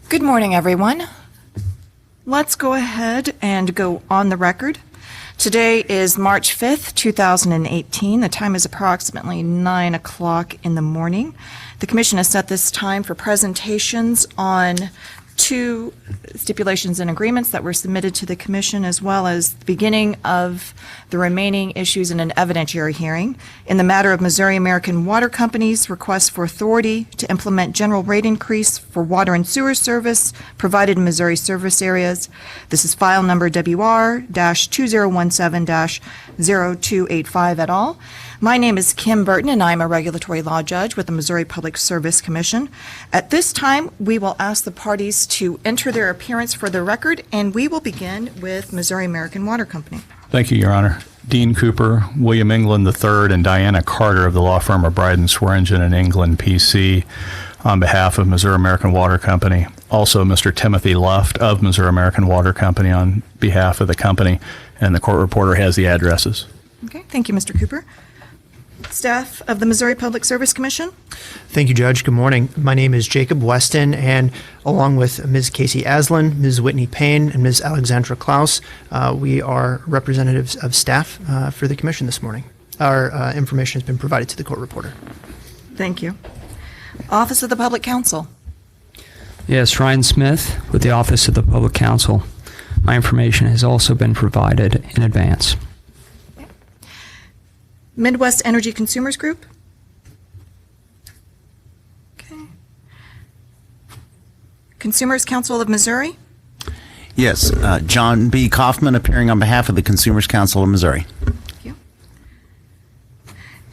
Good morning, everyone. Let's go ahead and go on the record. Today is March 5th, 2018. The time is approximately 9 o'clock in the morning. The Commission has set this time for presentations on two stipulations and agreements that were submitted to the Commission, as well as the beginning of the remaining issues in an evidentiary hearing. In the matter of Missouri American Water Company's request for authority to implement general rate increase for water and sewer service provided in Missouri service areas. This is file number WR-2017-0285 et al. My name is Kim Burton, and I'm a regulatory law judge with the Missouri Public Service Commission. At this time, we will ask the parties to enter their appearance for the record, and we will begin with Missouri American Water Company. Thank you, Your Honor. Dean Cooper, William England III, and Diana Carter of the law firm of Bride and Swearingen in England, PC, on behalf of Missouri American Water Company. Also, Mr. Timothy Luft of Missouri American Water Company on behalf of the company, and the court reporter has the addresses. Okay, thank you, Mr. Cooper. Staff of the Missouri Public Service Commission. Thank you, Judge. Good morning. My name is Jacob Weston, and along with Ms. Casey Aslan, Ms. Whitney Payne, and Ms. Alexandra Klaus, we are representatives of staff for the Commission this morning. Our information has been provided to the court reporter. Thank you. Office of the Public Counsel. Yes, Ryan Smith with the Office of the Public Counsel. My information has also been provided in advance. Midwest Energy Consumers Group. Okay. Consumers Council of Missouri. Yes, John B. Kaufman appearing on behalf of the Consumers Council of Missouri. Thank you.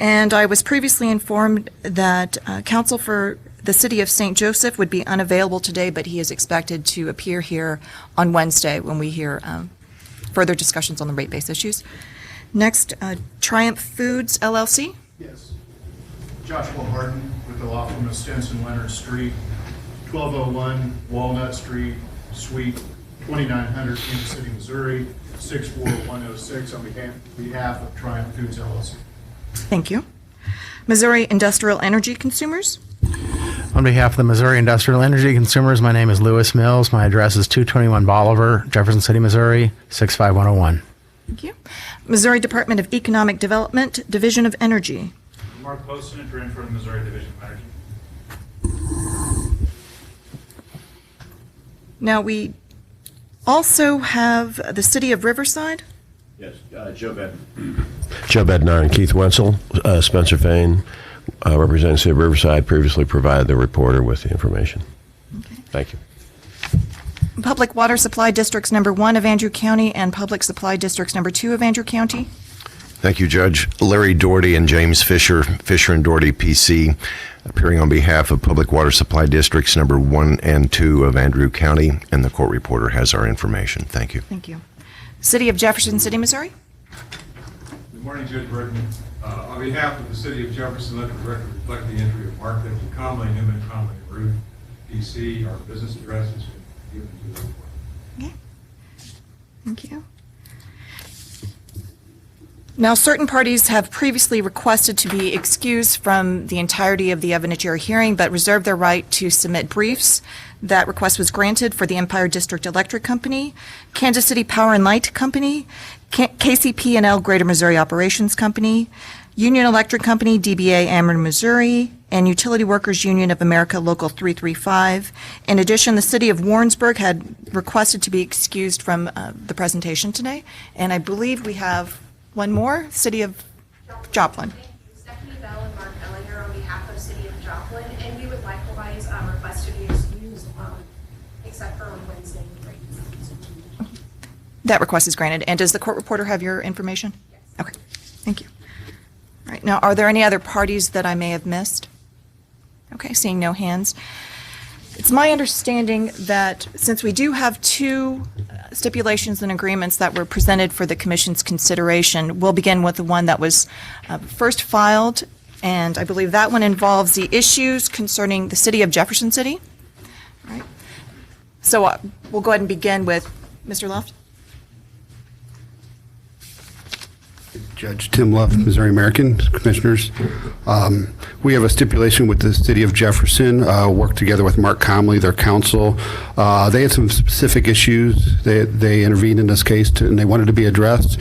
And I was previously informed that counsel for the City of St. Joseph would be unavailable today, but he is expected to appear here on Wednesday when we hear further discussions on the rate-based issues. Next, Triumph Foods, LLC. Yes. Joshua Harden with the law firm of Stinson Leonard Street, 1201 Walnut Street, Suite 2900, Kansas City, Missouri, 64106, on behalf of Triumph Foods, LLC. Thank you. Missouri Industrial Energy Consumers. On behalf of the Missouri Industrial Energy Consumers, my name is Lewis Mills. My address is 221 Bolivar, Jefferson City, Missouri, 65101. Thank you. Missouri Department of Economic Development, Division of Energy. Mark Poston, attorney for the Missouri Division of Energy. Now, we also have the City of Riverside. Yes, Joe Bednar and Keith Wenzel, Spencer Fain, representing City of Riverside, previously provided the reporter with the information. Okay. Thank you. Public Water Supply Districts Number 1 of Andrew County and Public Supply Districts Number 2 of Andrew County. Thank you, Judge. Larry Doherty and James Fisher, Fisher and Doherty, PC, appearing on behalf of Public Water Supply Districts Number 1 and 2 of Andrew County, and the court reporter has our information. Thank you. Thank you. City of Jefferson City, Missouri. Good morning, Judge Burton. On behalf of the City of Jefferson, let the record reflect the entry of Mark W. Conley, Newman, Conley, and Ruth, PC. Our business addresses are given to the report. Okay. Thank you. Now, certain parties have previously requested to be excused from the entirety of the evidentiary hearing, but reserved their right to submit briefs. That request was granted for the Empire District Electric Company, Kansas City Power and Light Company, KCP&L Greater Missouri Operations Company, Union Electric Company, DBA Ameren, Missouri, and Utility Workers Union of America Local 335. In addition, the City of Warrensburg had requested to be excused from the presentation today, and I believe we have one more, City of Joplin. Stephanie Bell and Mark Ellinger on behalf of City of Joplin, and we would likewise request to be excused except for on Wednesday. That request is granted. And does the court reporter have your information? Yes. Okay, thank you. All right, now, are there any other parties that I may have missed? Okay, seeing no hands. It's my understanding that since we do have two stipulations and agreements that were presented for the Commission's consideration, we'll begin with the one that was first filed, and I believe that one involves the issues concerning the City of Jefferson City. All right. So we'll go ahead and begin with Mr. Luft. Judge Tim Love, Missouri American, Commissioners. We have a stipulation with the City of Jefferson, worked together with Mark Comley, their counsel. They had some specific issues. They intervened in this case and they wanted to be addressed.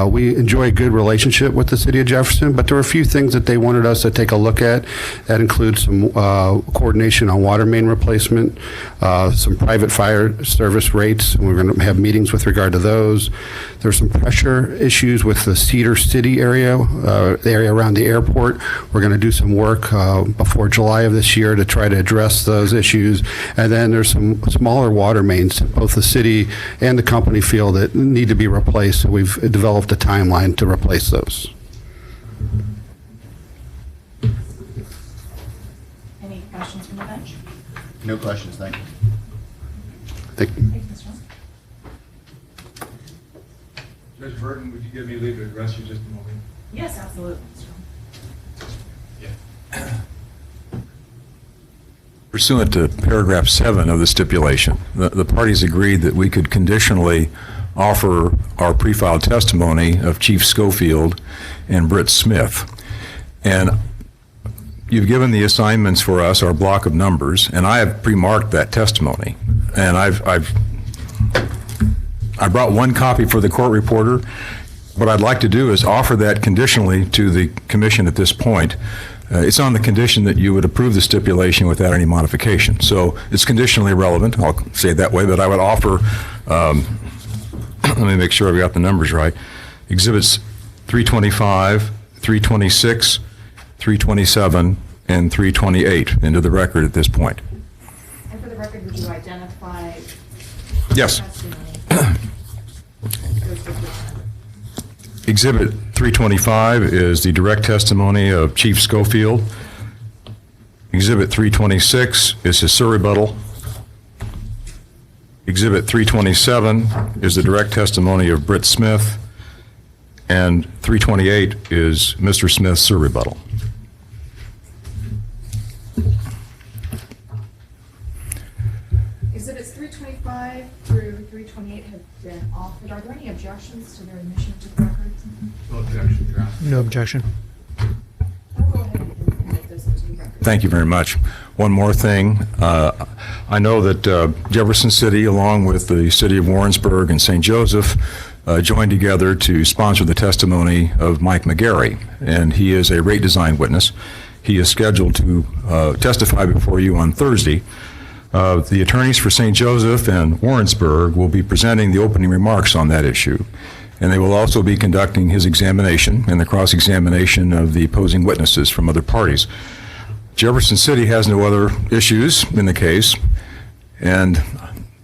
We enjoy a good relationship with the City of Jefferson, but there were a few things that they wanted us to take a look at. That includes some coordination on water main replacement, some private fire service rates. We're going to have meetings with regard to those. There's some pressure issues with the Cedar City area, the area around the airport. We're going to do some work before July of this year to try to address those issues. And then there's some smaller water mains, both the city and the company feel that need to be replaced. So we've developed a timeline to replace those. Any questions from the bench? No questions, thank you. Thank you. Thank you, Mr. Ross. Judge Burton, would you give me leave to address you just a moment? Yes, absolutely, Mr. Ross. Pursuant to paragraph 7 of the stipulation, the parties agreed that we could conditionally offer our pre-filed testimony of Chief Schofield and Britt Smith. And you've given the assignments for us, our block of numbers, and I have pre-marked that testimony. And I brought one copy for the court reporter. What I'd like to do is offer that conditionally to the commission at this point. It's on the condition that you would approve the stipulation without any modification. So it's conditionally relevant, I'll say it that way, but I would offer, let me make sure I've got the numbers right, Exhibits 325, 326, 327, and 328 into the record at this point. And for the record, would you identify? Yes. testimony? Exhibit 325 is the direct testimony of Chief Schofield. Exhibit 326 is his surrebuttal. Exhibit 327 is the direct testimony of Britt Smith. And 328 is Mr. Smith's surrebuttal. Exhibits 325 through 328 have been offered. Are there any objections to their admission to the record? No objection, Your Honor. No objection. I'll go ahead and make those into the record. Thank you very much. One more thing. I know that Jefferson City, along with the City of Warrensburg and St. Joseph, joined together to sponsor the testimony of Mike McGarry, and he is a rate design witness. He is scheduled to testify before you on Thursday. The attorneys for St. Joseph and Warrensburg will be presenting the opening remarks on that issue, and they will also be conducting his examination and the cross-examination of the opposing witnesses from other parties. Jefferson City has no other issues in the case, and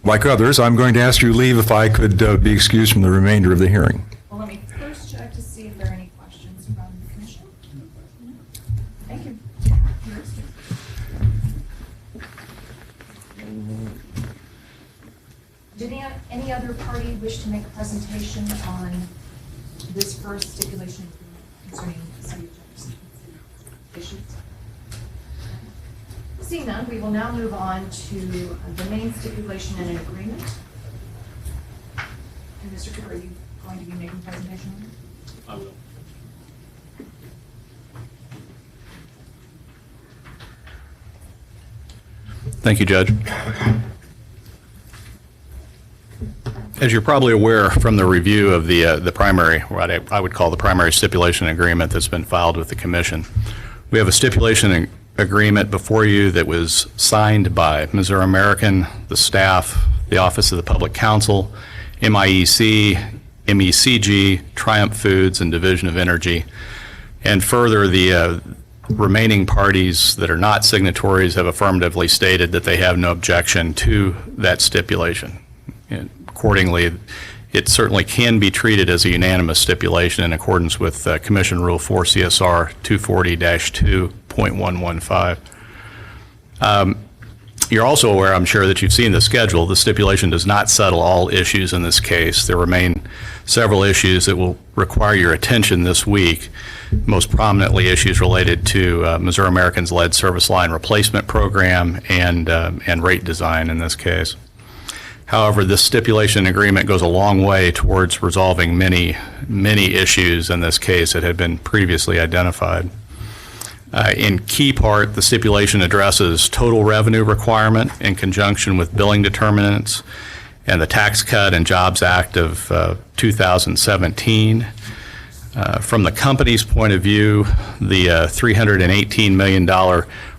like others, I'm going to ask you leave if I could be excused from the remainder of the hearing. Well, let me first check to see if there are any questions from the commission. Thank you. You're excused. Did any other party wish to make a presentation on this first stipulation concerning the City of Jefferson issues? Seeing none, we will now move on to the main stipulation and an agreement. And Mr. Cooper, are you going to be making a presentation on it? I will. Thank you, Judge. As you're probably aware from the review of the primary, what I would call the primary stipulation agreement that's been filed with the Commission, we have a stipulation agreement before you that was signed by Missouri American, the staff, the Office of the Public Counsel, MIEC, MECG, Triumph Foods, and Division of Energy. And further, the remaining parties that are not signatories have affirmatively stated that they have no objection to that stipulation. And accordingly, it certainly can be treated as a unanimous stipulation in accordance with Commission Rule 4 CSR 240-2.115. You're also aware, I'm sure, that you've seen the schedule. The stipulation does not settle all issues in this case. There remain several issues that will require your attention this week, most prominently issues related to Missouri American's lead service line replacement program and rate design in this case. However, this stipulation agreement goes a long way towards resolving many issues in this case that had been previously identified. In key part, the stipulation addresses total revenue requirement in conjunction with billing determinants and the Tax Cut and Jobs Act of 2017. From the company's point of view, the $318 million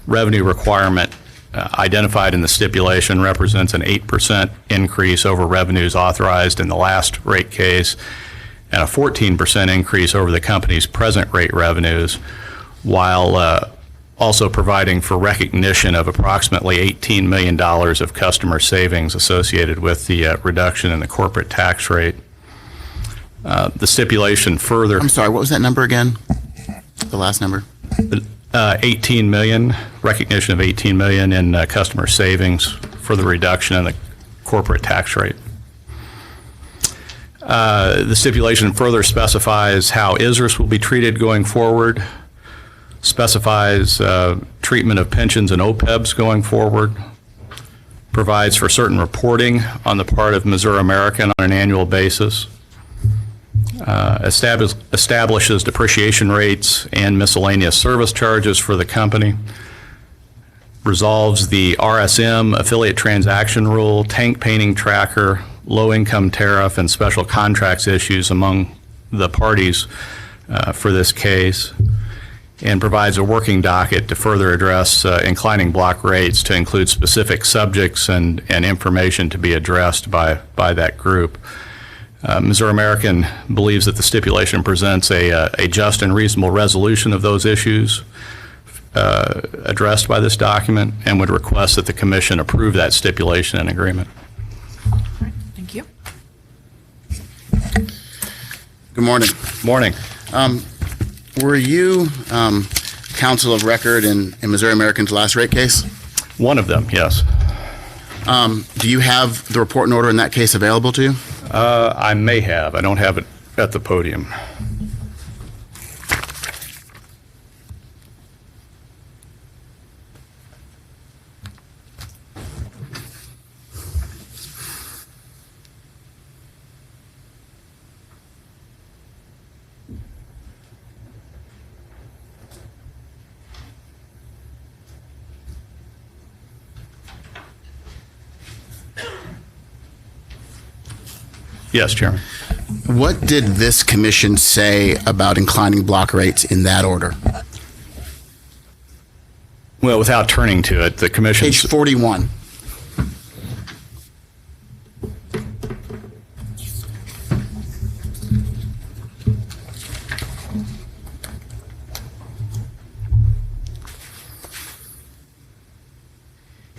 revenue requirement identified in the stipulation represents an 8% increase over revenues authorized in the last rate case and a 14% increase over the company's present rate revenues, while also providing for recognition of approximately $18 million of customer savings associated with the reduction in the corporate tax rate. The stipulation further... I'm sorry, what was that number again? The last number? 18 million, recognition of 18 million in customer savings for the reduction in the corporate tax rate. The stipulation further specifies how ISRS will be treated going forward, specifies treatment of pensions and OPEBs going forward, provides for certain reporting on the part of Missouri American on an annual basis, establishes depreciation rates and miscellaneous service charges for the company, resolves the RSM affiliate transaction rule, tank painting tracker, low-income tariff, and special contracts issues among the parties for this case, and provides a working docket to further address inclining block rates to include specific subjects and information to be addressed by that group. Missouri American believes that the stipulation presents a just and reasonable resolution of those issues addressed by this document, and would request that the Commission approve that stipulation and agreement. All right, thank you. Good morning. Morning. Were you counsel of record in Missouri American's last rate case? One of them, yes. Do you have the report and order in that case available to you? I may have. I don't have it at the podium. Yes, Chairman. What did this commission say about inclining block rates in that order? Well, without turning to it, the Commission... Page 41.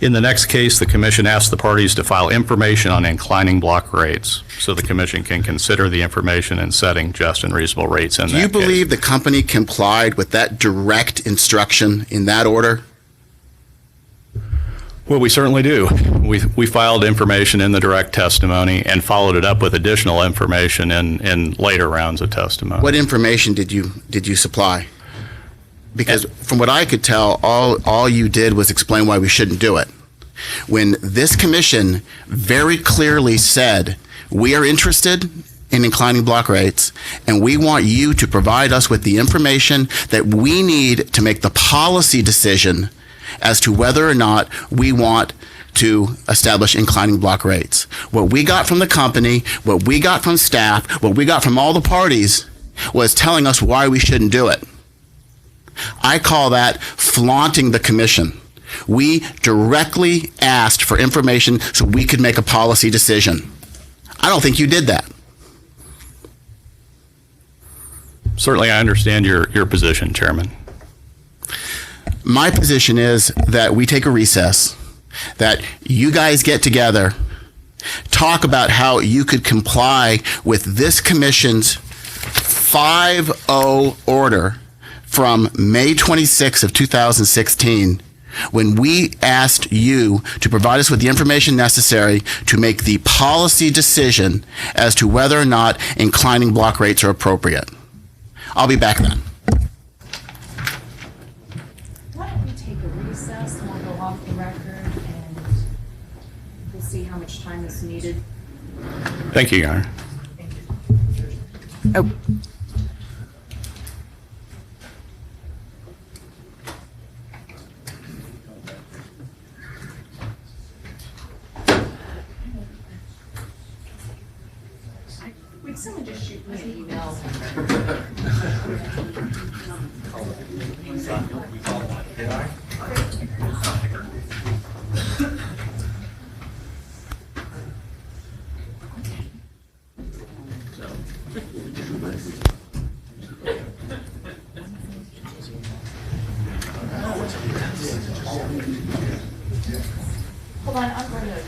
In the next case, the Commission asked the parties to file information on inclining block rates so the Commission can consider the information in setting just and reasonable rates in that case. Do you believe the company complied with that direct instruction in that order? Well, we certainly do. We filed information in the direct testimony and followed it up with additional information in later rounds of testimony. What information did you supply? Because from what I could tell, all you did was explain why we shouldn't do it. When this commission very clearly said, we are interested in inclining block rates, and we want you to provide us with the information that we need to make the policy decision as to whether or not we want to establish inclining block rates. What we got from the company, what we got from staff, what we got from all the parties was telling us why we shouldn't do it. I call that flaunting the commission. We directly asked for information so we could make a policy decision. I don't think you did that. Certainly, I understand your position, Chairman. My position is that we take a recess, that you guys get together, talk about how you could comply with this commission's 5-0 order from May 26 of 2016, when we asked you to provide us with the information necessary to make the policy decision as to whether or not inclining block rates are appropriate. I'll be back then. Why don't we take a recess and we'll go off the record and we'll see how much time is needed. Thank you, Your Honor. Oh, would someone just shoot me an email? Hold on, I'm going to.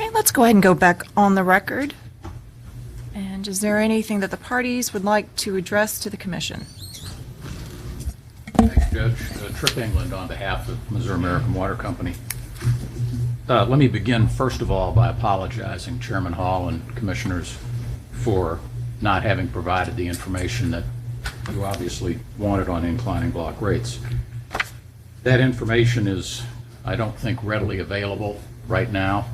Okay, let's go ahead and go back on the record. And is there anything that the parties would like to address to the commission? Thanks, Judge. Trip England on behalf of Missouri American Water Company. Let me begin, first of all, by apologizing, Chairman Hall and Commissioners, for not having provided the information that you obviously wanted on inclining block rates. That information is, I don't think, readily available right now.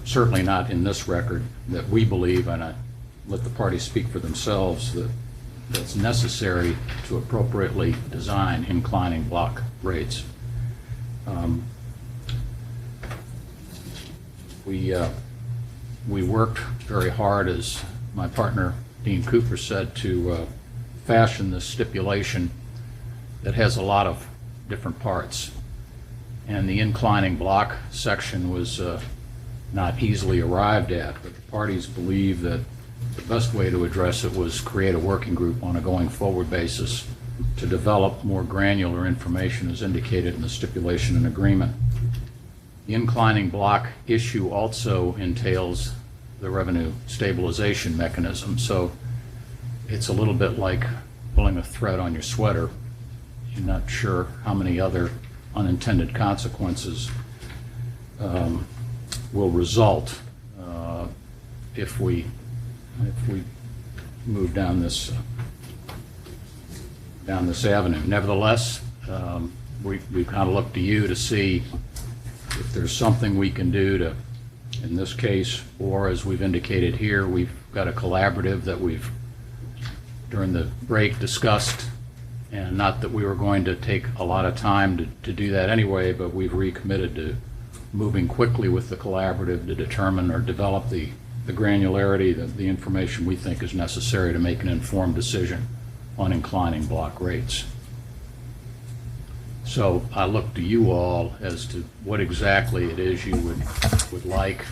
Certainly not in this record, that we believe, and I let the parties speak for themselves, that's necessary to appropriately design inclining block rates. We worked very hard, as my partner Dean Cooper said, to fashion this stipulation that has a lot of different parts. And the inclining block section was not easily arrived at, but the parties believe that the best way to address it was create a working group on a going forward basis to develop more granular information as indicated in the stipulation and agreement. The inclining block issue also entails the revenue stabilization mechanism, so it's a little bit like pulling a thread on your sweater. You're not sure how many other unintended consequences will result if we move down this avenue. Nevertheless, we kind of look to you to see if there's something we can do to, in this case, or as we've indicated here, we've got a collaborative that we've, during the break, discussed, and not that we were going to take a lot of time to do that anyway, but we've recommitted to moving quickly with the collaborative to determine or develop the granularity, the information we think is necessary to make an informed decision on inclining block rates. So I look to you all as to what exactly it is you would like,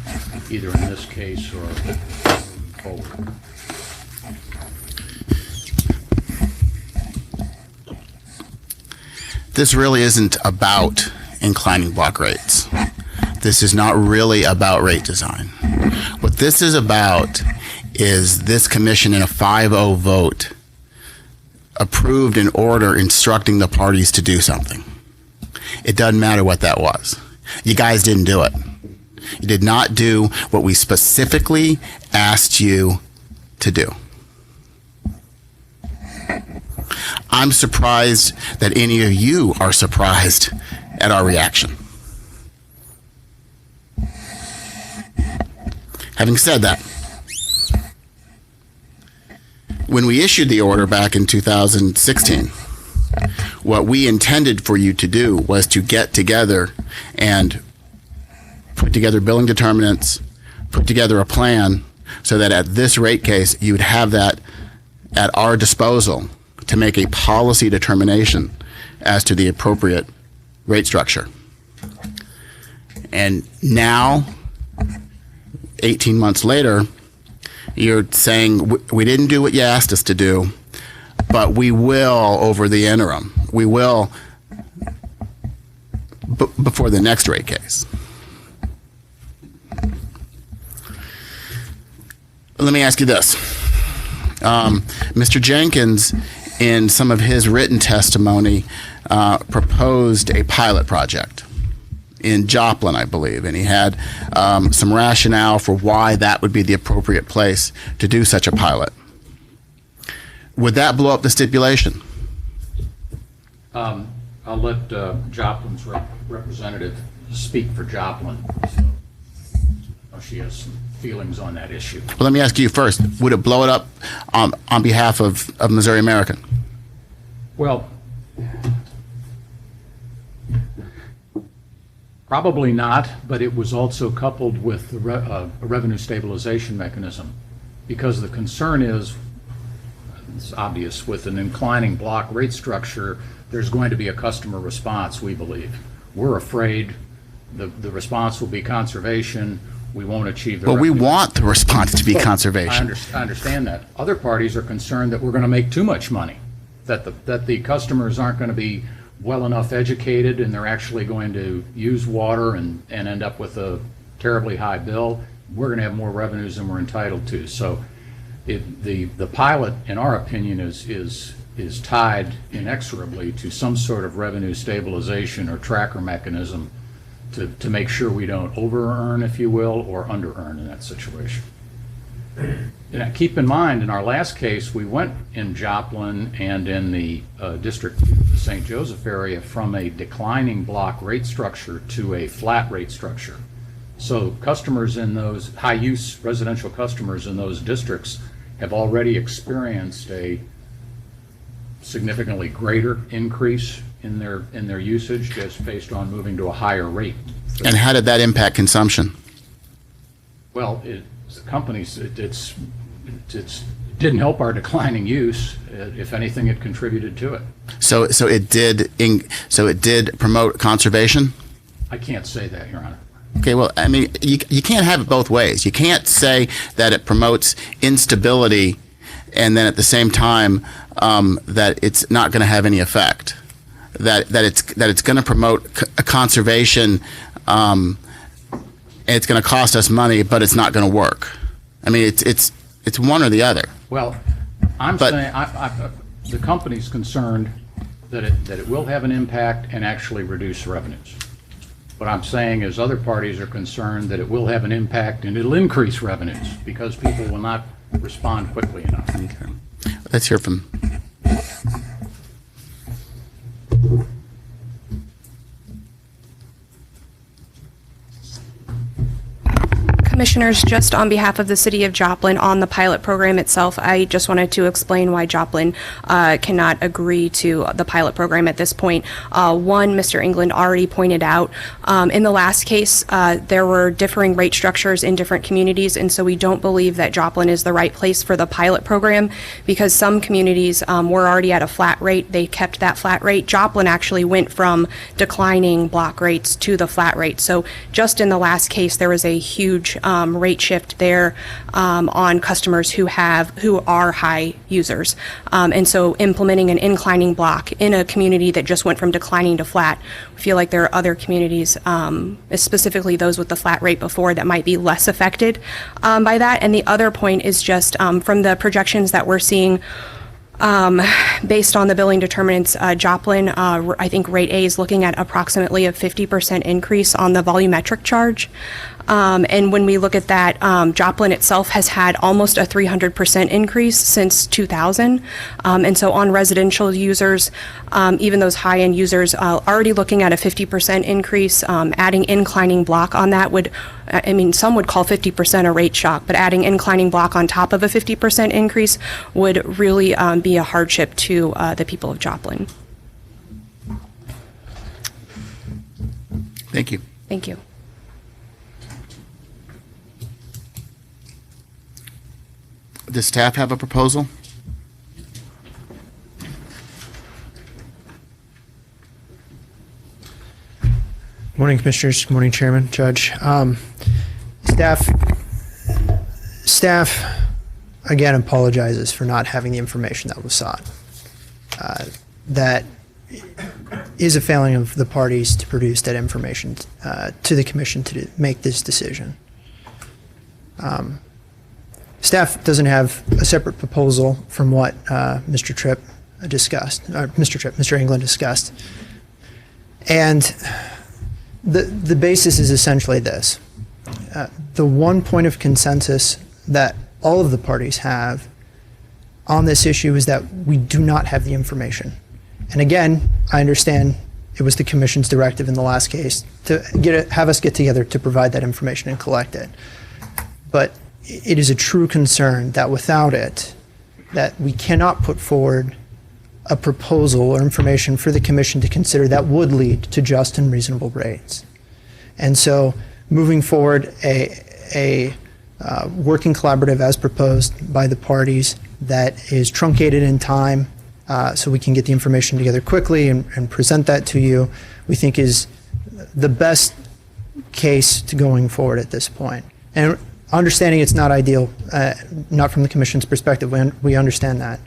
either in this case or moving forward. This really isn't about inclining block rates. This is not really about rate design. What this is about is this commission in a 5-0 vote approved an order instructing the parties to do something. It doesn't matter what that was. You guys didn't do it. You did not do what we specifically asked you to do. I'm surprised that any of you are surprised at our reaction. Having said that, when we issued the order back in 2016, what we intended for you to do was to get together and put together billing determinants, put together a plan, so that at this rate case, you would have that at our disposal to make a policy determination as to the appropriate rate structure. And now, 18 months later, you're saying we didn't do what you asked us to do, but we will over the interim. We will before the next rate case. Let me ask you this. Mr. Jenkins, in some of his written testimony, proposed a pilot project in Joplin, I believe, and he had some rationale for why that would be the appropriate place to do such a pilot. Would that blow up the stipulation? I'll let Joplin's representative speak for Joplin. So, she has some feelings on that issue. Well, let me ask you first. Would it blow it up on behalf of Missouri American? Well, probably not, but it was also coupled with a revenue stabilization mechanism, because the concern is, it's obvious, with an inclining block rate structure, there's going to be a customer response, we believe. We're afraid the response will be conservation. We won't achieve the. Well, we want the response to be conservation. I understand that. Other parties are concerned that we're going to make too much money, that the customers aren't going to be well enough educated and they're actually going to use water and end up with a terribly high bill, we're going to have more revenues than we're entitled to. So the pilot, in our opinion, is tied inexorably to some sort of revenue stabilization or tracker mechanism to make sure we don't over-earn, if you will, or under-earn in that situation. And keep in mind, in our last case, we went in Joplin and in the District St. Joseph area from a declining block rate structure to a flat rate structure. So customers in those high-use residential customers in those districts have already experienced a significantly greater increase in their usage just based on moving to a higher rate. And how did that impact consumption? Well, the companies, it didn't help our declining use. If anything, it contributed to it. So it did promote conservation? I can't say that, Your Honor. Okay, well, I mean, you can't have it both ways. You can't say that it promotes instability and then at the same time that it's not going to have any effect. That it's going to promote conservation and it's going to cost us money, but it's not going to work. I mean, it's one or the other. Well, I'm saying the company's concerned that it will have an impact and actually reduce revenues. What I'm saying is other parties are concerned that it will have an impact and it'll increase revenues because people will not respond quickly enough. Okay. Let's hear from. Commissioners, just on behalf of the City of Joplin on the pilot program itself, I just wanted to explain why Joplin cannot agree to the pilot program at this point. One, Mr. England already pointed out, in the last case, there were differing rate structures in different communities, and so we don't believe that Joplin is the right place for the pilot program because some communities were already at a flat rate. They kept that flat rate. Joplin actually went from declining block rates to the flat rate. So just in the last case, there was a huge rate shift there on customers who are high users. And so implementing an inclining block in a community that just went from declining to flat, we feel like there are other communities, specifically those with the flat rate before, that might be less affected by that. And the other point is just from the projections that we're seeing based on the billing determinants, Joplin, I think rate A is looking at approximately a 50% increase on the volumetric charge. And when we look at that, Joplin itself has had almost a 300% increase since 2000. And so on residential users, even those high-end users, already looking at a 50% increase, adding inclining block on that would, I mean, some would call 50% a rate shock, but adding inclining block on top of a 50% increase would really be a hardship to the people of Joplin. Thank you. Thank you. Does staff have a proposal? Morning, Commissioners. Good morning, Chairman, Judge. Staff, again, apologizes for not having the information that was sought. That is a failing of the parties to produce that information to the Commission to make this decision. Staff doesn't have a separate proposal from what Mr. England discussed. And the basis is essentially this. The one point of consensus that all of the parties have on this issue is that we do not have the information. And again, I understand it was the Commission's directive in the last case to have us get together to provide that information and collect it. But it is a true concern that without it, that we cannot put forward a proposal or information for the Commission to consider that would lead to just and reasonable rates. And so moving forward, a working collaborative as proposed by the parties that is truncated in time so we can get the information together quickly and present that to you, we think is the best case to going forward at this point. And understanding it's not ideal, not from the Commission's perspective, we understand that.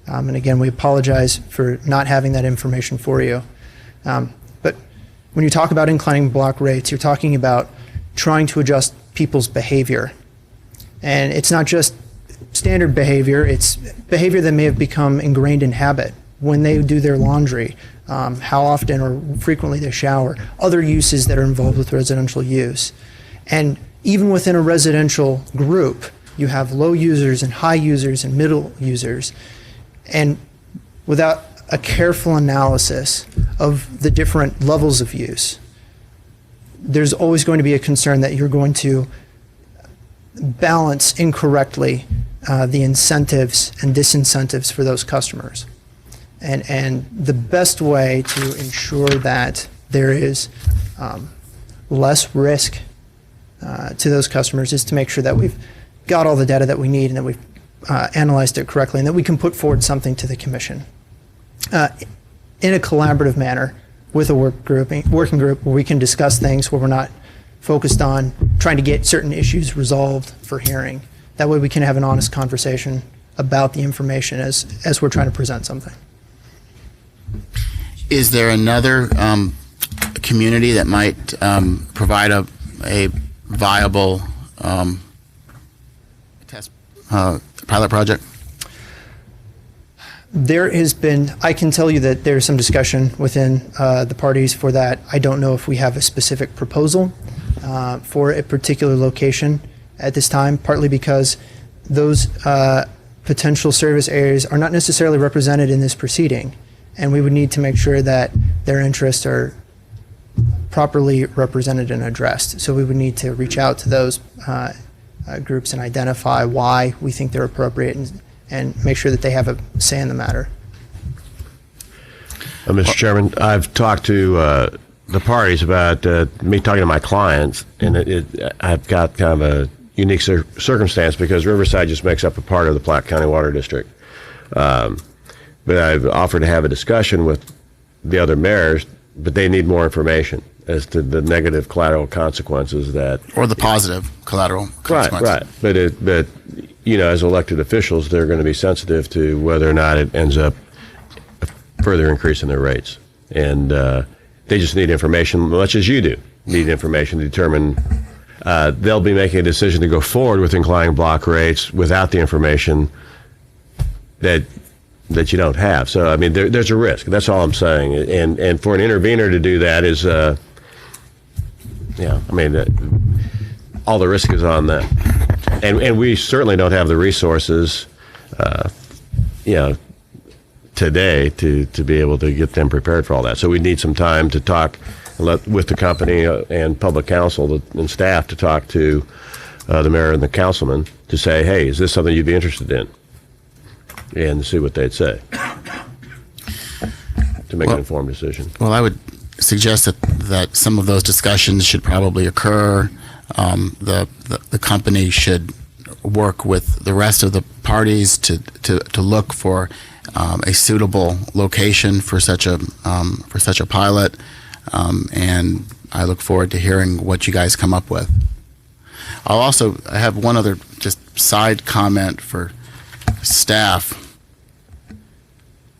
And again, we apologize for not having that information for you. But when you talk about inclining block rates, you're talking about trying to adjust people's behavior. And it's not just standard behavior, it's behavior that may have become ingrained in habit. When they do their laundry, how often or frequently they shower, other uses that are involved with residential use. And even within a residential group, you have low users and high users and middle users. And without a careful analysis of the different levels of use, there's always going to be a concern that you're going to balance incorrectly the incentives and disincentives for those customers. And the best way to ensure that there is less risk to those customers is to make sure that we've got all the data that we need and that we've analyzed it correctly and that we can put forward something to the commission in a collaborative manner with a working group where we can discuss things where we're not focused on trying to get certain issues resolved for hearing. That way we can have an honest conversation about the information as we're trying to present something. Is there another community that might provide a viable test pilot project? There has been, I can tell you that there's some discussion within the parties for that. I don't know if we have a specific proposal for a particular location at this time, partly because those potential service areas are not necessarily represented in this proceeding, and we would need to make sure that their interests are properly represented and addressed. So we would need to reach out to those groups and identify why we think they're appropriate and make sure that they have a say in the matter. Mr. Chairman, I've talked to the parties about me talking to my clients, and I've got kind of a unique circumstance because Riverside just makes up a part of the Platte County Water District. But I've offered to have a discussion with the other mayors, but they need more information as to the negative collateral consequences that... Or the positive collateral consequences. Right. But you know, as elected officials, they're going to be sensitive to whether or not it ends up a further increase in their rates. And they just need information, much as you do, need information to determine... they'll be making a decision to go forward with inclining block rates without the information that you don't have. So, I mean, there's a risk. That's all I'm saying. And for an intervener to do that is, all the risk is on them. And we certainly don't have the resources, today to be able to get them prepared for all that. So we need some time to talk with the company and public counsel and staff to talk to the mayor and the councilman to say, hey, is this something you'd be interested in? And see what they'd say to make an informed decision. Well, I would suggest that some of those discussions should probably occur. The company should work with the rest of the parties to look for a suitable location for such a pilot. And I look forward to hearing what you guys come up with. I have one other just side comment for staff,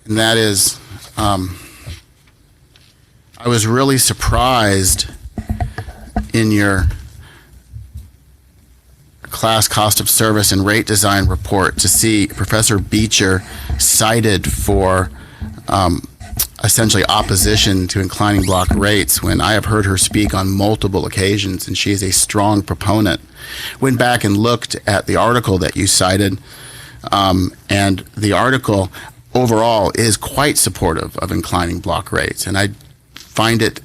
and that is I was really surprised in your class cost of service and rate design report to see Professor Beecher cited for essentially opposition to inclining block rates when I have heard her speak on multiple occasions, and she is a strong proponent. Went back and looked at the article that you cited, and the article overall is quite supportive of inclining block rates, and I find it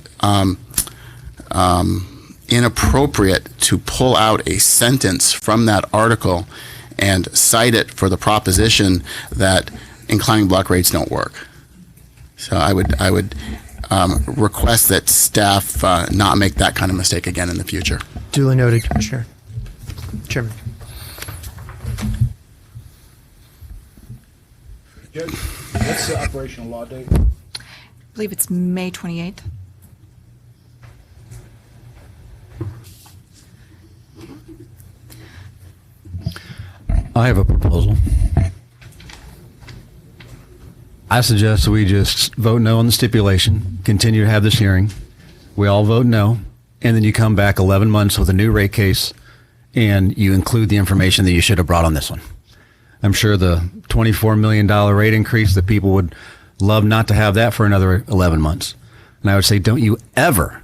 inappropriate to pull out a sentence from that article and cite it for the proposition that inclining block rates don't work. So I would request that staff not make that kind of mistake again in the future. Duly noted, Commissioner. Chairman. Judge, what's the operational law date? I believe it's May 28th. I have a proposal. I suggest we just vote no on the stipulation, continue to have this hearing. We all vote no, and then you come back 11 months with a new rate case, and you include the information that you should have brought on this one. I'm sure the $24 million rate increase, that people would love not to have that for another 11 months. And I would say, don't you ever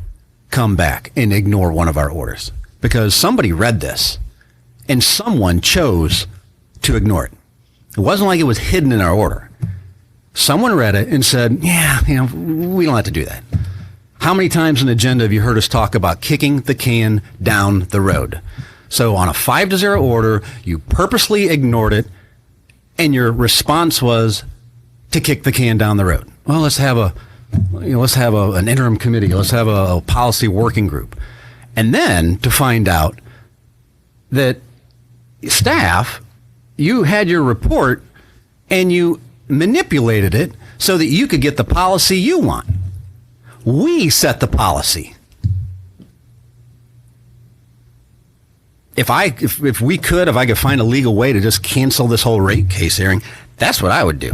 come back and ignore one of our orders, because somebody read this and someone chose to ignore it. It wasn't like it was hidden in our order. Someone read it and said, yeah, we don't have to do that. How many times in the agenda have you heard us talk about kicking the can down the road? So on a 5-0 order, you purposely ignored it, and your response was to kick the can down the road. Well, let's have an interim committee. Let's have a policy working group. And then to find out that staff, you had your report and you manipulated it so that you could get the policy you want. We set the policy. If I could find a legal way to just cancel this whole rate case hearing, that's what I would do.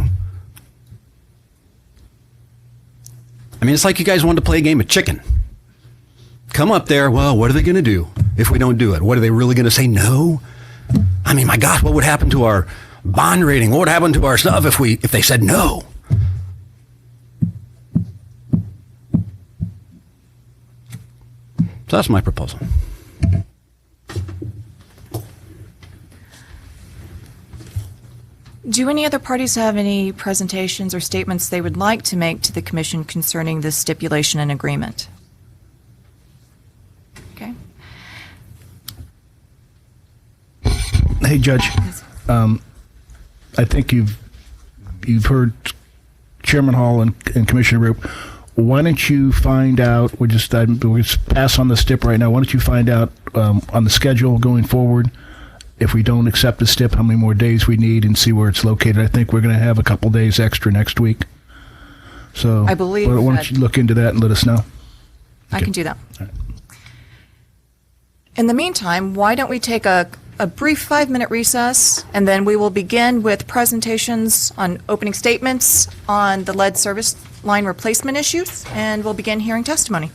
I mean, it's like you guys wanted to play a game of chicken. Come up there, well, what are they going to do if we don't do it? What, are they really going to say no? I mean, my gosh, what would happen to our bond rating? What would happen to our stuff if they said no? So that's my proposal. Do any other parties have any presentations or statements they would like to make to the commission concerning this stipulation and agreement? Okay. Hey, Judge, I think you've heard Chairman Hall and Commissioner Roop. Why don't you find out, we'll just pass on the stip right now. Why don't you find out on the schedule going forward, if we don't accept the stip, how many more days we need, and see where it's located. I think we're going to have a couple days extra next week. So I believe why don't you look into that and let us know? I can do that. In the meantime, why don't we take a brief 5-minute recess, and then we will begin with presentations on opening statements on the lead service line replacement issues, and we'll begin hearing testimony.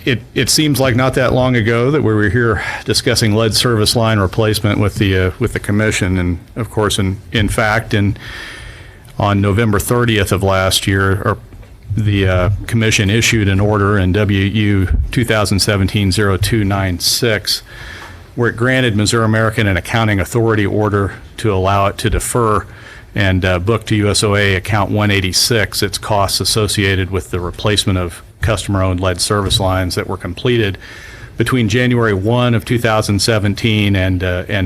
It seems like not that long ago that we were here discussing lead service line replacement with the commission, and of course, in fact, on November 30th of last year, the commission issued an order in WR-2017-0296, where it granted Missouri American an accounting authority order to allow it to defer and book to USOA account 186 its costs associated with the replacement of customer-owned lead service lines that were completed between January 1 of 2017 and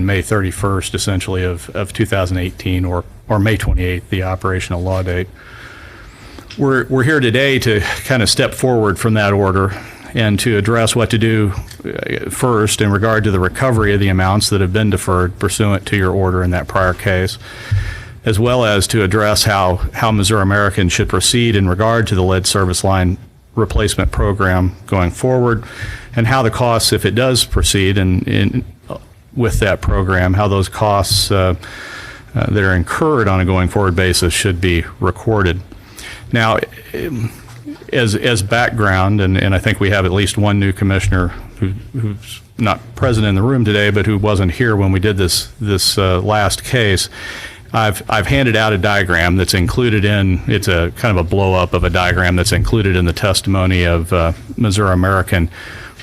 May 31st, essentially, of 2018, or May 28th, the operational law date. We're here today to kind of step forward from that order and to address what to do first in regard to the recovery of the amounts that have been deferred pursuant to your order in that prior case, as well as to address how Missouri American should proceed in regard to the lead service line replacement program going forward, and how the costs, if it does proceed with that program, how those costs that are incurred on a going forward basis should be recorded. Now, as background, and I think we have at least one new commissioner who's not present in the room today, but who wasn't here when we did this last case, I've handed out a diagram that's included it's a kind of a blow up of a diagram that's included in the testimony of Missouri American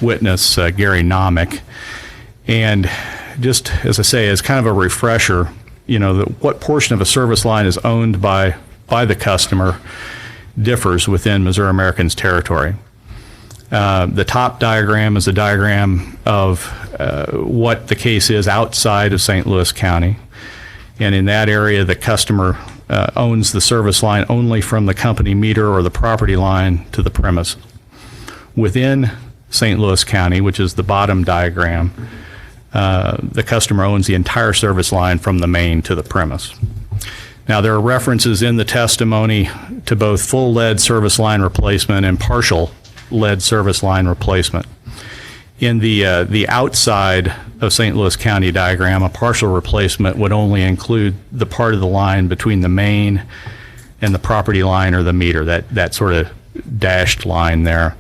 witness Gary Nomick. And just as I say, as kind of a refresher, what portion of a service line is owned by the customer differs within Missouri American's territory. The top diagram is a diagram of what the case is outside of St. Louis County. And in that area, the customer owns the service line only from the company meter or the property line to the premise. Within St. Louis County, which is the bottom diagram, the customer owns the entire service line from the main to the premise. Now, there are references in the testimony to both full lead service line replacement and partial lead service line replacement. In the outside of St. Louis County diagram, a partial replacement would only include the part of the line between the main and the property line or the meter, that sort of dashed line there.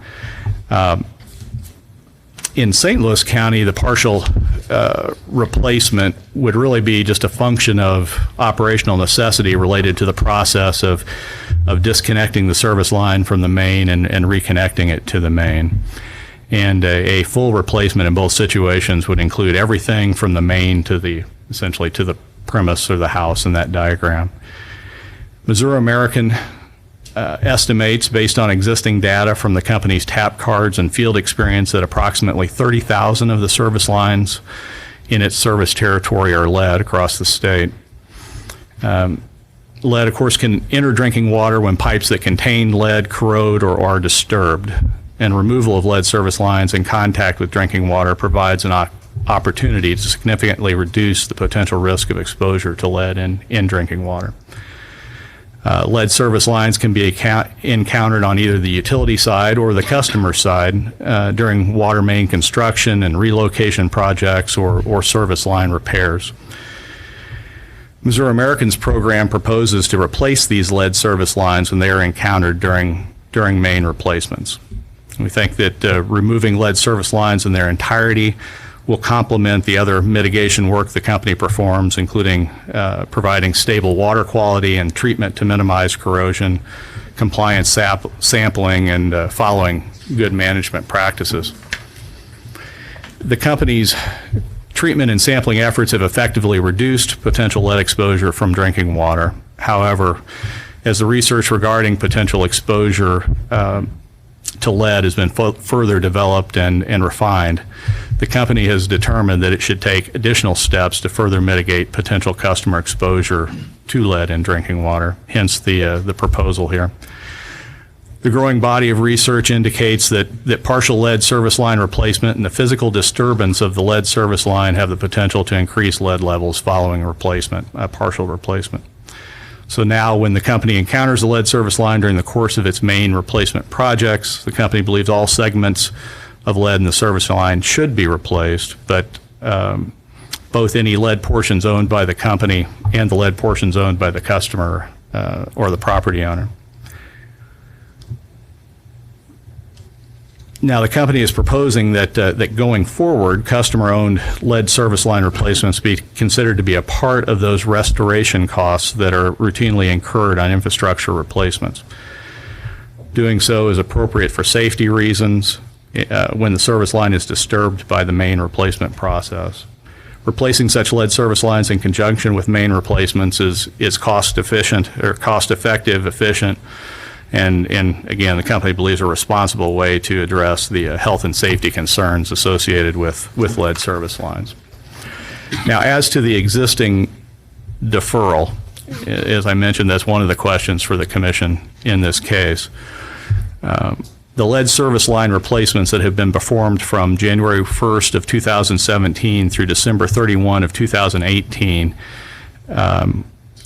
In St. Louis County, the partial replacement would really be just a function of operational necessity related to the process of disconnecting the service line from the main and reconnecting it to the main. And a full replacement in both situations would include everything from the main to essentially to the premise or the house in that diagram. Missouri American estimates, based on existing data from the company's tap cards and field experience, that approximately 30,000 of the service lines in its service territory are lead across the state. Lead, of course, can enter drinking water when pipes that contain lead corrode or are disturbed, and removal of lead service lines in contact with drinking water provides an opportunity to significantly reduce the potential risk of exposure to lead in drinking water. Lead service lines can be encountered on either the utility side or the customer side during water main construction and relocation projects or service line repairs. Missouri American's program proposes to replace these lead service lines when they are encountered during main replacements. We think that removing lead service lines in their entirety will complement the other mitigation work the company performs, including providing stable water quality and treatment to minimize corrosion, compliance sampling, and following good management practices. The company's treatment and sampling efforts have effectively reduced potential lead exposure from drinking water. However, as the research regarding potential exposure to lead has been further developed and refined, the company has determined that it should take additional steps to further mitigate potential customer exposure to lead in drinking water, hence the proposal here. The growing body of research indicates that partial lead service line replacement and the physical disturbance of the lead service line have the potential to increase lead levels following partial replacement. So now, when the company encounters a lead service line during the course of its main replacement projects, the company believes all segments of lead in the service line should be replaced, but both any lead portions owned by the company and the lead portions owned by the customer or the property owner. Now, the company is proposing that going forward, customer-owned lead service line replacements be considered to be a part of those restoration costs that are routinely incurred on infrastructure replacements. Doing so is appropriate for safety reasons when the service line is disturbed by the main replacement process. Replacing such lead service lines in conjunction with main replacements is cost-effective, efficient, and again, the company believes a responsible way to address the health and safety concerns associated with lead service lines. Now, as to the existing deferral, as I mentioned, that's one of the questions for the commission in this case. The lead service line replacements that have been performed from January 1st of 2017 through December 31 of 2018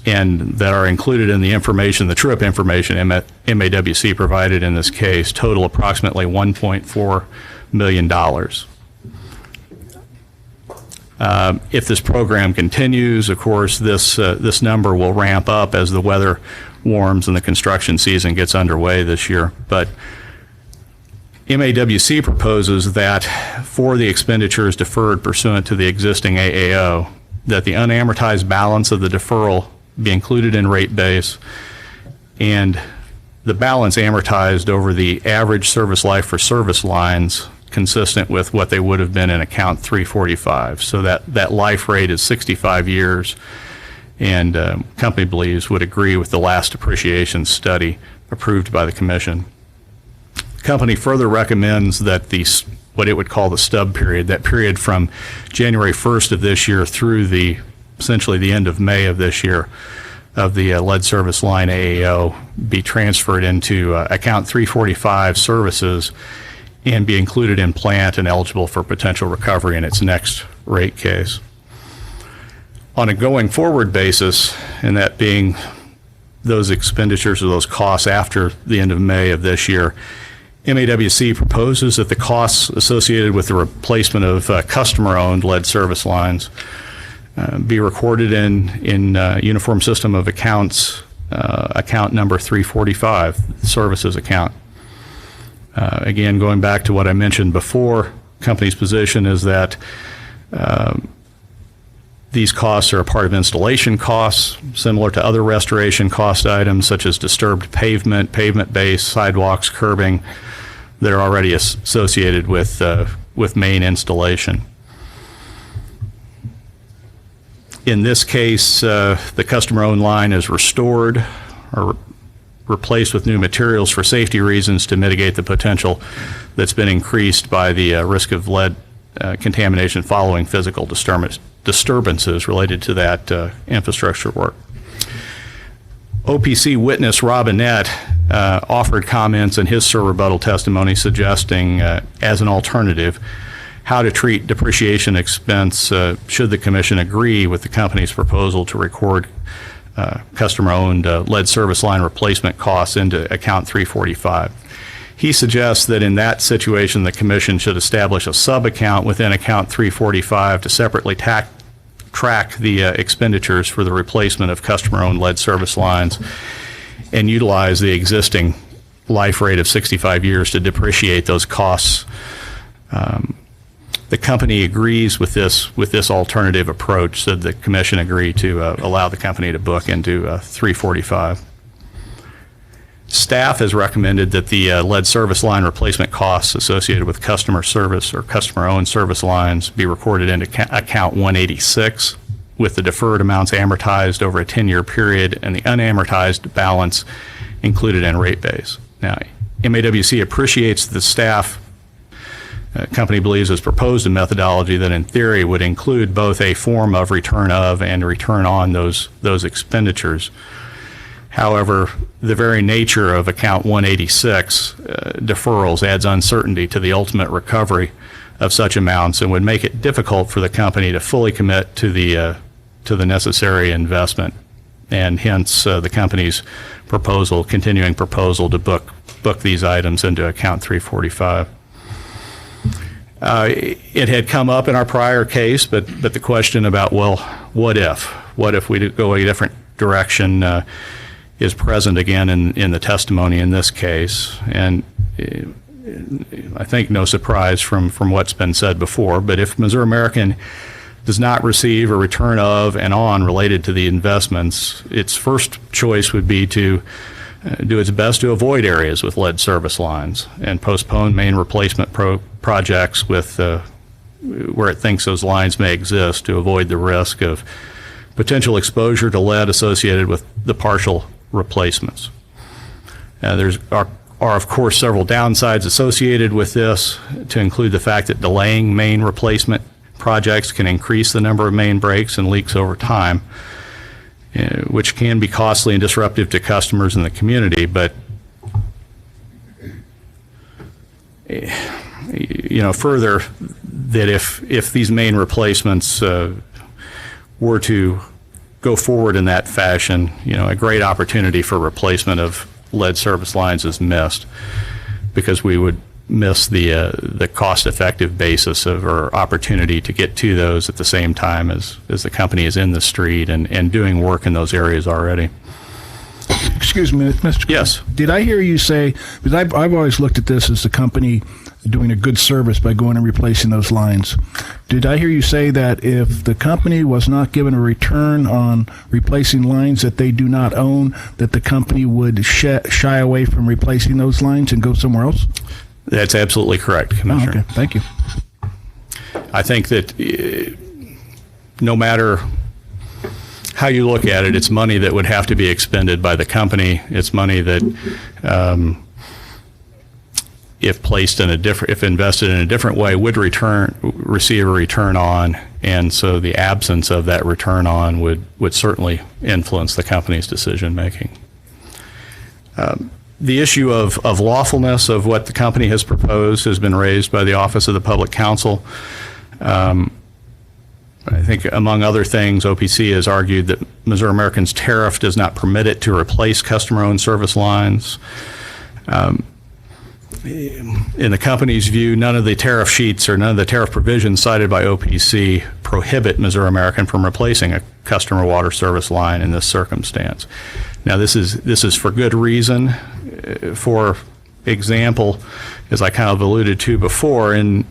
and that are included in the information, the true-up information MAWC provided in this case, total approximately $1.4 million. If this program continues, of course, this number will ramp up as the weather warms and the construction season gets underway this year. But MAWC proposes that for the expenditures deferred pursuant to the existing AAO, that the unamortized balance of the deferral be included in rate base, and the balance amortized over the average service life for service lines consistent with what they would have been in account 345. So that life rate is 65 years, and company believes would agree with the last depreciation study approved by the commission. The company further recommends that what it would call the stub period, that period from January 1st of this year through essentially the end of May of this year, of the lead service line AAO, be transferred into account 345 services and be included in plant and eligible for potential recovery in its next rate case. On a going forward basis, and that being those expenditures or those costs after the end of May of this year, MAWC proposes that the costs associated with the replacement of customer-owned lead service lines be recorded in Uniform System of Accounts, account number 345, services account. Again, going back to what I mentioned before, company's position is that these costs are a part of installation costs, similar to other restoration cost items such as disturbed pavement, pavement base, sidewalks, curbing that are already associated with main installation. In this case, the customer-owned line is restored or replaced with new materials for safety reasons to mitigate the potential that's been increased by the risk of lead contamination following physical disturbances related to that infrastructure work. OPC witness Robinette offered comments in his rebuttal testimony suggesting, as an alternative, how to treat depreciation expense should the commission agree with the company's proposal to record customer-owned lead service line replacement costs into account 345. He suggests that in that situation, the commission should establish a sub-account within account 345 to separately track the expenditures for the replacement of customer-owned lead service lines and utilize the existing life rate of 65 years to depreciate those costs. The company agrees with this alternative approach, so the commission agreed to allow the company to book into 345. Staff has recommended that the lead service line replacement costs associated with customer service or customer-owned service lines be recorded into account 186, with the deferred amounts amortized over a 10-year period and the unamortized balance included in rate base. Now, MAWC appreciates the staff company believes has proposed a methodology that in theory would include both a form of return of and return on those expenditures. However, the very nature of account 186 deferrals adds uncertainty to the ultimate recovery of such amounts and would make it difficult for the company to fully commit to the necessary investment, and hence the company's continuing proposal to book these items into account 345. It had come up in our prior case, but the question about, well, what if we go a different direction is present again in the testimony in this case. And I think no surprise from what's been said before, but if Missouri American does not receive a return of and on related to the investments, its first choice would be to do its best to avoid areas with lead service lines and postpone main replacement projects with where it thinks those lines may exist to avoid the risk of potential exposure to lead associated with the partial replacements. There are, of course, several downsides associated with this, to include the fact that delaying main replacement projects can increase the number of main breaks and leaks over time, which can be costly and disruptive to customers in the community. But further, that if these main replacements were to go forward in that fashion, a great opportunity for replacement of lead service lines is missed, because we would miss the cost-effective basis of or opportunity to get to those at the same time as the company is in the street and doing work in those areas already. Excuse me, Mr. Yes. Did I hear you say, because I've always looked at this as the company doing a good service by going and replacing those lines. Did I hear you say that if the company was not given a return on replacing lines that they do not own, that the company would shy away from replacing those lines and go somewhere else? That's absolutely correct, Commissioner. Oh, okay. Thank you. I think that no matter how you look at it, it's money that would have to be expended by the company. It's money that, if placed in if invested in a different way, would receive a return on, and so the absence of that return on would certainly influence the company's decision making. The issue of lawfulness of what the company has proposed has been raised by the Office of the Public Counsel. I think, among other things, OPC has argued that Missouri American's tariff does not permit it to replace customer-owned service lines. In the company's view, none of the tariff sheets or none of the tariff provisions cited by OPC prohibit Missouri American from replacing a customer water service line in this circumstance. Now, this is for good reason. For example, as I kind of alluded to before, in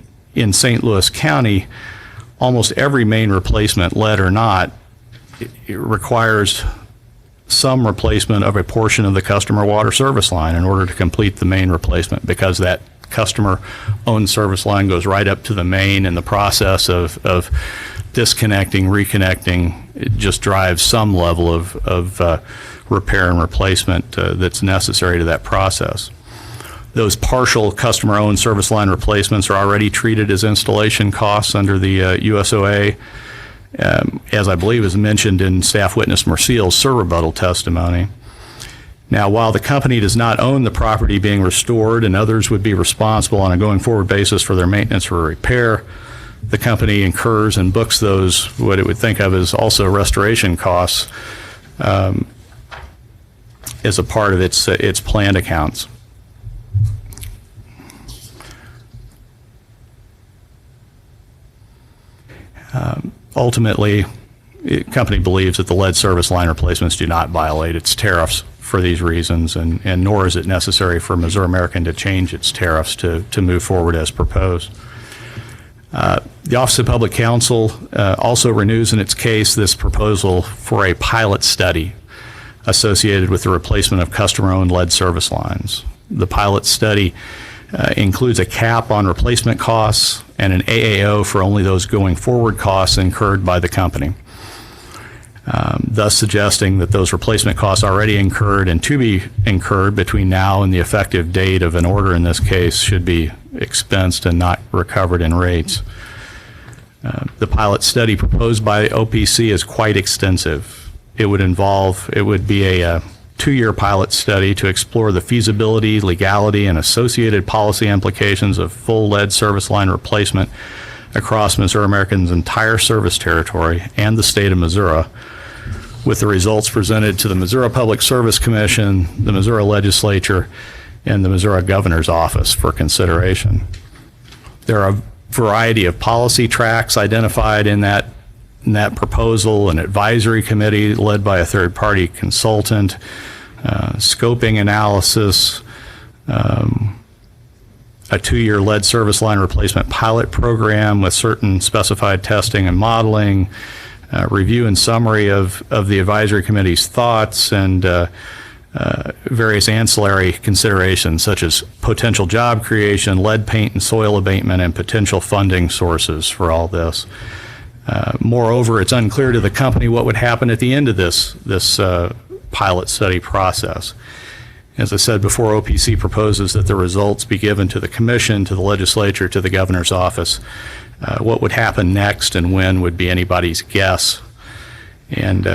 St. Louis County, almost every main replacement, lead or not, it requires some replacement of a portion of the customer water service line in order to complete the main replacement, because that customer-owned service line goes right up to the main, and the process of disconnecting, reconnecting, it just drives some level of repair and replacement that's necessary to that process. Those partial customer-owned service line replacements are already treated as installation costs under the USOA, as I believe is mentioned in Staff Witness Merciel's rebuttal testimony. Now, while the company does not own the property being restored and others would be responsible on a going forward basis for their maintenance or repair, the company incurs and books those, what it would think of as also restoration costs, as a part of its planned accounts. Ultimately, the company believes that the lead service line replacements do not violate its tariffs for these reasons, and nor is it necessary for Missouri American to change its tariffs to move forward as proposed. The Office of Public Counsel also renews in its case this proposal for a pilot study associated with the replacement of customer-owned lead service lines. The pilot study includes a cap on replacement costs and an AAO for only those going forward costs incurred by the company, thus suggesting that those replacement costs already incurred and to be incurred between now and the effective date of an order in this case should be expensed and not recovered in rates. The pilot study proposed by OPC is quite extensive. It would be a 2-year pilot study to explore the feasibility, legality, and associated policy implications of full lead service line replacement across Missouri American's entire service territory and the state of Missouri, with the results presented to the Missouri Public Service Commission, the Missouri Legislature, and the Missouri Governor's Office for consideration. There are a variety of policy tracks identified in that proposal: an advisory committee led by a third-party consultant, scoping analysis, a 2-year lead service line replacement pilot program with certain specified testing and modeling, review and summary of the advisory committee's thoughts, and various ancillary considerations such as potential job creation, lead paint and soil abatement, and potential funding sources for all this. Moreover, it's unclear to the company what would happen at the end of this pilot study process. As I said before, OPC proposes that the results be given to the Commission, to the Legislature, to the Governor's office. What would happen next and when would be anybody's guess. And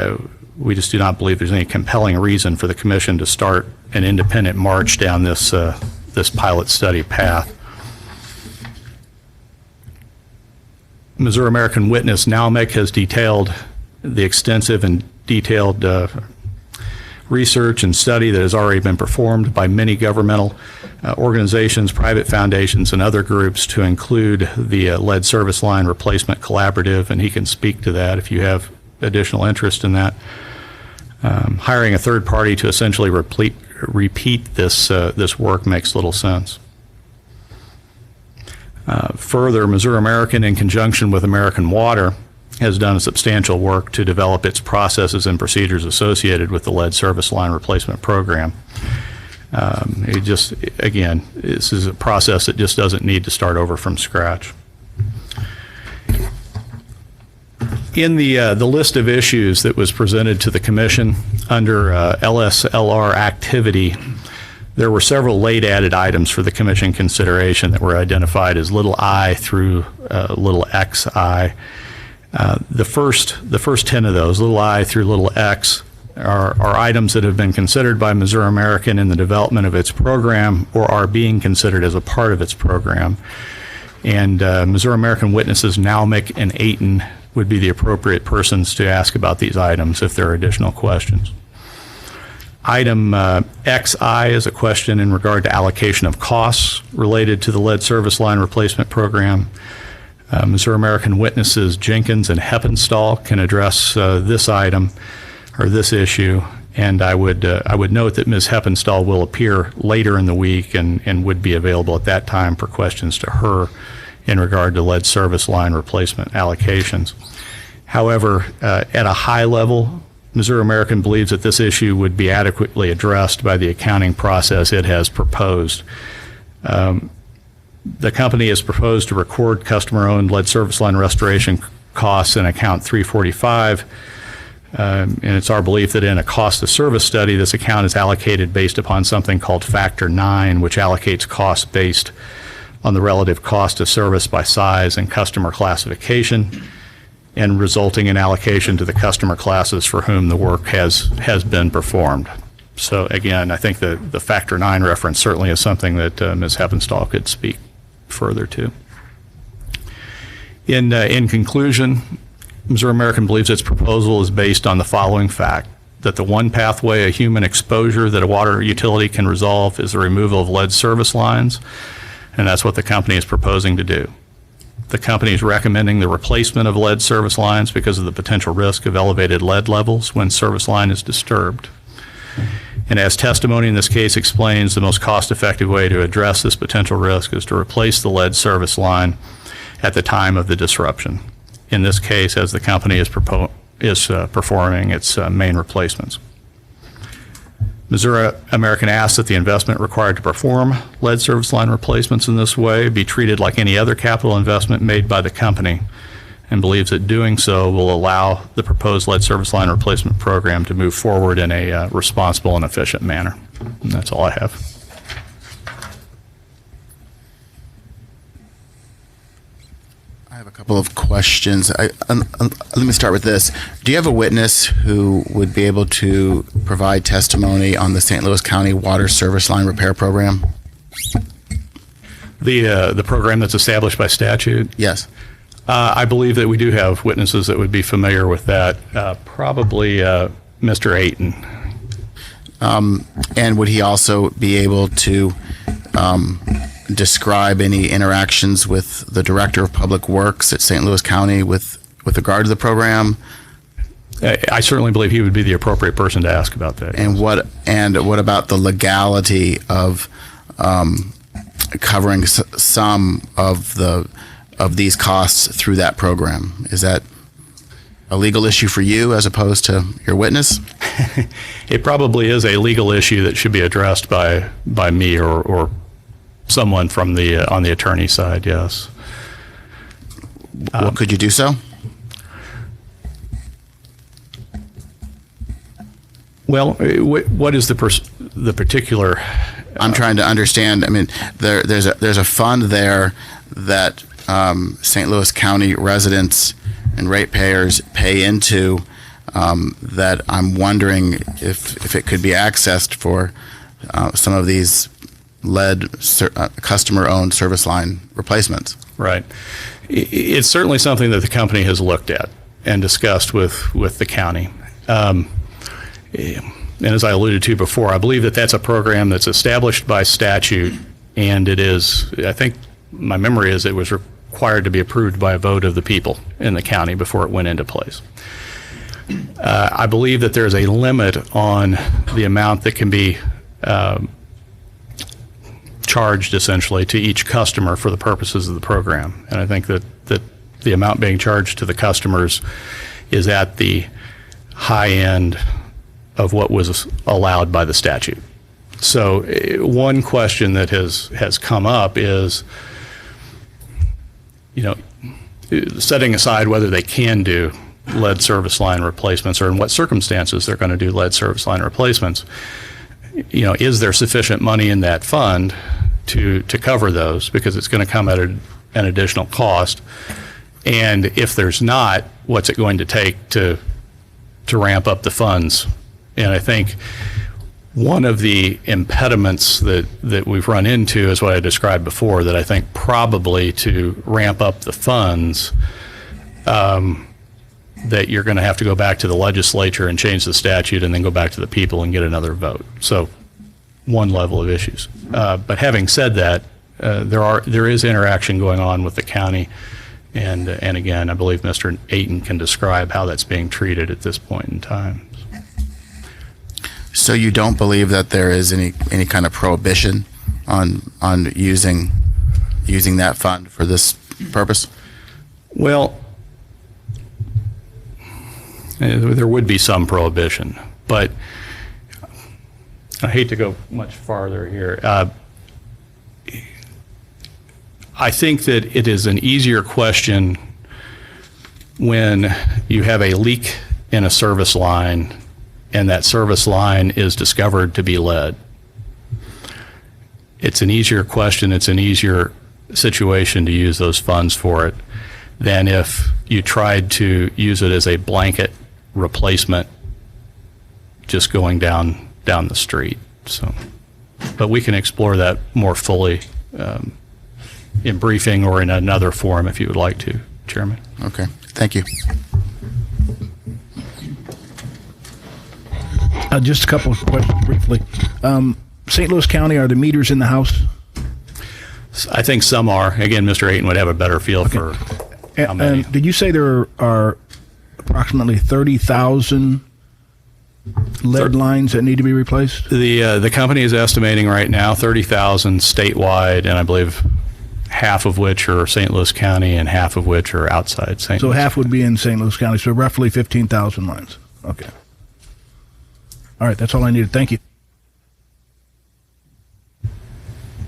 we just do not believe there's any compelling reason for the Commission to start an independent march down this pilot study path. Missouri American witness Nalmec has detailed the extensive and detailed research and study that has already been performed by many governmental organizations, private foundations, and other groups to include the Lead Service Line Replacement Collaborative, and he can speak to that if you have additional interest in that. Hiring a third party to essentially repeat this work makes little sense. Further, Missouri American, in conjunction with American Water, has done substantial work to develop its processes and procedures associated with the lead service line replacement program. Again, this is a process that just doesn't need to start over from scratch. In the list of issues that was presented to the Commission under LSLR activity, there were several late added items for the Commission consideration that were identified as little I through little xi. The first 10 of those, little I through little x, are items that have been considered by Missouri American in the development of its program or are being considered as a part of its program. And Missouri American witnesses Nalmec and Ayton would be the appropriate persons to ask about these items if there are additional questions. Item XI is a question in regard to allocation of costs related to the lead service line replacement program. Missouri American witnesses Jenkins and Heppenstall can address this item or this issue, and I would note that Ms. Heppenstall will appear later in the week and would be available at that time for questions to her in regard to lead service line replacement allocations. However, at a high level, Missouri American believes that this issue would be adequately addressed by the accounting process it has proposed. The company has proposed to record customer-owned lead service line restoration costs in account 345, and it's our belief that in a cost of service study, this account is allocated based upon something called Factor 9, which allocates costs based on the relative cost of service by size and customer classification, and resulting in allocation to the customer classes for whom the work has been performed. So again, I think the Factor 9 reference certainly is something that Ms. Heppenstall could speak further to. In conclusion, Missouri American believes its proposal is based on the following fact: that the one pathway of human exposure that a water utility can resolve is the removal of lead service lines, and that's what the company is proposing to do. The company is recommending the replacement of lead service lines because of the potential risk of elevated lead levels when service line is disturbed. And as testimony in this case explains, the most cost-effective way to address this potential risk is to replace the lead service line at the time of the disruption. In this case, as the company is performing its main replacements. Missouri American asks that the investment required to perform lead service line replacements in this way be treated like any other capital investment made by the company, and believes that doing so will allow the proposed lead service line replacement program to move forward in a responsible and efficient manner. And that's all I have. I have a couple of questions. Let me start with this. Do you have a witness who would be able to provide testimony on the St. Louis County Water Service Line Repair Program? The program that's established by statute? Yes. I believe that we do have witnesses that would be familiar with that. Probably Mr. Ayton. And would he also be able to describe any interactions with the Director of Public Works at St. Louis County with regard to the program? I certainly believe he would be the appropriate person to ask about that. And what about the legality of covering some of these costs through that program. Is that a legal issue for you as opposed to your witness? It probably is a legal issue that should be addressed by me or someone from on the attorney side, yes. Well, could you do so? Well, what is the particular? I'm trying to understand. I mean, there's a fund there that St. Louis County residents and ratepayers pay into, that I'm wondering if it could be accessed for some of these lead customer-owned service line replacements. Right. It's certainly something that the company has looked at and discussed with the county. And as I alluded to before, I believe that that's a program that's established by statute, and it is, I think my memory is it was required to be approved by a vote of the people in the county before it went into place. I believe that there's a limit on the amount that can be charged essentially to each customer for the purposes of the program. And I think that the amount being charged to the customers is at the high end of what was allowed by the statute. So one question that has come up is, setting aside whether they can do lead service line replacements or in what circumstances they're going to do lead service line replacements, is there sufficient money in that fund to cover those, because it's going to come at an additional cost? And if there's not, what's it going to take to ramp up the funds? And I think one of the impediments that we've run into is what I described before, that I think probably to ramp up the funds, that you're going to have to go back to the legislature and change the statute and then go back to the people and get another vote. So one level of issues. But having said that, there is interaction going on with the county. And again, I believe Mr. Ayton can describe how that's being treated at this point in time. So you don't believe that there is any kind of prohibition on using that fund for this purpose? Well, there would be some prohibition, but I hate to go much farther here. I think that it is an easier question when you have a leak in a service line and that service line is discovered to be lead. It's an easier question, it's an easier situation to use those funds for it than if you tried to use it as a blanket replacement just going down the street. So, but we can explore that more fully in briefing or in another forum if you would like to, Chairman. Okay, thank you. Just a couple of questions briefly. St. Louis County, are the meters in the house? I think some are. Again, Mr. Ayton would have a better feel for how many. And did you say there are approximately 30,000 lead lines that need to be replaced? The company is estimating right now 30,000 statewide, and I believe half of which are St. Louis County and half of which are outside St. Louis. So half would be in St. Louis County, so roughly 15,000 lines. Okay. All right, that's all I needed. Thank you.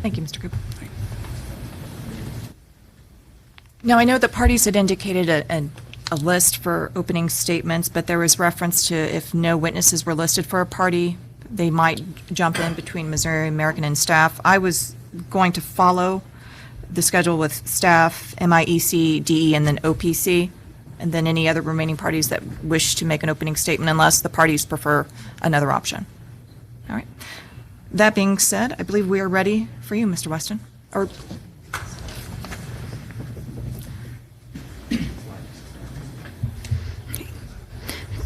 Thank you, Mr. Cooper. Now, I know the parties had indicated a list for opening statements, but there was reference to if no witnesses were listed for a party, they might jump in between Missouri American and staff. I was going to follow the schedule with staff, MIEC, DE, and then OPC, and then any other remaining parties that wish to make an opening statement unless the parties prefer another option. All right. That being said, I believe we are ready for you, Mr. Weston. Or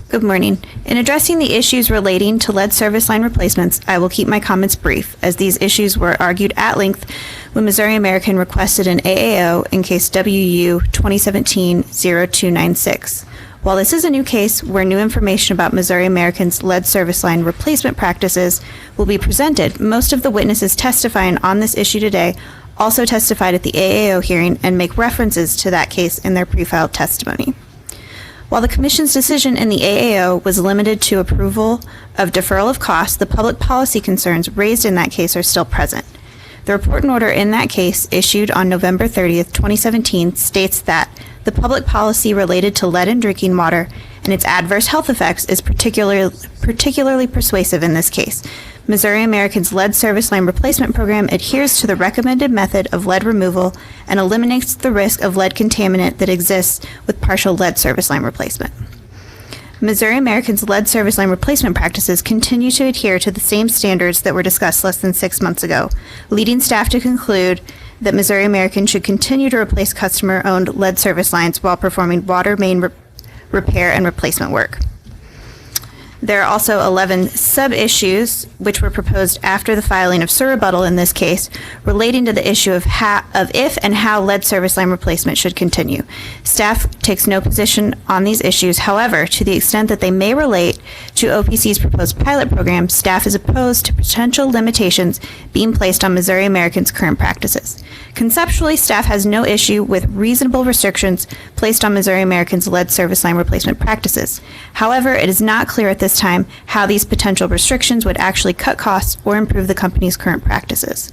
Good morning. In addressing the issues relating to lead service line replacements, I will keep my comments brief, as these issues were argued at length when Missouri American requested an AAO in case WU-2017-0296. While this is a new case where new information about Missouri American's lead service line replacement practices will be presented, most of the witnesses testifying on this issue today also testified at the AAO hearing and make references to that case in their pre-filed testimony. While the Commission's decision in the AAO was limited to approval of deferral of costs, the public policy concerns raised in that case are still present. The report and order in that case, issued on November 30th, 2017, states that the public policy related to lead in drinking water and its adverse health effects is particularly persuasive in this case. Missouri American's lead service line replacement program adheres to the recommended method of lead removal and eliminates the risk of lead contaminant that exists with partial lead service line replacement. Missouri American's lead service line replacement practices continue to adhere to the same standards that were discussed less than 6 months ago, leading staff to conclude that Missouri American should continue to replace customer-owned lead service lines while performing water main repair and replacement work. There are also 11 sub-issues which were proposed after the filing of surrebuttal in this case, relating to the issue of if and how lead service line replacement should continue. Staff takes no position on these issues. However, to the extent that they may relate to OPC's proposed pilot program, staff is opposed to potential limitations being placed on Missouri American's current practices. Conceptually, staff has no issue with reasonable restrictions placed on Missouri American's lead service line replacement practices. However, it is not clear at this time how these potential restrictions would actually cut costs or improve the company's current practices.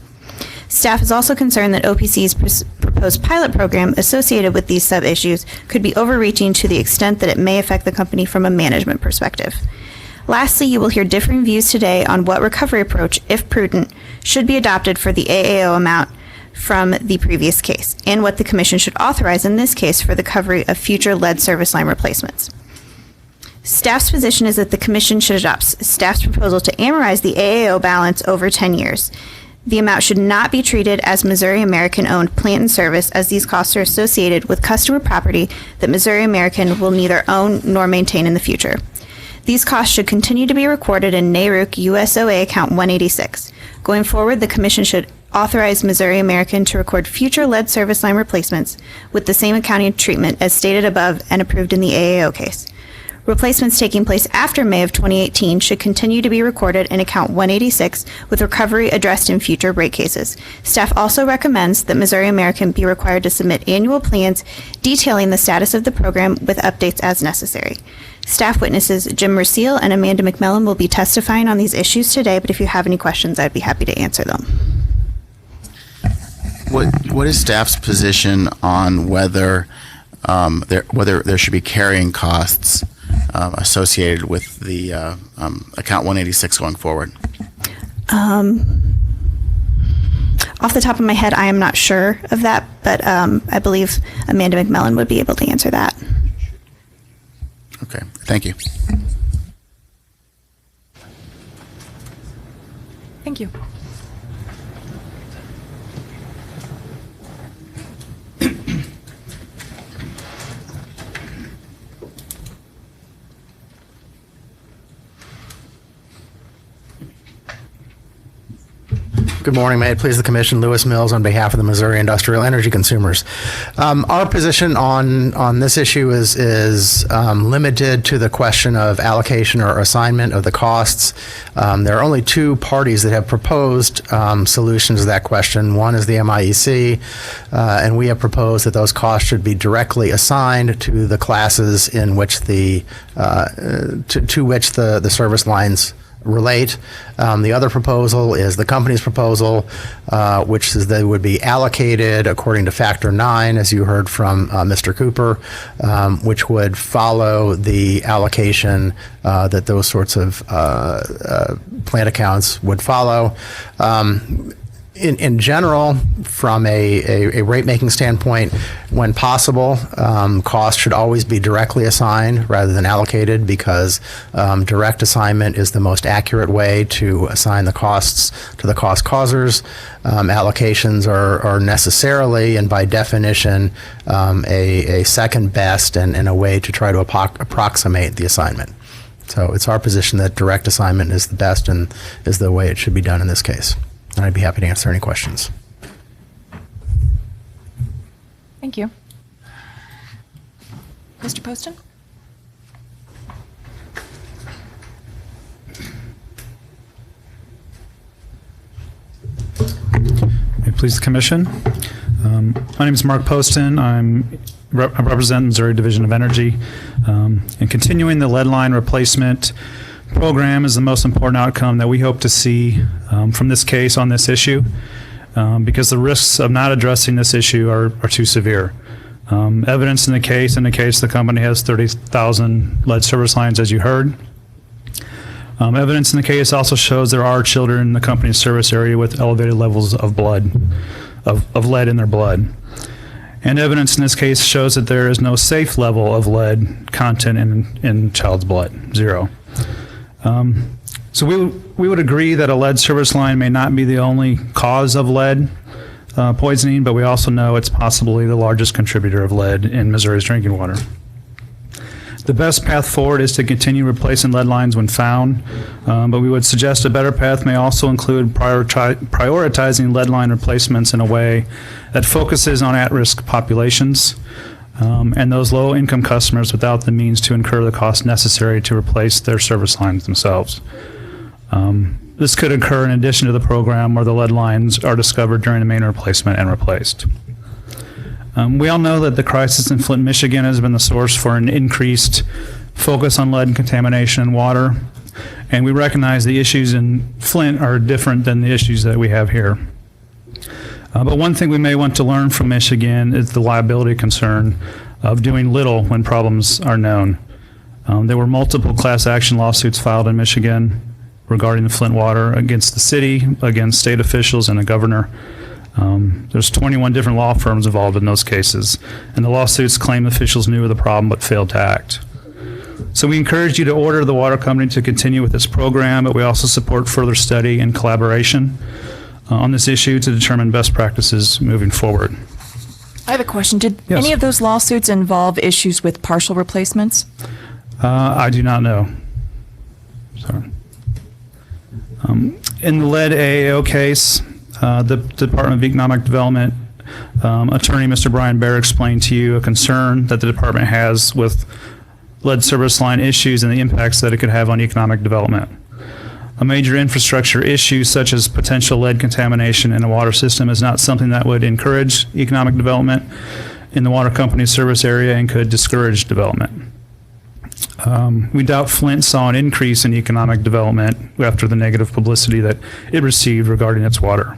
Staff is also concerned that OPC's proposed pilot program associated with these sub-issues could be overreaching to the extent that it may affect the company from a management perspective. Lastly, you will hear differing views today on what recovery approach, if prudent, should be adopted for the AAO amount from the previous case, and what the Commission should authorize in this case for the recovery of future lead service line replacements. Staff's position is that the Commission should adopt staff's proposal to amortize the AAO balance over 10 years. The amount should not be treated as Missouri American-owned plant and service, as these costs are associated with customer property that Missouri American will neither own nor maintain in the future. These costs should continue to be recorded in NARUC USOA account 186. Going forward, the Commission should authorize Missouri American to record future lead service line replacements with the same accounting treatment as stated above and approved in the AAO case. Replacements taking place after May of 2018 should continue to be recorded in account 186 with recovery addressed in future rate cases. Staff also recommends that Missouri American be required to submit annual plans detailing the status of the program with updates as necessary. Staff witnesses Jim Merciel and Amanda McMillan will be testifying on these issues today, but if you have any questions, I'd be happy to answer them. What is staff's position on whether there should be carrying costs associated with the account 186 going forward? Off the top of my head, I am not sure of that, but I believe Amanda McMillan would be able to answer that. Okay, thank you. Thank you. Good morning. May it please the Commission, Lewis Mills on behalf of the Missouri Industrial Energy Consumers. Our position on this issue is limited to the question of allocation or assignment of the costs. There are only two parties that have proposed solutions to that question. One is the MIEC, and we have proposed that those costs should be directly assigned to the classes in which to which the service lines relate. The other proposal is the company's proposal, which is they would be allocated according to Factor 9, as you heard from Mr. Cooper, which would follow the allocation that those sorts of plant accounts would follow. In general, from a rate-making standpoint, when possible, costs should always be directly assigned rather than allocated, because direct assignment is the most accurate way to assign the costs to the cost causers. Allocations are necessarily and by definition a second best and a way to try to approximate the assignment. So it's our position that direct assignment is the best and is the way it should be done in this case. And I'd be happy to answer any questions. Thank you. Mr. Poston? May it please the commission. My name is Mark Poston. I represent Missouri Division of Energy. And continuing the lead line replacement program is the most important outcome that we hope to see from this case on this issue, because the risks of not addressing this issue are too severe. Evidence indicates the company has 30,000 lead service lines, as you heard. Evidence in the case also shows there are children in the company's service area with elevated levels of lead in their blood. And evidence in this case shows that there is no safe level of lead content in child's blood, 0. So we would agree that a lead service line may not be the only cause of lead poisoning, but we also know it's possibly the largest contributor of lead in Missouri's drinking water. The best path forward is to continue replacing lead lines when found, but we would suggest a better path may also include prioritizing lead line replacements in a way that focuses on at-risk populations and those low-income customers without the means to incur the cost necessary to replace their service lines themselves. This could occur in addition to the program where the lead lines are discovered during the main replacement and replaced. We all know that the crisis in Flint, Michigan has been the source for an increased focus on lead contamination in water, and we recognize the issues in Flint are different than the issues that we have here. But one thing we may want to learn from Michigan is the liability concern of doing little when problems are known. There were multiple class action lawsuits filed in Michigan regarding the Flint water against the city, against state officials, and the governor. There's 21 different law firms involved in those cases, and the lawsuits claim officials knew of the problem but failed to act. So we encourage you to order the water company to continue with this program, but we also support further study and collaboration on this issue to determine best practices moving forward. I have a question. Did Yes. any of those lawsuits involve issues with partial replacements? I do not know. Sorry. In the lead AAO case, the Department of Economic Development attorney, Mr. Brian Baer, explained to you a concern that the department has with lead service line issues and the impacts that it could have on economic development. A major infrastructure issue such as potential lead contamination in a water system is not something that would encourage economic development in the water company's service area and could discourage development. We doubt Flint saw an increase in economic development after the negative publicity that it received regarding its water.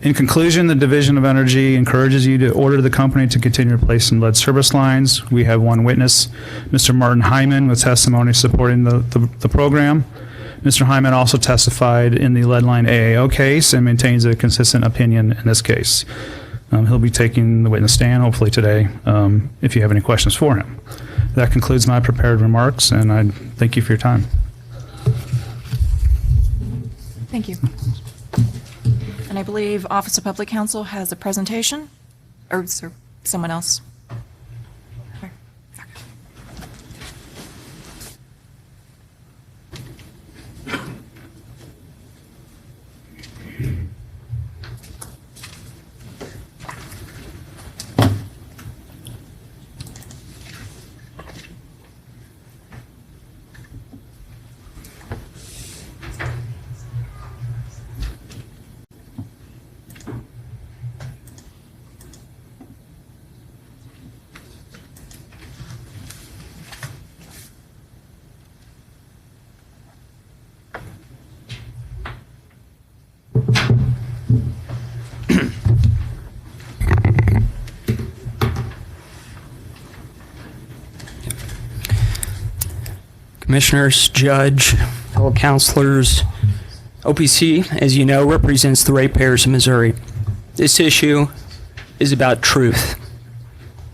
In conclusion, the Division of Energy encourages you to order the company to continue replacing lead service lines. We have one witness, Mr. Martin Hyman, with testimony supporting the program. Mr. Hyman also testified in the lead line AAO case and maintains a consistent opinion in this case. He'll be taking the witness stand hopefully today if you have any questions for him. That concludes my prepared remarks, and I thank you for your time. Thank you. And I believe Office of Public Counsel has a presentation, or is there someone else? Commissioners, Judge, fellow counselors, OPC, as you know, represents the ratepayers of Missouri. This issue is about truth.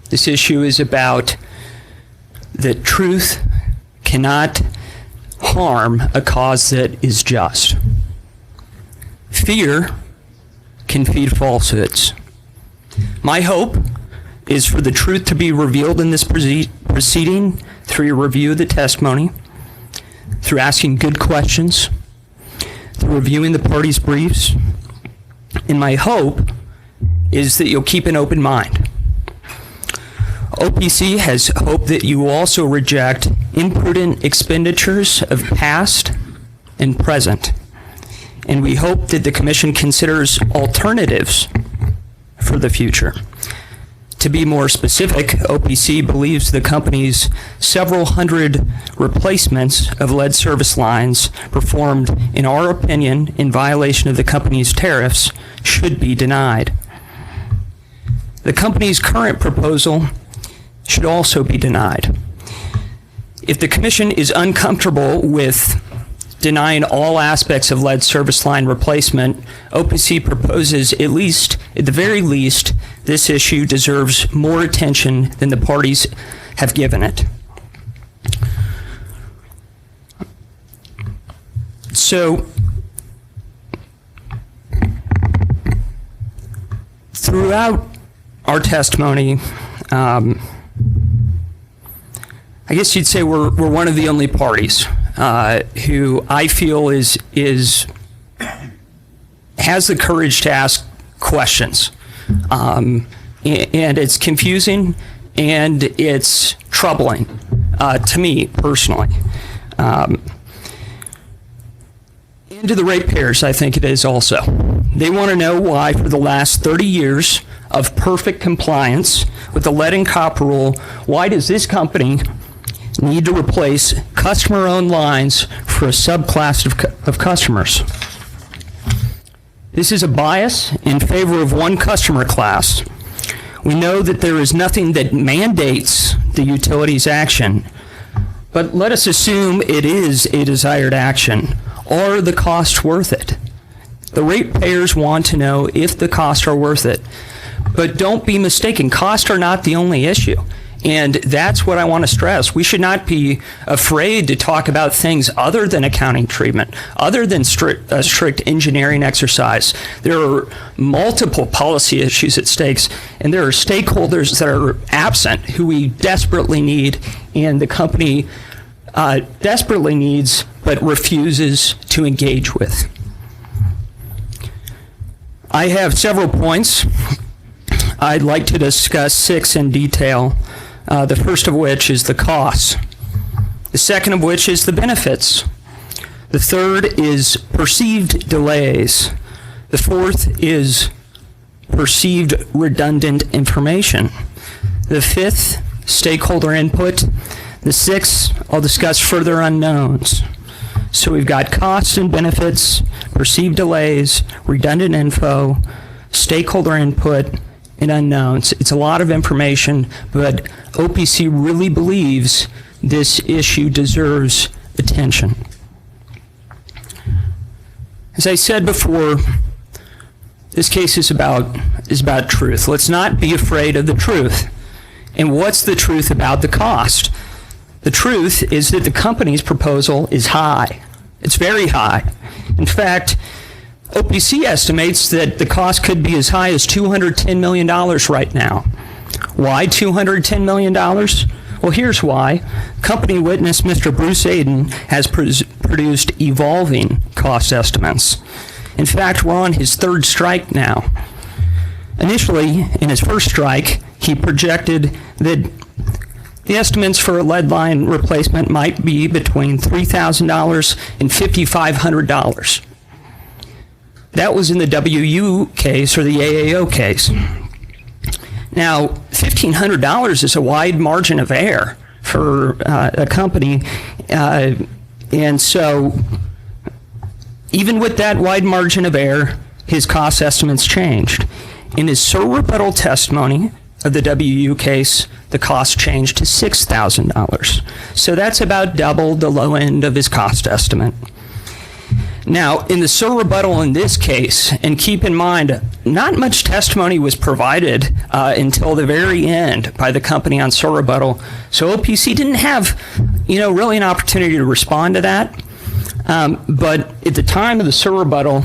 This issue is about that truth cannot harm a cause that is just. Fear can feed falsehoods. My hope is for the truth to be revealed in this proceeding through a review of the testimony, through asking good questions, through reviewing the parties' briefs, and my hope is that you'll keep an open mind. OPC has hope that you will also reject imprudent expenditures of past and present, and we hope that the Commission considers alternatives for the future. To be more specific, OPC believes the company's several hundred replacements of lead service lines performed, in our opinion, in violation of the company's tariffs should be denied. The company's current proposal should also be denied. If the Commission is uncomfortable with denying all aspects of lead service line replacement, OPC proposes at the very least, this issue deserves more attention than the parties have given it. So, throughout our testimony, I guess you'd say we're one of the only parties who I feel has the courage to ask questions. And it's confusing and it's troubling to me personally. And to the ratepayers, I think it is also. They want to know why for the last 30 years of perfect compliance with the lead and copper rule, why does this company need to replace customer-owned lines for a subclass of customers? This is a bias in favor of one customer class. We know that there is nothing that mandates the utility's action, but let us assume it is a desired action. Are the costs worth it? The ratepayers want to know if the costs are worth it. But don't be mistaken, costs are not the only issue. And that's what I want to stress. We should not be afraid to talk about things other than accounting treatment, other than strict engineering exercise. There are multiple policy issues at stake, and there are stakeholders that are absent who we desperately need, and the company desperately needs but refuses to engage with. I have several points. I'd like to discuss 6 in detail. The first of which is the costs. The second of which is the benefits. The third is perceived delays. The fourth is perceived redundant information. The fifth, stakeholder input. The sixth, I'll discuss further unknowns. So we've got costs and benefits, perceived delays, redundant info, stakeholder input, and unknowns. It's a lot of information, but OPC really believes this issue deserves attention. As I said before, this case is about truth. Let's not be afraid of the truth. And what's the truth about the cost? The truth is that the company's proposal is high. It's very high. In fact, OPC estimates that the cost could be as high as $210 million right now. Why $210 million? Well, here's why. Company witness Mr. Bruce Aden has produced evolving cost estimates. In fact, we're on his third strike now. Initially, in his first strike, he projected that the estimates for a lead line replacement might be between $3,000 and $5,500. That was in the WU case or the AAO case. Now, $1,500 is a wide margin of error for a company, and so even with that wide margin of error, his cost estimates changed. In his sole rebuttal testimony of the WU case, the cost changed to $6,000. So that's about double the low end of his cost estimate. Now, in the sole rebuttal in this case, and keep in mind, not much testimony was provided until the very end by the company on sole rebuttal, so OPC didn't have, really an opportunity to respond to that. But at the time of the sole rebuttal,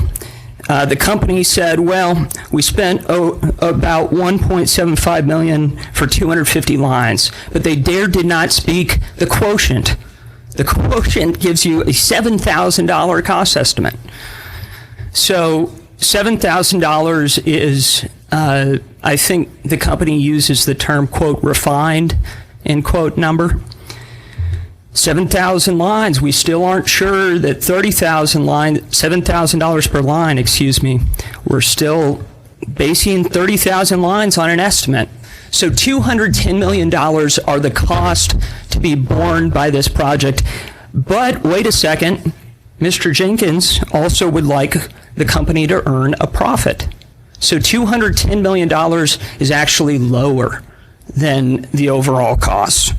the company said, well, we spent about $1.75 million for 250 lines, but they did not speak the quotient. The quotient gives you a $7,000 cost estimate. So $7,000 is, I think the company uses the term, quote, refined, end quote, number. 7,000 lines. We still aren't sure that $7,000 per line, we're still basing 30,000 lines on an estimate. So $210 million are the cost to be borne by this project. But wait a second, Mr. Jenkins also would like the company to earn a profit. So $210 million is actually lower than the overall cost.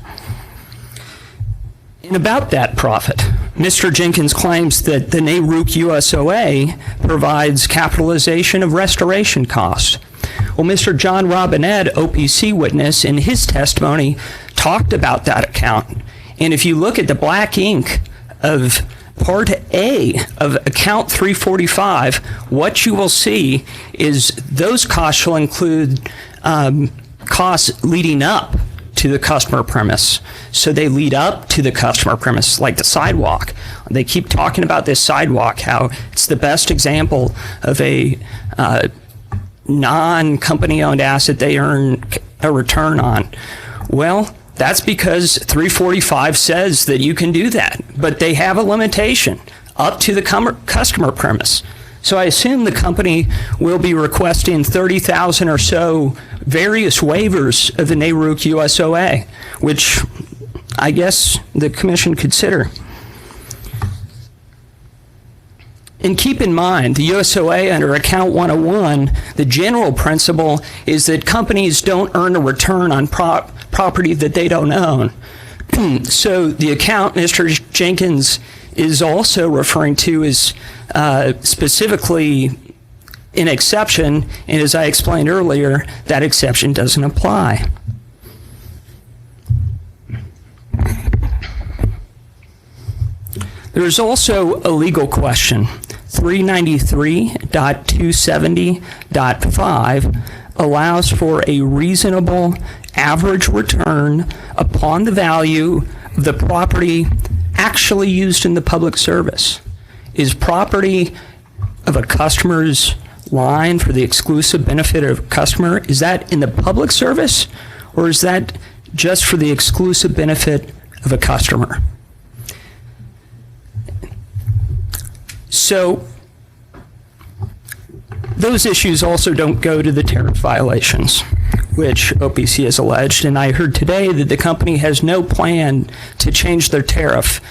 And about that profit, Mr. Jenkins claims that the NARUC USOA provides capitalization of restoration costs. Well, Mr. John Robinette, OPC witness, in his testimony talked about that account. And if you look at the black ink of Part A of Account 345, what you will see is those costs shall include costs leading up to the customer premise. So they lead up to the customer premise, like the sidewalk. They keep talking about this sidewalk, how it's the best example of a non-company owned asset they earn a return on. Well, that's because 345 says that you can do that, but they have a limitation up to the customer premise. So I assume the company will be requesting 30,000 or so various waivers of the NARUC USOA, which I guess the commission consider. And keep in mind, the USOA under Account 101, the general principle is that companies don't earn a return on property that they don't own. So the account Mr. Jenkins is also referring to is specifically an exception, and as I explained earlier, that exception doesn't apply. There is also a legal question. 393.270.5 allows for a reasonable average return upon the value of the property actually used in the public service. Is property of a customer's line for the exclusive benefit of a customer, is that in the public service, or is that just for the exclusive benefit of a customer? So those issues also don't go to the tariff violations, which OPC has alleged, and I heard today that the company has no plan to change their tariff.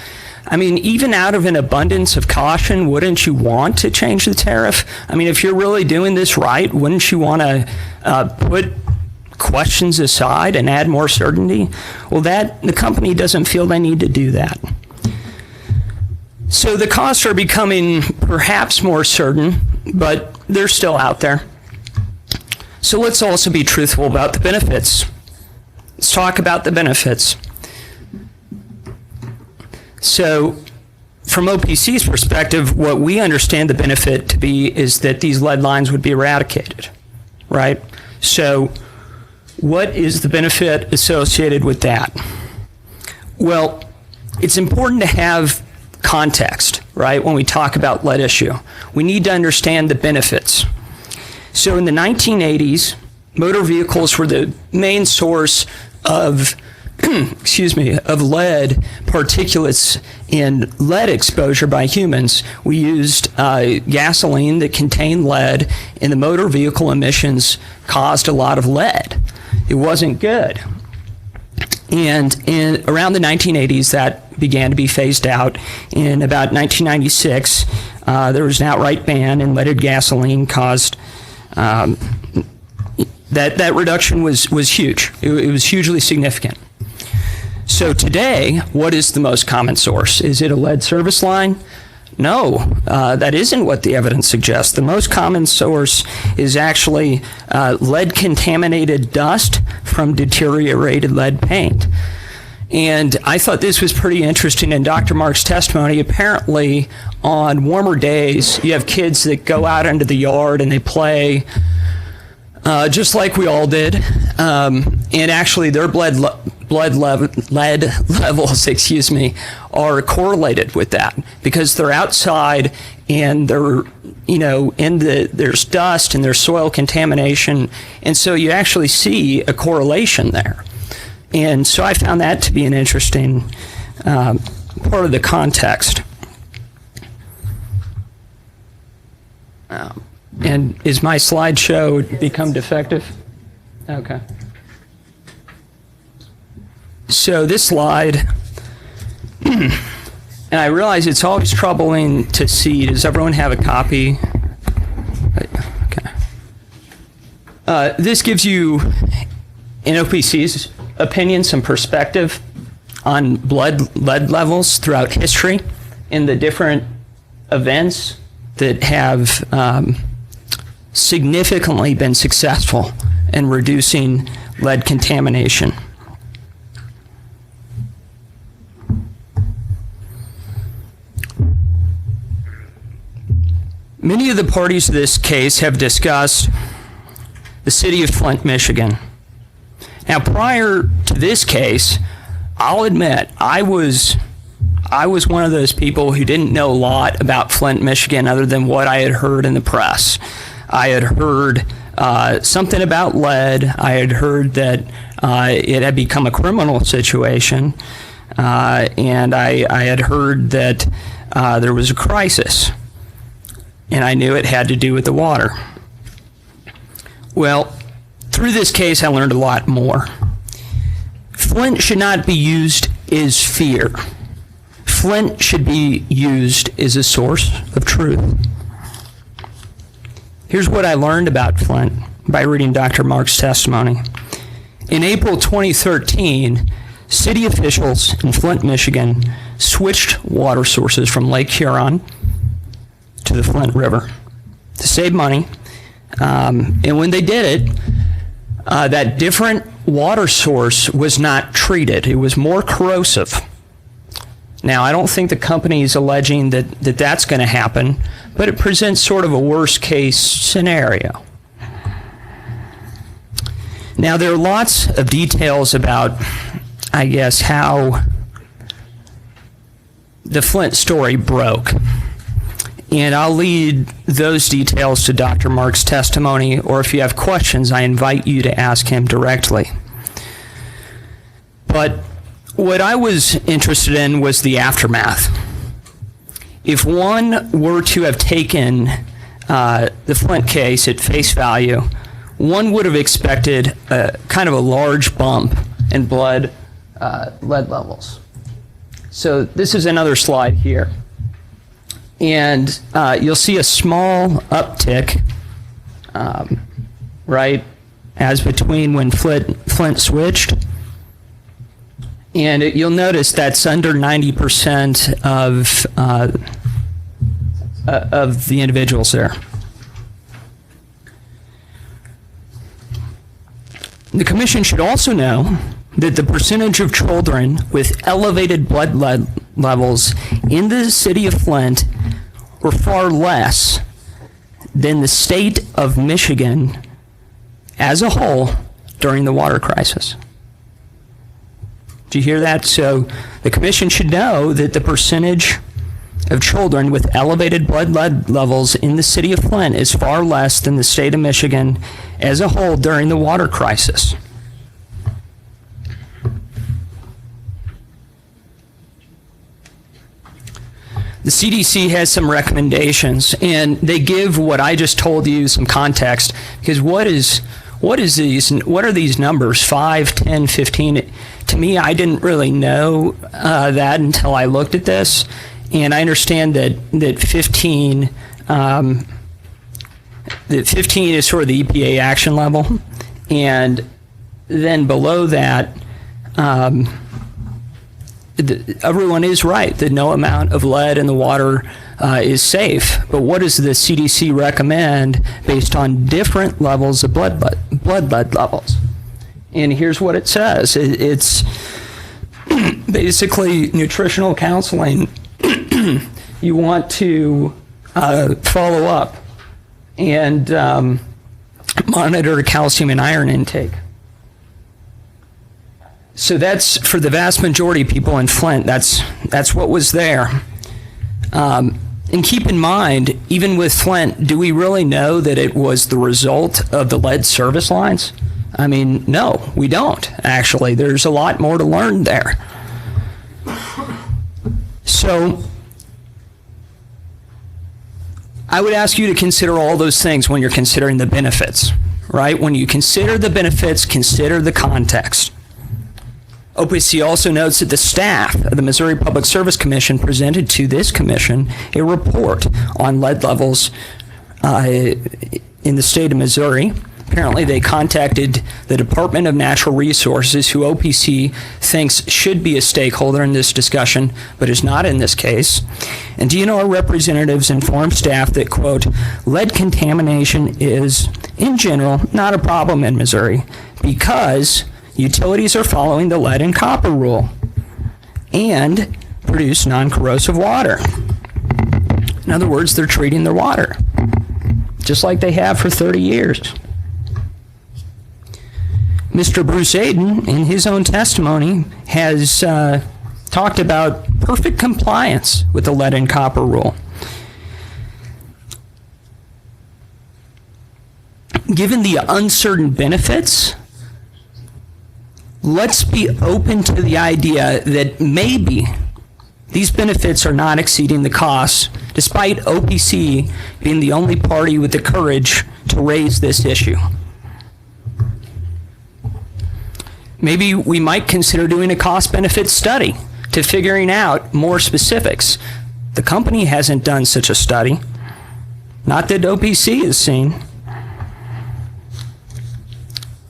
I mean, even out of an abundance of caution, wouldn't you want to change the tariff? I mean, if you're really doing this right, wouldn't you want to put questions aside and add more certainty? Well, the company doesn't feel they need to do that. So the costs are becoming perhaps more certain, but they're still out there. So let's also be truthful about the benefits. Let's talk about the benefits. So from OPC's perspective, what we understand the benefit to be is that these lead lines would be eradicated, right? So what is the benefit associated with that? Well, it's important to have context, right? When we talk about lead issue, we need to understand the benefits. So in the 1980s, motor vehicles were the main source of of lead particulates and lead exposure by humans. We used gasoline that contained lead, and the motor vehicle emissions caused a lot of lead. It wasn't good. And around the 1980s, that began to be phased out. In about 1996, there was an outright ban, and leaded gasoline caused that reduction was huge. It was hugely significant. So today, what is the most common source? Is it a lead service line? No, that isn't what the evidence suggests. The most common source is actually lead-contaminated dust from deteriorated lead paint. And I thought this was pretty interesting in Dr. Mark's testimony. Apparently, on warmer days, you have kids that go out into the yard and they play just like we all did. And actually, their lead levels, are correlated with that because they're outside and they're, there's dust and there's soil contamination. And so you actually see a correlation there. And so I found that to be an interesting part of the context. And is my slideshow become defective? Okay. So this slide, and I realize it's always troubling to see. Does everyone have a copy? Okay. This gives you NOPC's opinion, some perspective on lead levels throughout history and the different events that have significantly been successful in reducing lead contamination. Many of the parties to this case have discussed the city of Flint, Michigan. Now, prior to this case, I'll admit I was one of those people who didn't know a lot about Flint, Michigan, other than what I had heard in the press. I had heard something about lead. I had heard that it had become a criminal situation, and I had heard that there was a crisis, and I knew it had to do with the water. Well, through this case, I learned a lot more. Flint should not be used as fear. Flint should be used as a source of truth. Here's what I learned about Flint by reading Dr. Mark's testimony. In April 2013, city officials in Flint, Michigan switched water sources from Lake Huron to the Flint River to save money. And when they did it, that different water source was not treated. It was more corrosive. Now, I don't think the company is alleging that that's going to happen, but it presents sort of a worst-case scenario. Now, there are lots of details about, I guess, how the Flint story broke. And I'll lead those details to Dr. Mark's testimony, or if you have questions, I invite you to ask him directly. But what I was interested in was the aftermath. If one were to have taken the Flint case at face value, one would have expected kind of a large bump in lead levels. So this is another slide here. And you'll see a small uptick, right, as between when Flint switched. And you'll notice that's under 90% of the individuals there. The commission should also know that the percentage of children with elevated blood lead levels in the city of Flint were far less than the state of Michigan as a whole during the water crisis. Do you hear that? So the commission should know that the percentage of children with elevated blood lead levels in the city of Flint is far less than the state of Michigan as a whole during the water crisis. The CDC has some recommendations, and they give what I just told you some context, because what are these numbers, 5, 10, 15? To me, I didn't really know that until I looked at this, and I understand that 15 is sort of the EPA action level, and then below that, everyone is right that no amount of lead in the water is safe. But what does the CDC recommend based on different levels of blood lead levels? And here's what it says. It's basically nutritional counseling. You want to follow up and monitor calcium and iron intake. So that's, for the vast majority of people in Flint, that's what was there. And keep in mind, even with Flint, do we really know that it was the result of the lead service lines? I mean, no, we don't, actually. There's a lot more to learn there. So I would ask you to consider all those things when you're considering the benefits, right? When you consider the benefits, consider the context. OPC also notes that the staff of the Missouri Public Service Commission presented to this commission a report on lead levels in the state of Missouri. Apparently, they contacted the Department of Natural Resources, who OPC thinks should be a stakeholder in this discussion, but is not in this case. And DNR representatives informed staff that, quote, lead contamination is, in general, not a problem in Missouri because utilities are following the lead and copper rule and produce non-corrosive water. In other words, they're treating their water, just like they have for 30 years. Mr. Bruce Aden, in his own testimony, has talked about perfect compliance with the lead and copper rule. Given the uncertain benefits, let's be open to the idea that maybe these benefits are not exceeding the costs, despite OPC being the only party with the courage to raise this issue. Maybe we might consider doing a cost-benefit study to figuring out more specifics. The company hasn't done such a study, not that OPC has seen.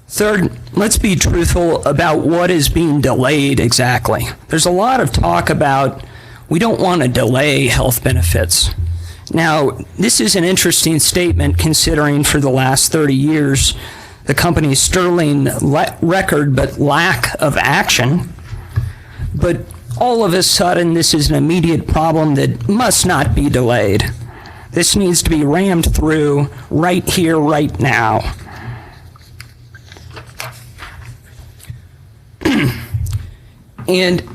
Third, let's be truthful about what is being delayed exactly. There's a lot of talk about we don't want to delay health benefits. Now, this is an interesting statement considering for the last 30 years, the company's sterling record but lack of action. But all of a sudden, this is an immediate problem that must not be delayed. This needs to be rammed through right here, right now. And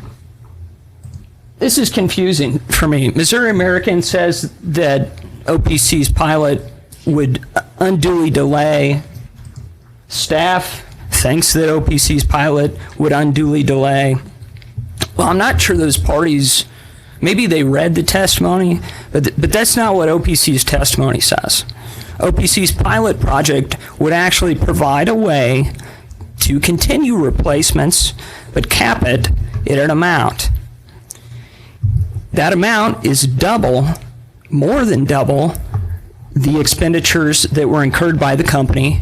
this is confusing for me. Missouri American says that OPC's pilot would unduly delay. Staff thinks that OPC's pilot would unduly delay. Well, I'm not sure those parties, maybe they read the testimony, but that's not what OPC's testimony says. OPC's pilot project would actually provide a way to continue replacements, but cap it at an amount. That amount is double, more than double, the expenditures that were incurred by the company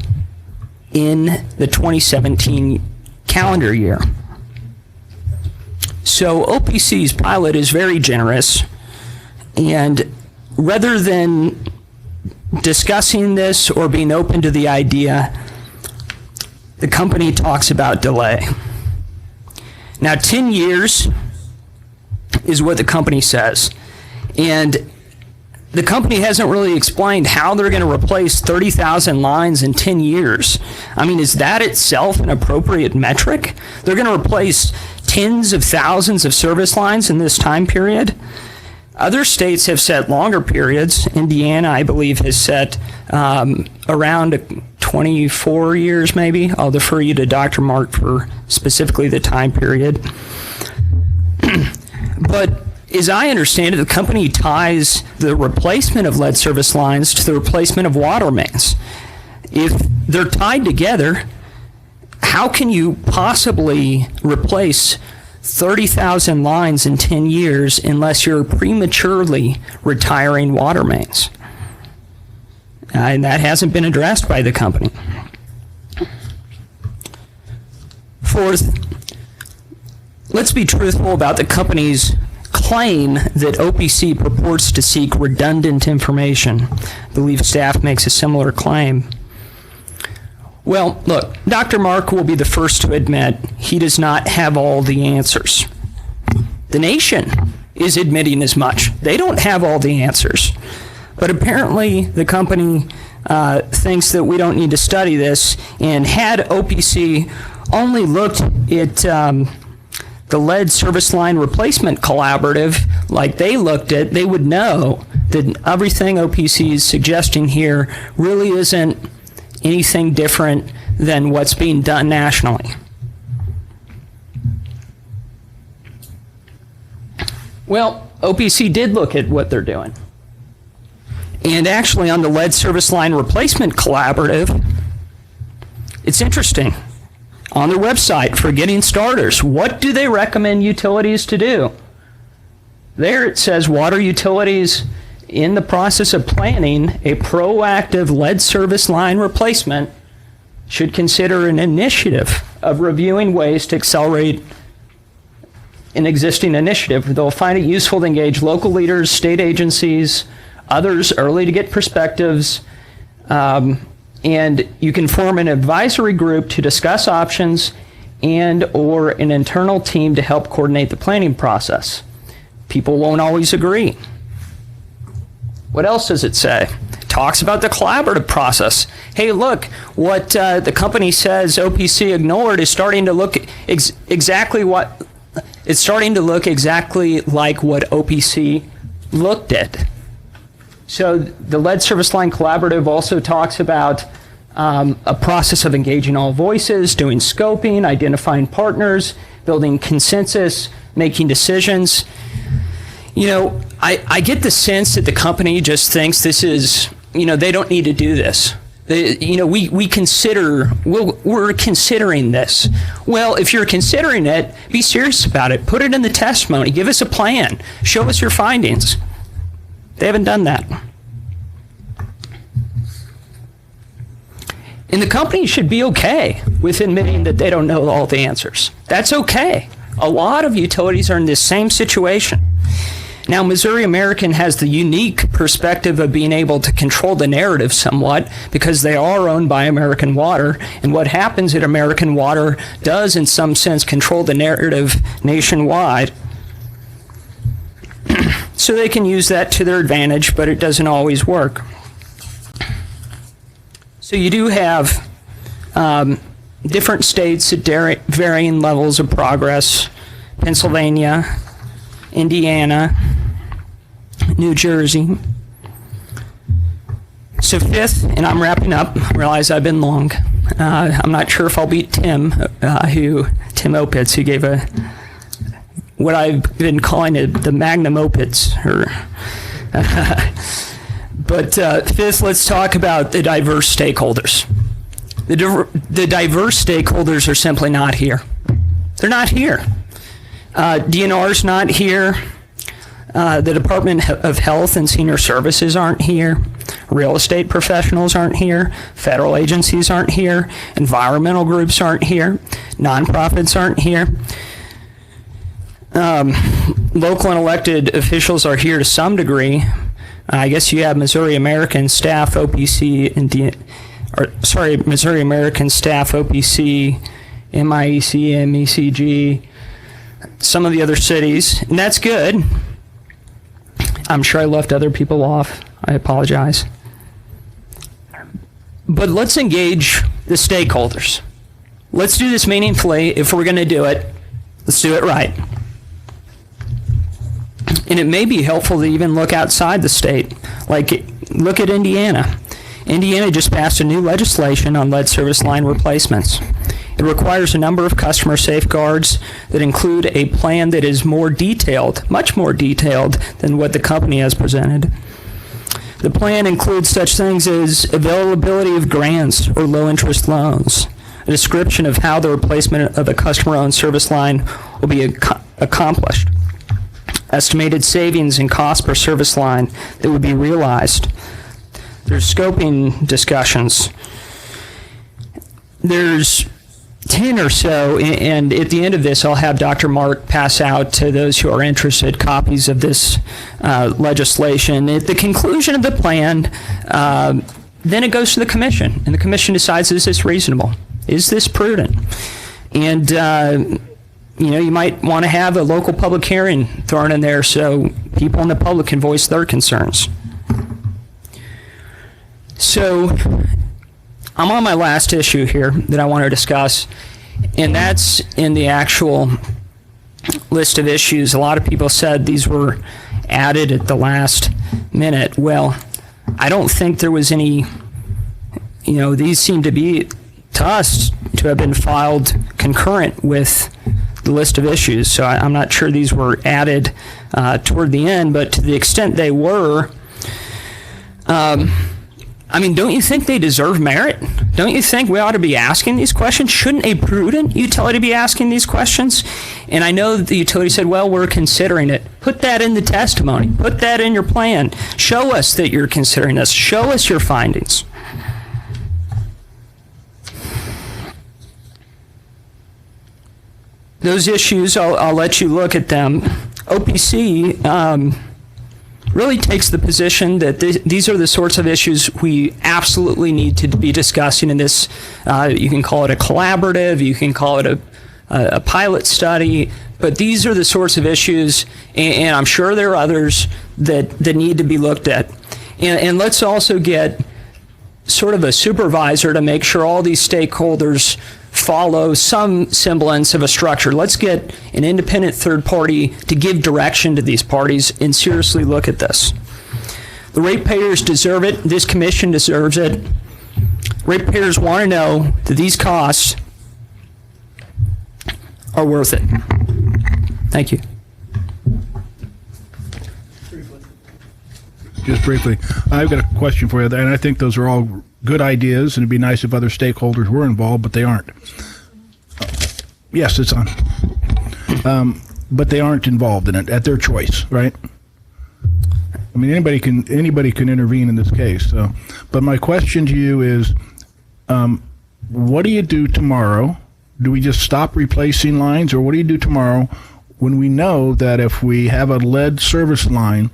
in the 2017 calendar year. So OPC's pilot is very generous, and rather than discussing this or being open to the idea, the company talks about delay. Now, 10 years is what the company says, and the company hasn't really explained how they're going to replace 30,000 lines in 10 years. I mean, is that itself an appropriate metric? They're going to replace tens of thousands of service lines in this time period. Other states have set longer periods. Indiana, I believe, has set around 24 years, maybe. I'll defer you to Dr. Mark for specifically the time period. But as I understand it, the company ties the replacement of lead service lines to the replacement of water mains. If they're tied together, how can you possibly replace 30,000 lines in 10 years unless you're prematurely retiring water mains? And that hasn't been addressed by the company. Fourth, let's be truthful about the company's claim that OPC purports to seek redundant information. I believe staff makes a similar claim. Well, look, Dr. Mark will be the first to admit he does not have all the answers. The nation is admitting as much. They don't have all the answers. But apparently the company thinks that we don't need to study this, and had OPC only looked at the lead service line replacement collaborative like they looked at, they would know that everything OPC is suggesting here really isn't anything different than what's being done nationally. Well, OPC did look at what they're doing. And actually on the lead service line replacement collaborative, it's interesting. On their website for getting starters, what do they recommend utilities to do? There it says water utilities in the process of planning a proactive lead service line replacement should consider an initiative of reviewing ways to accelerate an existing initiative. They'll find it useful to engage local leaders, state agencies, others early to get perspectives, and you can form an advisory group to discuss options and or an internal team to help coordinate the planning process. People won't always agree. What else does it say? It talks about the collaborative process. Hey, look, what the company says OPC ignored is starting to look exactly like what OPC looked at. So the Lead Service Line Collaborative also talks about a process of engaging all voices, doing scoping, identifying partners, building consensus, making decisions. You know, I get the sense that the company just thinks this is, you know, they don't need to do this. We're considering this. Well, if you're considering it, be serious about it. Put it in the testimony. Give us a plan. Show us your findings. They haven't done that. And the company should be okay with admitting that they don't know all the answers. That's okay. A lot of utilities are in this same situation. Now, Missouri American has the unique perspective of being able to control the narrative somewhat because they are owned by American Water, and what happens at American Water does, in some sense, control the narrative nationwide. So they can use that to their advantage, but it doesn't always work. So you do have different states at varying levels of progress. Pennsylvania, Indiana, New Jersey. So fifth, and I'm wrapping up, I realize I've been long. I'm not sure if I'll beat Tim Opitz, who gave what I've been calling it the magnum opus. But fifth, let's talk about the diverse stakeholders. The diverse stakeholders are simply not here. They're not here. DNR's not here. The Department of Health and Senior Services aren't here. Real estate professionals aren't here. Federal agencies aren't here. Environmental groups aren't here. Nonprofits aren't here. Local and elected officials are here to some degree. I guess you have Missouri American staff, OPC, Missouri American staff, OPC, MIEC, MECG, some of the other cities, and that's good. I'm sure I left other people off. I apologize. But let's engage the stakeholders. Let's do this meaningfully. If we're going to do it, let's do it right. And it may be helpful to even look outside the state. Like, look at Indiana. Indiana just passed a new legislation on lead service line replacements. It requires a number of customer safeguards that include a plan that is more detailed, much more detailed than what the company has presented. The plan includes such things as availability of grants or low-interest loans, a description of how the replacement of a customer-owned service line will be accomplished, estimated savings and cost per service line that would be realized. There's scoping discussions. There's 10 or so, and at the end of this, I'll have Dr. Mark pass out to those who are interested copies of this legislation. At the conclusion of the plan, then it goes to the commission, and the commission decides, is this reasonable? Is this prudent? And you might want to have a local public hearing thrown in there so people in the public can voice their concerns. So I'm on my last issue here that I want to discuss, and that's in the actual list of issues. A lot of people said these were added at the last minute. Well, I don't think there was any, these seem to be, to us, to have been filed concurrent with the list of issues. So I'm not sure these were added toward the end, but to the extent they were, I mean, don't you think they deserve merit? Don't you think we ought to be asking these questions? Shouldn't a prudent utility be asking these questions? And I know that the utility said, well, we're considering it. Put that in the testimony. Put that in your plan. Show us that you're considering this. Show us your findings. Those issues, I'll let you look at them. OPC really takes the position that these are the sorts of issues we absolutely need to be discussing in this. You can call it a collaborative, you can call it a pilot study, but these are the sorts of issues, and I'm sure there are others that need to be looked at. And let's also get sort of a supervisor to make sure all these stakeholders follow some semblance of a structure. Let's get an independent third party to give direction to these parties and seriously look at this. The ratepayers deserve it. This commission deserves it. Ratepayers want to know that these costs are worth it. Thank you. Just briefly, I've got a question for you, and I think those are all good ideas, and it'd be nice if other stakeholders were involved, but they aren't. Yes, it's on. But they aren't involved in it at their choice, right? I mean, anybody can intervene in this case. So, but my question to you is, what do you do tomorrow? Do we just stop replacing lines, or what do you do tomorrow when we know that if we have a lead service line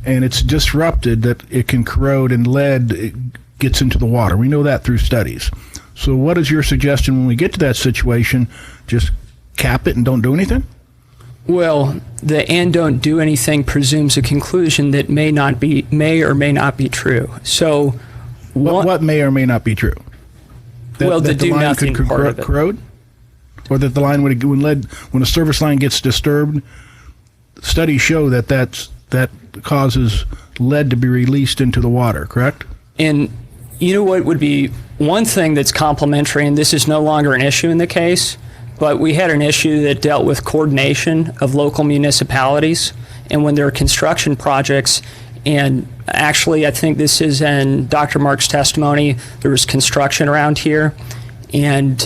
and it's disrupted, that it can corrode and lead gets into the water? We know that through studies. So what is your suggestion when we get to that situation? Just cap it and don't do anything? Well, the and don't do anything presumes a conclusion that may or may not be true. So what may or may not be true? That the do nothing part of it. Corrode? Or that the line when a service line gets disturbed, studies show that causes lead to be released into the water, correct? And you know what would be one thing that's complementary, and this is no longer an issue in the case, but we had an issue that dealt with coordination of local municipalities, and when there are construction projects, and actually I think this is in Dr. Mark's testimony, there was construction around here, and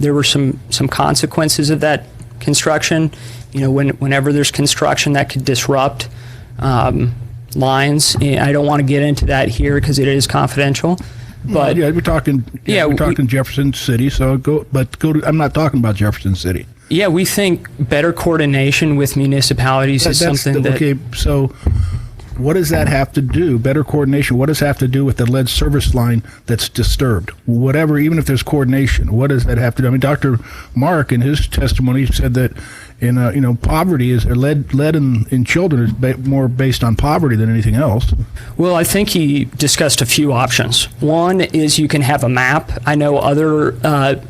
there were some consequences of that construction. You know, whenever there's construction, that could disrupt lines. And I don't want to get into that here because it is confidential. But we're talking Jefferson City. So I'm not talking about Jefferson City. Yeah, we think better coordination with municipalities is something that. Okay, so what does that have to do? Better coordination. What does that have to do with the lead service line that's disturbed? Whatever, even if there's coordination, what does that have to do? I mean, Dr. Mark in his testimony said that in poverty is lead in children is more based on poverty than anything else. Well, I think he discussed a few options. One is you can have a map. I know other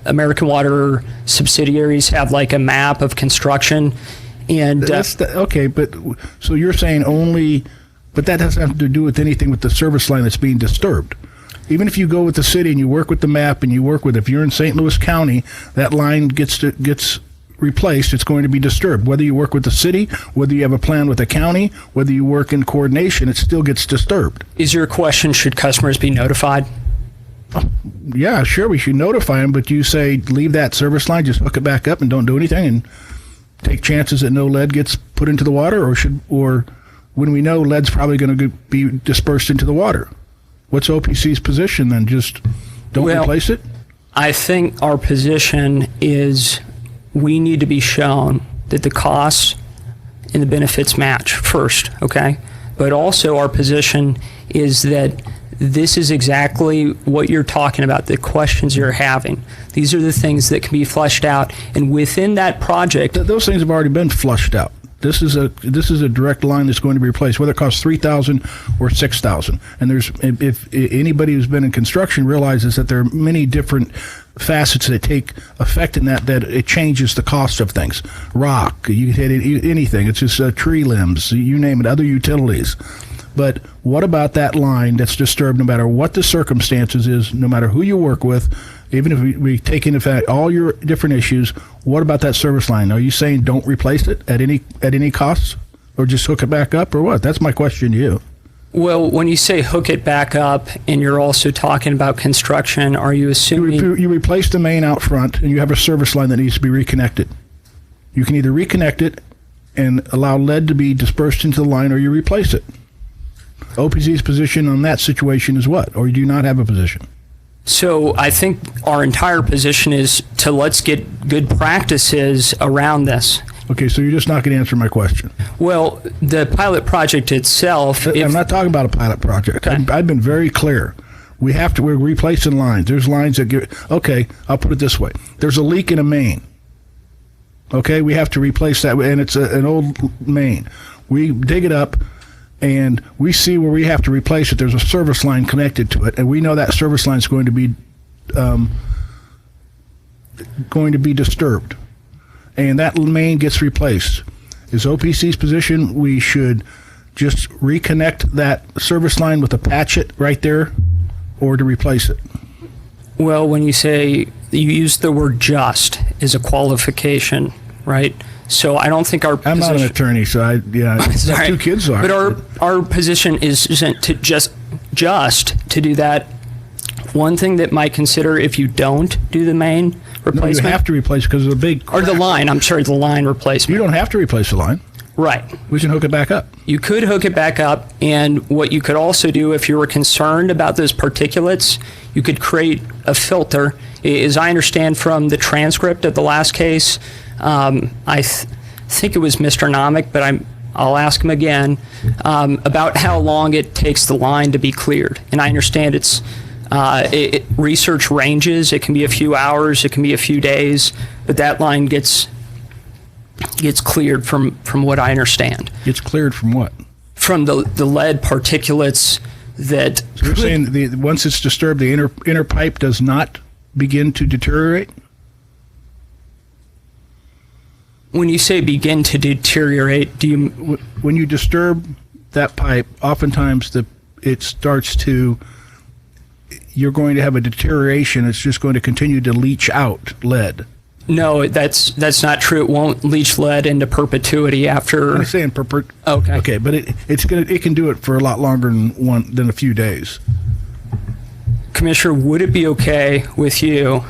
American Water subsidiaries have like a map of construction, and okay. But so you're saying only. But that doesn't have to do with anything with the service line that's being disturbed. Even if you go with the city and you work with the map and you work with, if you're in St. Louis County, that line gets replaced, it's going to be disturbed. Whether you work with the city, whether you have a plan with the county, whether you work in coordination, it still gets disturbed. Is your question, should customers be notified? Yeah, sure, we should notify them, but you say leave that service line, just hook it back up and don't do anything and take chances that no lead gets put into the water, or when we know lead's probably going to be dispersed into the water? What's OPC's position then? Just don't replace it? I think our position is we need to be shown that the costs and the benefits match first, okay? But also our position is that this is exactly what you're talking about, the questions you're having. These are the things that can be fleshed out, and within that project... Those things have already been flushed out. This is a direct line that's going to be replaced, whether it costs $3,000 or $6,000. And if anybody who's been in construction realizes that there are many different facets that take effect in that it changes the cost of things. Rock, you hit anything. It's just tree limbs, you name it, other utilities. But what about that line that's disturbed, no matter what the circumstances is, no matter who you work with, Even if we take into fact all your different issues, what about that service line? Are you saying don't replace it at any cost, or just hook it back up, or what? That's my question to you. Well, when you say hook it back up and you're also talking about construction, are you assuming... You replace the main out front and you have a service line that needs to be reconnected. You can either reconnect it and allow lead to be dispersed into the line, or you replace it. OPZ's position on that situation is what? Or do you not have a position? So I think our entire position is to let's get good practices around this. Okay, so you're just not going to answer my question. Well, the pilot project itself... I'm not talking about a pilot project. Okay. I've been very clear. We're replacing lines. There's lines that okay, I'll put it this way. There's a leak in a main. Okay, we have to replace that, and it's an old main. We dig it up, and we see where we have to replace it. There's a service line connected to it, and we know that service line is going to be disturbed. And that main gets replaced. Is OPC's position we should just reconnect that service line with a patchet right there, or to replace it? Well, when you say, you use the word just as a qualification, right? So I don't think our I'm not an attorney, so Sorry. two kids are. But our position isn't to just to do that. One thing that might consider if you don't do the main replacement. No, you have to replace because of the big crack. Or the line, the line replacement. You don't have to replace the line. Right. We can hook it back up. You could hook it back up, and what you could also do if you were concerned about those particulates, you could create a filter. As I understand from the transcript of the last case, I think it was Mr. Nomick, but I'll ask him again, about how long it takes the line to be cleared. And I understand research ranges. It can be a few hours, it can be a few days, but that line gets cleared from what I understand. Gets cleared from what? From the lead particulates that... So you're saying once it's disturbed, the inner pipe does not begin to deteriorate? When you say begin to deteriorate, do you... When you disturb that pipe, oftentimes it starts to... You're going to have a deterioration. It's just going to continue to leach out lead. No, that's not true. It won't leach lead into perpetuity after... I'm saying Okay. Okay, but it can do it for a lot longer than a few days. Commissioner, would it be okay with you...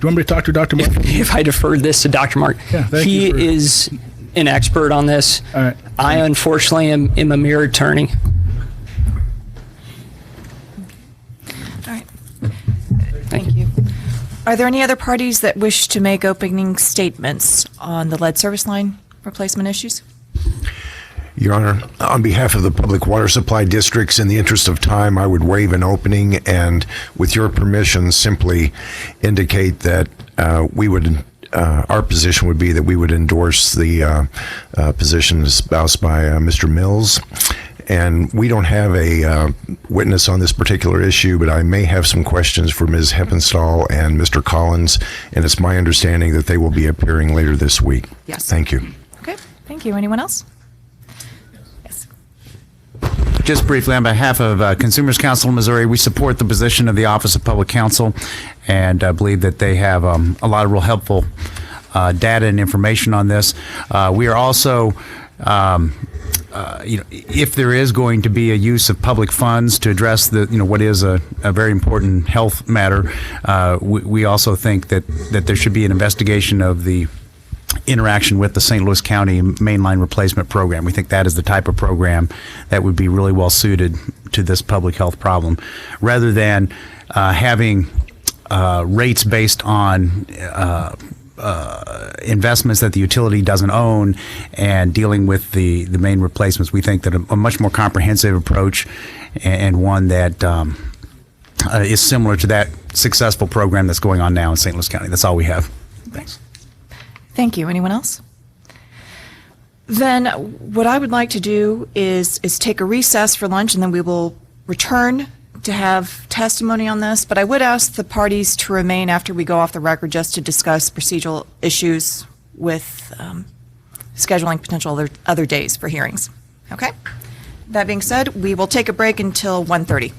Do you want me to talk to Dr. Mark? If I deferred this to Dr. Mark? Yeah, he is an expert on this. All right. I, unfortunately, am a mere attorney. All right. Thank you. Are there any other parties that wish to make opening statements on the lead service line replacement issues? Your Honor, on behalf of the public water supply districts, in the interest of time, I would waive an opening and, with your permission, simply indicate that our position would be that we would endorse the position espoused by Mr. Mills. And we don't have a witness on this particular issue, but I may have some questions for Ms. Heppenstall and Mr. Collins, and it's my understanding that they will be appearing later this week. Yes. Thank you. Okay, thank you. Anyone else? Yes. Just briefly, on behalf of Consumers Council of Missouri, we support the position of the Office of Public Counsel and believe that they have a lot of real helpful data and information on this. We are also... if there is going to be a use of public funds to address what is a very important health matter, we also think that there should be an investigation of the interaction with the St. Louis County mainline replacement program. We think that is the type of program that would be really well suited to this public health problem, rather than having rates based on investments that the utility doesn't own and dealing with the main replacements. We think that a much more comprehensive approach and one that is similar to that successful program that's going on now in St. Louis County. That's all we have. Thanks. Thank you. Anyone else? Then what I would like to do is take a recess for lunch, and then we will return to have testimony on this, but I would ask the parties to remain after we go off the record just to discuss procedural issues with scheduling potential other days for hearings. Okay? That being said, we will take a break until 1:30.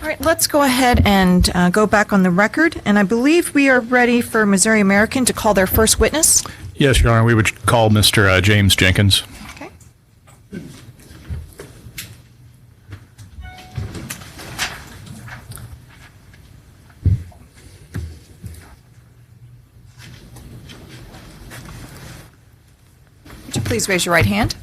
All right, let's go ahead and go back on the record, and I believe we are ready for Missouri American to call their first witness. Yes, Your Honor, we would call Mr. James Jenkins. Okay. Would you please raise your right hand?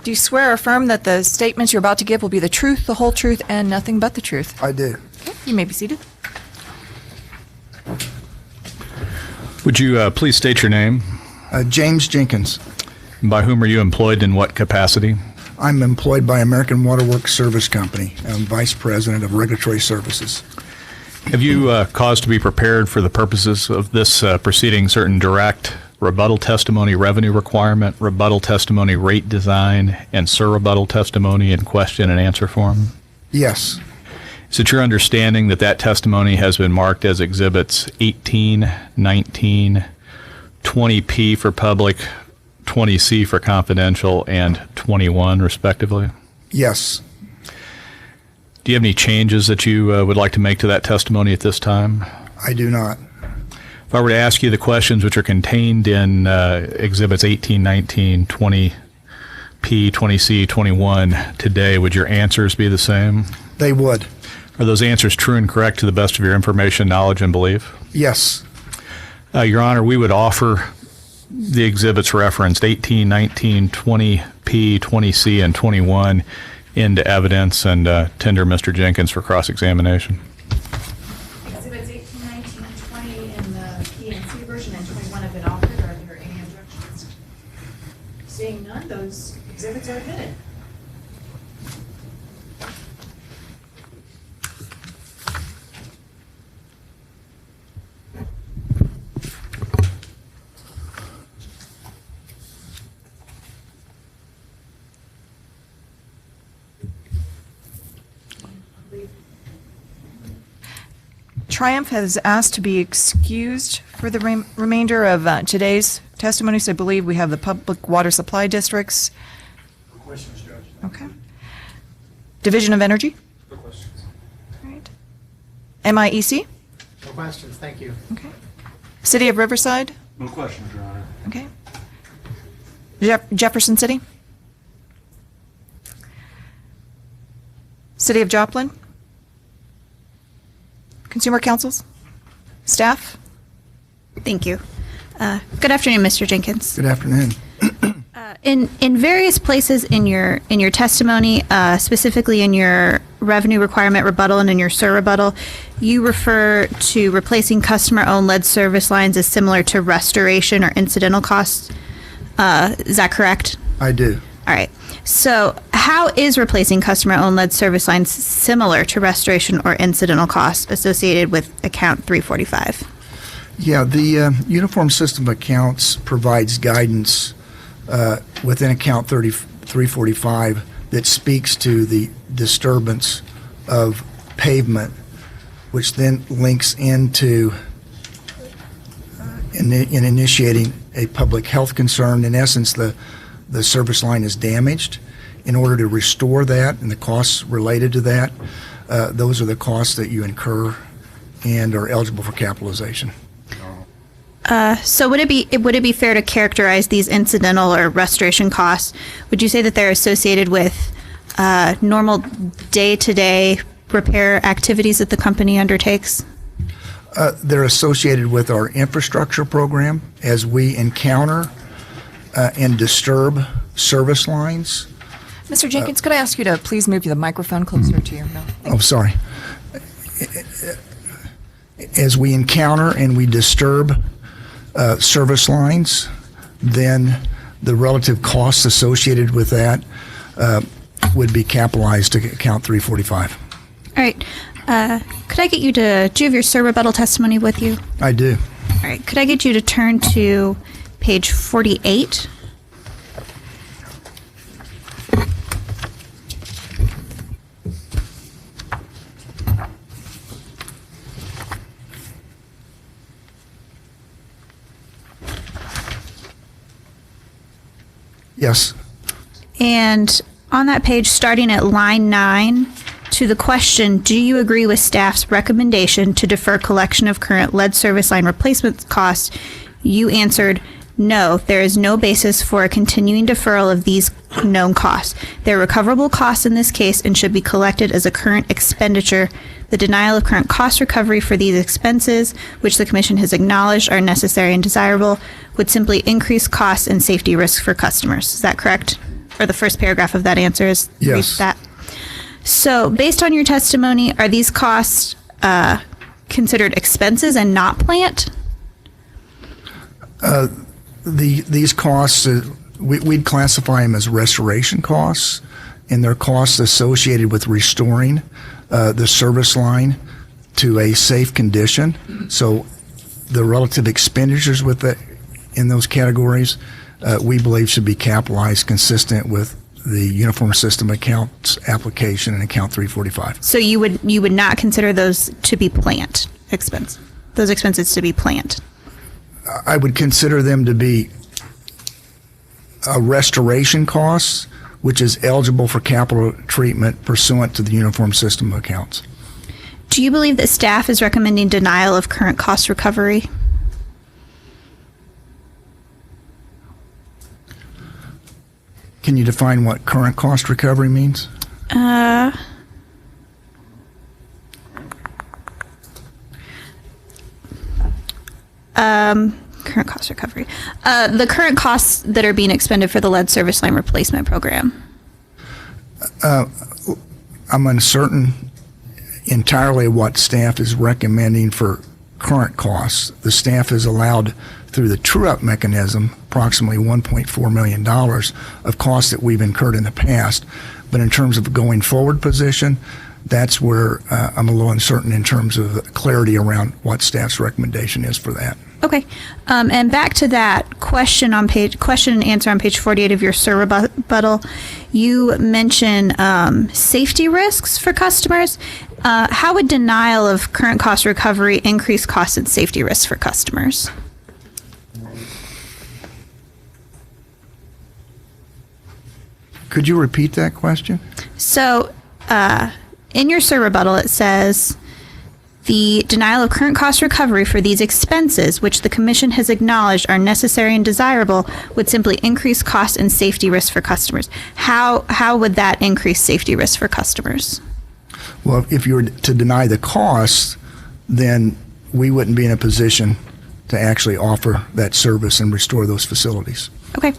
Do you swear or affirm that the statements you're about to give will be the truth, the whole truth, and nothing but the truth? I do. Okay, you may be seated. Would you please state your name? James Jenkins. By whom are you employed, in what capacity? I'm employed by American Water Works Service Company. I'm Vice President of Regulatory Services. Have you caused to be prepared for the purposes of this proceeding certain direct rebuttal testimony revenue requirement, rebuttal testimony rate design, and surrebuttal testimony in question and answer form? Yes. Is it your understanding that that testimony has been marked as Exhibits 18, 19, 20P for public, 20C for confidential, and 21, respectively? Yes. Do you have any changes that you would like to make to that testimony at this time? I do not. If I were to ask you the questions which are contained in Exhibits 18, 19, 20P, 20C, 21 today, would your answers be the same? They would. Are those answers true and correct to the best of your information, knowledge, and belief? Yes. Your Honor, we would offer the exhibits referenced 18, 19, 20P, 20C, and 21 into evidence and tender Mr. Jenkins for cross-examination. Exhibits 18, 19, 20 in the P and C version and 21 have been offered. Are there any objections? Seeing none, those exhibits are admitted. Triumph has asked to be excused for the remainder of today's testimony, so I believe we have the public water supply districts. No questions, Judge. Okay. Division of Energy. No questions. All right. MIEC. No questions, thank you. Okay. City of Riverside. No questions, Your Honor. Okay. Jefferson City. City of Joplin. Consumer councils. Staff. Thank you. Good afternoon, Mr. Jenkins. Good afternoon. In various places in your testimony, specifically in your revenue requirement rebuttal and in your surrebuttal, you refer to replacing customer-owned lead service lines as similar to restoration or incidental costs. Is that correct? I do. All right. So how is replacing customer-owned lead service lines similar to restoration or incidental costs associated with account 345? Yeah, the Uniform System of Accounts provides guidance within account 345 that speaks to the disturbance of pavement, which then links into in initiating a public health concern. In essence, the service line is damaged. In order to restore that and the costs related to that, those are the costs that you incur and are eligible for capitalization. So would it be fair to characterize these incidental or restoration costs? Would you say that they're associated with normal day-to-day repair activities that the company undertakes? They're associated with our infrastructure program as we encounter and disturb service lines. Mr. Jenkins, could I ask you to please move the microphone closer to your mouth? Oh, sorry. As we encounter and we disturb service lines, then the relative costs associated with that would be capitalized to account 345. All right. Could I get you to, do you have your surrebuttal testimony with you? I do. All right. Could I get you to turn to page 48? Yes. And on that page, starting at line 9, To the question, do you agree with staff's recommendation to defer collection of current lead service line replacement costs? You answered, no, there is no basis for a continuing deferral of these known costs. They're recoverable costs in this case and should be collected as a current expenditure. The denial of current cost recovery for these expenses, which the Commission has acknowledged are necessary and desirable, would simply increase costs and safety risks for customers. Is that correct? Or the first paragraph of that answer is Yes. that. So, based on your testimony, are these costs considered expenses and not plant? These costs, we'd classify them as restoration costs, and they're costs associated with restoring the service line to a safe condition. So the relative expenditures in those categories, we believe should be capitalized consistent with the Uniform System Accounts application and Account 345. So you would not consider those to be plant expense, those expenses to be plant? I would consider them to be a restoration costs, which is eligible for capital treatment pursuant to the Uniform System Accounts. Do you believe that staff is recommending denial of current cost recovery? Can you define what current cost recovery means? Current cost recovery. The current costs that are being expended for the lead service line replacement program. I'm uncertain entirely what staff is recommending for current costs. The staff is allowed through the true-up mechanism approximately $1.4 million of costs that we've incurred in the past. But in terms of going forward position, that's where I'm a little uncertain in terms of clarity around what staff's recommendation is for that. Okay. And back to that question and answer on page 48 of your SIR rebuttal, you mention safety risks for customers. How would denial of current cost recovery increase costs and safety risks for customers? Could you repeat that question? So, in your SIR rebuttal, it says, the denial of current cost recovery for these expenses, which the Commission has acknowledged are necessary and desirable, would simply increase costs and safety risks for customers. How would that increase safety risks for customers? Well, if you were to deny the costs, then we wouldn't be in a position to actually offer that service and restore those facilities. Okay.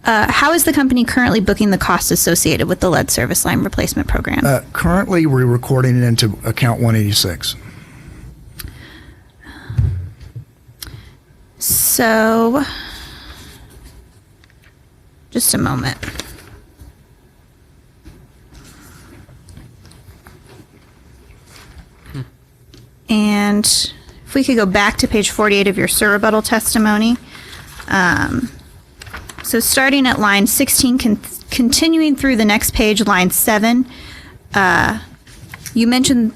How is the company currently booking the costs associated with the lead service line replacement program? Currently, we're recording it into Account 186. So, just a moment. And if we could go back to page 48 of your SIR rebuttal testimony. So starting at line 16, continuing through the next page, line 7, you mentioned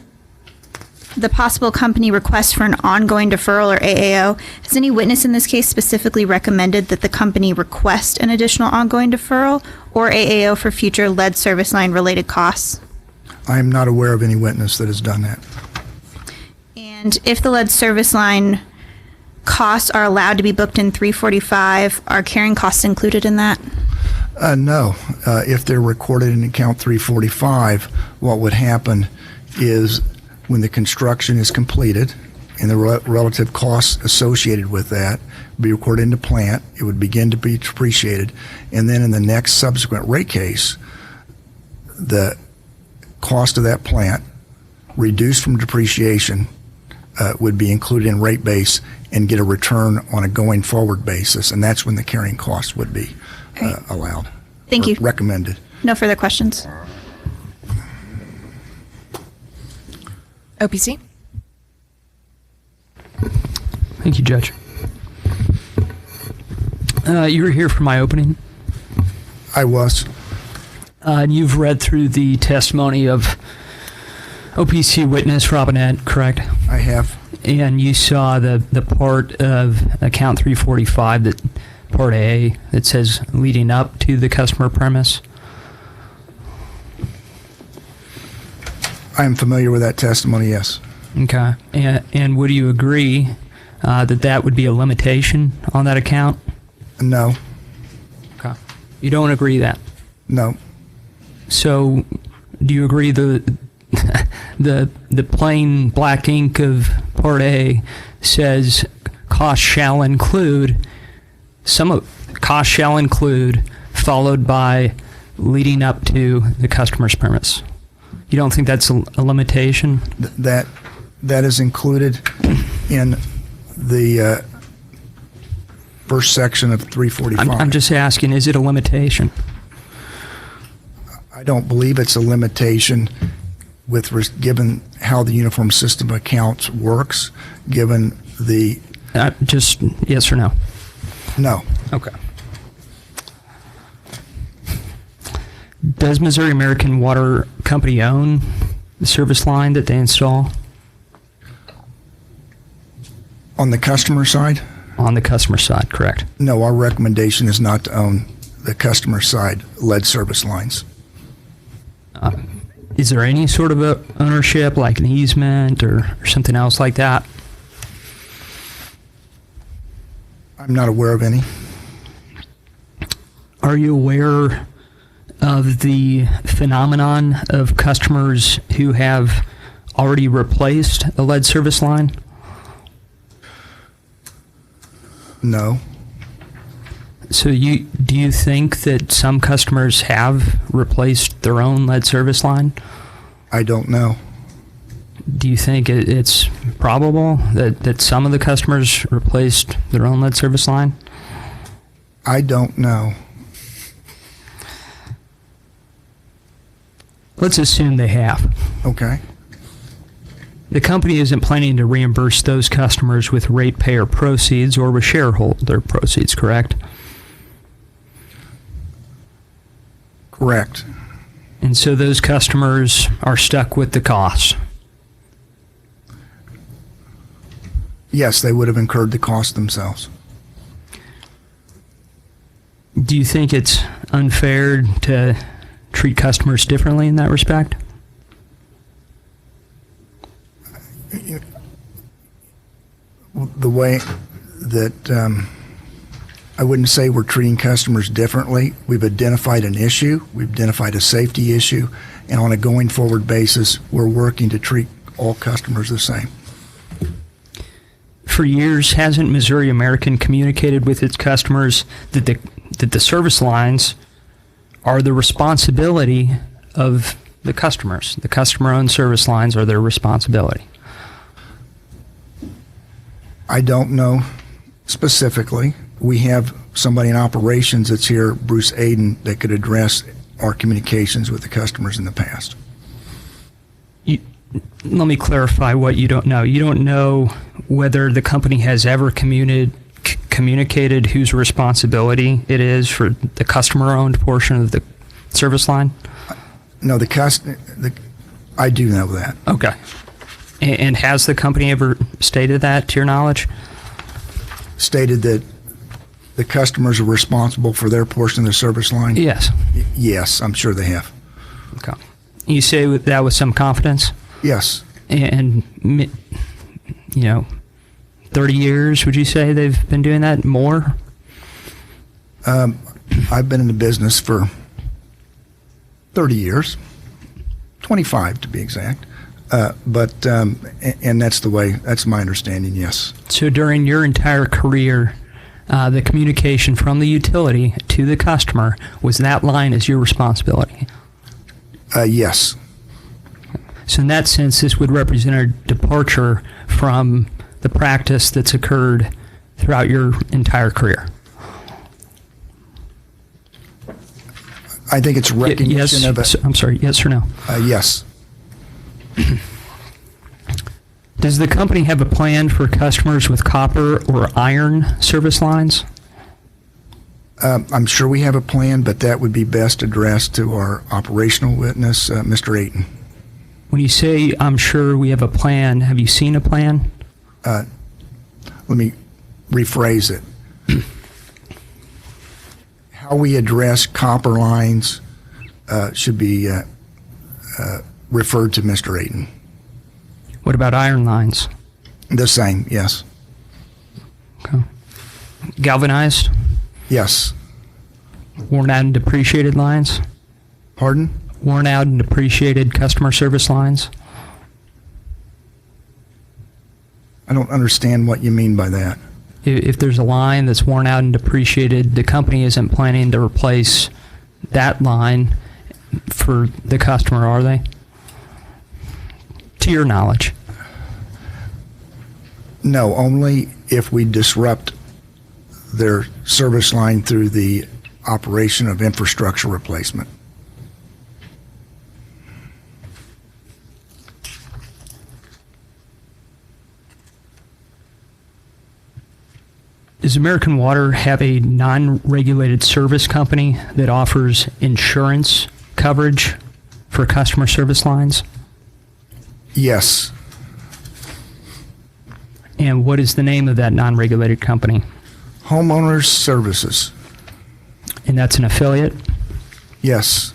the possible company request for an ongoing deferral or AAO. Has any witness in this case specifically recommended that the company request an additional ongoing deferral or AAO for future lead service line related costs? I am not aware of any witness that has done that. And if the lead service line costs are allowed to be booked in 345, are carrying costs included in that? No. If they're recorded in Account 345, what would happen is when the construction is completed and the relative costs associated with that would be recorded into plant, it would begin to be depreciated, and then in the next subsequent rate case, the cost of that plant reduced from depreciation would be included in rate base and get a return on a going forward basis, and that's when the carrying cost would be allowed. Thank you. Recommended. No further questions. OPC? Thank you, Judge. You were here for my opening. I was. And you've read through the testimony of OPC witness Robinette, correct? I have. And you saw the part of Account 345, that Part A, that says leading up to the customer premise? I'm familiar with that testimony, yes. Okay. And would you agree that would be a limitation on that account? No. Okay. You don't agree that? No. So, do you agree the plain black ink of Part A says cost shall include followed by leading up to the customer's premise? You don't think that's a limitation? That is included in the first section of 345. I'm just asking, is it a limitation? I don't believe it's a limitation given how the uniform system accounts works, given the... Just yes or no? No. Okay. Does Missouri American Water Company own the service line that they install? On the customer side? On the customer side, correct. No, our recommendation is not to own the customer side lead service lines. Is there any sort of a ownership, like an easement or something else like that? I'm not aware of any. Are you aware of the phenomenon of customers who have already replaced a lead service line? No. So do you think that some customers have replaced their own lead service line? I don't know. Do you think it's probable that some of the customers replaced their own lead service line? I don't know. Let's assume they have. Okay. The company isn't planning to reimburse those customers with ratepayer proceeds or with shareholder proceeds, correct? Correct. And so those customers are stuck with the costs. Yes, they would have incurred the cost themselves. Do you think it's unfair to treat customers differently in that respect? The way that I wouldn't say we're treating customers differently. We've identified an issue, we've identified a safety issue, and on a going forward basis, we're working to treat all customers the same. For years, hasn't Missouri American communicated with its customers that the service lines are the responsibility of the customers? The customer-owned service lines are their responsibility. I don't know specifically. We have somebody in operations that's here, Bruce Aiden, that could address our communications with the customers in the past. Let me clarify what you don't know. You don't know whether the company has ever communicated whose responsibility it is for the customer-owned portion of the service line? No, I do know that. Okay. And has the company ever stated that, to your knowledge? Stated that the customers are responsible for their portion of the service line? Yes. Yes, I'm sure they have. Okay. You say that with some confidence? Yes. And 30 years, would you say they've been doing that? More? I've been in the business for 30 years, 25 to be exact. And that's my understanding, yes. So during your entire career, the communication from the utility to the customer was that line is your responsibility? Yes. So in that sense, this would represent a departure from the practice that's occurred throughout your entire career. I think it's recognition of it. I'm sorry, yes or no? Yes. Does the company have a plan for customers with copper or iron service lines? I'm sure we have a plan, but that would be best addressed to our operational witness, Mr. Ayton. When you say, I'm sure we have a plan, have you seen a plan? Let me rephrase it. How we address copper lines should be referred to Mr. Ayton. What about iron lines? The same, yes. Okay. Galvanized? Yes. Worn out and depreciated lines? Pardon? Worn out and depreciated customer service lines? I don't understand what you mean by that. If there's a line that's worn out and depreciated, the company isn't planning to replace that line for the customer, are they? To your knowledge. No, only if we disrupt their service line through the operation of infrastructure replacement. Does American Water have a non-regulated service company that offers insurance coverage for customer service lines? Yes. And what is the name of that non-regulated company? Homeowners Services. And that's an affiliate? Yes.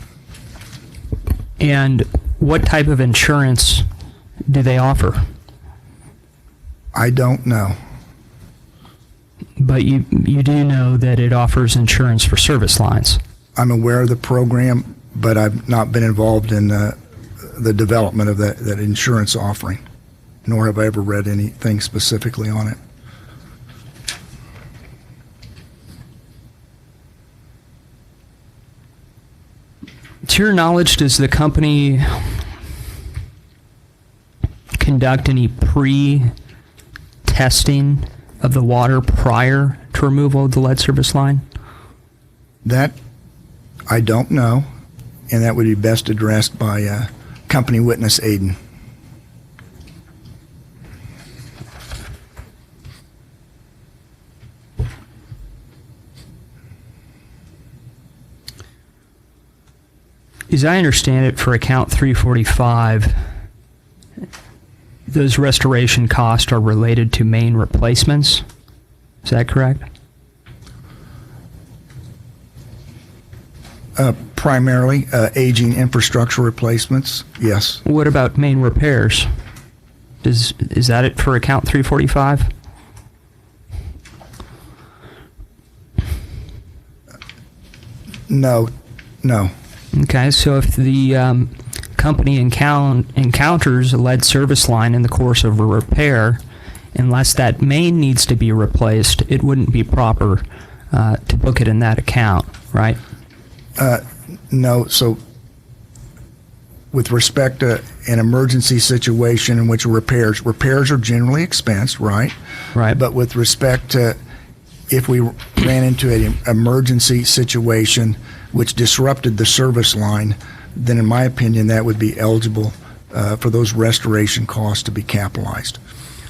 And what type of insurance do they offer? I don't know. But you do know that it offers insurance for service lines. I'm aware of the program, but I've not been involved in the development of that insurance offering, nor have I ever read anything specifically on it. To your knowledge, does the company conduct any pre-testing of the water prior to removal of the lead service line? That I don't know, and that would be best addressed by company witness Aiden. As I understand it, for account 345, those restoration costs are related to main replacements. Is that correct? Primarily aging infrastructure replacements, yes. What about main repairs? Is that it for account 345? No. Okay, so if the company encounters a lead service line in the course of a repair, unless that main needs to be replaced, it wouldn't be proper to book it in that account, right? No, so with respect to an emergency situation in which repairs are generally expensed, right? Right. But with respect to if we ran into an emergency situation which disrupted the service line, then in my opinion, that would be eligible for those restoration costs to be capitalized.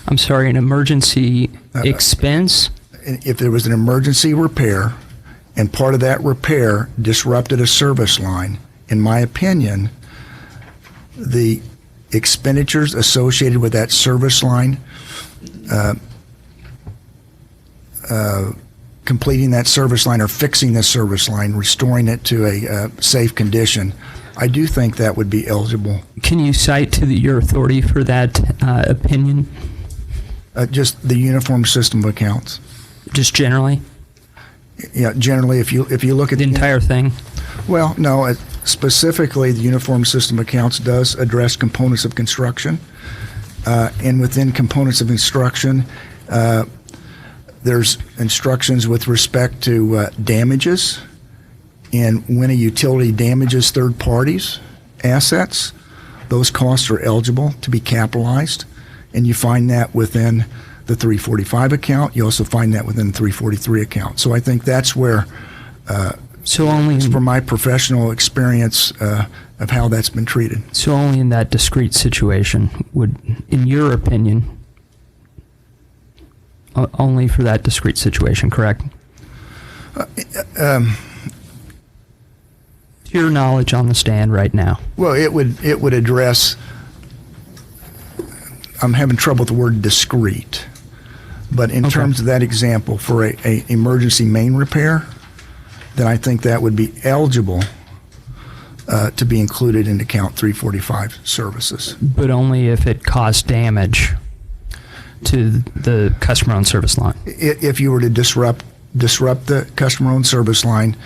I'm sorry, an emergency expense? If there was an emergency repair and part of that repair disrupted a service line, in my opinion, the expenditures associated with that service line, completing that service line or fixing the service line, restoring it to a safe condition, I do think that would be eligible. Can you cite to your authority for that opinion? Just the uniform system of accounts. Just generally? Yeah, generally, if you look at the entire thing. Well, no, specifically, the uniform system of accounts does address components of construction, and within components of construction, there's instructions with respect to damages, and when a utility damages third parties' assets, those costs are eligible to be capitalized, and you find that within the 345 account. You also find that within the 343 account. So I think that's where, from my professional experience of how that's been treated. So only in that discrete situation would, in your opinion, only for that discrete situation, correct? To your knowledge on the stand right now. Well, it would address. I'm having trouble with the word discrete, but in terms of that example for a emergency main repair, then I think that would be eligible to be included in account 345 services. But only if it caused damage to the customer-owned service line. If you were to disrupt the customer-owned service line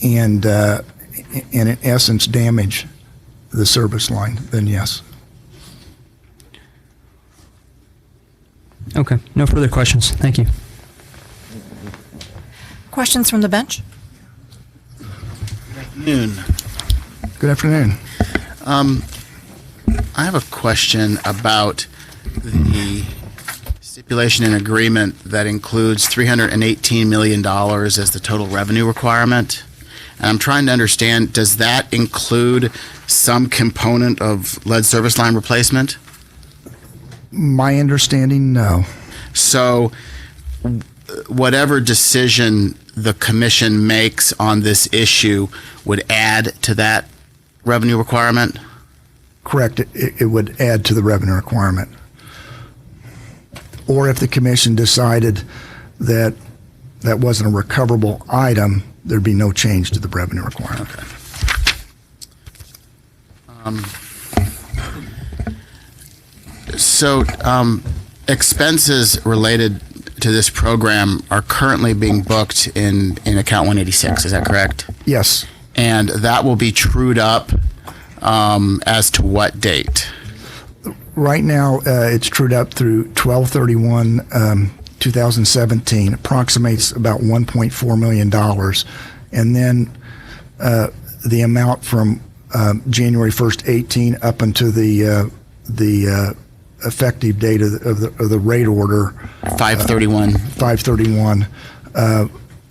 and in essence damage the service line, then yes. Okay, no further questions. Thank you. Questions from the bench? Noon. Good afternoon. I have a question about the stipulation and agreement that includes $318 million as the total revenue requirement. And I'm trying to understand, does that include some component of lead service line replacement? My understanding, no. So whatever decision the commission makes on this issue would add to that revenue requirement? Correct. It would add to the revenue requirement. Or if the commission decided that that wasn't a recoverable item, there'd be no change to the revenue requirement. Okay. Expenses related to this program are currently being booked in account 186. Is that correct? Yes. And that will be trued up as to what date? Right now, it's trued up through 12/31/2017, approximates about $1.4 million. And then the amount from January 1st, 18 up until the effective date of the rate order. 5/31.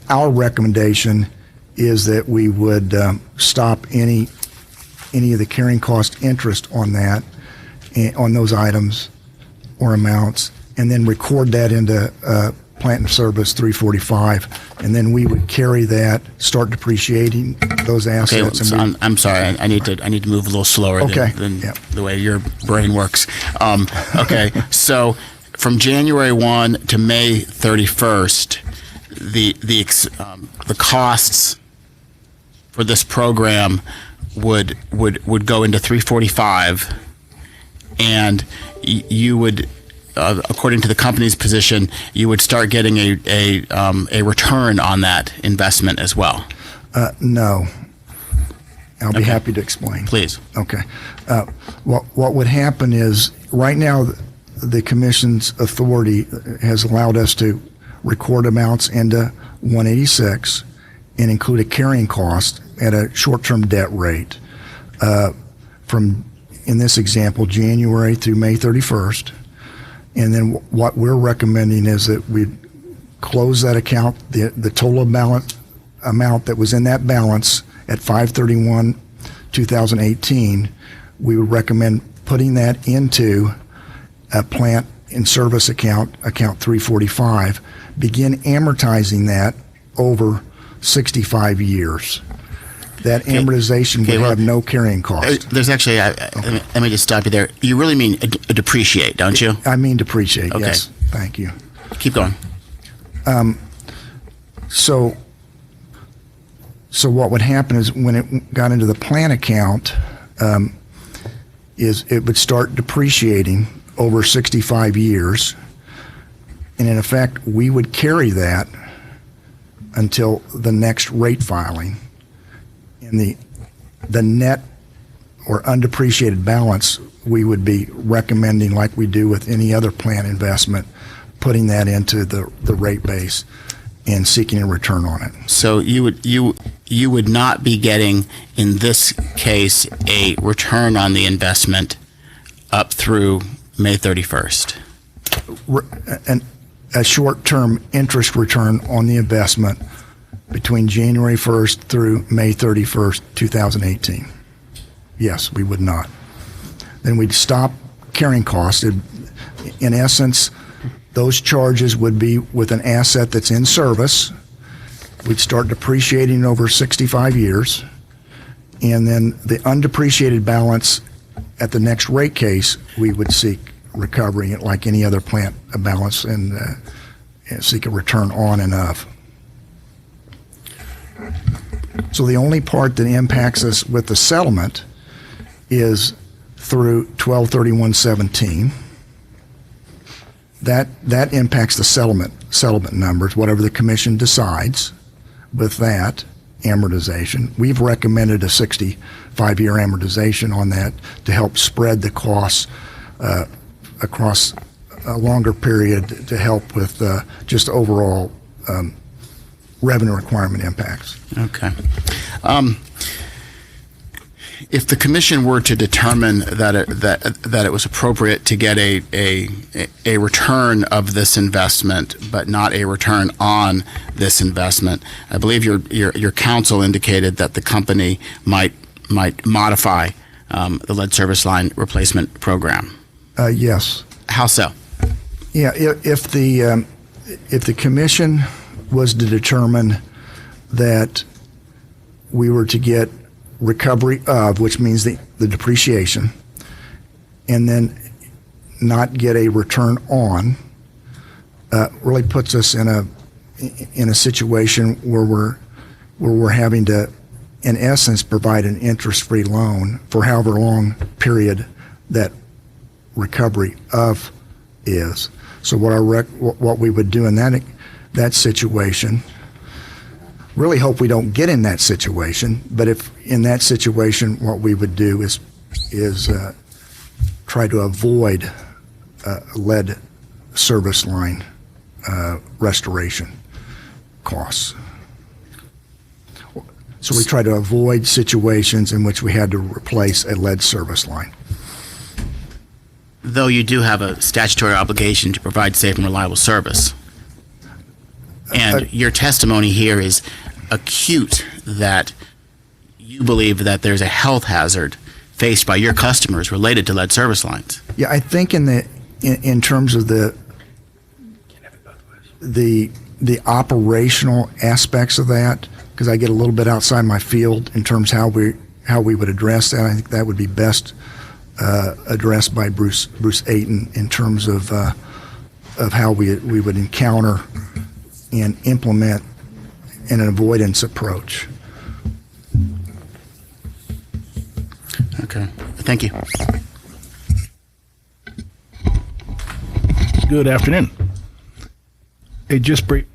Our recommendation is that we would stop any of the carrying cost interest on that, on those items or amounts, and then record that into plant and service 345, and then we would carry that, start depreciating those assets. Okay, so I'm sorry. I need to move a little slower than the way your brain works. Okay, so from January 1 to May 31st, the costs for this program would go into 345, and you would, according to the company's position, you would start getting a return on that investment as well. No. I'll be happy to explain. Please. Okay. What would happen is, right now, the commission's authority has allowed us to record amounts into 186 and include a carrying cost at a short-term debt rate from, in this example, January through May 31st. And then what we're recommending is that we close that account, the total amount that was in that balance at 5/31/2018, we would recommend putting that into a plant in service account 345, begin amortizing that over 65 years. That amortization would have no carrying cost. There's actually, let me just stop you there. You really mean depreciate, don't you? I mean depreciate, Okay. yes. Thank you. Keep going. So what would happen is, when it got into the plant account, is it would start depreciating over 65 years. And in effect, we would carry that until the next rate filing. And the net or undepreciated balance, we would be recommending, like we do with any other plant investment, putting that into the rate base and seeking a return on it. So you would not be getting, in this case, a return on the investment up through May 31st. A short-term interest return on the investment between January 1st through May 31st, 2018. Yes, we would not. Then we'd stop carrying costs. In essence, those charges would be with an asset that's in service. We'd start depreciating over 65 years, and then the undepreciated balance at the next rate case, we would seek recovery like any other plant balance and seek a return on and of. So the only part that impacts us with the settlement is through 12/31/17. That impacts the settlement numbers, whatever the commission decides with that amortization. We've recommended a 65-year amortization on that to help spread the costs across a longer period to help with just overall revenue requirement impacts. Okay. If the commission were to determine that it was appropriate to get a return of this investment, but not a return on this investment, I believe your counsel indicated that the company might modify the lead service line replacement program. Yes. How so? Yeah, if the commission was to determine that we were to get recovery of, which means the depreciation, and then not get a return on, really puts us in a situation where we're having to, in essence, provide an interest-free loan for however long period that recovery of is. So what we would do in that situation, really hope we don't get in that situation, but if in that situation, what we would do is try to avoid lead service line restoration costs. So we try to avoid situations in which we had to replace a lead service line. Though you do have a statutory obligation to provide safe and reliable service. And your testimony here is acute that you believe that there's a health hazard faced by your customers related to lead service lines. Yeah, I think in terms of the operational aspects of that, because I get a little bit outside my field in terms of how we would address that. I think that would be best addressed by Bruce Ayton in terms of how we would encounter and implement an avoidance approach. Okay, thank you. Good afternoon. Hey, just brief.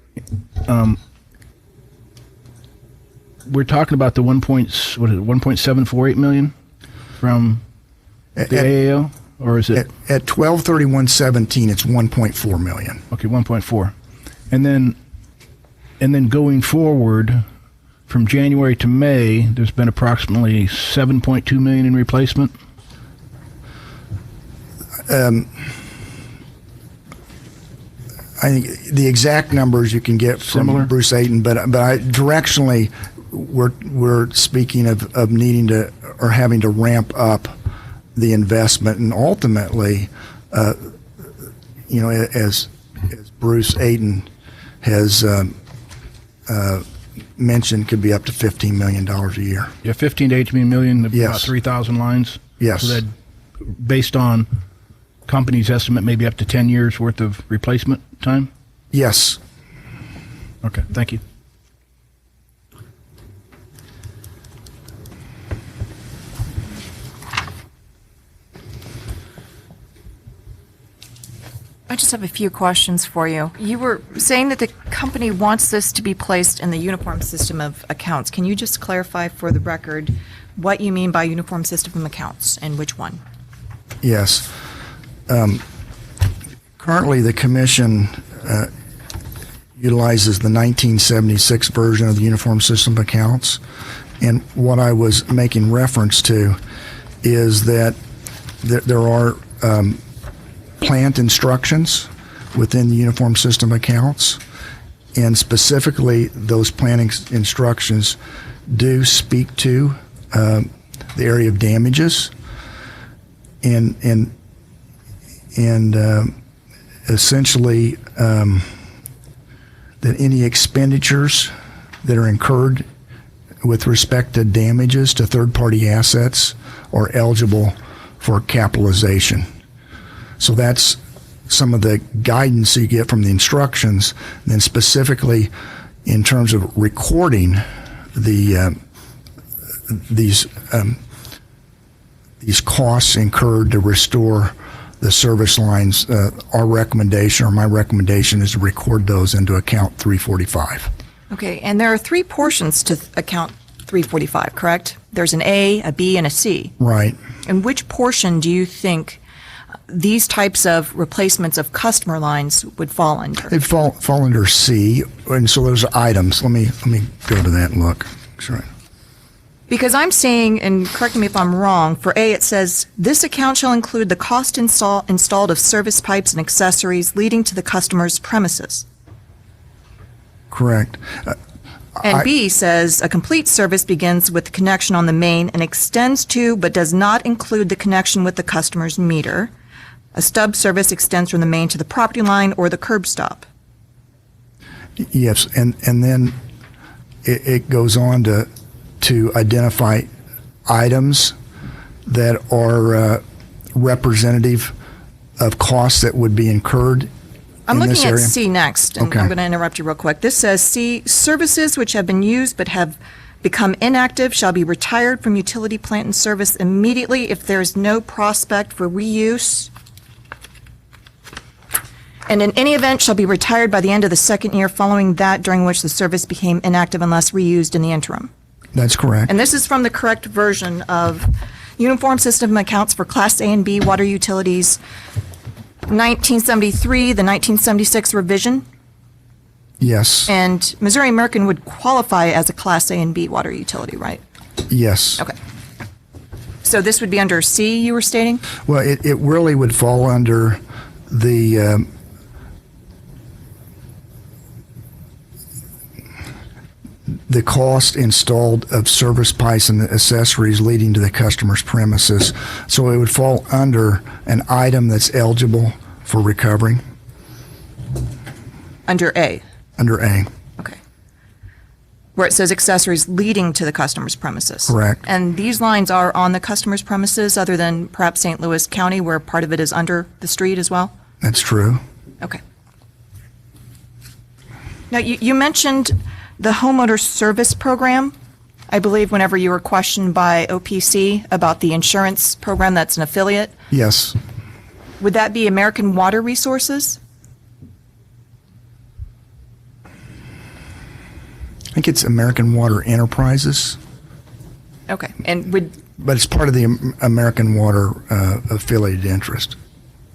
We're talking about the 1.748 million from the AAO, or is it at 12/31/17? It's 1.4 million. Okay, 1.4, and then going forward from January to May, there's been approximately 7.2 million in replacement. I think the exact numbers you can get from Bruce Ayton, but directionally, we're speaking of needing to or having to ramp up the investment, and ultimately, as Bruce Ayton has mentioned, could be up to $15 million a year. Yeah, 15 to 18 million, about Yes. 3,000 lines. Yes. So that, based on company's estimate, maybe up to 10 years worth of replacement time? Yes. Okay, thank you. I just have a few questions for you. You were saying that the company wants this to be placed in the uniform system of accounts. Can you just clarify for the record what you mean by uniform system of accounts and which one? Yes. Currently, the commission utilizes the 1976 version of the uniform system of accounts. And what I was making reference to is that there are plant instructions within the uniform system accounts, and specifically those planning instructions do speak to the area of damages and essentially that any expenditures that are incurred with respect to damages to third-party assets are eligible for capitalization. So that's some of the guidance you get from the instructions. And then specifically in terms of recording the these costs incurred to restore the service lines, our recommendation, or my recommendation, is to record those into account 345. Okay, and there are three portions to account 345, correct? There's an A, a B, and a C. Right. And which portion do you think these types of replacements of customer lines would fall under? They fall under C, and so those are items. Let me go to that and look. That's right. Because I'm seeing, and correct me if I'm wrong, for A it says, this account shall include the cost installed of service pipes and accessories leading to the customer's premises. Correct. And B says, a complete service begins with the connection on the main and extends to but does not include the connection with the customer's meter. A stub service extends from the main to the property line or the curb stop. Yes, and then it goes on to identify items that are representative of costs that would be incurred I'm in this looking at area. C next, and Okay. I'm going to interrupt you real quick. This says, C, services which have been used but have become inactive shall be retired from utility plant and service immediately if there is no prospect for reuse, and in any event shall be retired by the end of the second year following that during which the service became inactive unless reused in the interim. That's correct. And this is from the correct version of Uniform System Accounts for Class A and B Water Utilities, 1973, the 1976 revision. Yes. And Missouri American would qualify as a Class A and B water utility, right? Yes. Okay. So this would be under C, you were stating? Well, it really would fall under the cost installed of service pipes and accessories leading to the customer's premises. So it would fall under an item that's eligible for recovery. Under A? Under A. Okay. Where it says accessories leading to the customer's premises? Correct. And these lines are on the customer's premises other than perhaps St. Louis County where part of it is under the street as well? That's true. Okay. Now, you mentioned the homeowner service program, I believe, whenever you were questioned by OPC about the insurance program that's an affiliate. Yes. Would that be American Water Resources? I think it's American Water Enterprises. Okay. And would, But it's part of the American Water affiliated interest.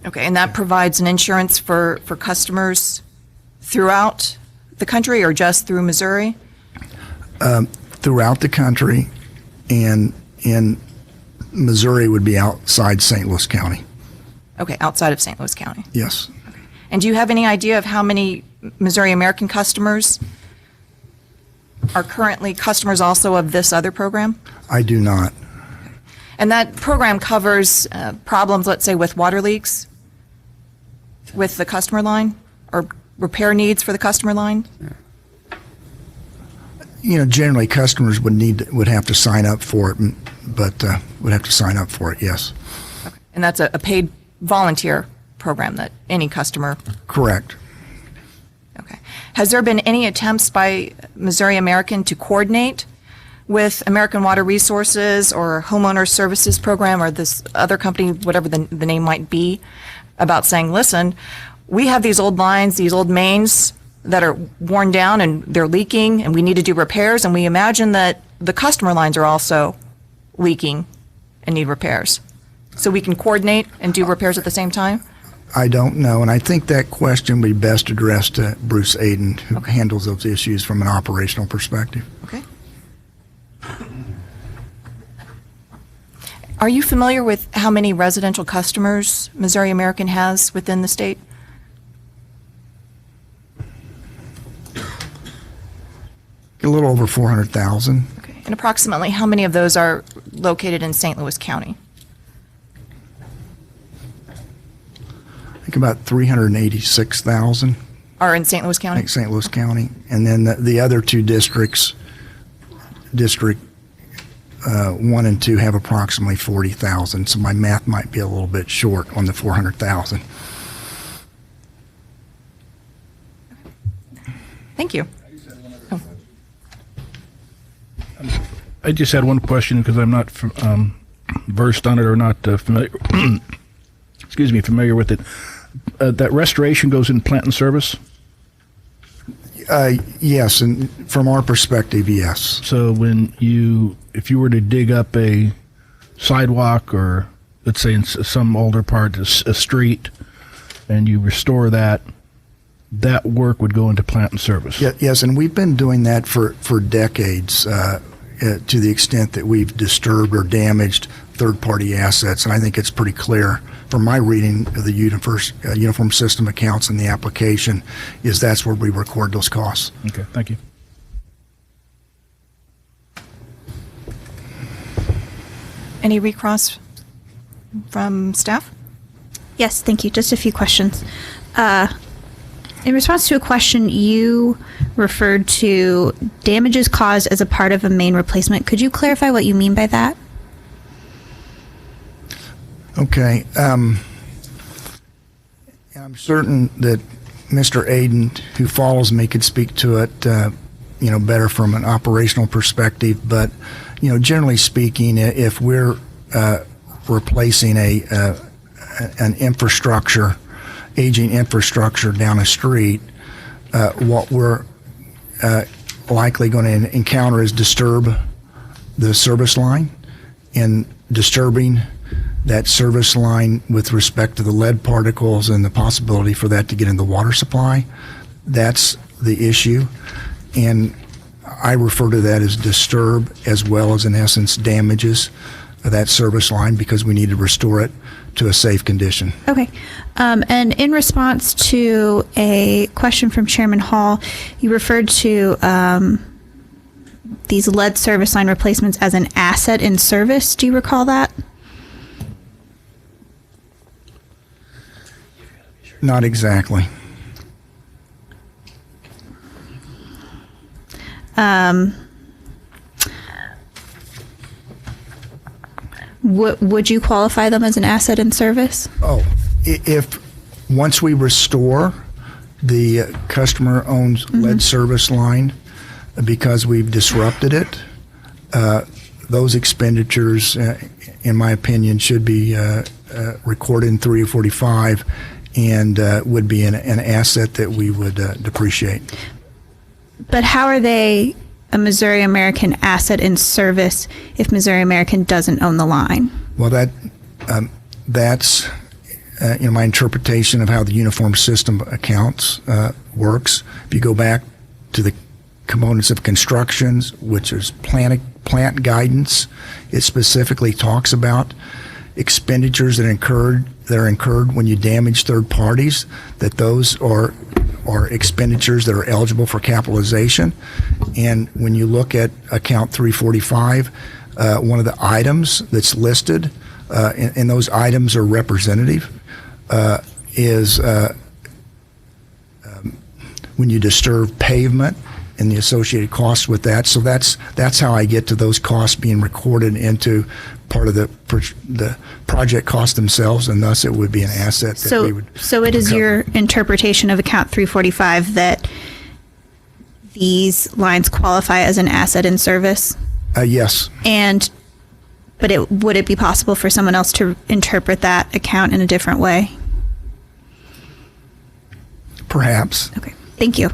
okay, and that provides an insurance for customers throughout the country or just through Missouri? Throughout the country, and in Missouri would be outside St. Louis County. Okay, outside of St. Louis County. Yes. And do you have any idea of how many Missouri American customers are currently customers also of this other program? I do not. And that program covers problems, let's say, with water leaks with the customer line or repair needs for the customer line? You know, generally customers would have to sign up for it, but would have to sign up for it, yes. And that's a paid volunteer program that any customer... Correct. Okay. Has there been any attempts by Missouri American to coordinate with American Water Resources or Homeowner Services Program or this other company, whatever the name might be, about saying, listen, we have these old lines, these old mains that are worn down and they're leaking and we need to do repairs, and we imagine that the customer lines are also leaking and need repairs. So we can coordinate and do repairs at the same time? I don't know, and I think that question would be best addressed to Bruce Aiden, who handles those issues from an operational perspective. Okay. Are you familiar with how many residential customers Missouri American has within the state? A little over 400,000. Okay. And approximately how many of those are located in St. Louis County? I think about 386,000. Are in St. Louis I County? think St. Louis County. And then the other two districts, District 1 and 2, have approximately 40,000. So my math might be a little bit short on the 400,000. Thank you. Oh. I just had one question because I'm not versed on it or not familiar. Excuse me, familiar with it. That restoration goes in plant and service. Yes, and from our perspective, yes. So if you were to dig up a sidewalk or let's say in some older part of a street, and you restore that work would go into plant and service. Yes, and we've been doing that for decades to the extent that we've disturbed or damaged third-party assets, and I think it's pretty clear from my reading of the uniform system accounts and the application is that's where we record those costs. Okay, thank you. Any recross from staff? Yes, thank you. Just a few questions. In response to a question, you referred to damages caused as a part of a main replacement. Could you clarify what you mean by that? Okay. I'm certain that Mr. Aiden, who follows me, could speak to it, better from an operational perspective. But, generally speaking, if we're replacing an infrastructure, aging infrastructure down a street, what we're likely going to encounter is disturb the service line, and disturbing that service line with respect to the lead particles and the possibility for that to get in the water supply. That's the issue. And I refer to that as disturb as well as, in essence, damages that service line because we need to restore it to a safe condition. Okay. And in response to a question from Chairman Hall, you referred to these lead service line replacements as an asset in service. Do you recall that? Not exactly. Would you qualify them as an asset in service? Oh, if once we restore the customer-owned lead service line because we've disrupted it, those expenditures, in my opinion, should be recorded in 345 and would be an asset that we would depreciate. But how are they a Missouri American asset in service if Missouri American doesn't own the line? Well, that's my interpretation of how the uniform system accounts works. If you go back to the components of constructions, which is plant guidance, it specifically talks about expenditures that are incurred when you damage third parties, that those are expenditures that are eligible for capitalization. And when you look at account 345, one of the items that's listed, and those items are representative, is when you disturb pavement and the associated costs with that. So that's how I get to those costs being recorded into part of the project cost themselves, and thus it would be an asset that we would. So it is your interpretation of account 345 that these lines qualify as an asset in service? Yes. But would it be possible for someone else to interpret that account in a different way? Perhaps. Okay. Thank you.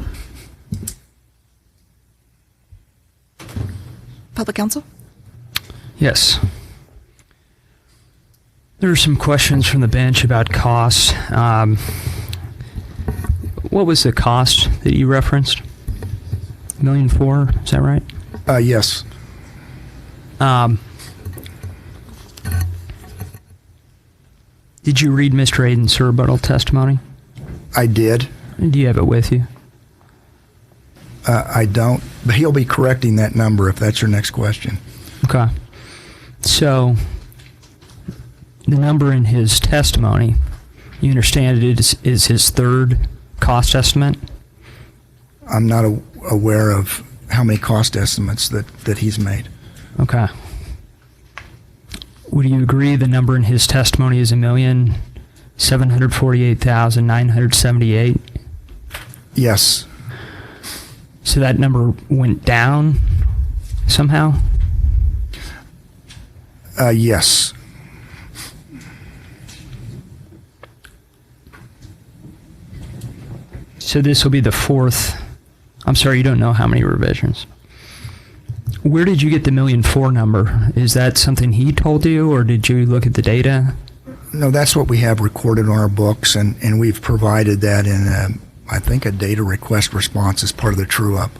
Public counsel? Yes. There are some questions from the bench about costs. What was the cost that you referenced? $1.4 million, is that right? Yes. Did you read Mr. Aiden's rebuttal testimony? I did. Do you have it with you? I don't, but he'll be correcting that number if that's your next question. Okay. So, the number in his testimony, you understand it is his third cost estimate? I'm not aware of how many cost estimates that he's made. Okay. Would you agree the number in his testimony is $1,748,978? Yes. So that number went down somehow? Yes. So this will be the fourth. I'm sorry, you don't know how many revisions. Where did you get the $1.4 million number? Is that something he told you, or did you look at the data? No, that's what we have recorded on our books, and we've provided that in, I think, a data request response as part of the true-up.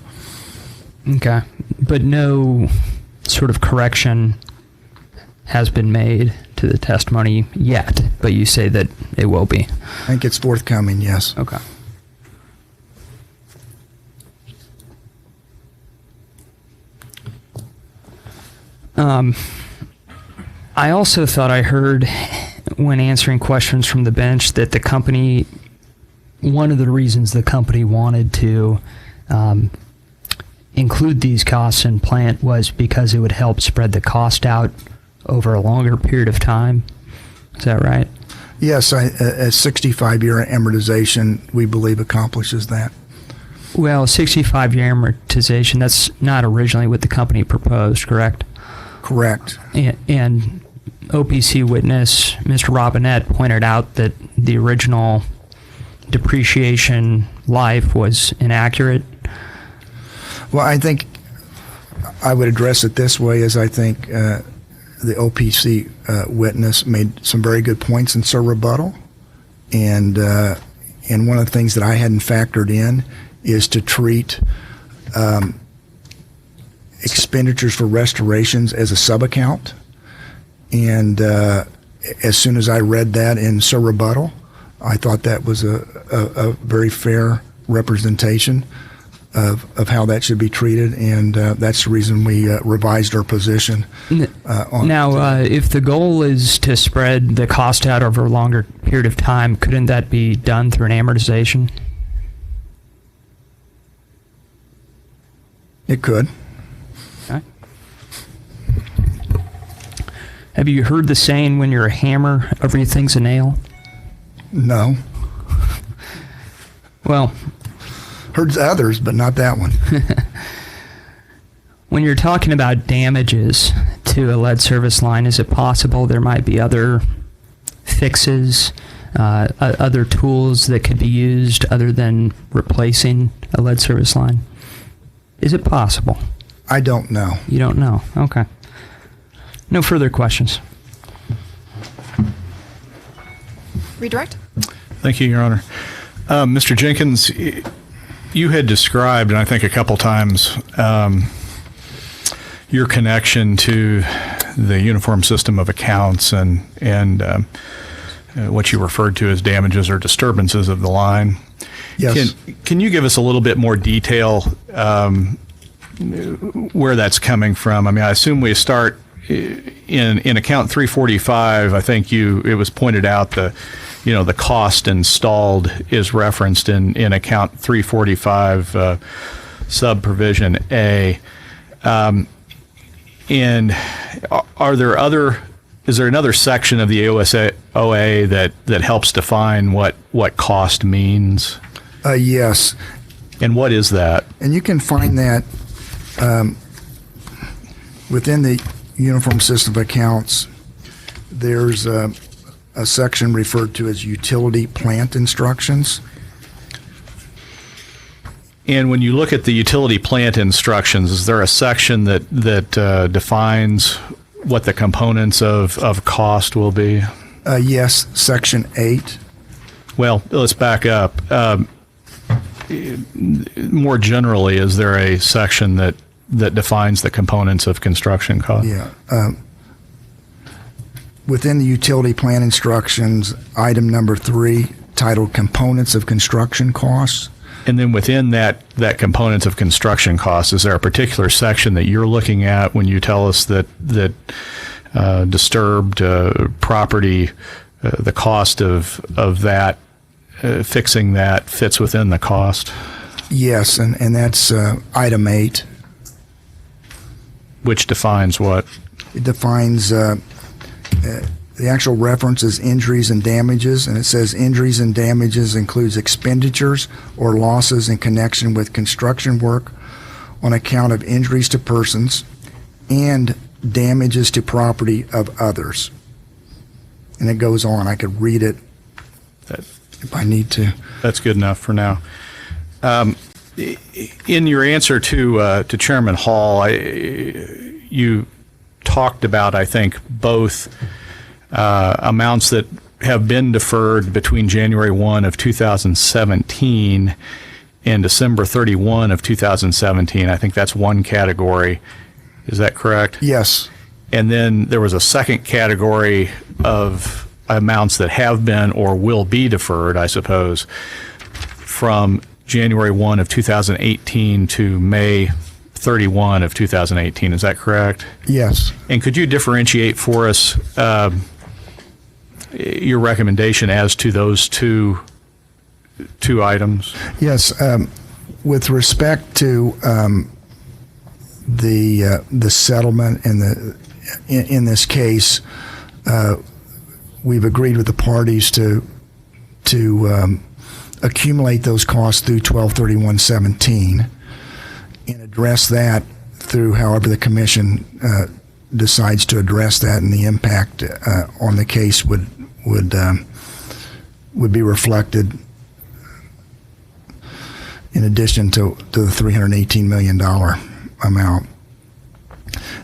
Okay. But no sort of correction has been made to the testimony yet, but you say that it will be. I think it's forthcoming, yes. Okay. I also thought I heard when answering questions from the bench that the company, one of the reasons the company wanted to include these costs in plant was because it would help spread the cost out over a longer period of time. Is that right? Yes, a 65-year amortization, we believe, accomplishes that. Well, 65-year amortization, that's not originally what the company proposed, correct? Correct. And OPC witness, Mr. Robinette, pointed out that the original depreciation life was inaccurate. Well, I think I would address it this way, as I think the OPC witness made some very good points in her rebuttal. And one of the things that I hadn't factored in is to treat expenditures for restorations as a sub-account. And as soon as I read that in her rebuttal, I thought that was a very fair representation of how that should be treated, and that's the reason we revised our position. Now, if the goal is to spread the cost out over a longer period of time, couldn't that be done through an amortization? It could. Okay. Have you heard the saying, when you're a hammer, everything's a nail? No. Well, heard others, but not that one. When you're talking about damages to a lead service line, is it possible there might be other fixes, other tools that could be used other than replacing a lead service line? Is it possible? I don't know. You don't know? Okay. No further questions. Redirect? Thank you, Your Honor. Mr. Jenkins, you had described, and I think a couple times, your connection to the uniform system of accounts and what you referred to as damages or disturbances of the line. Yes. Can you give us a little bit more detail where that's coming from? I mean, I assume we start in account 345. I think it was pointed out the cost installed is referenced in account 345 sub provision A. And is there another section of the OA that helps define what cost means? Yes. And what is that? And you can find that within the uniform system of accounts. There's a section referred to as utility plant instructions. And when you look at the utility plant instructions, is there a section that defines what the components of cost will be? Yes, section 8. Well, let's back up. More generally, is there a section that defines the components of construction cost? Yeah. Within the utility plan instructions, item number 3, titled Components of Construction Costs. And then within that components of construction costs, is there a particular section that you're looking at when you tell us that disturbed property, the cost of that, fixing that fits within the cost? Yes, and that's item 8. Which defines what? It defines the actual reference is injuries and damages, and it says injuries and damages includes expenditures or losses in connection with construction work on account of injuries to persons and damages to property of others. And it goes on. I could read it if I need to. That's good enough for now. In your answer to Chairman Hall, you talked about, I think, both amounts that have been deferred between January 1 of 2017 and December 31 of 2017. I think that's one category. Is that correct? Yes. And then there was a second category of amounts that have been or will be deferred, I suppose, from January 1 of 2018 to May 31 of 2018. Is that correct? Yes. And could you differentiate for us your recommendation as to those two items? Yes. With respect to the settlement and in this case, we've agreed with the parties to accumulate those costs through 12/31/17 and address that through however the commission decides to address that, and the impact on the case would be reflected in addition to the $318 million amount.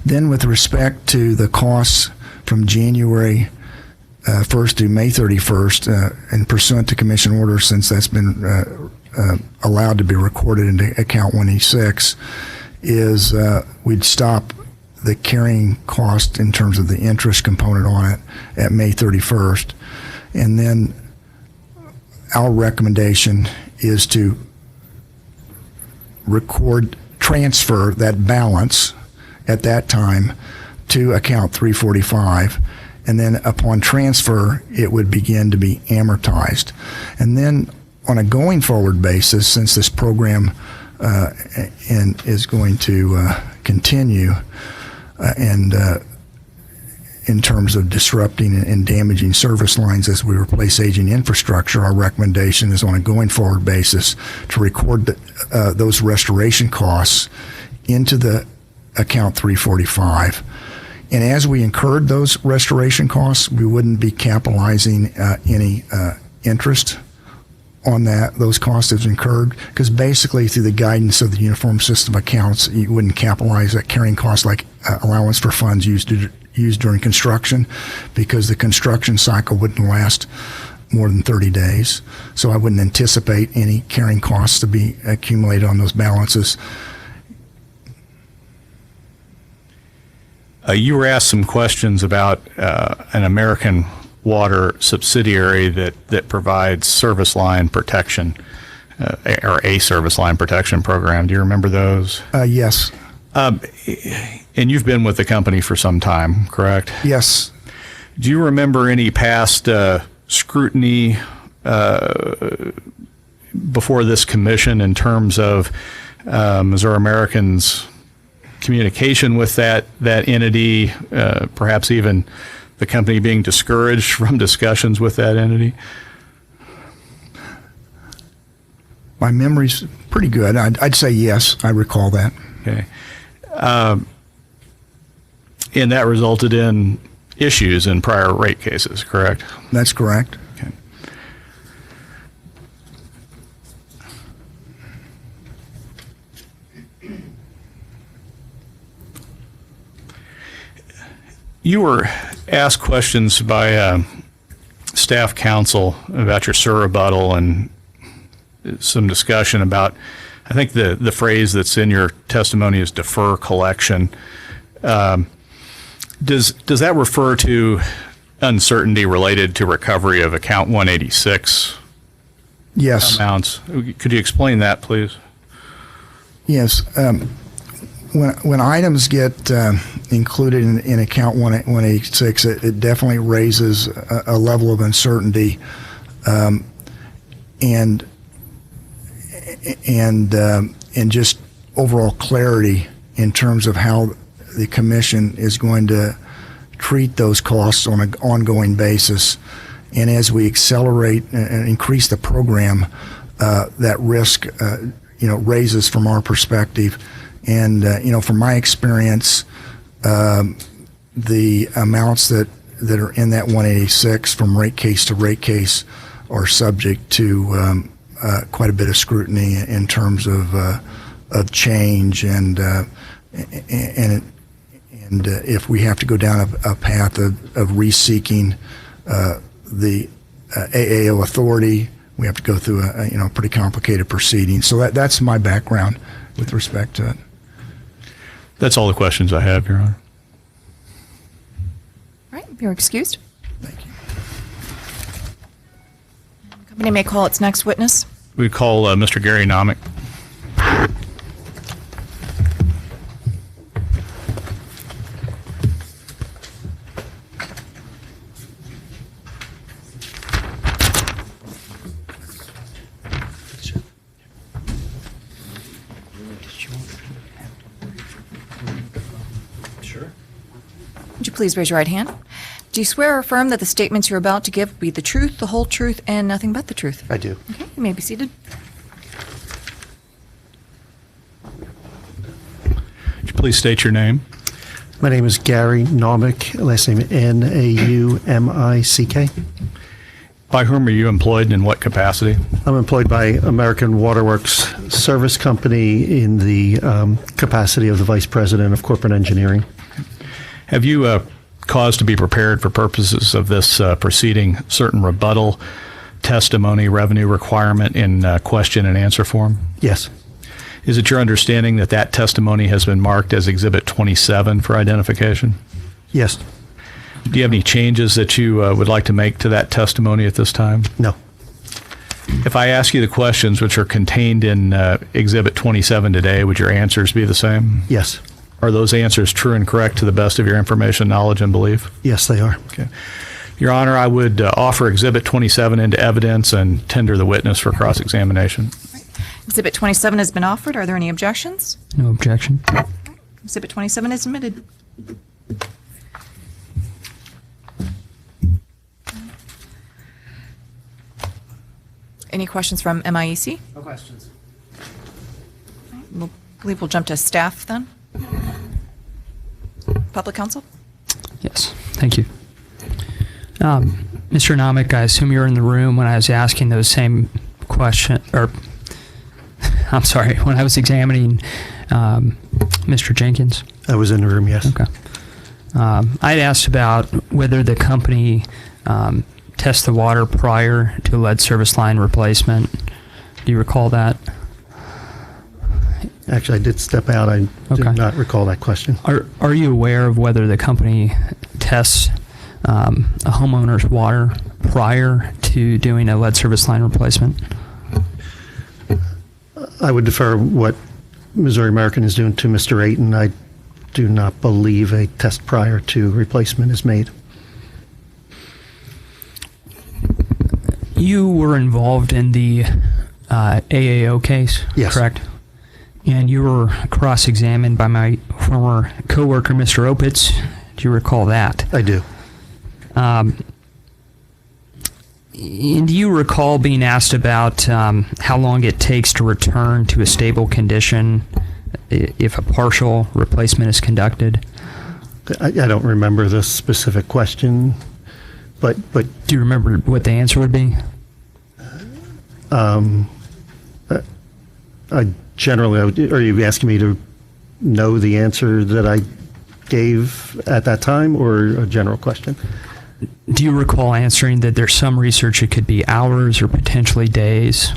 Then with respect to the costs from January 1st through May 31st, and pursuant to commission order, since that's been allowed to be recorded into account 186, is we'd stop the carrying cost in terms of the interest component on it at May 31st. And then our recommendation is to transfer that balance at that time to account 345, and then upon transfer it would begin to be amortized. And then on a going forward basis, since this program is going to continue and in terms of disrupting and damaging service lines as we replace aging infrastructure, our recommendation is on a going forward basis to record those restoration costs into the account 345. And as we incurred those restoration costs, we wouldn't be capitalizing any interest on those costs as incurred, because basically through the guidance of the Uniform System of Accounts, you wouldn't capitalize that carrying cost like allowance for funds used during construction, because the construction cycle wouldn't last more than 30 days. So I wouldn't anticipate any carrying costs to be accumulated on those balances. You were asked some questions about an American Water subsidiary that provides service line protection, or a service line protection program. Do you remember those? Yes. And you've been with the company for some time, correct? Yes. Do you remember any past scrutiny before this commission in terms of Missouri American's communication with that entity, perhaps even the company being discouraged from discussions with that entity? My memory's pretty good. I'd say yes, I recall that. Okay. And that resulted in issues in prior rate cases, correct? That's correct. Okay. You were asked questions by staff counsel about your SIR rebuttal and some discussion about, I think the phrase that's in your testimony is defer collection. Does that refer to uncertainty related to recovery of account 186 Yes. amounts? Could you explain that, please? Yes. When items get included in account 186, it definitely raises a level of uncertainty and just overall clarity in terms of how the commission is going to treat those costs on an ongoing basis. And as we accelerate and increase the program, that risk raises from our perspective. And from my experience, the amounts that are in that 186 from rate case to rate case are subject to quite a bit of scrutiny in terms of change and if we have to go down a path of reseeking the AAO authority, we have to go through a pretty complicated proceeding. So that's my background with respect to it. That's all the questions I have, Your Honor. All right, you're excused. Thank you. The company may call its next witness. We call Mr. Gary Nomick. Would you please raise your right hand? Do you swear or affirm that the statements you're about to give will be the truth, the whole truth, and nothing but the truth? I do. Okay, you may be seated. Would you please state your name? My name is Gary Nomick, last name Naumick. By whom are you employed and in what capacity? I'm employed by American Waterworks Service Company in the capacity of the Vice President of Corporate Engineering. Have you caused to be prepared for purposes of this proceeding certain rebuttal, testimony, revenue requirement in question and answer form? Yes. Is it your understanding that that testimony has been marked as Exhibit 27 for identification? Yes. Do you have any changes that you would like to make to that testimony at this time? No. If I ask you the questions which are contained in Exhibit 27 today, would your answers be the same? Yes. Are those answers true and correct to the best of your information, knowledge, and belief? Yes, they are. Okay. Your Honor, I would offer Exhibit 27 into evidence and tender the witness for cross-examination. Exhibit 27 has been offered. Are there any objections? No objection. Exhibit 27 is admitted. Any questions from MIEC? No questions. I believe we'll jump to staff then. Public counsel? Yes, thank you. Mr. Nomick, I assume you were in the room when I was asking those same questions, or I'm sorry, when I was examining Mr. Jenkins? I was in the room, yes. Okay. I had asked about whether the company tests the water prior to lead service line replacement. Do you recall that? Actually, I did step out. I Okay. did not recall that question. Are you aware of whether the company tests a homeowner's water prior to doing a lead service line replacement? I would defer what Missouri American is doing to Mr. Ayton. I do not believe a test prior to replacement is made. You were involved in the AAO case, Yes. correct? And you were cross-examined by my former coworker, Mr. Opitz. Do you recall that? I do. And do you recall being asked about how long it takes to return to a stable condition if a partial replacement is conducted? I don't remember the specific question, but do you remember what the answer would be? I generally, are you asking me to know the answer that I gave at that time, or a general question? Do you recall answering that there's some research it could be hours or potentially days?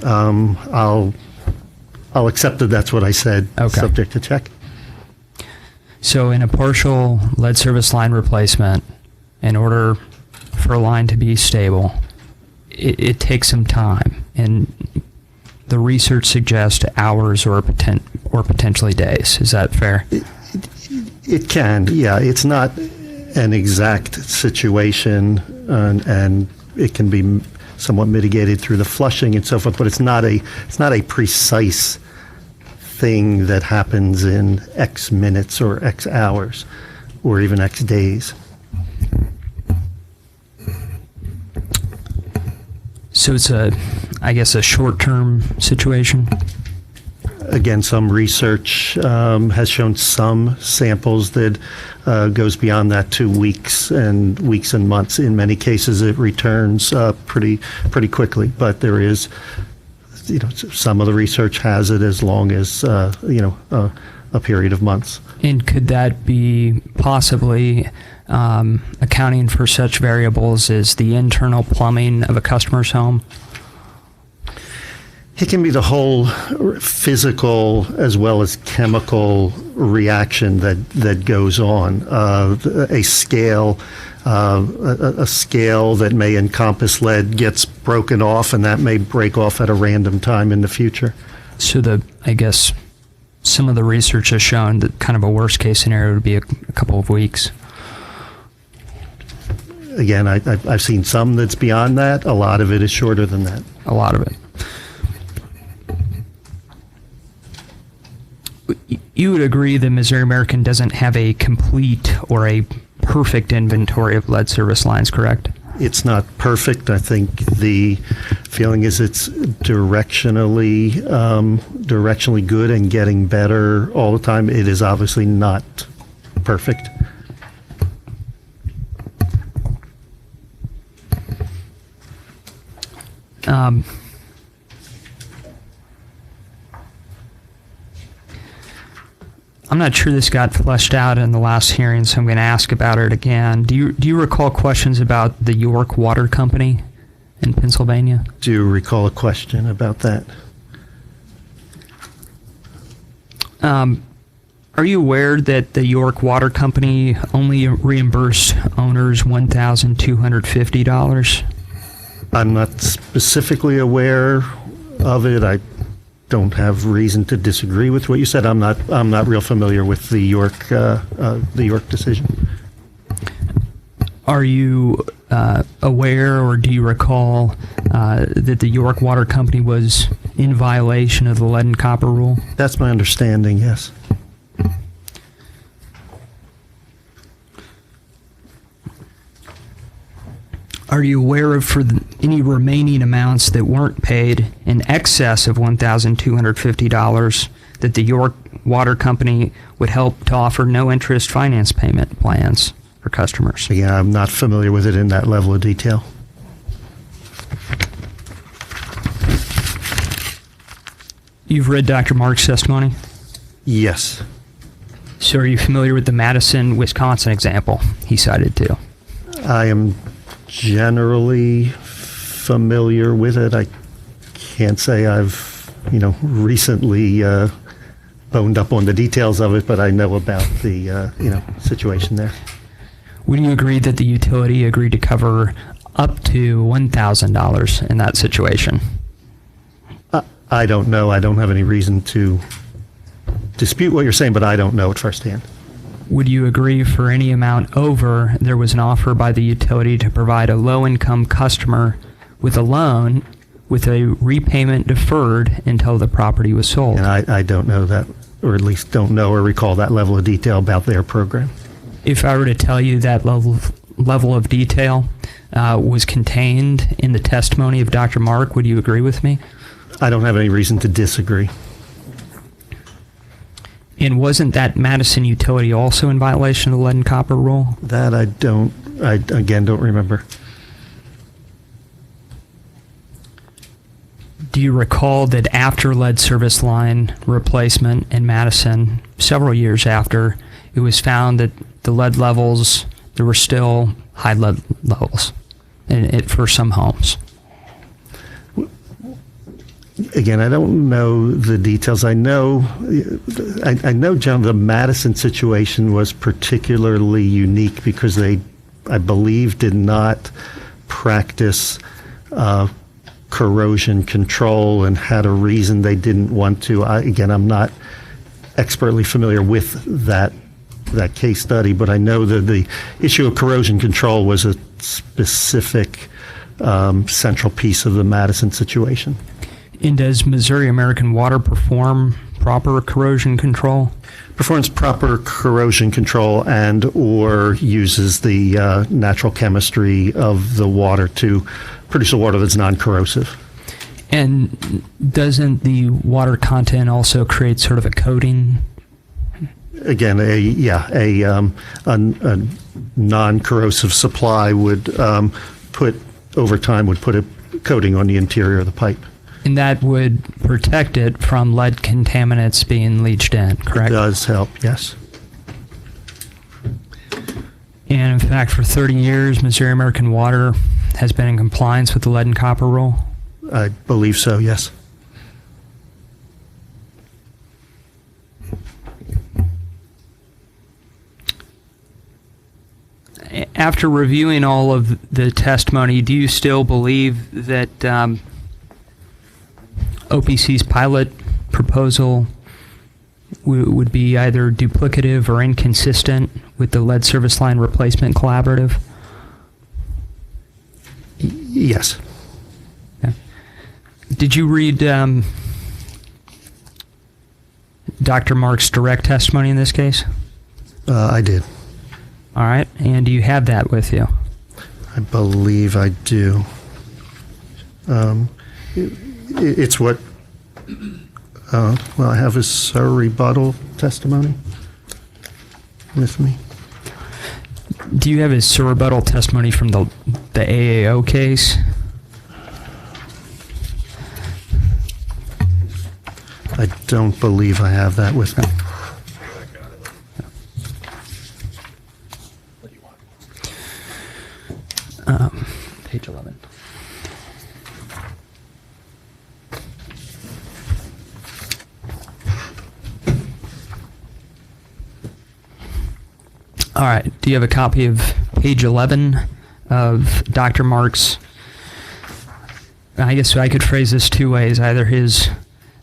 I'll accept that that's what I said, Okay. subject to check. So in a partial lead service line replacement, in order for a line to be stable, it takes some time, and the research suggests hours or potentially days. Is that fair? It can, yeah. It's not an exact situation, and it can be somewhat mitigated through the flushing and so forth, but it's not a precise thing that happens in X minutes or X hours or even X days. So it's I guess a short-term situation? Again, some research has shown some samples that goes beyond that to weeks and months. In many cases, it returns pretty quickly, but there is, some of the research has it as long as a period of months. And could that be possibly accounting for such variables as the internal plumbing of a customer's home? It can be the whole physical as well as chemical reaction that goes on. A scale that may encompass lead gets broken off, and that may break off at a random time in the future. So I guess some of the research has shown that kind of a worst case scenario would be a couple of weeks. Again, I've seen some that's beyond that. A lot of it is shorter than that. A lot of it. You would agree that Missouri American doesn't have a complete or a perfect inventory of lead service lines, correct? It's not perfect. I think the feeling is it's directionally good and getting better all the time. It is obviously not perfect. I'm not sure this got fleshed out in the last hearing, so I'm going to ask about it again. Do you recall questions about the York Water Company in Pennsylvania? Do you recall a question about that? Are you aware that the York Water Company only reimbursed owners $1,250? I'm not specifically aware of it. I don't have reason to disagree with what you said. I'm not real familiar with the York decision. Are you aware, or do you recall that the York Water Company was in violation of the lead and copper rule? That's my understanding, yes. Are you aware of any remaining amounts that weren't paid in excess of $1,250 that the York Water Company would help to offer no-interest finance payment plans for customers? Yeah, I'm not familiar with it in that level of detail. You've read Dr. Mark's testimony? Yes. So are you familiar with the Madison, Wisconsin example he cited too? I am generally familiar with it. I can't say I've, recently boned up on the details of it, but I know about the, situation there. Would you agree that the utility agreed to cover up to $1,000 in that situation? I don't know. I don't have any reason to dispute what you're saying, but I don't know it firsthand. Would you agree for any amount over, there was an offer by the utility to provide a low-income customer with a loan with a repayment deferred until the property was sold? And I don't know that, or at least don't know or recall that level of detail about their program. If I were to tell you that level of detail was contained in the testimony of Dr. Mark, would you agree with me? I don't have any reason to disagree. And wasn't that Madison utility also in violation of the lead and copper rule? That I again don't remember. Do you recall that after lead service line replacement in Madison, several years after, it was found that the lead levels, there were still high lead levels for some homes? Again, I don't know the details. I know, John, the Madison situation was particularly unique because they, I believe, did not practice corrosion control and had a reason they didn't want to. Again, I'm not expertly familiar with that case study, but I know that the issue of corrosion control was a specific central piece of the Madison situation. And does Missouri American Water perform proper corrosion control? Performs proper corrosion control and or uses the natural chemistry of the water to produce a water that's non-corrosive. And doesn't the water content also create sort of a coating? Again, a non-corrosive supply would put a coating on the interior of the pipe. And that would protect it from lead contaminants being leached in, correct? It does help, yes. And in fact, for 30 years, Missouri American Water has been in compliance with the lead and copper rule? I believe so, yes. After reviewing all of the testimony, do you still believe that OPC's pilot proposal would be either duplicative or inconsistent with the lead service line replacement collaborative? Yes. Okay. Did you read Dr. Mark's direct testimony in this case? I did. All right. And do you have that with you? I believe I do. It's what, well, I have his rebuttal testimony with me. Do you have his rebuttal testimony from the AAO case? I don't believe I have that with me. Page 11. All right. Do you have a copy of page 11 of Dr. Mark's? I guess I could phrase this two ways. Either his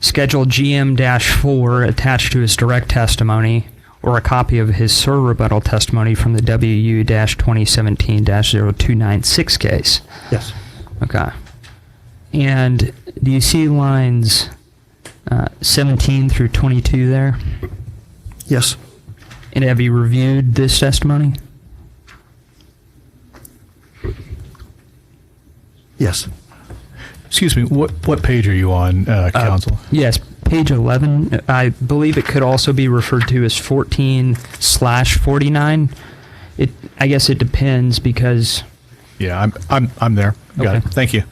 Schedule GM-4 attached to his direct testimony, or a copy of his rebuttal testimony from the WR-2017-0296 case. Yes. Okay. And do you see lines 17 through 22 there? Yes. And have you reviewed this testimony? Yes. Excuse me, what page are you on, counsel? Yes, page 11. I believe it could also be referred to as 14/49. I guess it depends because. Yeah, I'm there. Got it. Thank you.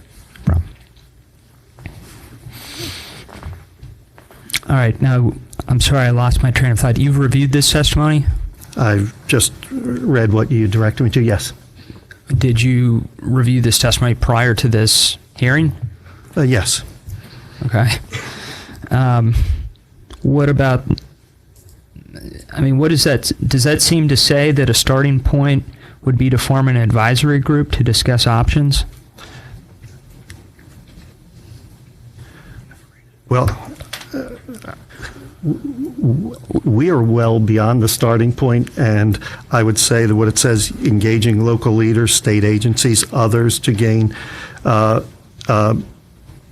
All right. Now, I'm sorry I lost my train of thought. You've reviewed this testimony? I've just read what you directed me to, yes. Did you review this testimony prior to this hearing? Yes. Okay. What about, what is that? Does that seem to say that a starting point would be to form an advisory group to discuss options? Well, we are well beyond the starting point, and I would say that what it says, engaging local leaders, state agencies, others to gain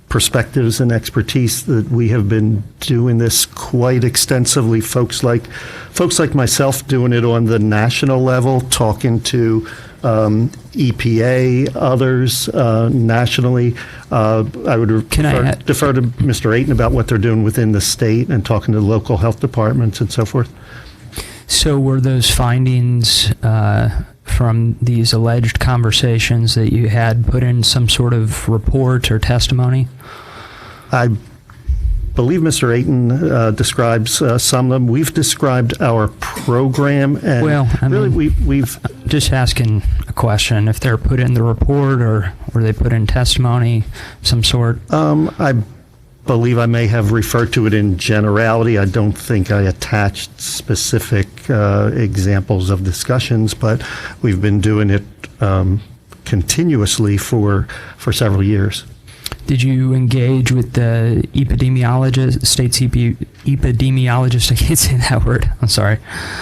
perspectives and expertise, that we have been doing this quite extensively. Folks like myself doing it on the national level, talking to EPA, others nationally. I would defer to Mr. Ayton about what they're doing within the state and talking to local health departments and so forth. So were those findings from these alleged conversations that you had put in some sort of report or testimony? I believe Mr. Ayton describes some of them. We've described our program, and we've just asking a question. If they're put in the report or were they put in testimony, some sort? I believe I may have referred to it in generality. I don't think I attached specific examples of discussions, but we've been doing it continuously for several years. Did you engage with the epidemiologist, state's epidemiologist? I can't say that word. I'm sorry.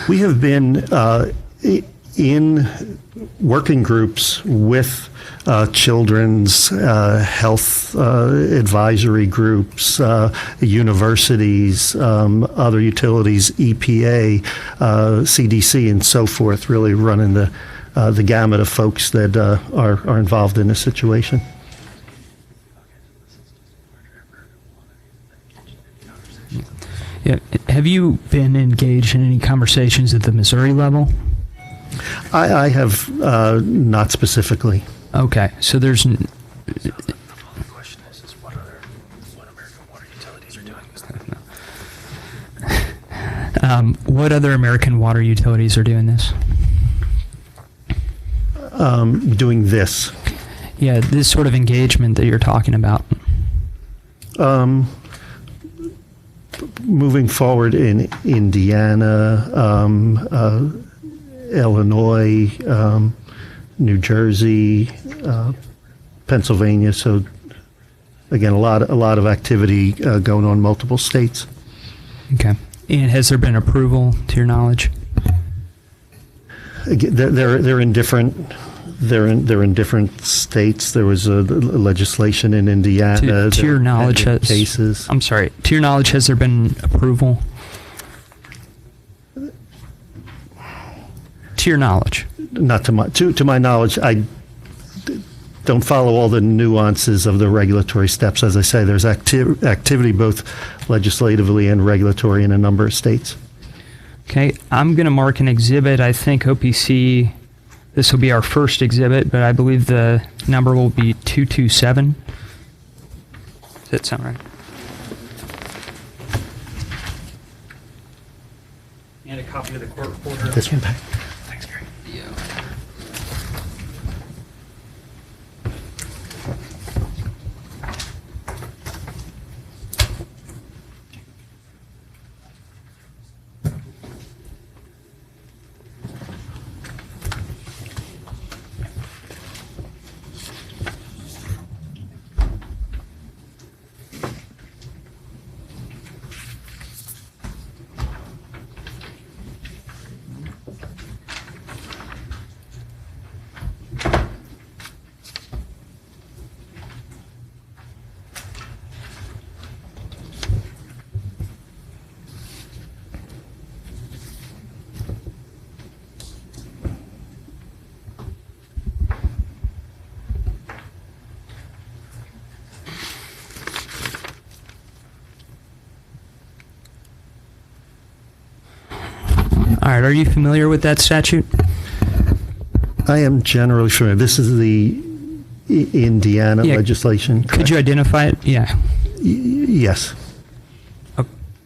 We have been in working groups with children's health advisory groups, universities, other utilities, EPA, CDC, and so forth, really running the gamut of folks that are involved in this situation. Have you been engaged in any conversations at the Missouri level? I have not specifically. Okay, so there's... What other American water utilities are doing this? Doing this. Yeah, this sort of engagement that you're talking about. Moving forward in Indiana, Illinois, New Jersey, Pennsylvania. So again, a lot of activity going on in multiple states. Okay. And has there been approval, to your knowledge? Again, they're in different states. There was a legislation in Indiana. To your knowledge, cases. I'm sorry. To your knowledge, has there been approval? To your knowledge. Not to my knowledge, I don't follow all the nuances of the regulatory steps. As I say, there's activity both legislatively and regulatory in a number of states. Okay, I'm going to mark an exhibit. I think OPC, this will be our first exhibit, but I believe the number will be 227. Does that sound right? And a copy of the court reporter. This one back. Thanks, Gary. All right, are you familiar with that statute? I am generally familiar. This is the Indiana legislation. Could you identify it? Yeah. Yes.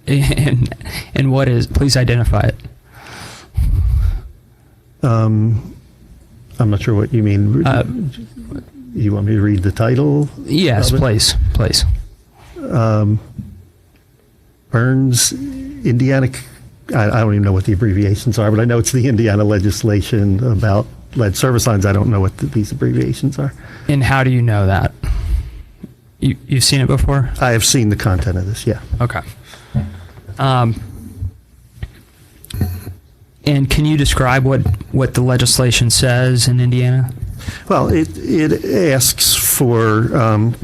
And what is? Please identify it. I'm not sure what you mean. You want me to read the title? Yes, please. Burns, Indiana. I don't even know what the abbreviations are, but I know it's the Indiana legislation about lead service lines. I don't know what these abbreviations are. And how do you know that? You've seen it before? I have seen the content of this, yeah. Okay. And can you describe what the legislation says in Indiana? Well, it asks for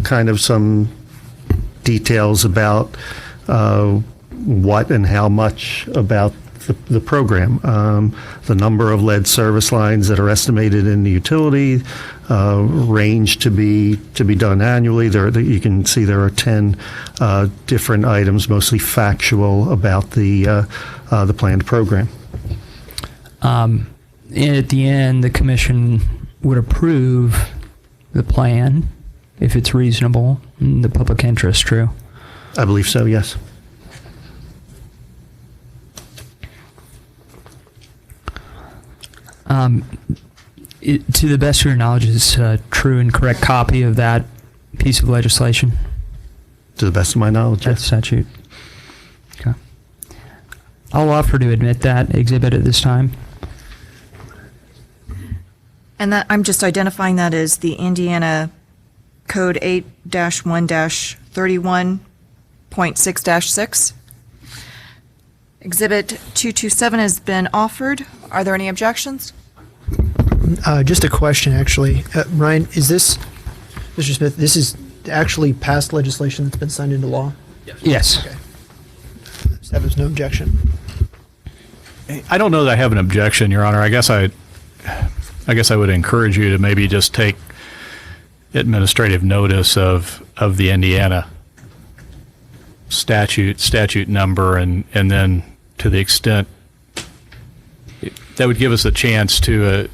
kind of some details about what and how much about the program. The number of lead service lines that are estimated in the utility, range to be done annually. You can see there are 10 different items, mostly factual, about the planned program. And at the end, the commission would approve the plan if it's reasonable in the public interest, true? I believe so, yes. To the best of your knowledge, is a true and correct copy of that piece of legislation? To the best of my knowledge, that statute. Okay. I'll offer to admit that exhibit at this time. And that I'm just identifying that as the Indiana Code 8-1-31.6-6. Exhibit 227 has been offered. Are there any objections? Just a question, actually. Ryan, is this, Mr. Smith, this is actually passed legislation that's been signed into law? Yes. Okay. So there's no objection. I don't know that I have an objection, Your Honor. I guess I would encourage you to maybe just take administrative notice of the Indiana statute number, and then to the extent that would give us a chance to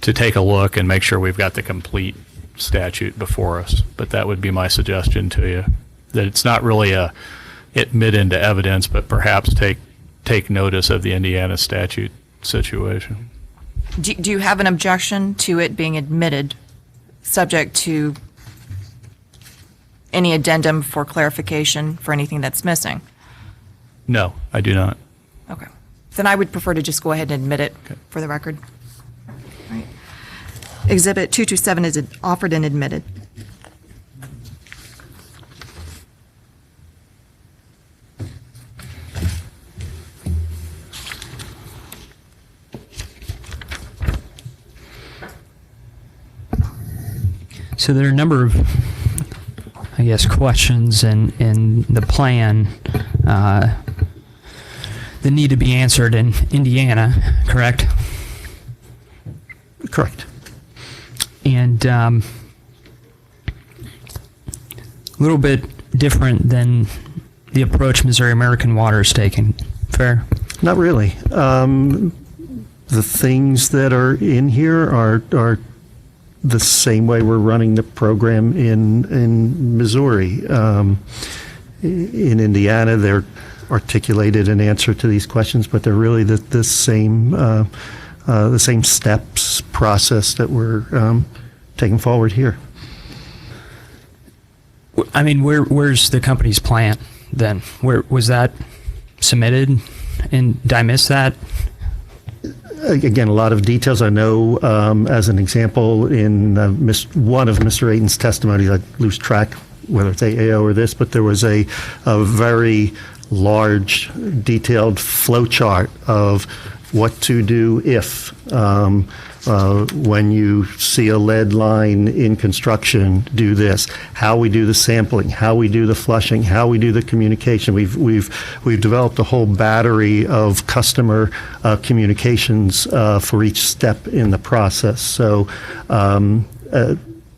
take a look and make sure we've got the complete statute before us. But that would be my suggestion to you, that it's not really admit into evidence, but perhaps take notice of the Indiana statute situation. Do you have an objection to it being admitted, subject to any addendum for clarification for anything that's missing? No, I do not. Okay. Then I would prefer to just go ahead and admit it for the record. All right. Exhibit 227 is offered and admitted. So there are a number of, I guess, questions in the plan that need to be answered in Indiana, correct? Correct. And a little bit different than the approach Missouri American Water is taking. Fair? Not really. The things that are in here are the same way we're running the program in Missouri. In Indiana, they're articulated an answer to these questions, but they're really the same steps process that we're taking forward here. I mean, where's the company's plant then? Where was that submitted? And did I miss that? Again, a lot of details. I know, as an example, in one of Mr. Ayton's testimony, I lose track whether it's AAO or this, but there was a very large, detailed flow chart of what to do if, when you see a lead line in construction, do this. How we do the sampling, how we do the flushing, how we do the communication. We've developed a whole battery of customer communications for each step in the process. So, and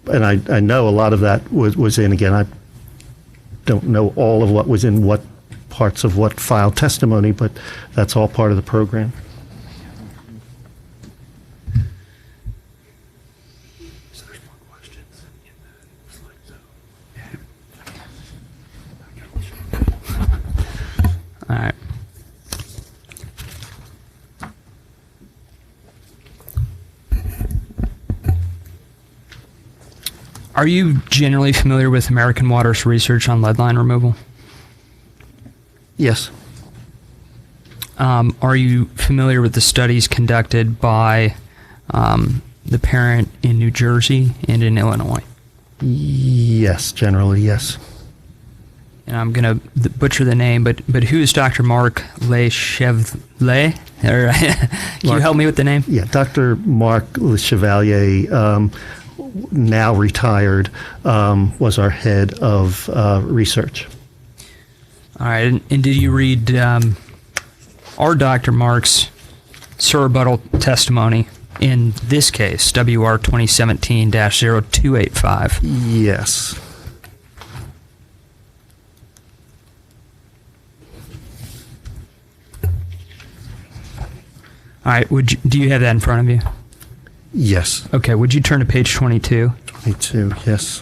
I know a lot of that was in. Again, I don't know all of what was in what parts of what filed testimony, but that's all part of the program. All right. Are you generally familiar with American Water's research on lead line removal? Yes. Are you familiar with the studies conducted by the parent in New Jersey and in Illinois? Yes, generally, yes. And I'm going to butcher the name, but who is Dr. Marc Lechevalier? Can you help me with the name? Yeah, Dr. Marc Lechevalier, now retired, was our head of research. All right, and did you read our Dr. Mark's surrebuttal testimony in this case, WR-2017-0285? Yes. All right, do you have that in front of you? Yes. Okay, would you turn to page 22? 22, yes.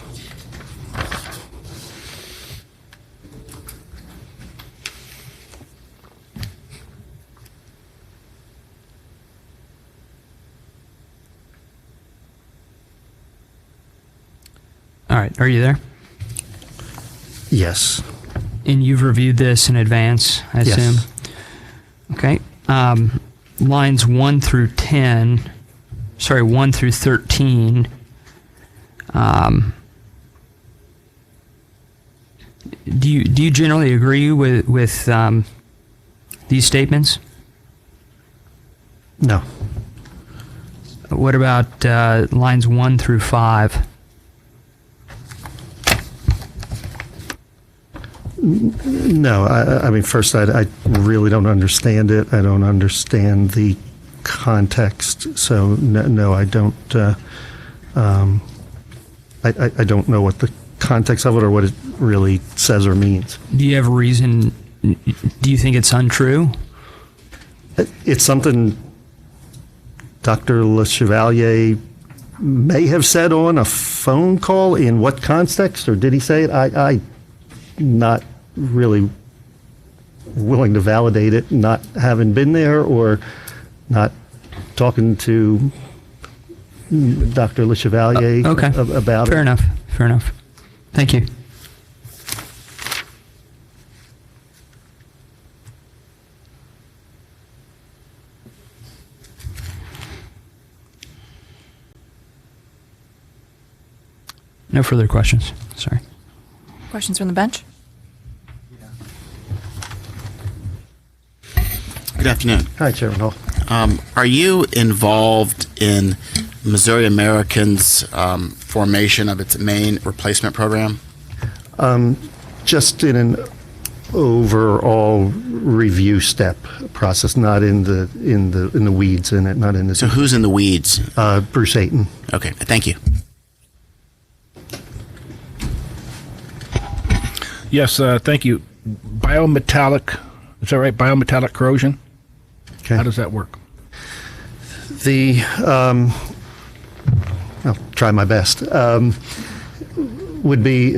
All right, are you there? Yes. And you've reviewed this in advance, I assume? Yes. Okay. Lines 1 through 13. Do you generally agree with these statements? No. What about lines 1 through 5? No, I mean, first, I really don't understand it. I don't understand the context. So, no, I don't. I don't know what the context of it or what it really says or means. Do you have a reason? Do you think it's untrue? It's something Dr. Le Chevalier may have said on a phone call. In what context, or did he say it? I not really willing to validate it, not having been there or not talking to Dr. Le Chevalier Okay. about Fair it. enough. Fair enough. Thank you. No further questions. Sorry. Questions from the bench? Good afternoon. Hi, Chairman Hall. Are you involved in Missouri American's formation of its main replacement program? Just in an overall review step process, not in the weeds in it, not in the. So who's in the weeds? Bruce Ayton. Okay, thank you. Yes, thank you. Biometallic, is that right? Biometallic corrosion? Okay. How does that work? I'll try my best. Would be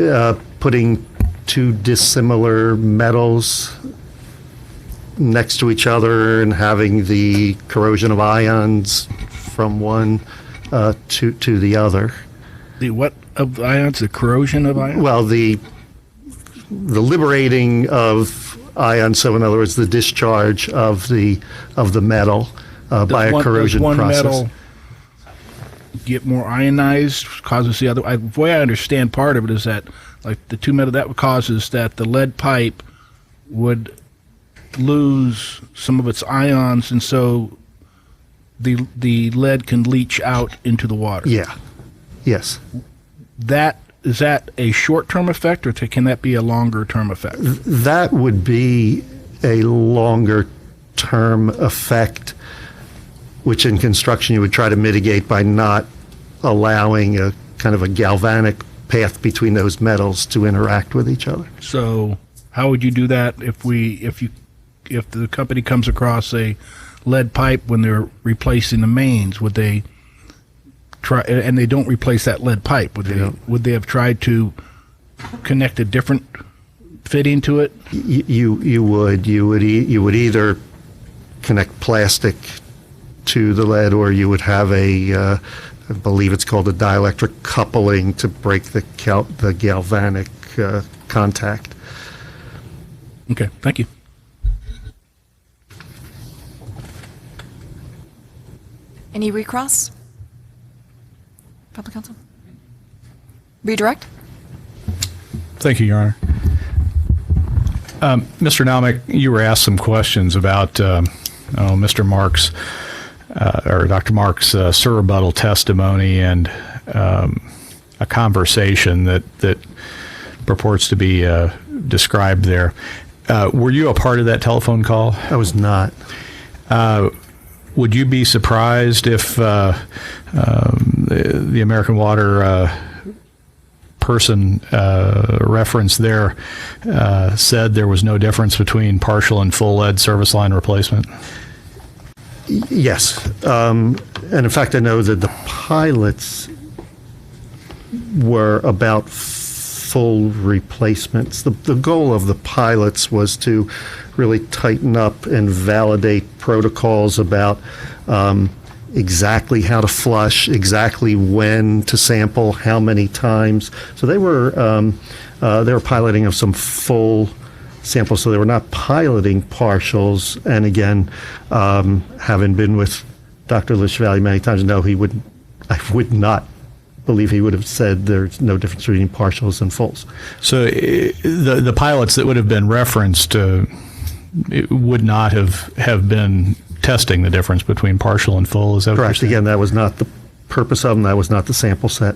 putting two dissimilar metals next to each other and having the corrosion of ions from one to the other. The what of ions? The corrosion of ions? Well, the liberating of ions. So, in other words, the discharge of the metal by a corrosion does one process. metal get more ionized, causes the other. The way I understand part of it is that, like the two metal, that causes that the lead pipe would lose some of its ions, and so the lead can leach out into the water. Yeah. Yes. Is that a short-term effect, or can that be a longer-term effect? That would be a longer-term effect, which in construction you would try to mitigate by not allowing a kind of a galvanic path between those metals to interact with each other. So, how would you do that if the company comes across a lead pipe when they're replacing the mains? Would they try, and they don't replace that lead pipe? Would they have tried to connect a different fitting to it? You would either connect plastic to the lead, or you would have I believe it's called a dielectric coupling to break the galvanic contact. Okay, thank you. Any recross? Public counsel? Redirect? Thank you, Your Honor. Mr. Naumick, you were asked some questions about Mr. Marks or Dr. Marks' surrebuttal testimony and a conversation that purports to be described there. Were you a part of that telephone call? I was not. Would you be surprised if the American Water person referenced there said there was no difference between partial and full lead service line replacement? Yes. And in fact, I know that the pilots were about full replacements. The goal of the pilots was to really tighten up and validate protocols about exactly how to flush, exactly when to sample, how many times. So they were piloting of some full samples, so they were not piloting partials. And again, having been with Dr. Le Chevalier many times, no, I would not believe he would have said there's no difference between partials and fulls. So the pilots that would have been referenced would not have been testing the difference between partial and full, is that correct? What you're saying? Again, that was not the purpose of them. That was not the sample set.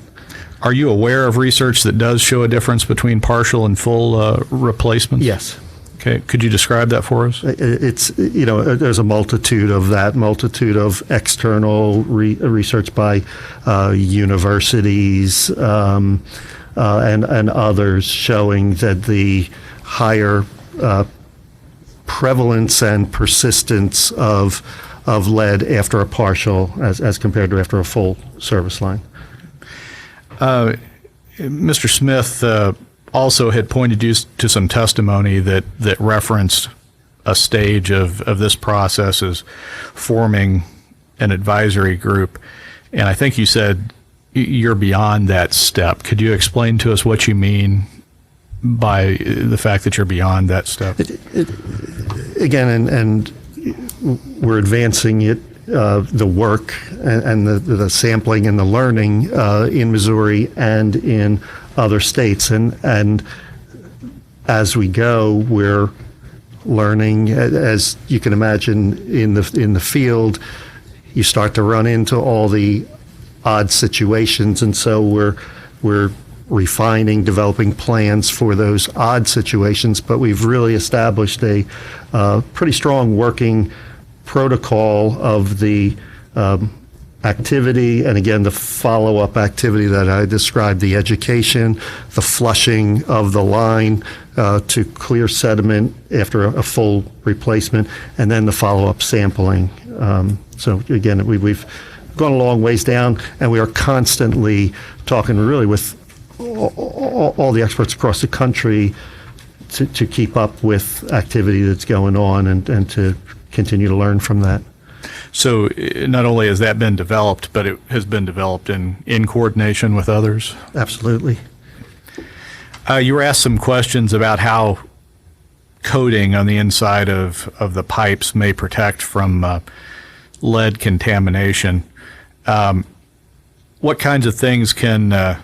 Are you aware of research that does show a difference between partial and full replacements? Yes. Okay. Could you describe that for us? It's, there's a multitude of external research by universities, and others showing that the higher prevalence and persistence of lead after a partial as compared to after a full service line. Mr. Smith also had pointed you to some testimony that referenced a stage of this process as forming an advisory group, and I think you said you're beyond that step. Could you explain to us what you mean by the fact that you're beyond that step? Again, and we're advancing it, the work and the sampling and the learning in Missouri and in other states, and as we go, we're learning. As you can imagine, in the field, you start to run into all the odd situations, and so we're refining, developing plans for those odd situations. But we've really established a pretty strong working protocol of the activity, and again, the follow-up activity that I described, the education, the flushing of the line to clear sediment after a full replacement, and then the follow-up sampling. So again, we've gone a long ways down, and we are constantly talking really with all the experts across the country to keep up with activity that's going on and to continue to learn from that. So not only has that been developed, but it has been developed in coordination with others? Absolutely. You were asked some questions about how coating on the inside of the pipes may protect from lead contamination. What kinds of things can,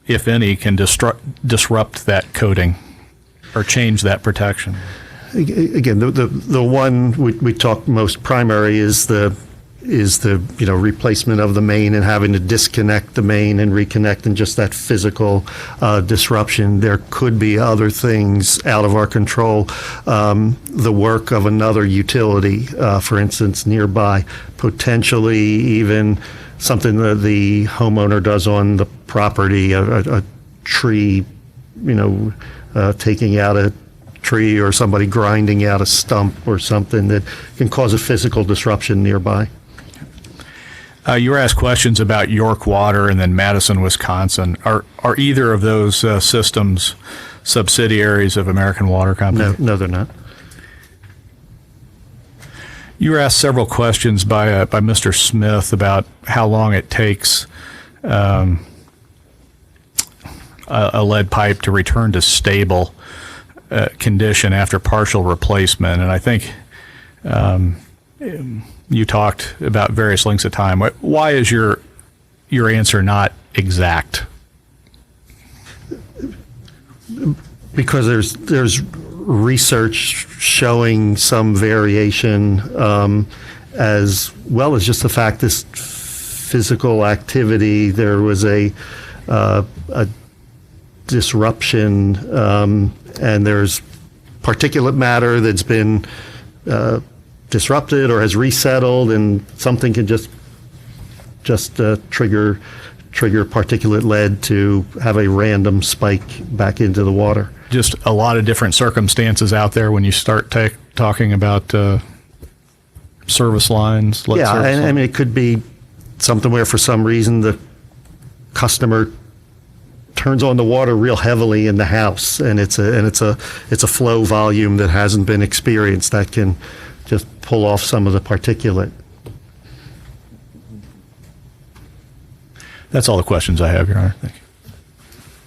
if any, can disrupt that coating or change that protection? Again, the one we talk most primary is the replacement of the main and having to disconnect the main and reconnect, and just that physical disruption. There could be other things out of our control. The work of another utility, for instance, nearby, potentially even something that the homeowner does on the property, a tree, taking out a tree, or somebody grinding out a stump or something that can cause a physical disruption nearby. You were asked questions about York Water and then Madison, Wisconsin. Are either of those systems subsidiaries of American Water Company? No, they're not. You were asked several questions by Mr. Smith about how long it takes a lead pipe to return to stable condition after partial replacement, and I think you talked about various lengths of time. Why is your answer not exact? Because there's research showing some variation, as well as just the fact this physical activity, there was a disruption, and there's particulate matter that's been disrupted or has resettled, and something can just trigger particulate lead to have a random spike back into the water. Just a lot of different circumstances out there when you start talking about service lines. Yeah, and I mean, it could be something where for some reason the customer turns on the water real heavily in the house, and it's a flow volume that hasn't been experienced that can just pull off some of the particulate. That's all the questions I have, Your Honor. Thank you.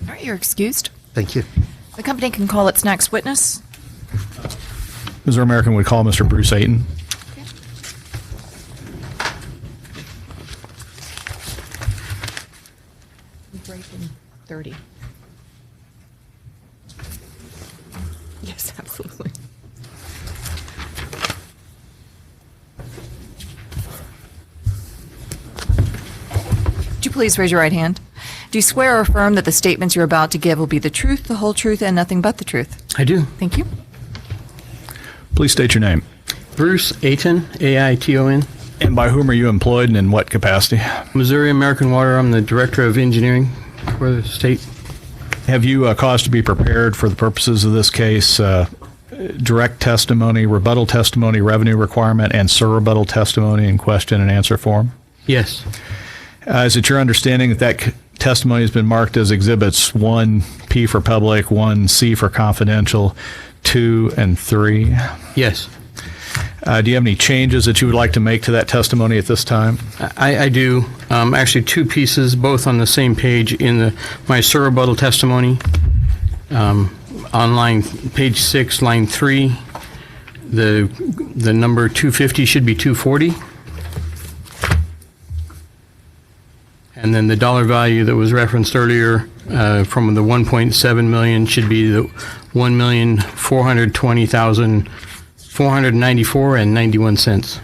All right, you're excused. Thank you. The company can call its next witness. Missouri American would call Mr. Bruce Ayton. Break in 30. Yes, absolutely. Would you please raise your right hand? Do you swear or affirm that the statements you're about to give will be the truth, the whole truth, and nothing but the truth? I do. Thank you. Please state your name. Bruce Ayton, A-I-T-O-N. And by whom are you employed and in what capacity? Missouri American Water. I'm the Director of Engineering for the state. Have you caused to be prepared for the purposes of this case direct testimony, rebuttal testimony, revenue requirement, and surrebuttal testimony in question and answer form? Yes. Is it your understanding that testimony has been marked as Exhibits 1P for public, 1C for confidential, 2 and 3? Yes. Do you have any changes that you would like to make to that testimony at this time? I do. Actually, two pieces, both on the same page in my surrebuttal testimony. On page 6, line 3, the number 250 should be 240. And then the dollar value that was referenced earlier from the 1.7 million should be the 1,420,494.91 cents.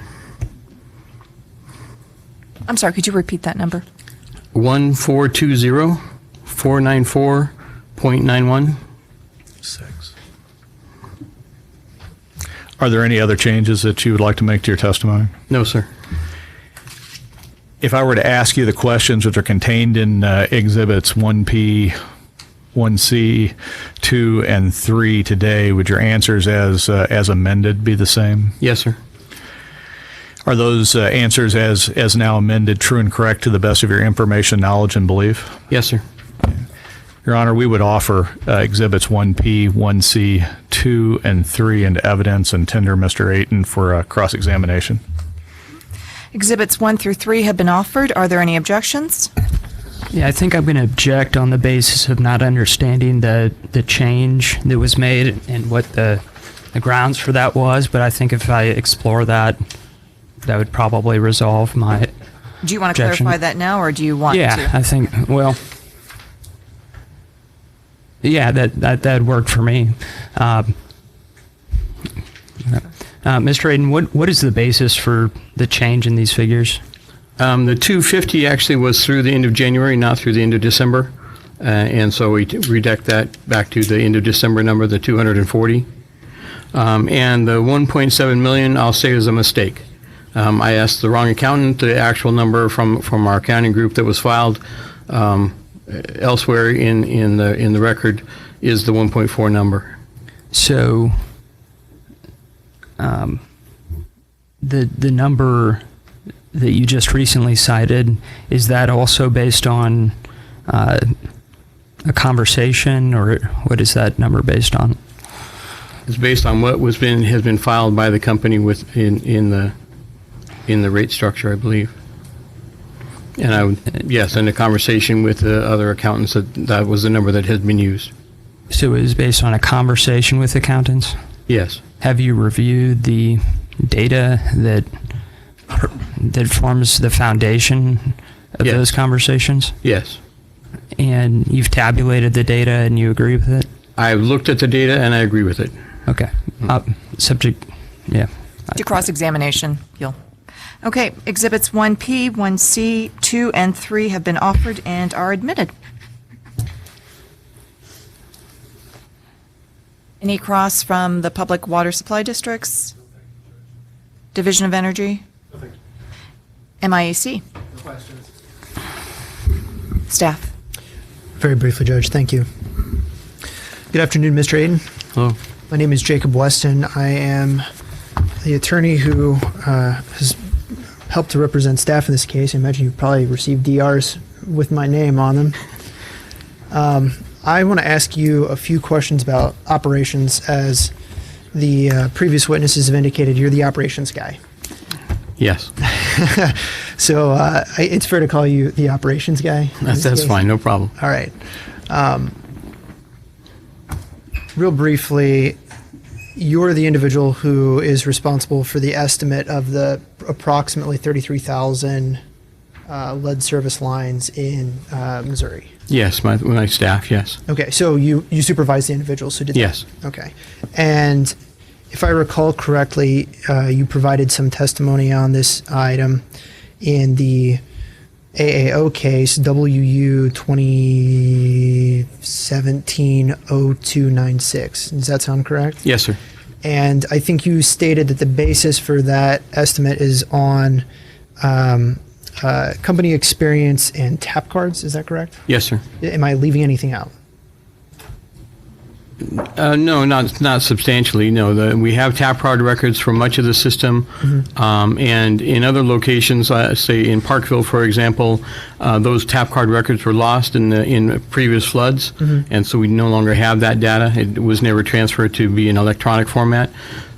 I'm sorry, could you repeat that number? 1,420,494.91. Are there any other changes that you would like to make to your testimony? No, sir. If I were to ask you the questions which are contained in Exhibits 1P, 1C, 2, and 3 today, would your answers as amended be the same? Yes, sir. Are those answers as now amended true and correct to the best of your information, knowledge, and belief? Yes, sir. Your Honor, we would offer Exhibits 1P, 1C, 2, and 3 into evidence and tender Mr. Ayton for cross-examination. Exhibits 1 through 3 have been offered. Are there any objections? Yeah, I think I'm going to object on the basis of not understanding the change that was made and what the grounds for that was, but I think if I explore that, that would probably resolve my Do you want to objection. clarify that now, or do you want to? Yeah, I think, well, yeah, that worked for me. Mr. Ayton, what is the basis for the change in these figures? The 250 actually was through the end of January, not through the end of December. And so we redact that back to the end of December number, the 240. And the 1.7 million, I'll say, is a mistake. I asked the wrong accountant. The actual number from our accounting group that was filed elsewhere in the record is the 1.4 number. So the number that you just recently cited, is that also based on a conversation, or what is that number based on? It's based on what has been filed by the company in the rate structure, I believe. And in a conversation with the other accountants, that was the number that had been used. So it was based on a conversation with accountants? Yes. Have you reviewed the data that forms the foundation of those conversations? Yes. And you've tabulated the data and you agree with it? I've looked at the data and I agree with it. Okay. Subject, yeah. To cross-examination, Okay, Exhibits 1P, 1C, 2, and 3 have been offered and are admitted. Any cross from the Public Water Supply Districts? Division of Energy? MIAC? No questions. Staff? Very briefly, Judge, thank you. Good afternoon, Mr. Ayton. Hello. My name is Jacob Weston. I am the attorney who has helped to represent staff in this case. I imagine you've probably received DRs with my name on them. I want to ask you a few questions about operations. As the previous witnesses have indicated, you're the operations guy. Yes. So it's fair to call you the operations guy? That's fine, no problem. All right. Real briefly, you're the individual who is responsible for the estimate of the approximately 33,000 lead service lines in Missouri. Yes, my staff, yes. Okay, so you supervise the individuals who did that? Yes. Okay. And if I recall correctly, you provided some testimony on this item in the AAO case, WR-2017-0285. Does that sound correct? Yes, sir. And I think you stated that the basis for that estimate is on company experience and tap cards. Is that correct? Yes, sir. Am I leaving anything out? No, not substantially. No, we have tap card records for much of the system, and in other locations, say in Parkville, for example, those tap card records were lost in previous floods, and so we no longer have that data. It was never transferred to be in electronic format.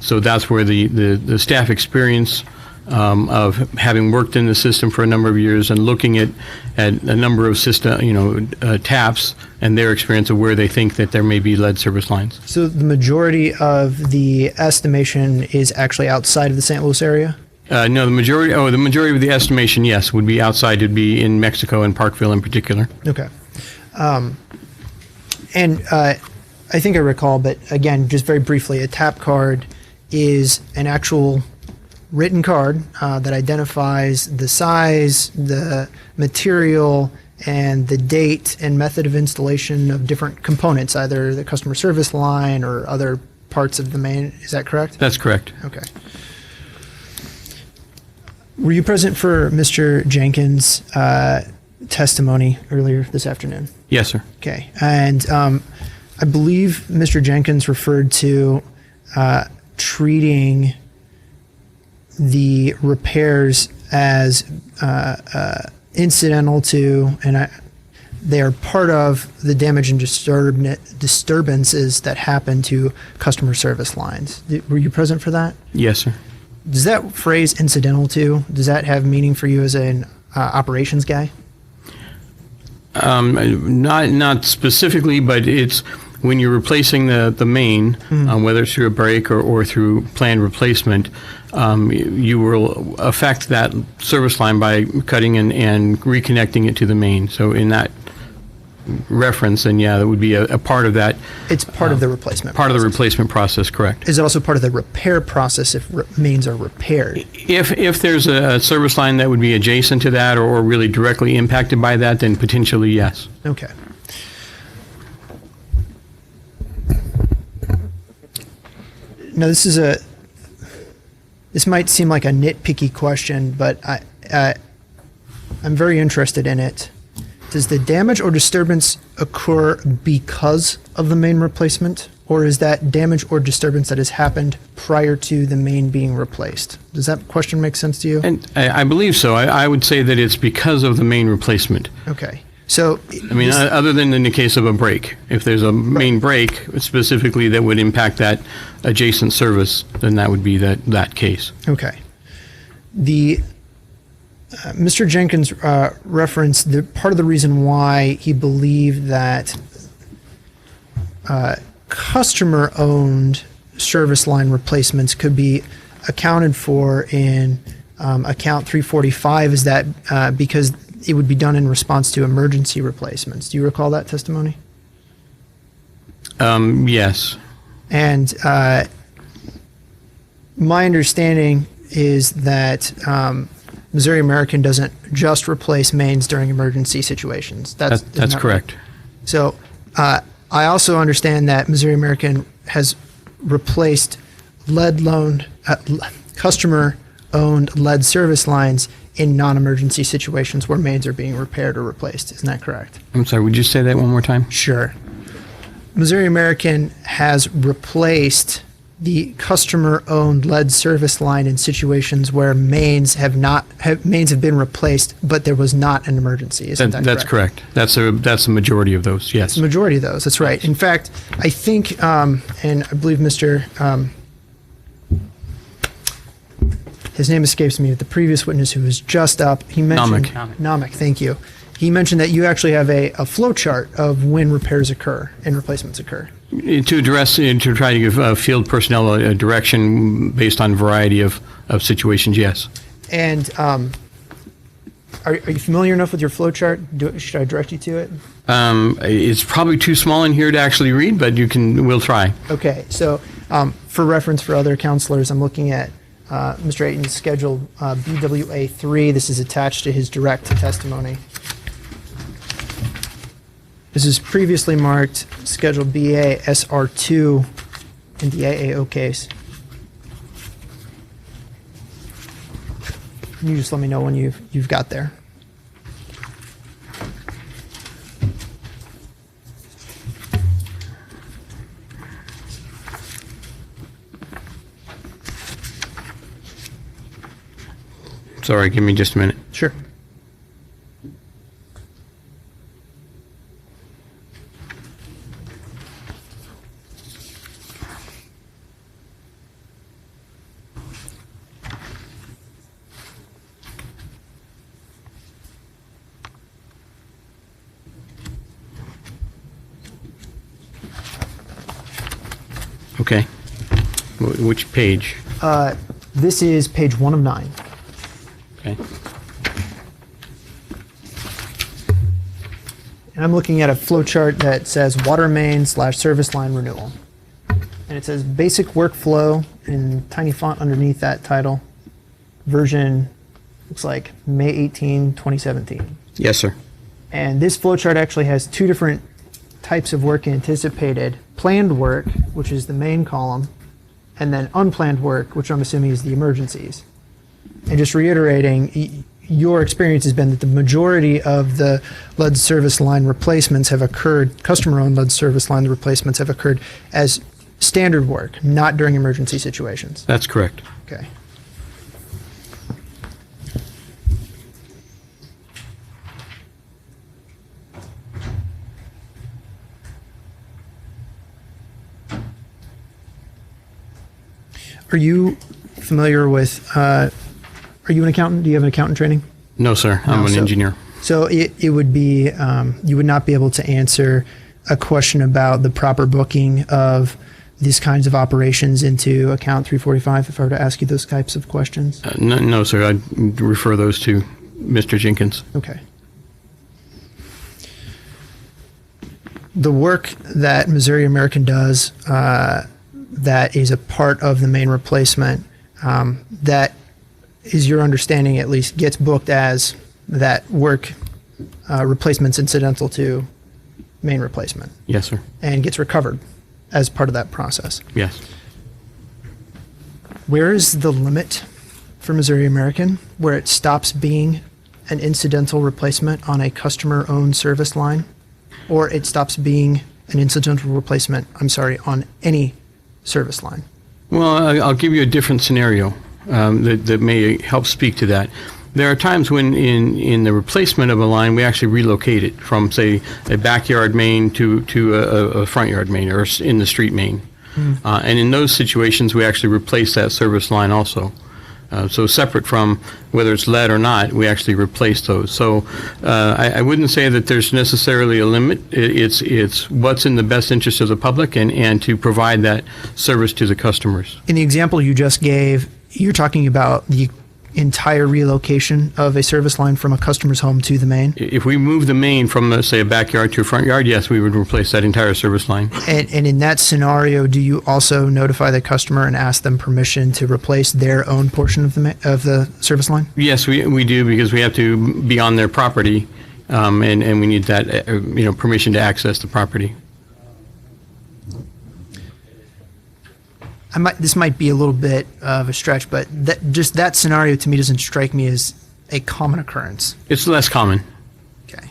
So that's where the staff experience of having worked in the system for a number of years and looking at a number of system, taps and their experience of where they think that there may be lead service lines. So the majority of the estimation is actually outside of the St. Louis area? No, the majority of the estimation, yes, would be outside. It'd be in Mexico and Parkville in particular. Okay. And I think I recall, but again, just very briefly, a tap card is an actual written card that identifies the size, the material, and the date and method of installation of different components, either the customer service line or other parts of the main. Is that correct? That's correct. Okay. Were you present for Mr. Jenkins' testimony earlier this afternoon? Yes, sir. Okay. And I believe Mr. Jenkins referred to treating the repairs as incidental to, and they are part of the damage and disturbances that happen to customer service lines. Were you present for that? Yes, sir. Does that phrase incidental to, does that have meaning for you as an operations guy? Not specifically, but it's when you're replacing the main, whether it's through a break or through planned replacement, you will affect that service line by cutting and reconnecting it to the main. So in that reference, then yeah, that would be a part of that. It's part of the replacement Part of the replacement process, correct. Is it also part of the repair process if mains are repaired? If there's a service line that would be adjacent to that or really directly impacted by that, then potentially yes. Okay. Now, this might seem like a nitpicky question, but I'm very interested in it. Does the damage or disturbance occur because of the main replacement, or is that damage or disturbance that has happened prior to the main being replaced? Does that question make sense to you? And I believe so. I would say that it's because of the main replacement. Okay. So, I mean, other than in the case of a break, if there's a main break specifically that would impact that adjacent service, then that would be that case. Okay. Mr. Jenkins referenced part of the reason why he believed that customer-owned service line replacements could be accounted for in account 345 is that because it would be done in response to emergency replacements. Do you recall that testimony? Yes. And my understanding is that Missouri American doesn't just replace mains during emergency situations. That's correct. Right? So I also understand that Missouri American has replaced customer-owned lead service lines in non-emergency situations where mains are being repaired or replaced. Isn't that correct? I'm sorry, would you say that one more time? Sure. Missouri American has replaced the customer-owned lead service line in situations where mains have been replaced, but there was not an emergency. Isn't that that's correct? That's a majority of those. Yes. The majority of those. That's right. In fact, I think, and I believe Mr. His name escapes me, but the previous witness who was just up, he mentioned Namik. Thank you. He mentioned that you actually have a flow chart of when repairs occur and replacements occur. To try to give field personnel a direction based on a variety of situations, yes. And are you familiar enough with your flow chart? Should I direct you to it? It's probably too small in here to actually read, but we'll try. Okay, so for reference for other counselors, I'm looking at Mr. Ayton's schedule BWA3. This is attached to his direct testimony. This is previously marked Schedule BA SR2 in the AAO case. You just let me know when you've got there. Sorry, give me just a minute. Sure. Okay. Which page? This is page 1 of 9. Okay. And I'm looking at a flow chart that says water main / service line renewal. And it says basic workflow in tiny font underneath that title. Version looks like May 18, 2017. Yes, sir. And this flow chart actually has two different types of work anticipated. Planned work, which is the main column, and then unplanned work, which I'm assuming is the emergencies. And just reiterating, your experience has been that the majority of the lead service line replacements have occurred, customer-owned lead service line replacements have occurred as standard work, not during emergency situations. That's correct. Okay. Are you familiar with, are you an accountant? Do you have an accountant training? No, sir. I'm an engineer. So it would be, you would not be able to answer a question about the proper booking of these kinds of operations into account 345 if I were to ask you those types of questions? No, sir. I'd refer those to Mr. Jenkins. Okay. The work that Missouri American does that is a part of the main replacement, that is your understanding at least gets booked as that work replacement's incidental to main replacement Yes, sir. and gets recovered as part of that process. Yes. Where is the limit for Missouri American where it stops being an incidental replacement on a customer-owned service line, or it stops being an incidental replacement, on any service line? Well, I'll give you a different scenario that may help speak to that. There are times when in the replacement of a line, we actually relocate it from, say, a backyard main to a front yard main or in the street main. And in those situations, we actually replace that service line also. So separate from whether it's lead or not, we actually replace those. So I wouldn't say that there's necessarily a limit. It's what's in the best interest of the public and to provide that service to the customers. In the example you just gave, you're talking about the entire relocation of a service line from a customer's home to the main? If we move the main from, say, a backyard to a front yard, yes, we would replace that entire service line. And in that scenario, do you also notify the customer and ask them permission to replace their own portion of the service line? Yes, we do, because we have to be on their property, and we need that permission to access the property. This might be a little bit of a stretch, but that scenario to me doesn't strike me as a common occurrence. It's less common. Okay.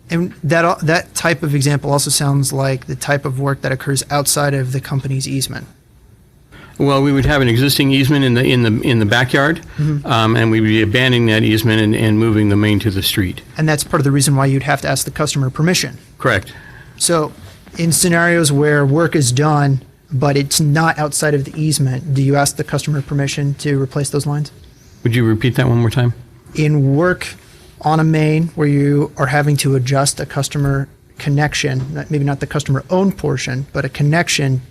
And that type of example also sounds like the type of work that occurs outside of the company's easement. Well, we would have an existing easement in the backyard, and we'd be abandoning that easement and moving the main to the street. And that's part of the reason why you'd have to ask the customer permission. Correct. So in scenarios where work is done, but it's not outside of the easement, do you ask the customer permission to replace those lines? Would you repeat that one more time? In work on a main where you are having to adjust a customer connection, maybe not the customer-owned portion, but a connection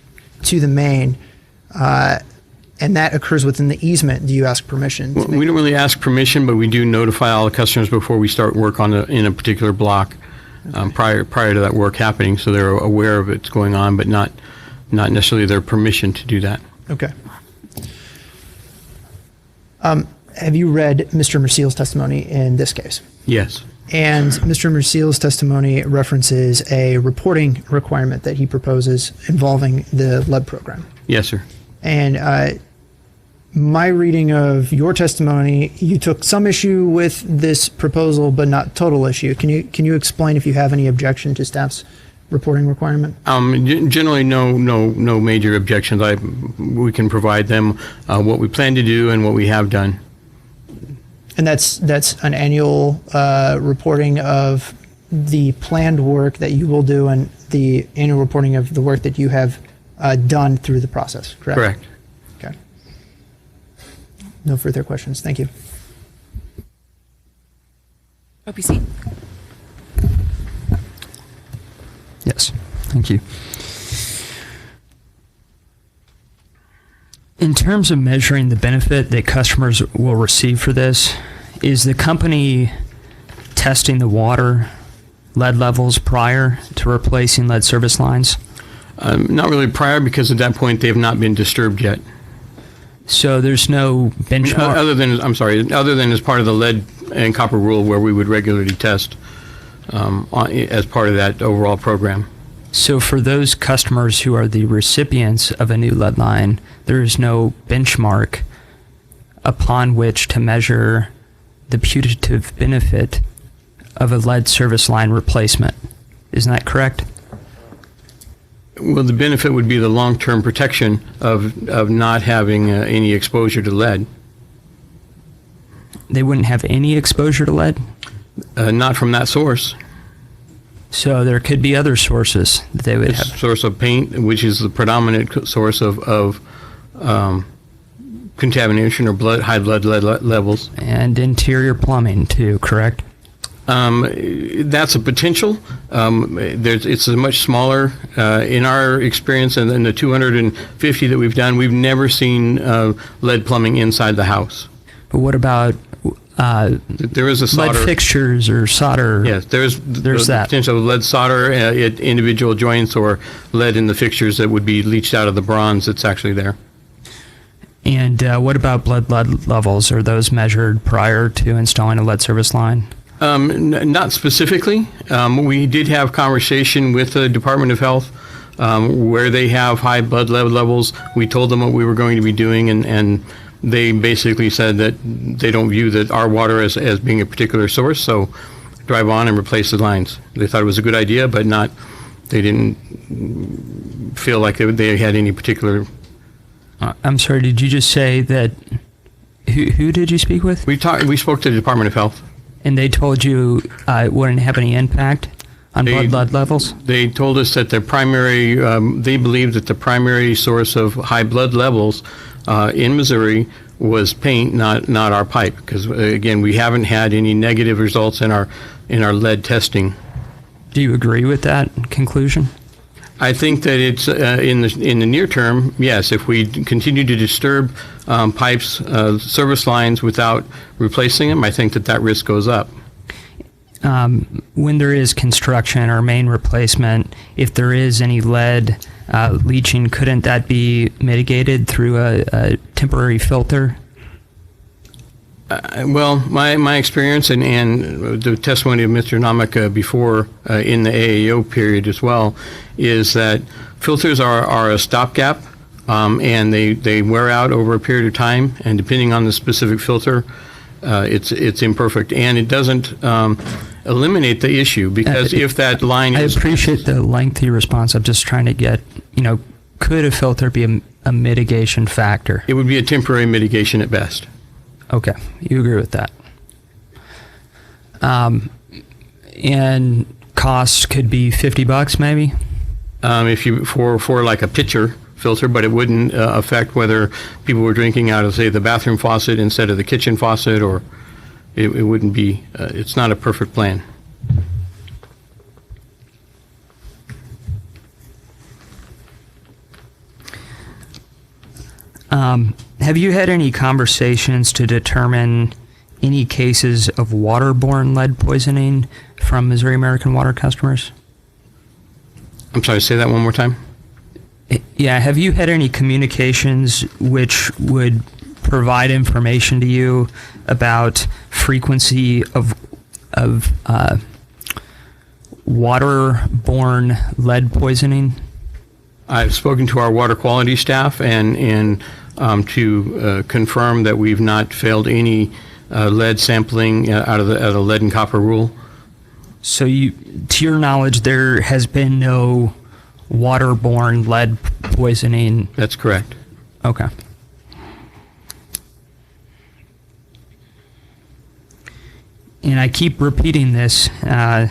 to the main, and that occurs within the easement, do you ask permission? Well, we don't really ask permission, but we do notify all the customers before we start work in a particular block. Prior to that work happening, so they're aware of it's going on, but not necessarily their permission to do that. Okay. Have you read Mr. Merciel's testimony in this case? Yes. And Mr. Merciel's testimony references a reporting requirement that he proposes involving the lead program. Yes, sir. And my reading of your testimony, you took some issue with this proposal, but not total issue. Can you explain if you have any objection to staff's reporting requirement? Generally, no major objections. We can provide them what we plan to do and what we have done. And that's an annual reporting of the planned work that you will do and the annual reporting of the work that you have done through the process, correct? Correct. Okay. No further questions. Thank you. OPC. Yes, thank you. In terms of measuring the benefit that customers will receive for this, is the company testing the water lead levels prior to replacing lead service lines? Not really prior, because at that point they have not been disturbed yet. So there's no benchmark? Other than as part of the lead and copper rule, where we would regularly test as part of that overall program. So for those customers who are the recipients of a new lead line, there is no benchmark upon which to measure the putative benefit of a lead service line replacement. Isn't that correct? Well, the benefit would be the long-term protection of not having any exposure to lead. They wouldn't have any exposure to lead? Not from that source. So there could be other sources that they would have. Source of paint, which is the predominant source of contamination or high blood lead levels. And interior plumbing too, correct? That's a potential. It's a much smaller. In our experience, and in the 250 that we've done, we've never seen lead plumbing inside the house. But what about there is a solder, lead fixtures or solder? Yes, there's that potential of lead solder at individual joints, or lead in the fixtures that would be leached out of the bronze that's actually there. And what about blood lead levels? Are those measured prior to installing a lead service line? Not specifically. We did have conversation with the Department of Health where they have high blood lead levels. We told them what we were going to be doing, and they basically said that they don't view that our water as being a particular source, so drive on and replace the lines. They thought it was a good idea, but they didn't feel like they had any particular... I'm sorry, did you just say that... Who did you speak with? We spoke to the Department of Health. And they told you it wouldn't have any impact on blood lead levels? They told us that they believed that the primary source of high blood levels in Missouri was paint, not our pipe. Because again, we haven't had any negative results in our lead testing. Do you agree with that conclusion? I think that it's in the near term, yes. If we continue to disturb pipes, service lines without replacing them, I think that risk goes up. When there is construction or main replacement, if there is any lead leaching, couldn't that be mitigated through a temporary filter? Well, my experience and the testimony of Mr. Namick before in the AAO period as well is that filters are a stopgap, and they wear out over a period of time, and depending on the specific filter, it's imperfect, and it doesn't eliminate the issue, because if that line is... I appreciate the lengthy response. I'm just trying to get, could a filter be a mitigation factor? It would be a temporary mitigation at best. Okay, you agree with that. And cost could be $50 maybe? If you for like a pitcher filter, but it wouldn't affect whether people were drinking out of, say, the bathroom faucet instead of the kitchen faucet, or it wouldn't be, it's not a perfect plan. Have you had any conversations to determine any cases of waterborne lead poisoning from Missouri American Water customers? I'm sorry, say that one more time. Yeah, have you had any communications which would provide information to you about frequency of waterborne lead poisoning? I've spoken to our water quality staff and to confirm that we've not failed any lead sampling out of the lead and copper rule. So to your knowledge, there has been no waterborne lead poisoning? That's correct. Okay. And I keep repeating this, but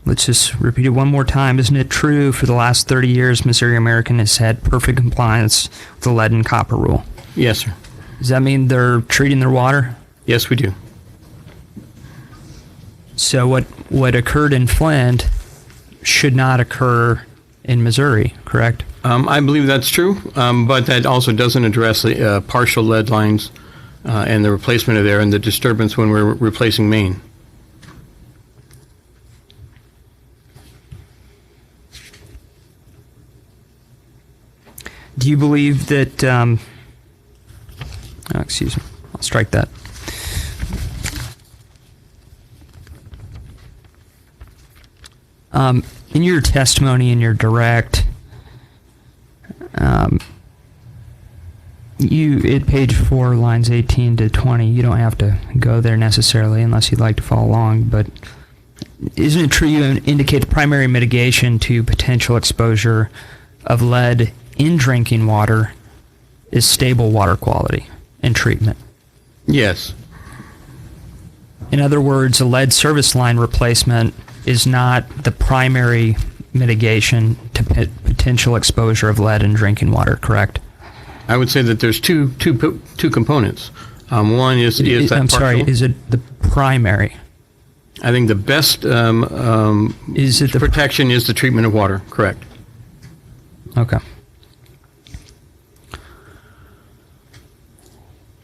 let's just repeat it one more time. Isn't it true for the last 30 years, Missouri American has had perfect compliance with the lead and copper rule? Yes, sir. Does that mean they're treating their water? Yes, we do. So what occurred in Flint should not occur in Missouri, correct? I believe that's true, but that also doesn't address the partial lead lines and the replacement of there and the disturbance when we're replacing main. Do you believe that, excuse me, I'll strike that. In your testimony, in your direct, at page 4, lines 18 to 20, you don't have to go there necessarily unless you'd like to follow along, but isn't it true you indicate the primary mitigation to potential exposure of lead in drinking water is stable water quality and treatment? Yes. In other words, a lead service line replacement is not the primary mitigation to potential exposure of lead in drinking water, correct? I would say that there's two components. One is that I'm sorry, partial. is it the primary? I think the best protection is the treatment of water, correct. Okay.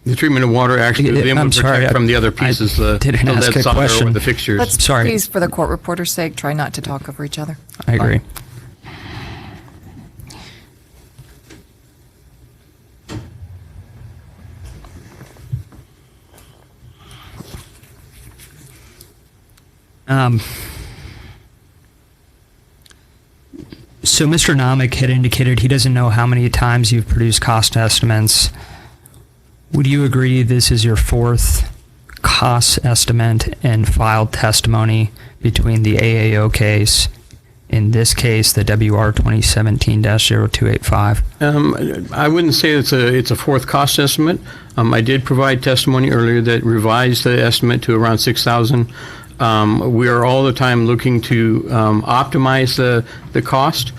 The treatment of water actually is able to protect from the other pieces, the lead solder or the fixtures. Let's please, for the court reporter's sake, try not to talk over each other. I agree. So Mr. Nomick had indicated he doesn't know how many times you've produced cost estimates. Would you agree this is your fourth cost estimate and filed testimony between the AAO case, in this case, the WR-2017-0285? I wouldn't say it's a fourth cost estimate. I did provide testimony earlier that revised the estimate to around 6,000. We are all the time looking to optimize the cost.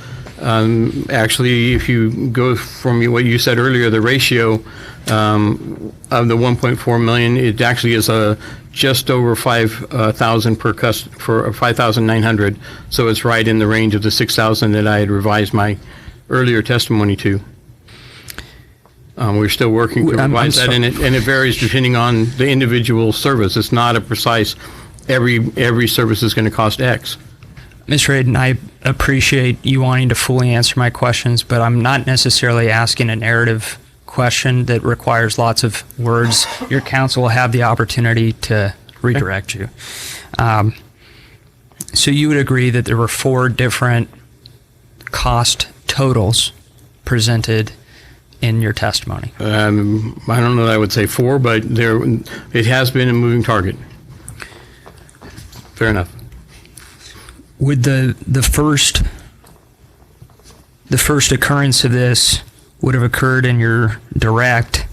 Actually, if you go from what you said earlier, the ratio of the 1.4 million, it actually is just over 5,000 per for 5,900. So it's right in the range of the 6,000 that I had revised my earlier testimony to. We're still working to revise that, and it varies depending on the individual service. It's not a precise. Every service is going to cost X. Mr. Hayden, I appreciate you wanting to fully answer my questions, but I'm not necessarily asking a narrative question that requires lots of words. Your counsel will have the opportunity to redirect you. So you would agree that there were 4 different cost totals presented in your testimony? I don't know that I would say 4, but it has been a moving target. Fair enough. Would the first occurrence of this would have occurred in your direct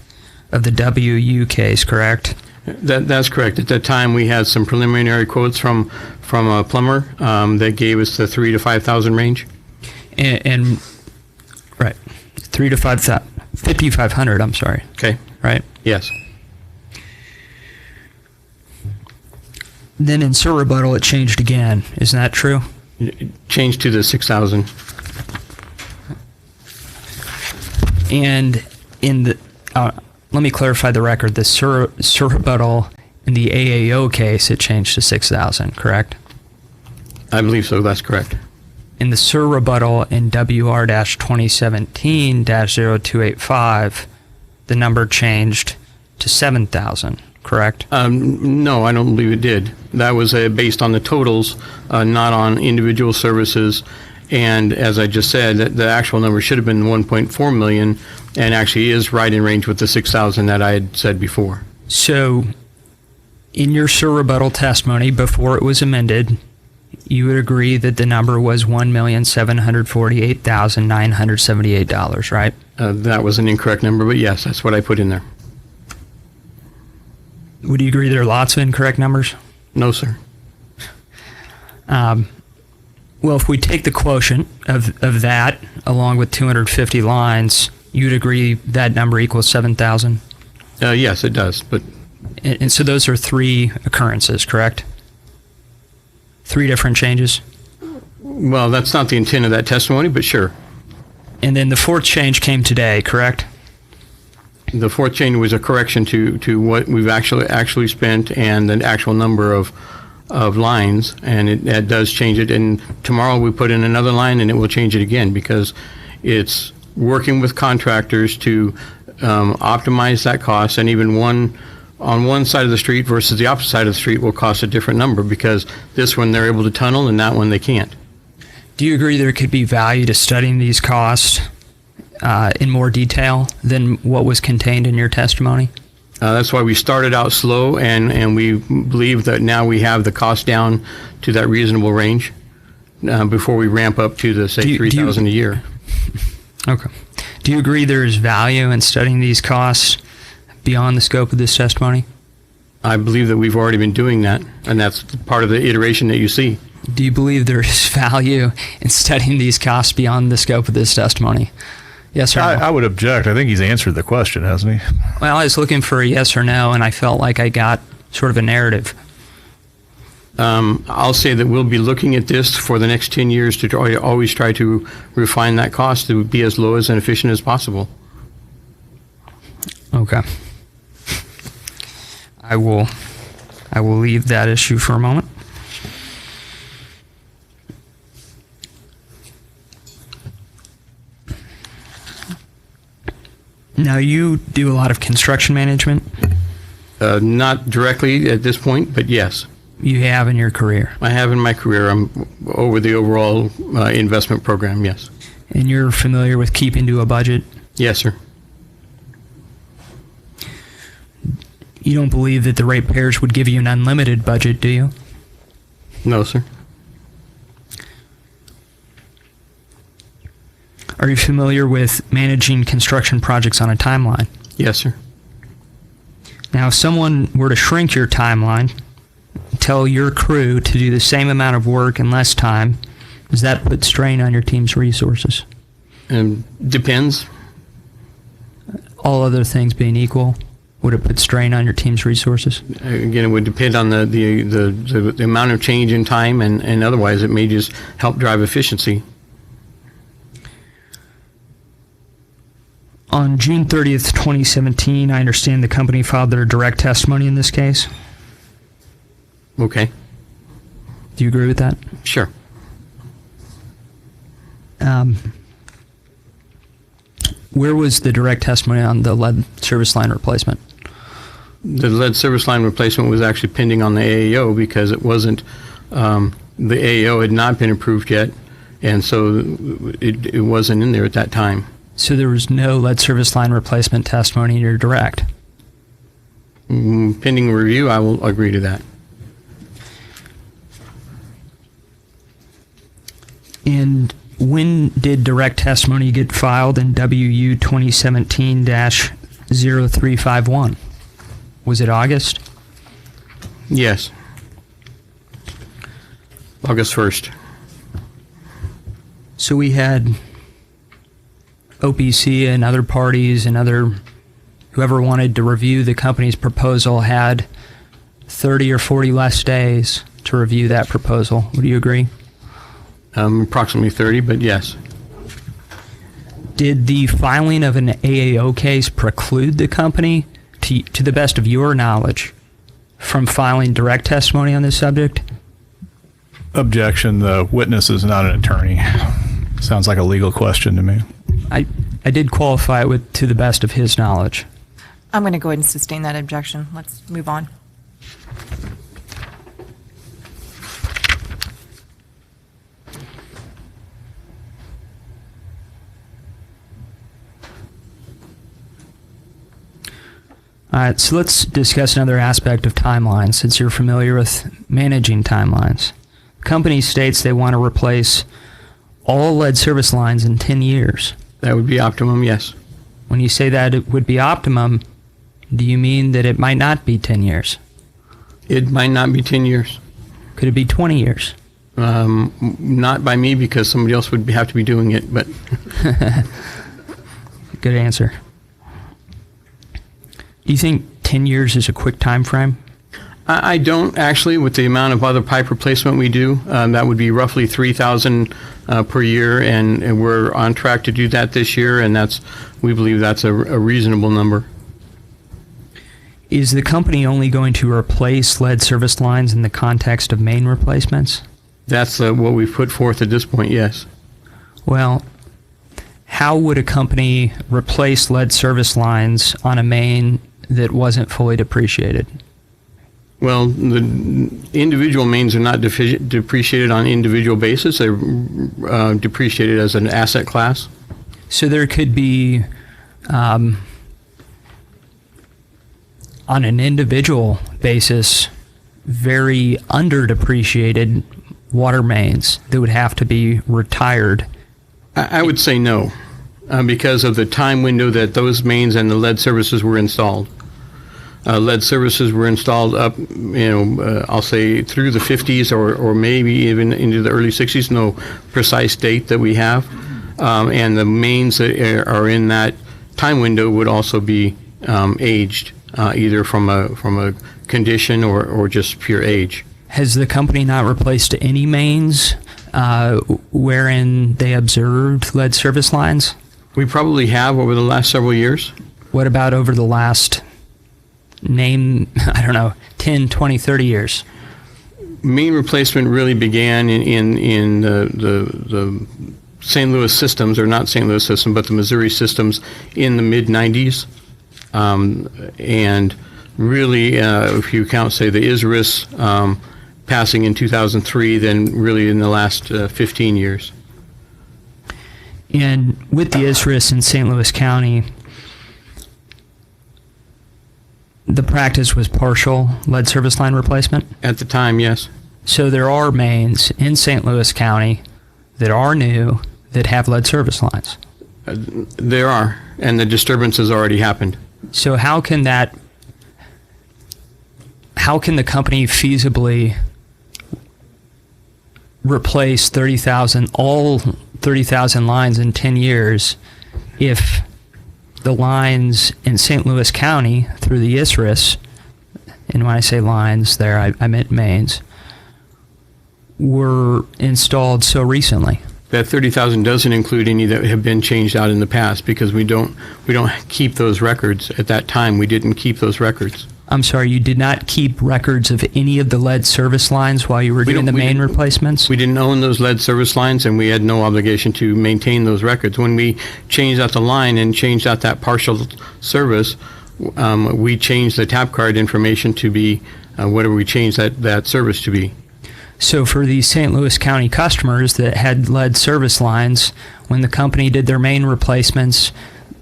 of the WU case, correct? That's correct. At that time, we had some preliminary quotes from a plumber that gave us the 3,000 to 5,000 range. And right, 3 to 5,500. I'm sorry. Okay. Right. Yes. Then in Sir rebuttal, it changed again. Isn't that true? It changed to the 6,000. And in the, let me clarify the record. The Sir rebuttal in the AAO case, it changed to 6,000, correct? I believe so. That's correct. In the Sir rebuttal in WR-2017-0285, the number changed to 7,000, correct? No, I don't believe it did. That was based on the totals, not on individual services. And as I just said, the actual number should have been 1.4 million, and actually is right in range with the 6,000 that I had said before. So In your sir rebuttal testimony before it was amended, you would agree that the number was $1,748,978, right? That was an incorrect number, but yes, that's what I put in there. Would you agree there are lots of incorrect numbers? No, sir. Well, if we take the quotient of that along with 250 lines, you'd agree that number equals 7,000? Yes, it does, but... And so those are 3 occurrences, correct? 3 different changes? Well, that's not the intent of that testimony, but sure. And then the 4th change came today, correct? The 4th change was a correction to what we've actually spent and the actual number of lines, and that does change it. And tomorrow we put in another line, and it will change it again because it's working with contractors to optimize that cost, and even on one side of the street versus the opposite side of the street will cost a different number because this one they're able to tunnel and that one they can't. Do you agree there could be value to studying these costs in more detail than what was contained in your testimony? That's why we started out slow, and we believe that now we have the cost down to that reasonable range before we ramp up to the, say, $3,000 a year. Okay. Do you agree there is value in studying these costs beyond the scope of this testimony? I believe that we've already been doing that, and that's part of the iteration that you see. Do you believe there is value in studying these costs beyond the scope of this testimony? Yes or no? I would object. I think he's answered the question, hasn't he? Well, I was looking for a yes or no, and I felt like I got sort of a narrative. I'll say that we'll be looking at this for the next 10 years to always try to refine that cost to be as low as and efficient as possible. Okay. I will leave that issue for a moment. Now, you do a lot of construction management? Not directly at this point, but yes. You have in your career? I have in my career. I'm over the overall investment program, yes. And you're familiar with keeping to a budget? Yes, sir. You don't believe that the ratepayers would give you an unlimited budget, do you? No, sir. Are you familiar with managing construction projects on a timeline? Yes, sir. Now, if someone were to shrink your timeline, tell your crew to do the same amount of work in less time, does that put strain on your team's resources? Depends. All other things being equal, would it put strain on your team's resources? Again, it would depend on the amount of change in time, and otherwise it may just help drive efficiency. On June 30th, 2017, I understand the company filed their direct testimony in this case. Okay. Do you agree with that? Sure. Where was the direct testimony on the lead service line replacement? The lead service line replacement was actually pending on the AAO because it wasn't, the AAO had not been approved yet, and so it wasn't in there at that time. So there was no lead service line replacement testimony in your direct? Pending review, I will agree to that. And when did direct testimony get filed in WR-2017-0351? Was it August? Yes. August 1st. So we had OPC and other parties and whoever wanted to review the company's proposal had 30 or 40 less days to review that proposal. Would you agree? Approximately 30, but yes. Did the filing of an AAO case preclude the company, to the best of your knowledge, from filing direct testimony on this subject? Objection. The witness is not an attorney. Sounds like a legal question to me. I did qualify it with to the best of his knowledge. I'm going to go ahead and sustain that objection. Let's move on. All right, so let's discuss another aspect of timelines, since you're familiar with managing timelines. The company states they want to replace all lead service lines in 10 years. That would be optimum, yes. When you say that it would be optimum, do you mean that it might not be 10 years? It might not be 10 years. Could it be 20 years? Not by me, because somebody else would have to be doing it, but Good answer. Do you think 10 years is a quick time frame? I don't actually, with the amount of other pipe replacement we do. That would be roughly 3,000 per year, and we're on track to do that this year, and we believe that's a reasonable number. Is the company only going to replace lead service lines in the context of main replacements? That's what we've put forth at this point, yes. Well, how would a company replace lead service lines on a main that wasn't fully depreciated? Well, the individual mains are not depreciated on an individual basis. They're depreciated as an asset class. So there could be, on an individual basis, very underdepreciated water mains that would have to be retired. I would say no, because of the time window that those mains and the lead services were installed. Lead services were installed up, I'll say through the 50s or maybe even into the early 60s, no precise date that we have. And the mains that are in that time window would also be aged, either from a condition or just pure age. Has the company not replaced any mains wherein they observed lead service lines? We probably have over the last several years. What about over the last, 10, 20, 30 years? Main replacement really began in the St. Louis systems, or not St. Louis system, but the Missouri systems in the mid-90s. And really, if you count, say, the Isris passing in 2003, then really in the last 15 years. And with the Isris in St. Louis County, the practice was partial lead service line replacement? At the time, yes. So there are mains in St. Louis County that are new that have lead service lines? There are, and the disturbance has already happened. So how can the company feasibly replace all 30,000 lines in 10 years if the lines in St. Louis County through the ISRIS, and when I say lines there, I meant mains, were installed so recently? That 30,000 doesn't include any that have been changed out in the past, because we don't keep those records. At that time, we didn't keep those records. I'm sorry, you did not keep records of any of the lead service lines while you were doing the main replacements? We didn't own those lead service lines, and we had no obligation to maintain those records. When we changed out the line and changed out that partial service, we changed the tap card information to be whatever we changed that service to be. So for these St. Louis County customers that had lead service lines, when the company did their main replacements,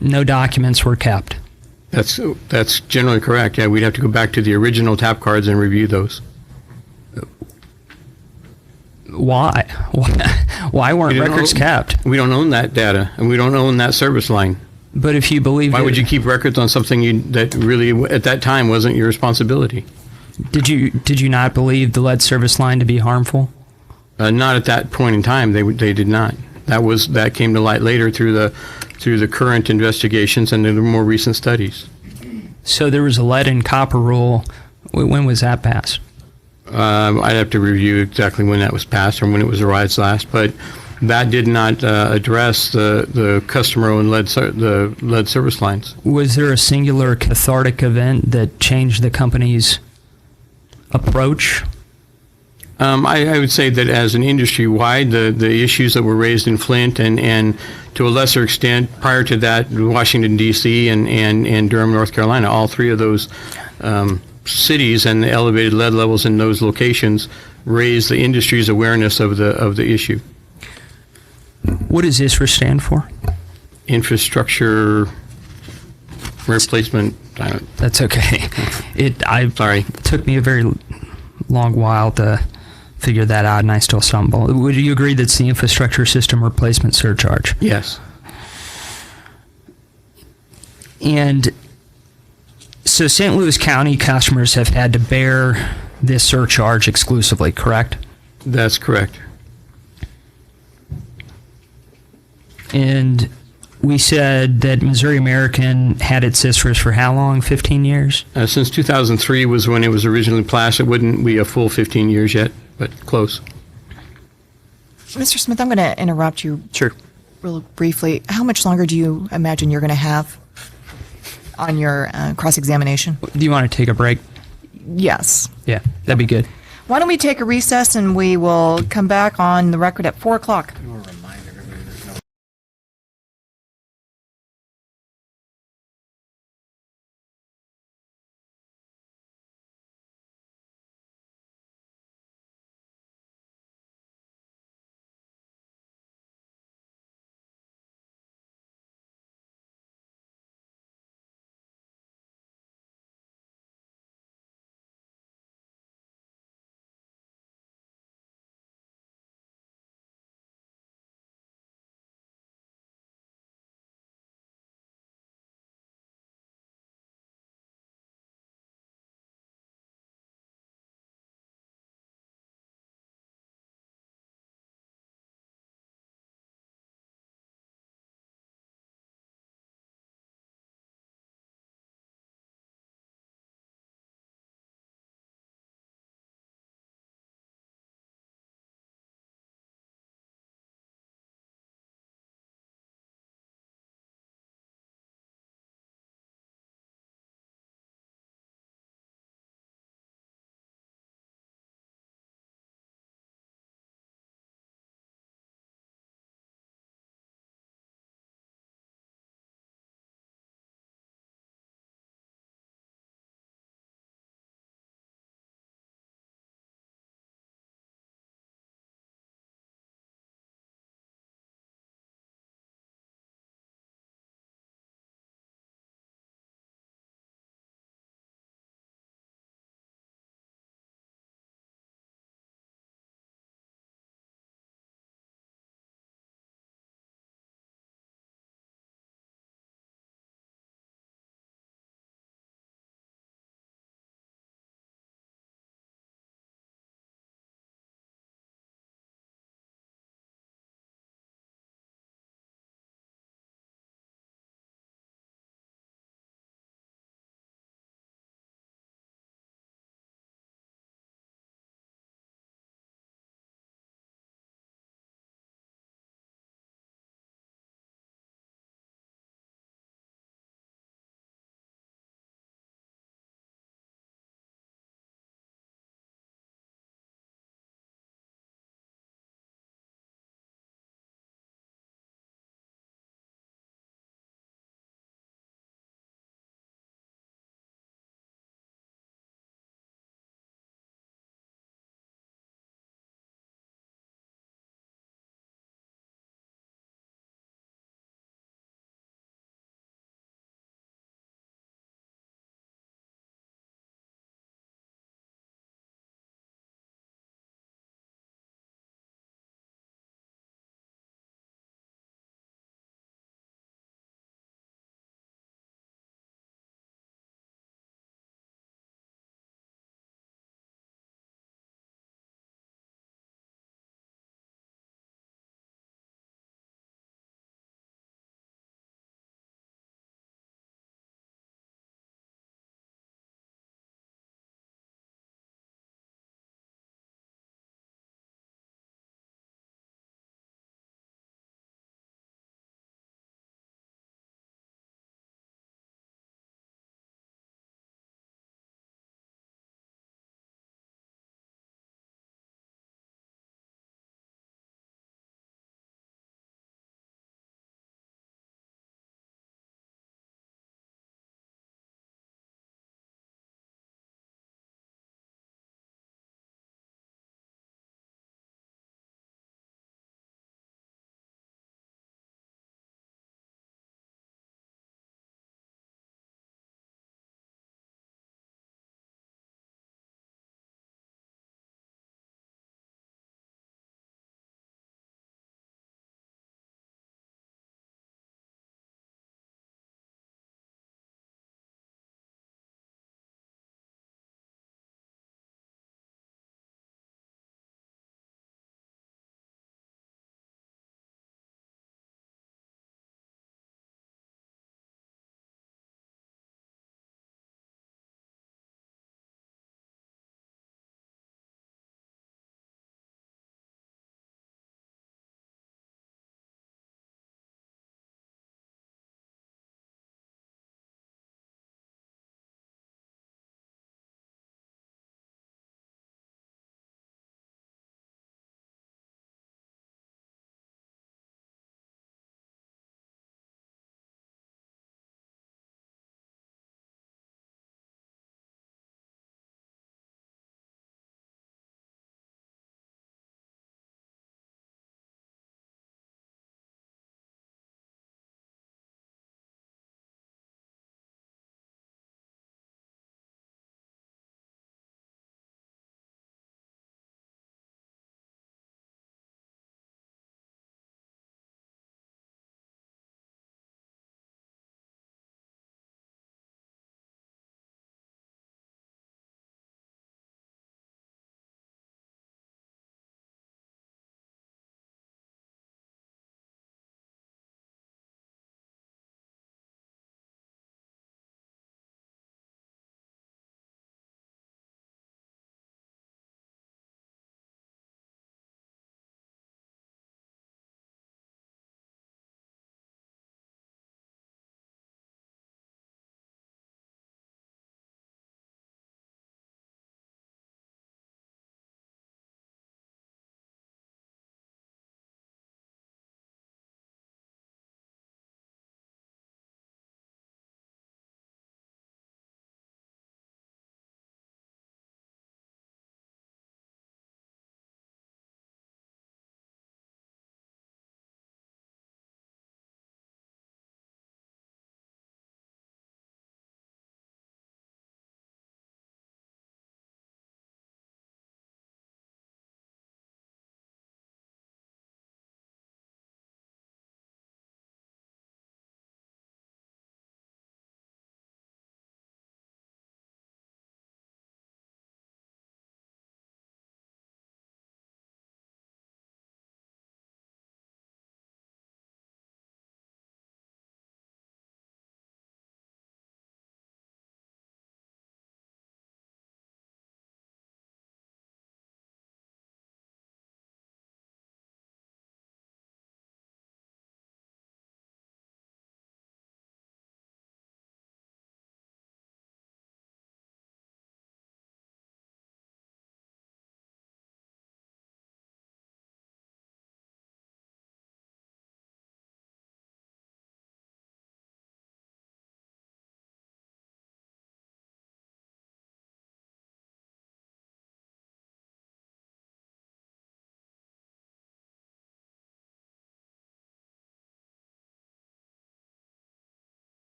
no documents were kept? That's generally correct. Yeah, we'd have to go back to the original tap cards and review those. Why? Why weren't records kept? We don't own that data, and we don't own that service line. But if you believe, why would you keep records on something that really at that time wasn't your responsibility? Did you not believe the lead service line to be harmful? Not at that point in time. They did not. That came to light later through the current investigations and the more recent studies. So there was a lead and copper rule. When was that passed? I'd have to review exactly when that was passed or when it was revised last, but that did not address the customer-owned lead service lines. Was there a singular cathartic event that changed the company's approach? I would say that as an industry-wide, the issues that were raised in Flint and to a lesser extent prior to that, Washington, D.C. and Durham, North Carolina, all three of those cities and the elevated lead levels in those locations raised the industry's awareness of the issue. What does ISRA stand for? Infrastructure Replacement That's okay. Sorry. It took me a very long while to figure that out, and I still stumble. Would you agree that's the infrastructure system replacement surcharge? Yes. And so St. Louis County customers have had to bear this surcharge exclusively, correct? That's correct. And we said that Missouri American had its sisters for how long? 15 years? Since 2003 was when it was originally passed. It wouldn't be a full 15 years yet, but close. Mr. Smith, I'm going to interrupt you. Sure. Real briefly. How much longer do you imagine you're going to have on your cross-examination? Do you want to take a break? Yes. Yeah, that'd be good. Why don't we take a recess and we will come back on the record at 4 o'clock?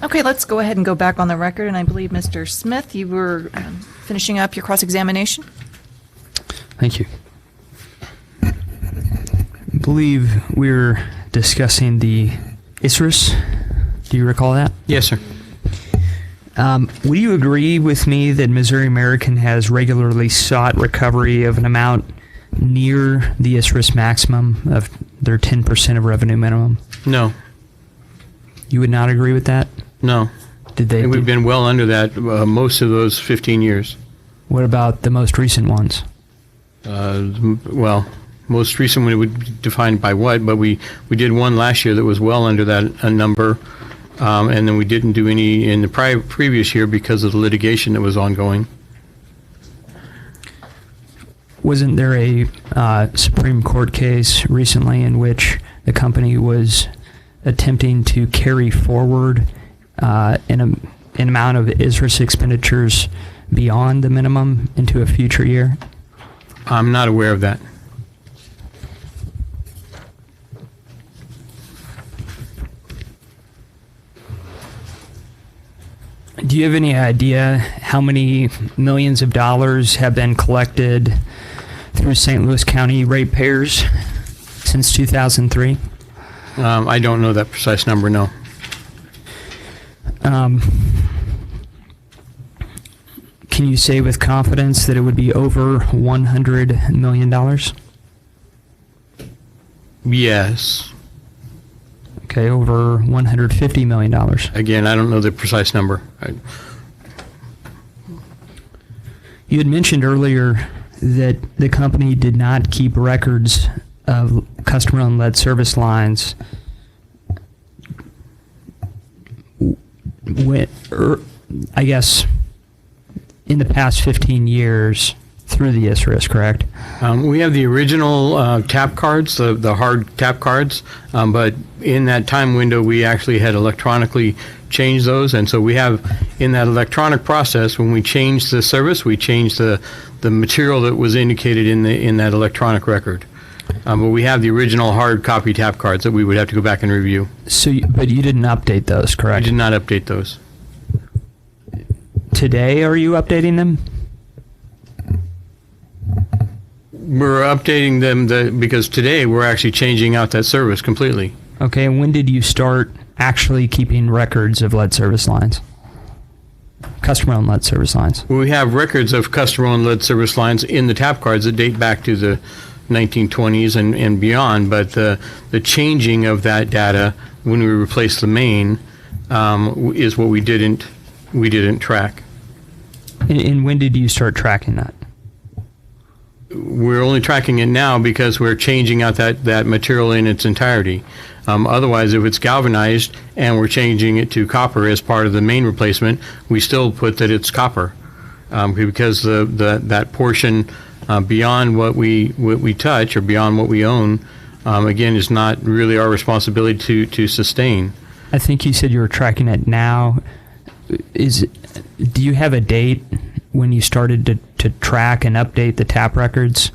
Okay, let's go ahead and go back on the record, and I believe, Mr. Smith, you were finishing up your cross-examination. Thank you. I believe we're discussing the ISRIS. Do you recall that? Yes, sir. Would you agree with me that Missouri American has regularly sought recovery of an amount near the ISRIS maximum of their 10% of revenue minimum? No. You would not agree with that? No. Did they? And we've been well under that most of those 15 years. What about the most recent ones? Well, most recent one would be defined by what, but we did one last year that was well under that number, and then we didn't do any in the previous year because of the litigation that was ongoing. Wasn't there a Supreme Court case recently in which the company was attempting to carry forward an amount of ISRIS expenditures beyond the minimum into a future year? I'm not aware of that. Do you have any idea how many millions of dollars have been collected through St. Louis County ratepayers since 2003? I don't know that precise number, no. Can you say with confidence that it would be over $100 million? Yes. Okay, over $150 million. Again, I don't know the precise number. You had mentioned earlier that the company did not keep records of customer-owned lead service lines I guess in the past 15 years through the ISRIS, correct? We have the original tap cards, the hard tap cards, but in that time window we actually had electronically changed those, and so we have in that electronic process, when we changed the service, we changed the material that was indicated in that electronic record. But we have the original hard copy tap cards that we would have to go back and review. So, but you didn't update those, correct? We did not update those. Today, are you updating them? We're updating them because today we're actually changing out that service completely. Okay, and when did you start actually keeping records of lead service lines? Customer-owned lead service lines. We have records of customer-owned lead service lines in the tap cards that date back to the 1920s and beyond, but the changing of that data when we replaced the main is what we didn't track. And when did you start tracking that? We're only tracking it now because we're changing out that material in its entirety. Otherwise, if it's galvanized and we're changing it to copper as part of the main replacement, we still put that it's copper because that portion beyond what we touch or beyond what we own, again, is not really our responsibility to sustain. I think you said you were tracking it now. Do you have a date when you started to track and update the tap records?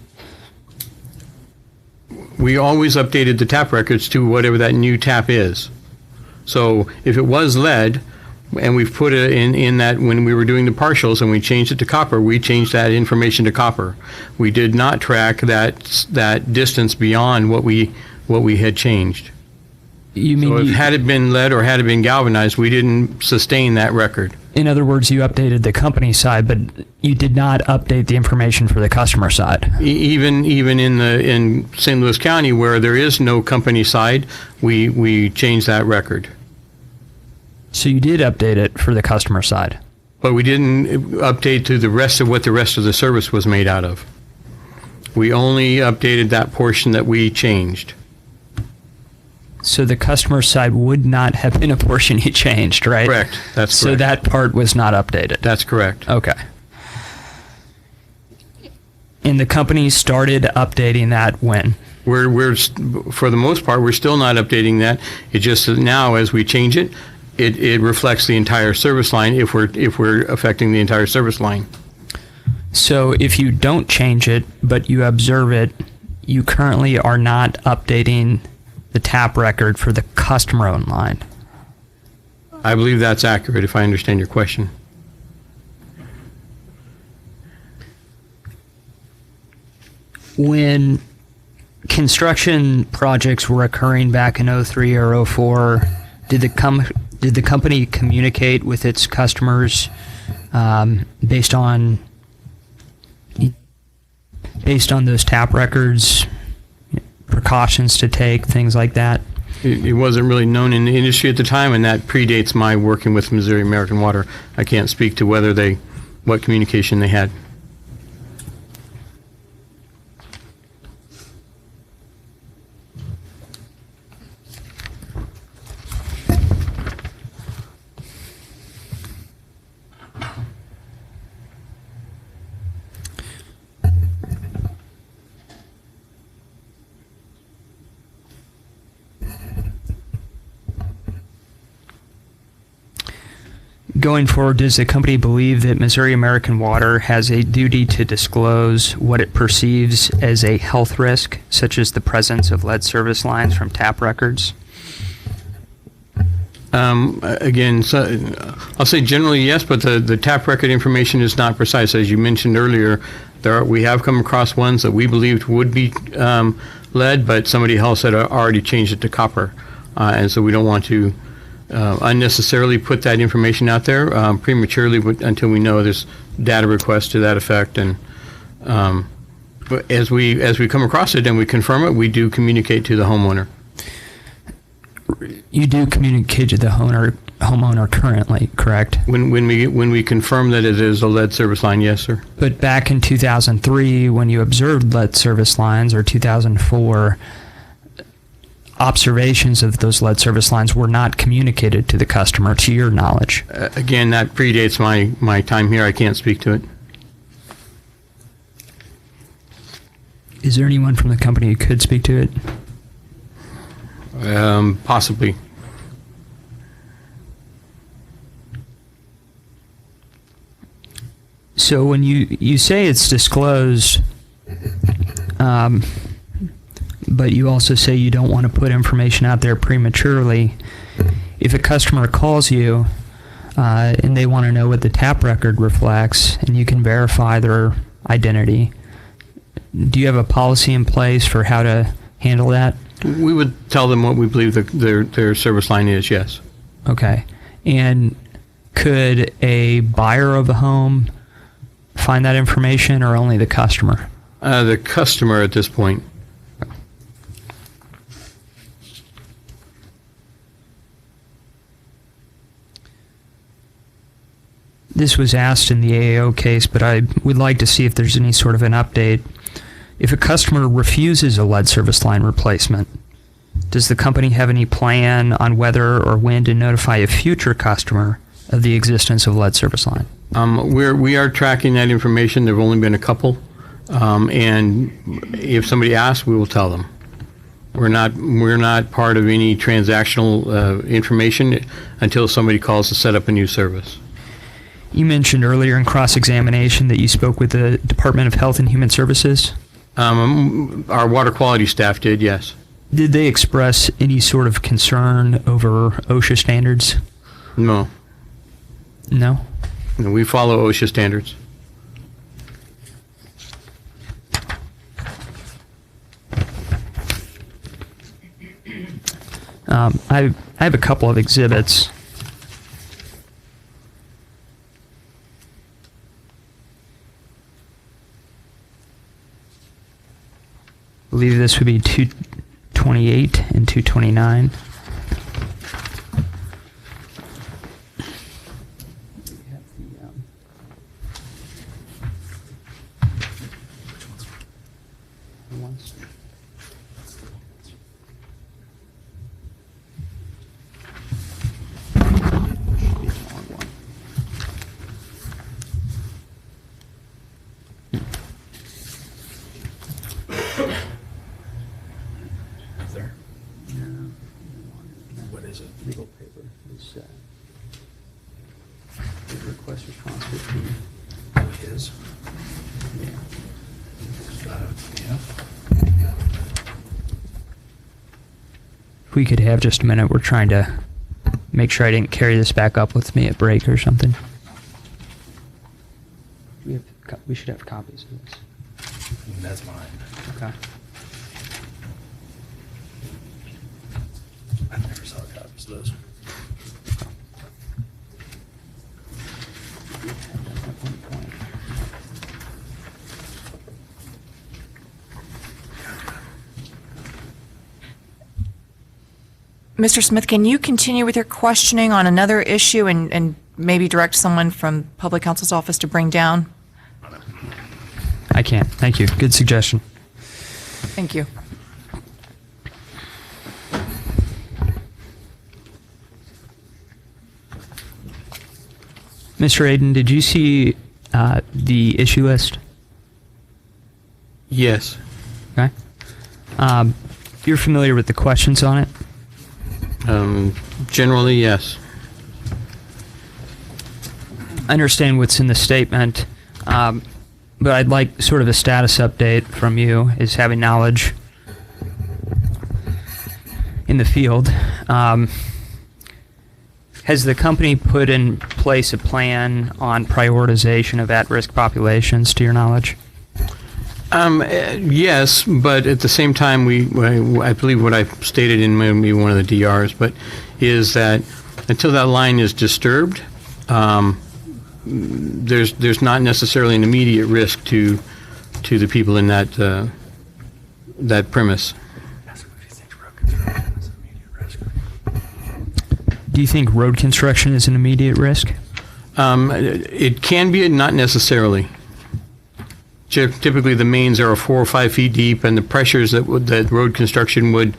We always updated the tap records to whatever that new tap is. So if it was lead, and we've put it in that when we were doing the partials and we changed it to copper, we changed that information to copper. We did not track that distance beyond what we had changed. You mean so if had it been lead or had it been galvanized, we didn't sustain that record. In other words, you updated the company side, but you did not update the information for the customer side. Even in St. Louis County, where there is no company side, we changed that record. So you did update it for the customer side, but we didn't update to the rest of what the rest of the service was made out of. We only updated that portion that we changed. So the customer side would not have been a portion you changed, right? Correct. That's so correct. that part was not updated. That's correct. Okay. And the company started updating that when? We're for the most part, we're still not updating that. It's just that now, as we change it, it reflects the entire service line if we're affecting the entire service line. So if you don't change it, but you observe it, you currently are not updating the tap record for the customer-owned line. I believe that's accurate, if I understand your question. When construction projects were occurring back in 03 or 04, did the company communicate with its customers based on those tap records, precautions to take, things like that? It wasn't really known in the industry at the time, and that predates my working with Missouri American Water. I can't speak to what communication they had. Going forward, does the company believe that Missouri American Water has a duty to disclose what it perceives as a health risk, such as the presence of lead service lines from tap records? Again, I'll say generally yes, but the tap record information is not precise. As you mentioned earlier, we have come across ones that we believed would be lead, but somebody else had already changed it to copper. And so we don't want to unnecessarily put that information out there prematurely until we know there's data requests to that effect. And but as we come across it and we confirm it, we do communicate to the homeowner. You do communicate to the homeowner currently, correct? When we confirm that it is a lead service line, yes, sir. But back in 2003, when you observed lead service lines, or 2004, observations of those lead service lines were not communicated to the customer, to your knowledge. Again, that predates my time here. I can't speak to it. Is there anyone from the company who could speak to it? Possibly. So when you say it's disclosed, but you also say you don't want to put information out there prematurely, if a customer calls you and they want to know what the tap record reflects and you can verify their identity, do you have a policy in place for how to handle that? We would tell them what we believe their service line is, yes. Okay. And could a buyer of the home find that information, or only the customer? The customer at this point. This was asked in the AAO case, but I would like to see if there's any sort of an update. If a customer refuses a lead service line replacement, does the company have any plan on whether or when to notify a future customer of the existence of lead service line? We are tracking that information. There have only been a couple, and if somebody asks, we will tell them. We're not part of any transactional information until somebody calls to set up a new service. You mentioned earlier in cross-examination that you spoke with the Department of Health and Human Services. Our water quality staff did, yes. Did they express any sort of concern over OSHA standards? No. No? No, we follow OSHA standards. I have a couple of exhibits. I believe this would be 228 and 229. What is it? Legal paper. It's request response 15. It is. Yeah. If we could have just a minute, we're trying to make sure I didn't carry this back up with me at break or something. We should have copies of this. That's mine. Okay. I never saw copies of those. Mr. Smith, can you continue with your questioning on another issue and maybe direct someone from Public Counsel's office to bring down? I can. Thank you. Good suggestion. Thank you. Mr. Aiden, did you see the issue list? Yes. Okay. You're familiar with the questions on it? Generally, yes. I understand what's in the statement, but I'd like sort of a status update from you, is having knowledge in the field. Has the company put in place a plan on prioritization of at-risk populations, to your knowledge? Yes, but at the same time, I believe what I stated in maybe one of the DRs, but is that until that line is disturbed, there's not necessarily an immediate risk to the people in that premise. Do you think road construction is an immediate risk? It can be, not necessarily. Typically, the mains are 4 or 5 feet deep, and the pressures that road construction would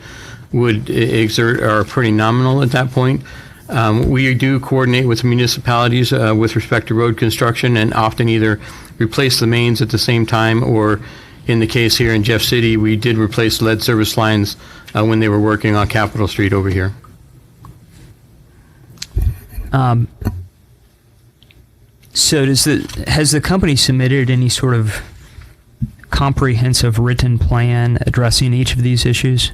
exert are pretty nominal at that point. We do coordinate with municipalities with respect to road construction, and often either replace the mains at the same time, or in the case here in Jeff City, we did replace lead service lines when they were working on Capitol Street over here. So has the company submitted any sort of comprehensive written plan addressing each of these issues?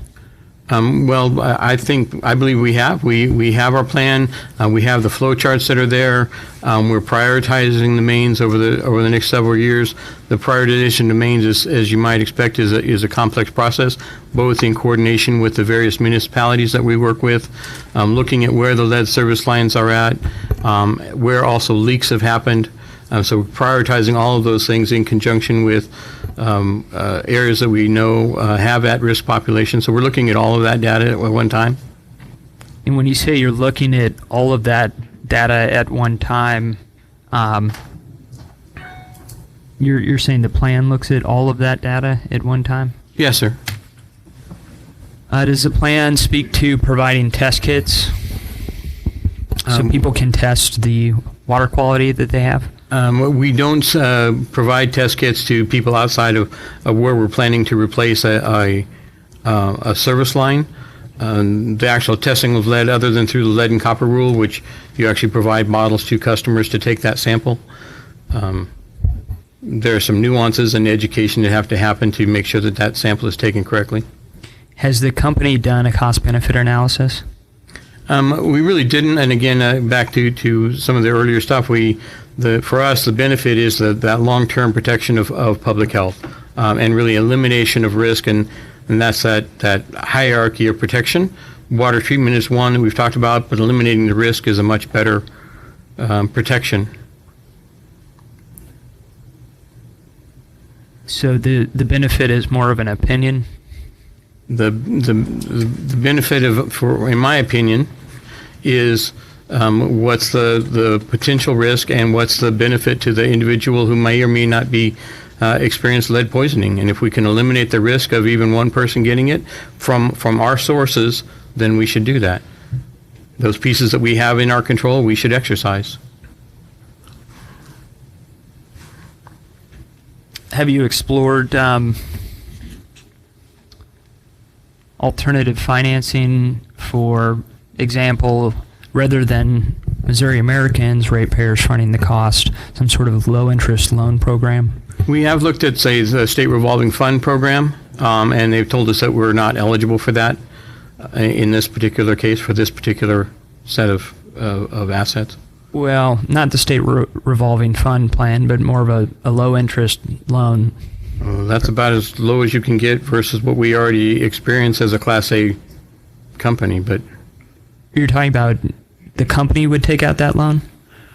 Well, I believe we have. We have our plan. We have the flow charts that are there. We're prioritizing the mains over the next several years. The prioritization of mains, as you might expect, is a complex process, both in coordination with the various municipalities that we work with, looking at where the lead service lines are at, where also leaks have happened. So prioritizing all of those things in conjunction with areas that we know have at-risk populations. So we're looking at all of that data at one time. And when you say you're looking at all of that data at one time, you're saying the plan looks at all of that data at one time? Yes, sir. Does the plan speak to providing test kits so people can test the water quality that they have? We don't provide test kits to people outside of where we're planning to replace a service line. The actual testing of lead, other than through the lead and copper rule, which you actually provide bottles to customers to take that sample. There are some nuances in education that have to happen to make sure that that sample is taken correctly. Has the company done a cost-benefit analysis? We really didn't, and again, back to some of the earlier stuff, for us, the benefit is that long-term protection of public health, and really elimination of risk, and that's that hierarchy of protection. Water treatment is one that we've talked about, but eliminating the risk is a much better protection. So the benefit is more of an opinion? The benefit in my opinion, is what's the potential risk and what's the benefit to the individual who may or may not be experience lead poisoning. And if we can eliminate the risk of even one person getting it from our sources, then we should do that. Those pieces that we have in our control, we should exercise. Have you explored alternative financing, for example, rather than Missouri Americans, ratepayers fronting the cost, some sort of low-interest loan program? We have looked at, say, the state revolving fund program, and they've told us that we're not eligible for that in this particular case, for this particular set of assets. Well, not the state revolving fund plan, but more of a low interest loan. That's about as low as you can get versus what we already experience as a Class A company. But you're talking about the company would take out that loan?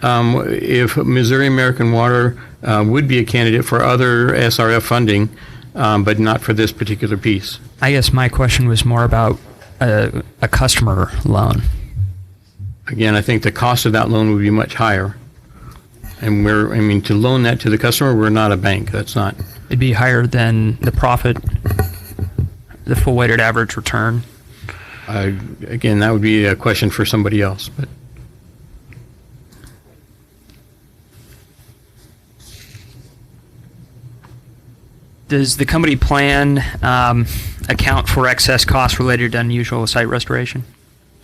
If Missouri American Water would be a candidate for other SRF funding, but not for this particular piece. I guess my question was more about a customer loan. Again, I think the cost of that loan would be much higher. And to loan that to the customer, we're not a bank. That's not. It'd be higher than the profit, the full weighted average return. Again, that would be a question for somebody else. But does the company plan account for excess costs related to unusual site restoration?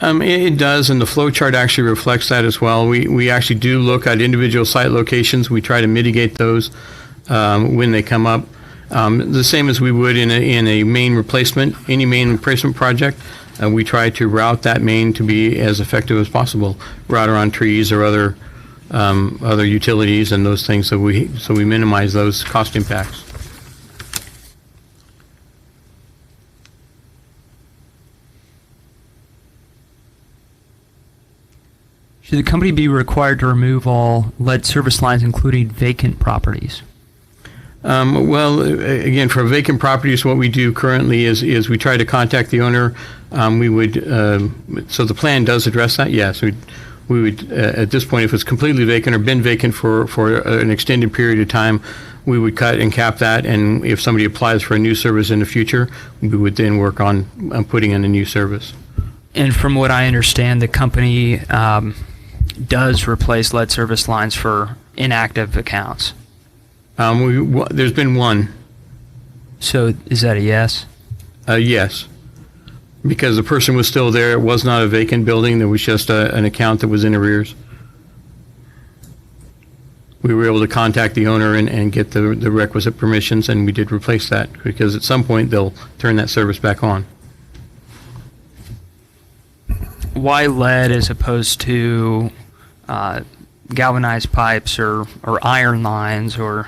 It does, and the flow chart actually reflects that as well. We actually do look at individual site locations. We try to mitigate those when they come up. The same as we would in a main replacement, any main replacement project. We try to route that main to be as effective as possible. Route around trees or other utilities and those things, so we minimize those cost impacts. Should the company be required to remove all lead service lines, including vacant properties? Well, again, for vacant properties, what we do currently is we try to contact the owner. We would, so the plan does address that, yes. We would, at this point, if it's completely vacant or been vacant for an extended period of time, we would cut and cap that, and if somebody applies for a new service in the future, we would then work on putting in a new service. And from what I understand, the company does replace lead service lines for inactive accounts. There's been one. So is that a yes? Yes. Because the person was still there. It was not a vacant building. There was just an account that was in arrears. We were able to contact the owner and get the requisite permissions, and we did replace that because at some point they'll turn that service back on. Why lead as opposed to galvanized pipes or iron lines or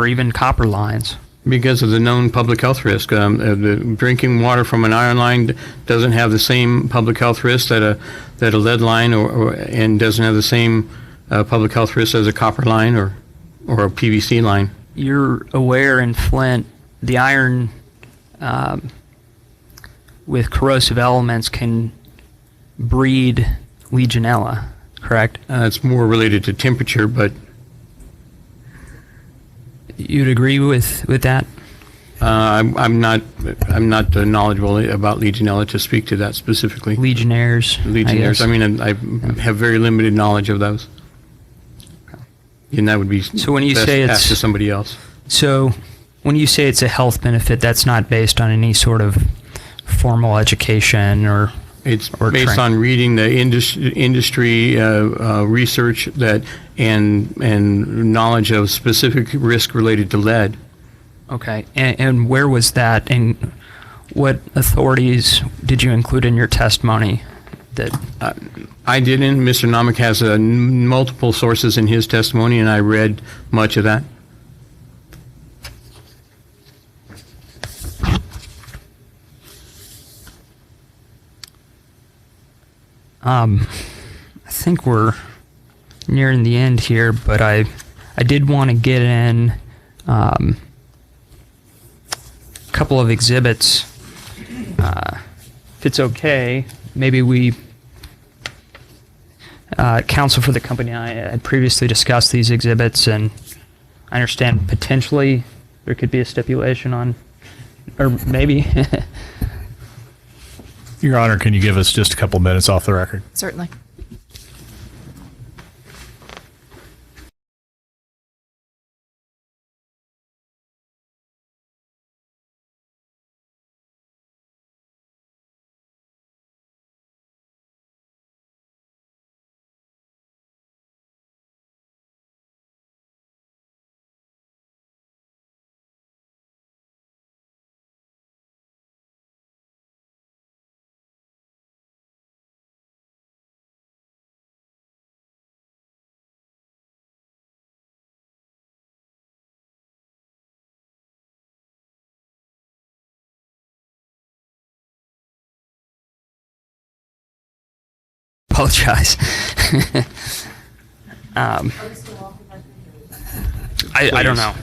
even copper lines? Because of the known public health risk. The drinking water from an iron line doesn't have the same public health risk that a lead line and doesn't have the same public health risk as a copper line or a PVC line. You're aware in Flint, the iron with corrosive elements can breed Legionella, correct? It's more related to temperature, but you'd agree with that? I'm not knowledgeable about Legionella to speak to that specifically. Legionnaires. I mean, I have very limited knowledge of those. And that would be so when you best say asked to somebody else. So when you say it's a health benefit, that's not based on any sort of formal education or based on reading the industry research and knowledge of specific risk related to lead. Okay, and where was that, and what authorities did you include in your testimony? That I didn't. Mr. Namick has multiple sources in his testimony, and I read much of that. I think we're nearing the end here, but I did want to get in a couple of exhibits. If it's okay, maybe we, counsel for the company and I had previously discussed these exhibits, and I understand potentially there could be a stipulation on, or maybe. Your Honor, can you give us just a couple minutes off the record? Certainly. Apologize. I don't know.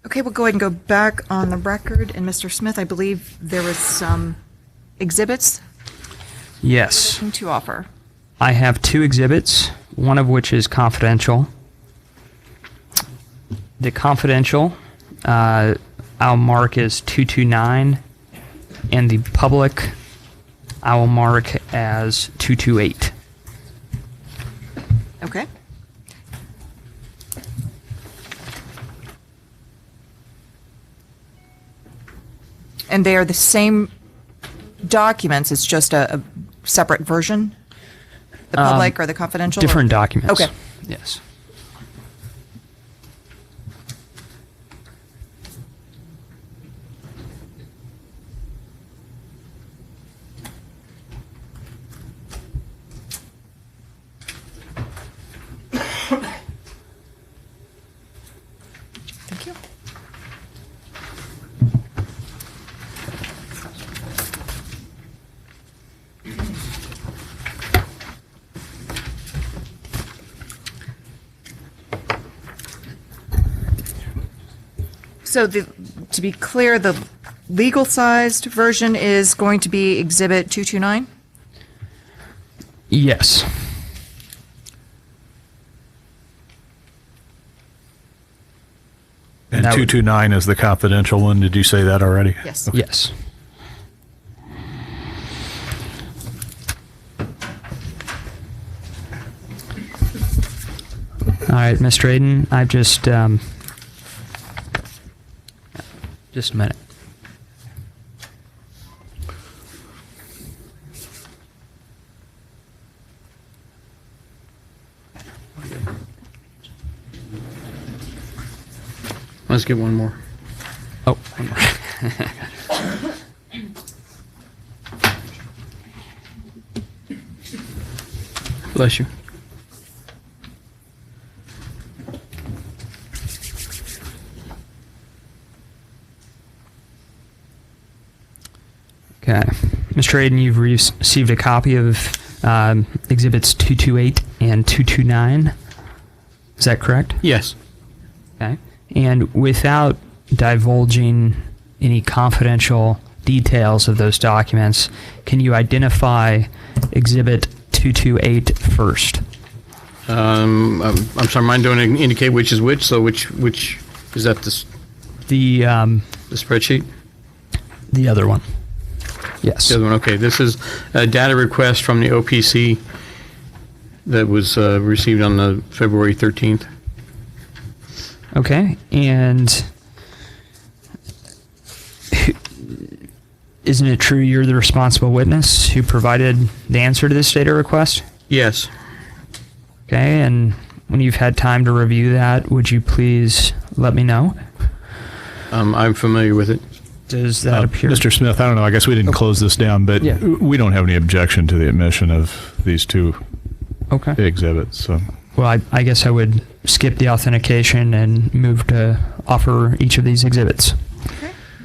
Okay, we'll go ahead and go back on the record. And Mr. Smith, I believe there was some exhibits Yes. to offer. I have two exhibits, one of which is confidential. The confidential, I'll mark as 229, and the public, I will mark as 228. Okay. And they are the same documents, it's just a separate version? The public or the confidential? Different documents. Okay. Yes. Thank you. So to be clear, the legal-sized version is going to be Exhibit 229? Yes. And that would- 229 is the confidential one. Did you say that already? Yes. Yes. All right, Mr. Aiden, I've just a minute. Let's get one more. Oh, one more. Bless you. Okay. Mr. Aiden, you've received a copy of Exhibits 228 and 229. Is that correct? Yes. Okay. And without divulging any confidential details of those documents, can you identify Exhibit 228 first? I'm sorry, mine don't indicate which is which, so which is that The spreadsheet? The other one. Yes. The other one, okay. This is a data request from the OPC that was received on the February 13th. Okay. And isn't it true you're the responsible witness who provided the answer to this data request? Yes. Okay. And when you've had time to review that, would you please let me know? I'm familiar with it. Does that appear? Mr. Smith, I don't know. I guess we didn't close this down, but Yeah. we don't have any objection to the admission of these two exhibits. So. Well, I guess I would skip the authentication and move to offer each of these exhibits.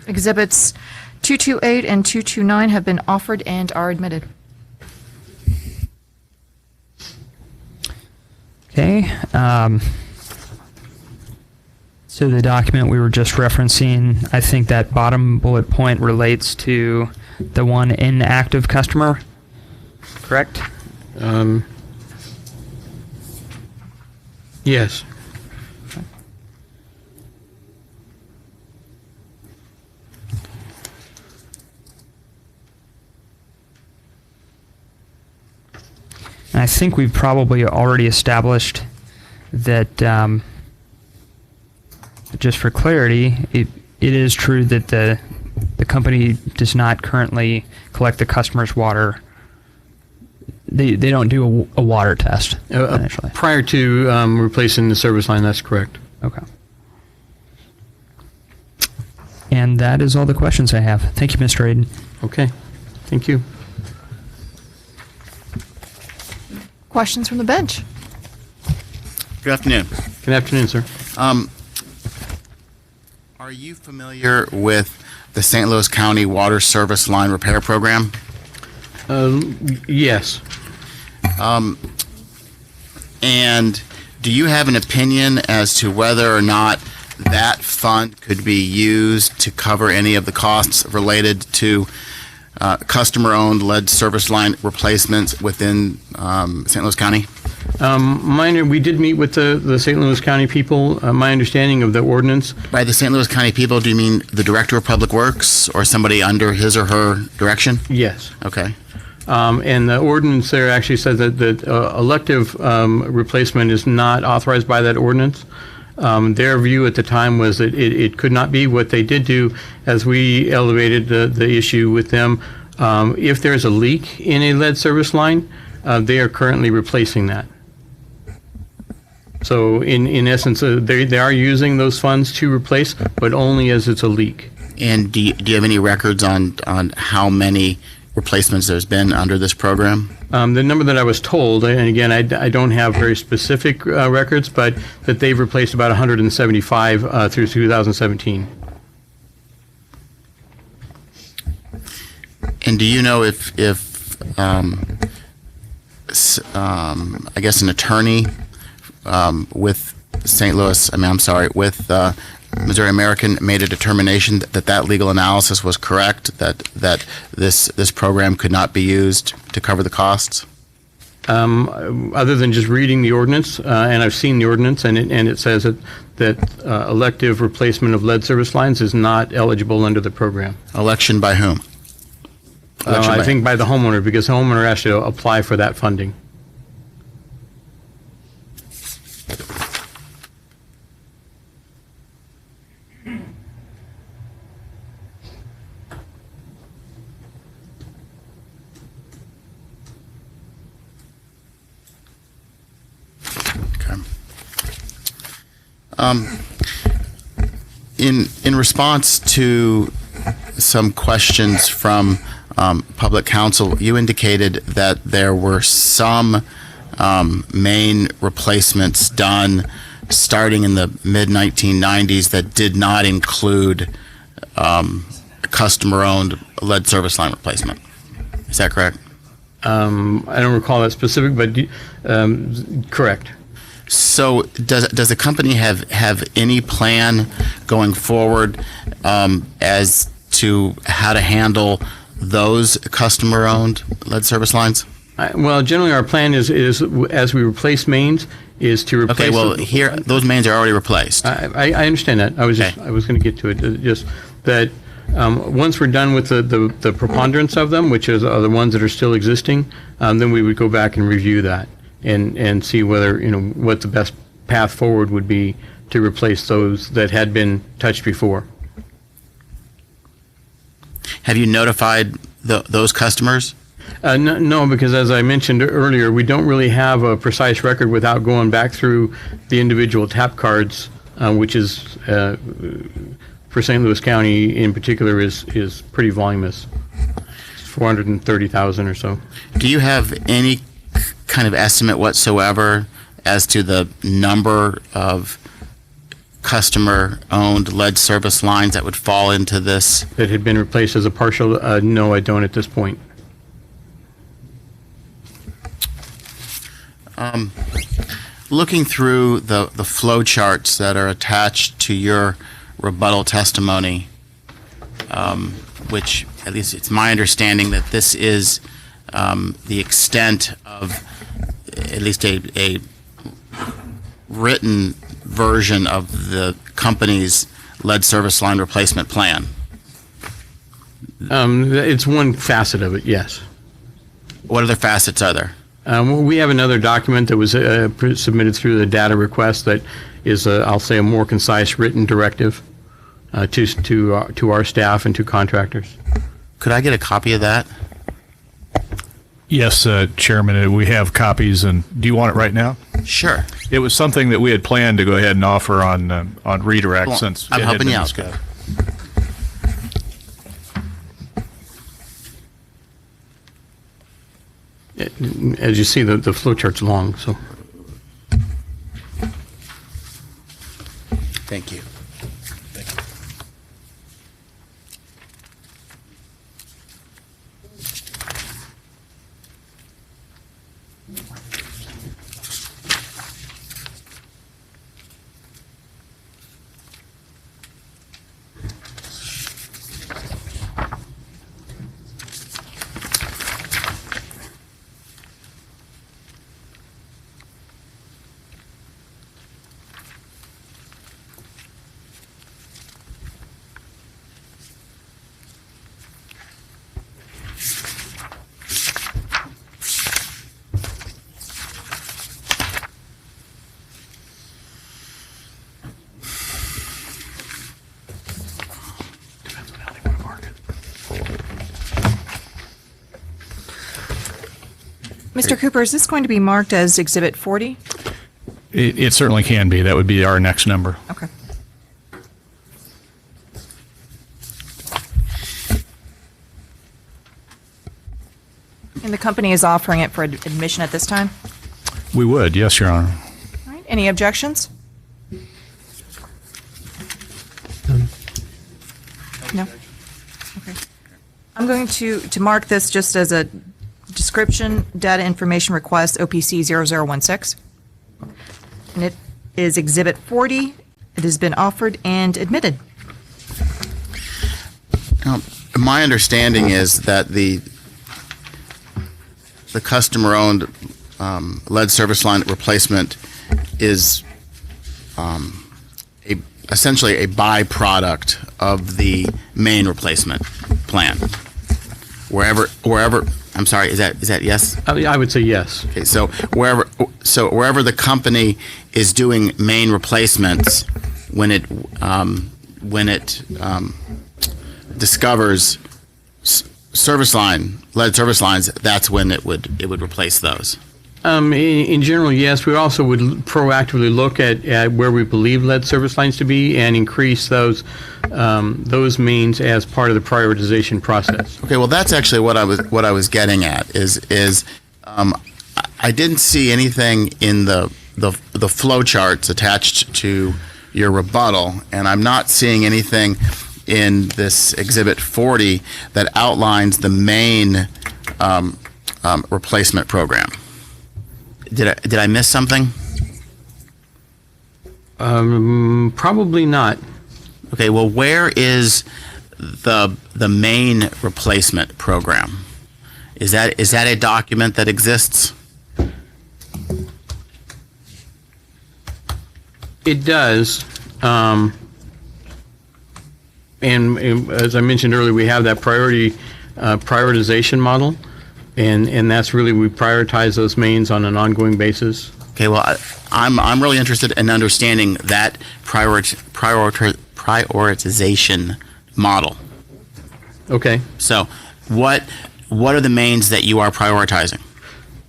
Exhibits 228 and 229 have been offered and are admitted. Okay. So the document we were just referencing, I think that bottom bullet point relates to the one inactive customer, correct? Yes. And I think we've probably already established that, just for clarity, it is true that the company does not currently collect the customer's water. They don't do a water test initially. Prior to replacing the service line, that's correct. Okay. And that is all the questions I have. Thank you, Mr. Aiden. Okay. Thank you. Questions from the bench? Good afternoon. Good afternoon, sir. Are you familiar with the St. Louis County Water Service Line Repair Program? Yes. And do you have an opinion as to whether or not that fund could be used to cover any of the costs related to customer-owned lead service line replacements within St. Louis County? We did meet with the St. Louis County people. My understanding of the ordinance. By the St. Louis County people, do you mean the Director of Public Works or somebody under his or her direction? Yes. Okay. And the ordinance there actually says that elective replacement is not authorized by that ordinance. Their view at the time was that it could not be. What they did do, as we elevated the issue with them, if there's a leak in a lead service line, they are currently replacing that. So in essence, they are using those funds to replace, but only as it's a leak. And do you have any records on how many replacements there's been under this program? The number that I was told, and again, I don't have very specific records, but that they've replaced about 175 through 2017. And do you know if I guess an attorney with St. Louis, with Missouri American made a determination that legal analysis was correct, that this program could not be used to cover the costs? Other than just reading the ordinance, and I've seen the ordinance, and it says that elective replacement of lead service lines is not eligible under the program. Election by whom? I think by the homeowner, because the homeowner has to apply for that funding. In response to some questions from public counsel, you indicated that there were some main replacements done starting in the mid-1990s that did not include customer-owned lead service line replacement. Is that correct? I don't recall that specific, but correct. So does the company have any plan going forward as to how to handle those customer-owned lead service lines? Well, generally our plan is as we replace mains is to replace. Okay, well here those mains are already replaced. I understand that. I was going to get to it. Just that once we're done with the preponderance of them, which are the ones that are still existing, then we would go back and review that and see whether what the best path forward would be to replace those that had been touched before. Have you notified those customers? No, because as I mentioned earlier, we don't really have a precise record without going back through the individual tap cards, which is for St. Louis County in particular is pretty voluminous. It's 430,000 or so. Do you have any kind of estimate whatsoever as to the number of customer-owned lead service lines that would fall into this? That had been replaced as a partial? No, I don't at this point. Looking through the flow charts that are attached to your rebuttal testimony, which at least it's my understanding that this is the extent of at least a written version of the company's lead service line replacement plan. It's one facet of it, yes. What other facets are there? We have another document that was submitted through the data request that is, I'll say, a more concise written directive to our staff and to contractors. Could I get a copy of that? Yes, Chairman, we have copies, and do you want it right now? Sure. It was something that we had planned to go ahead and offer on redirect, Well, since I'm it had helping been you out. discussed. As you see, the flow chart's long, so. Thank you. Mr. Cooper, is this going to be marked as Exhibit 40? It certainly can be. That would be our next number. Okay. And the company is offering it for admission at this time? We would, yes, Your Honor. All right. Any objections? No? Okay. I'm going to mark this just as a description, data information request, OPC 0016. And it is Exhibit 40. It has been offered and admitted. My understanding is that the customer-owned lead service line replacement is essentially a byproduct of the main replacement plan. Wherever, I'm sorry, is that yes? I would say yes. Okay, so wherever the company is doing main replacements, when it discovers lead service lines, that's when it would replace those. In general, yes. We also would proactively look at where we believe lead service lines to be and increase those mains as part of the prioritization process. Okay, well, that's actually what I was getting at. Is I didn't see anything in the flow charts attached to your rebuttal, and I'm not seeing anything in this Exhibit 40 that outlines the main replacement program. Did I miss something? Probably not. Okay, well, where is the main replacement program? Is that a document that exists? It does. And as I mentioned earlier, we have that prioritization model. And that's really, we prioritize those mains on an ongoing basis. Okay, well, I'm really interested in understanding that prioritization model. Okay. So, what are the mains that you are prioritizing?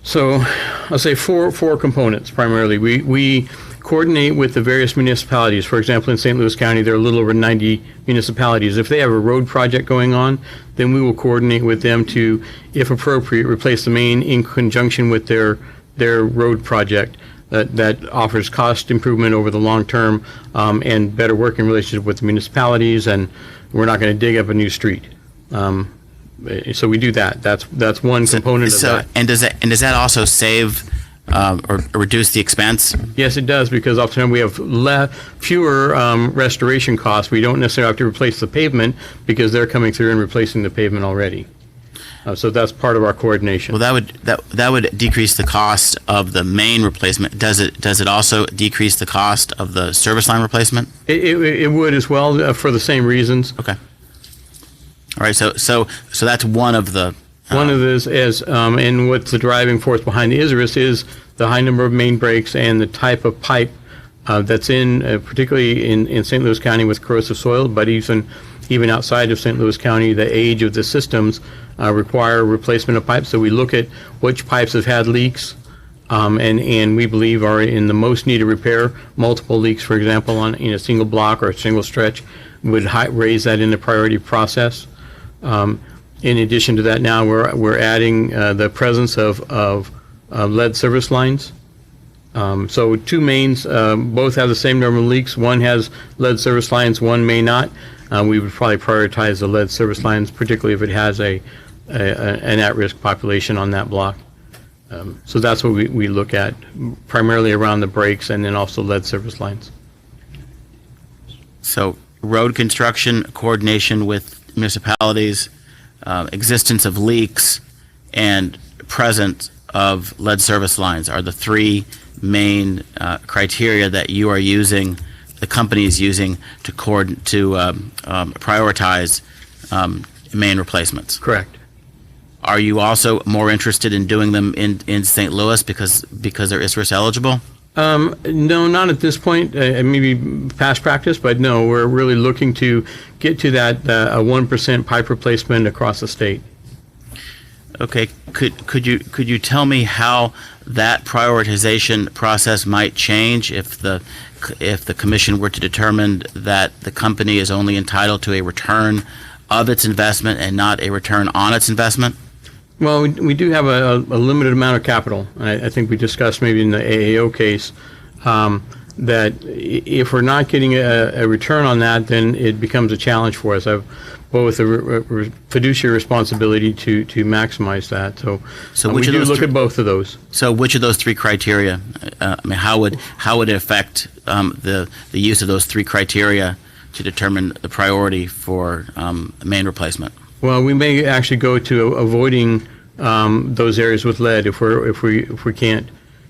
So, I'll say four components primarily. We coordinate with the various municipalities. For example, in St. Louis County, there are a little over 90 municipalities. If they have a road project going on, then we will coordinate with them to, if appropriate, replace the main in conjunction with their road project that offers cost improvement over the long term and better working relationship with the municipalities, and we're not going to dig up a new street. So we do that. That's one component of that. And does that also save or reduce the expense? Yes, it does, because often we have fewer restoration costs. We don't necessarily have to replace the pavement because they're coming through and replacing the pavement already. So that's part of our coordination. Well, that would decrease the cost of the main replacement. Does it also decrease the cost of the service line replacement? It would as well, for the same reasons. Okay. All right. So that's one of the. One of those is, and what's the driving force behind the ISRIS is the high number of main breaks and the type of pipe that's in, particularly in St. Louis County with corrosive soil, but even outside of St. Louis County, the age of the systems require replacement of pipes. So we look at which pipes have had leaks and we believe are in the most need of repair. Multiple leaks, for example, in a single block or a single stretch would raise that in the priority process. In addition to that, now we're adding the presence of lead service lines. So two mains both have the same number of leaks. One has lead service lines, one may not. We would probably prioritize the lead service lines, particularly if it has an at-risk population on that block. So that's what we look at, primarily around the breaks and then also lead service lines. So road construction, coordination with municipalities, existence of leaks, and presence of lead service lines are the three main criteria that you are using, the company is using to prioritize main replacements. Correct. Are you also more interested in doing them in St. Louis because they're ISRIS eligible? No, not at this point. Maybe past practice, but no, we're really looking to get to that 1% pipe replacement across the state. Okay, could you tell me how that prioritization process might change if the commission were to determine that the company is only entitled to a return of its investment and not a return on its investment? Well, we do have a limited amount of capital. I think we discussed maybe in the AAO case that if we're not getting a return on that, then it becomes a challenge for us. I've both a fiduciary responsibility to maximize that. So we do look at both of those. So which of those three criteria? How would it affect the use of those three criteria to determine the priority for main replacement? Well, we may actually go to avoiding those areas with lead if we can't,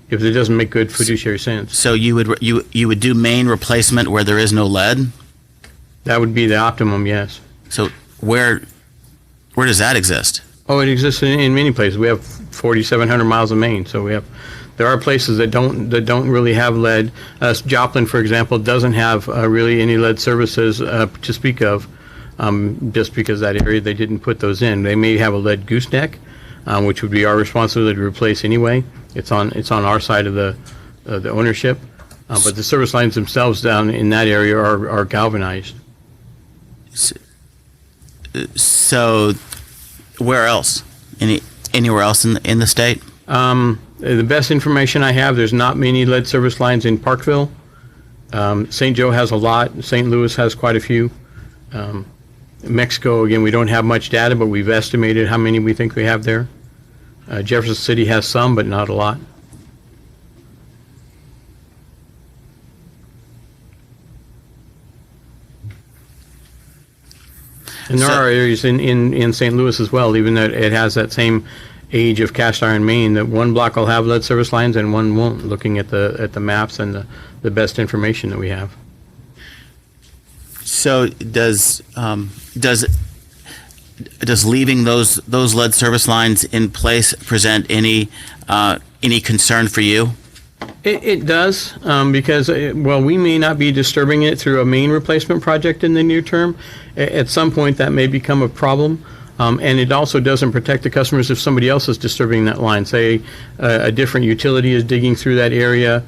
if it doesn't make good fiduciary sense. So you would do main replacement where there is no lead? That would be the optimum, yes. So where does that exist? Oh, it exists in many places. We have 4,700 miles of main, so there are places that don't really have lead. Joplin, for example, doesn't have really any lead services to speak of, just because that area they didn't put those in. They may have a lead gooseneck, which would be our responsibility to replace anyway. It's on our side of the ownership, but the service lines themselves down in that area are galvanized. So, where else? Anywhere else in the state? The best information I have, there's not many lead service lines in Parkville. St. Joe has a lot. St. Louis has quite a few. Mexico, again, we don't have much data, but we've estimated how many we think we have there. Jefferson City has some, but not a lot. And there are areas in St. Louis as well, even though it has that same age of cast iron main, that one block will have lead service lines and one won't, looking at the maps and the best information that we have. So does leaving those lead service lines in place present any concern for you? It does, because, we may not be disturbing it through a main replacement project in the near term. At some point, that may become a problem. And it also doesn't protect the customers if somebody else is disturbing that line. Say a different utility is digging through that area.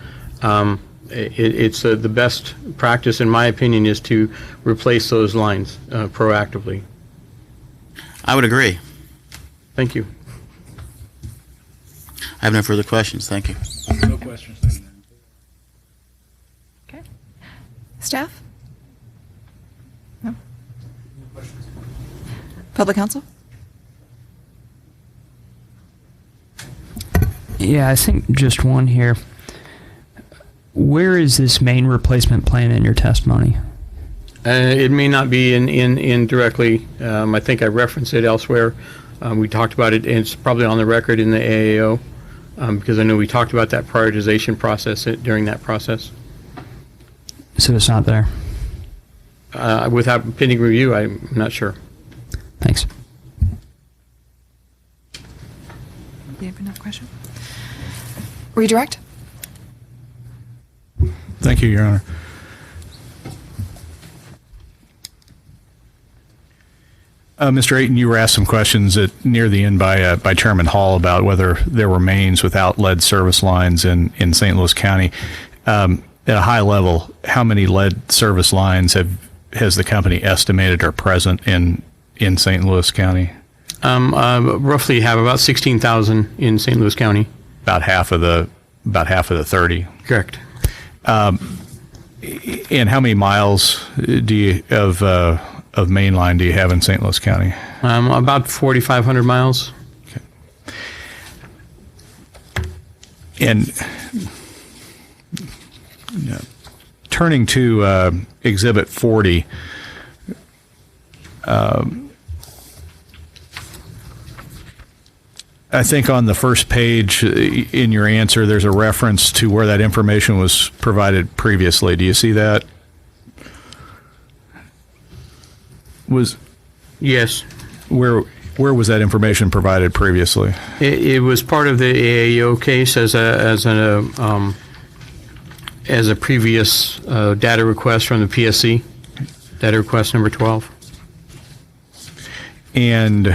It's the best practice, in my opinion, is to replace those lines proactively. I would agree. Thank you. I have no further questions. Thank you. No questions. Thank you. Okay. Staff? No? Public counsel? Yeah, I think just one here. Where is this main replacement plan in your testimony? It may not be in directly. I think I referenced it elsewhere. We talked about it, and it's probably on the record in the AAO, because I know we talked about that prioritization process during that process. So it's not there? Without pending review, I'm not sure. Thanks. Do you have another question? Redirect? Thank you, Your Honor. Mr. Ayton, you were asked some questions near the end by Chairman Hall about whether there were mains without lead service lines in St. Louis County. At a high level, how many lead service lines has the company estimated are present in St. Louis County? Roughly have about 16,000 in St. Louis County. About half of the 30. Correct. And how many miles do you of main line do you have in St. Louis County? About 4,500 miles. Okay. And turning to Exhibit 40, I think on the first page in your answer, there's a reference to where that information was provided previously. Do you see that? Yes. Where was that information provided previously? It was part of the AAO case as a previous data request from the PSC, data request number 12. And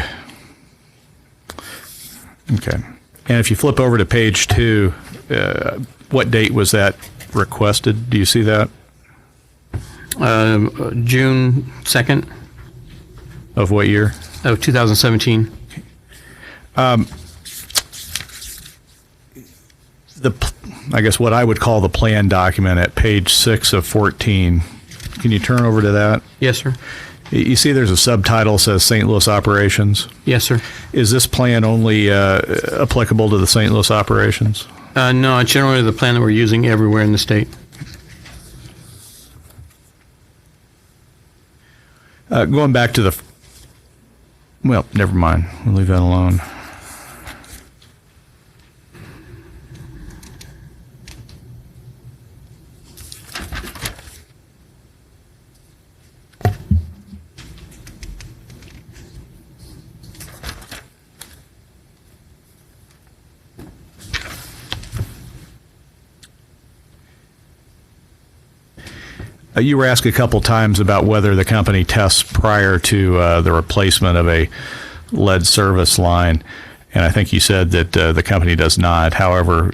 okay. And if you flip over to page 2, what date was that requested? Do you see that? June 2nd. Of what year? Of 2017. I guess what I would call the plan document at page 6 of 14. Can you turn over to that? Yes, sir. You see there's a subtitle says St. Louis operations? Yes, sir. Is this plan only applicable to the St. Louis operations? No, it's generally the plan that we're using everywhere in the state. Going back to well, never mind. We'll leave that alone. You were asked a couple times about whether the company tests prior to the replacement of a lead service line, and I think you said that the company does not. However,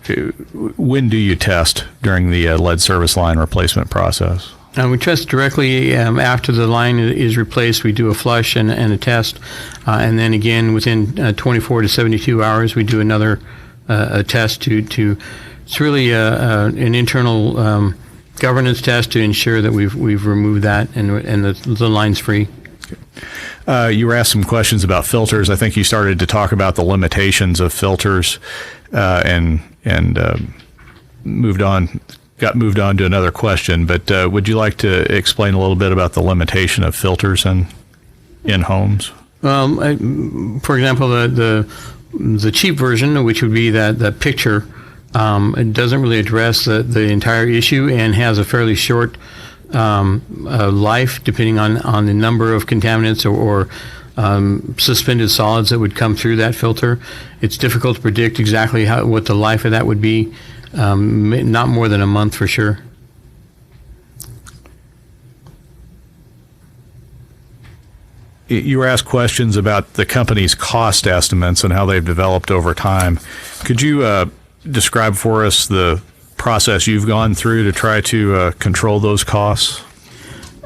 when do you test during the lead service line replacement process? We test directly after the line is replaced. We do a flush and a test, and then again within 24 to 72 hours we do another a test to it's really an internal governance test to ensure that we've removed that and the line's free. You were asked some questions about filters. I think you started to talk about the limitations of filters and moved on to another question. But would you like to explain a little bit about the limitation of filters in homes? For example, the cheap version, which would be that picture, it doesn't really address the entire issue and has a fairly short life, depending on the number of contaminants or suspended solids that would come through that filter. It's difficult to predict exactly what the life of that would be. Not more than a month for sure. You were asked questions about the company's cost estimates and how they've developed over time. Could you describe for us the process you've gone through to try to control those costs?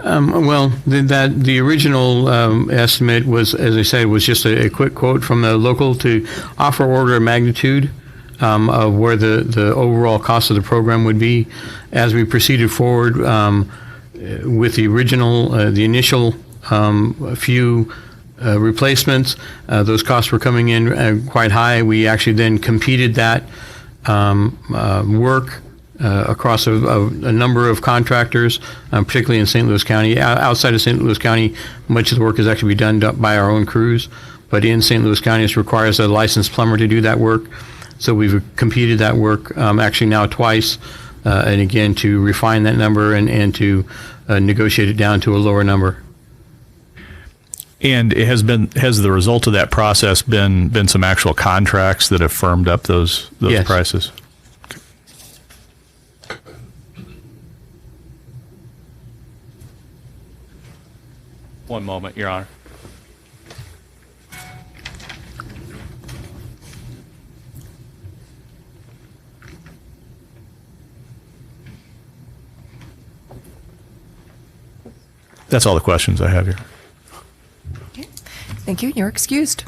Well, the original estimate was, as I said, was just a quick quote from the local to offer order of magnitude of where the overall cost of the program would be. As we proceeded forward with the original, the initial few replacements, those costs were coming in quite high. We actually then competed that work across a number of contractors, particularly in St. Louis County. Outside of St. Louis County, much of the work is actually done by our own crews, but in St. Louis County, it requires a licensed plumber to do that work. So we've competed that work actually now twice, and again to refine that number and to negotiate it down to a lower number. And has the result of that process been some actual contracts that have firmed up those Yes. prices? One moment, Your Honor. That's all the questions I have here. Thank you. You're excused.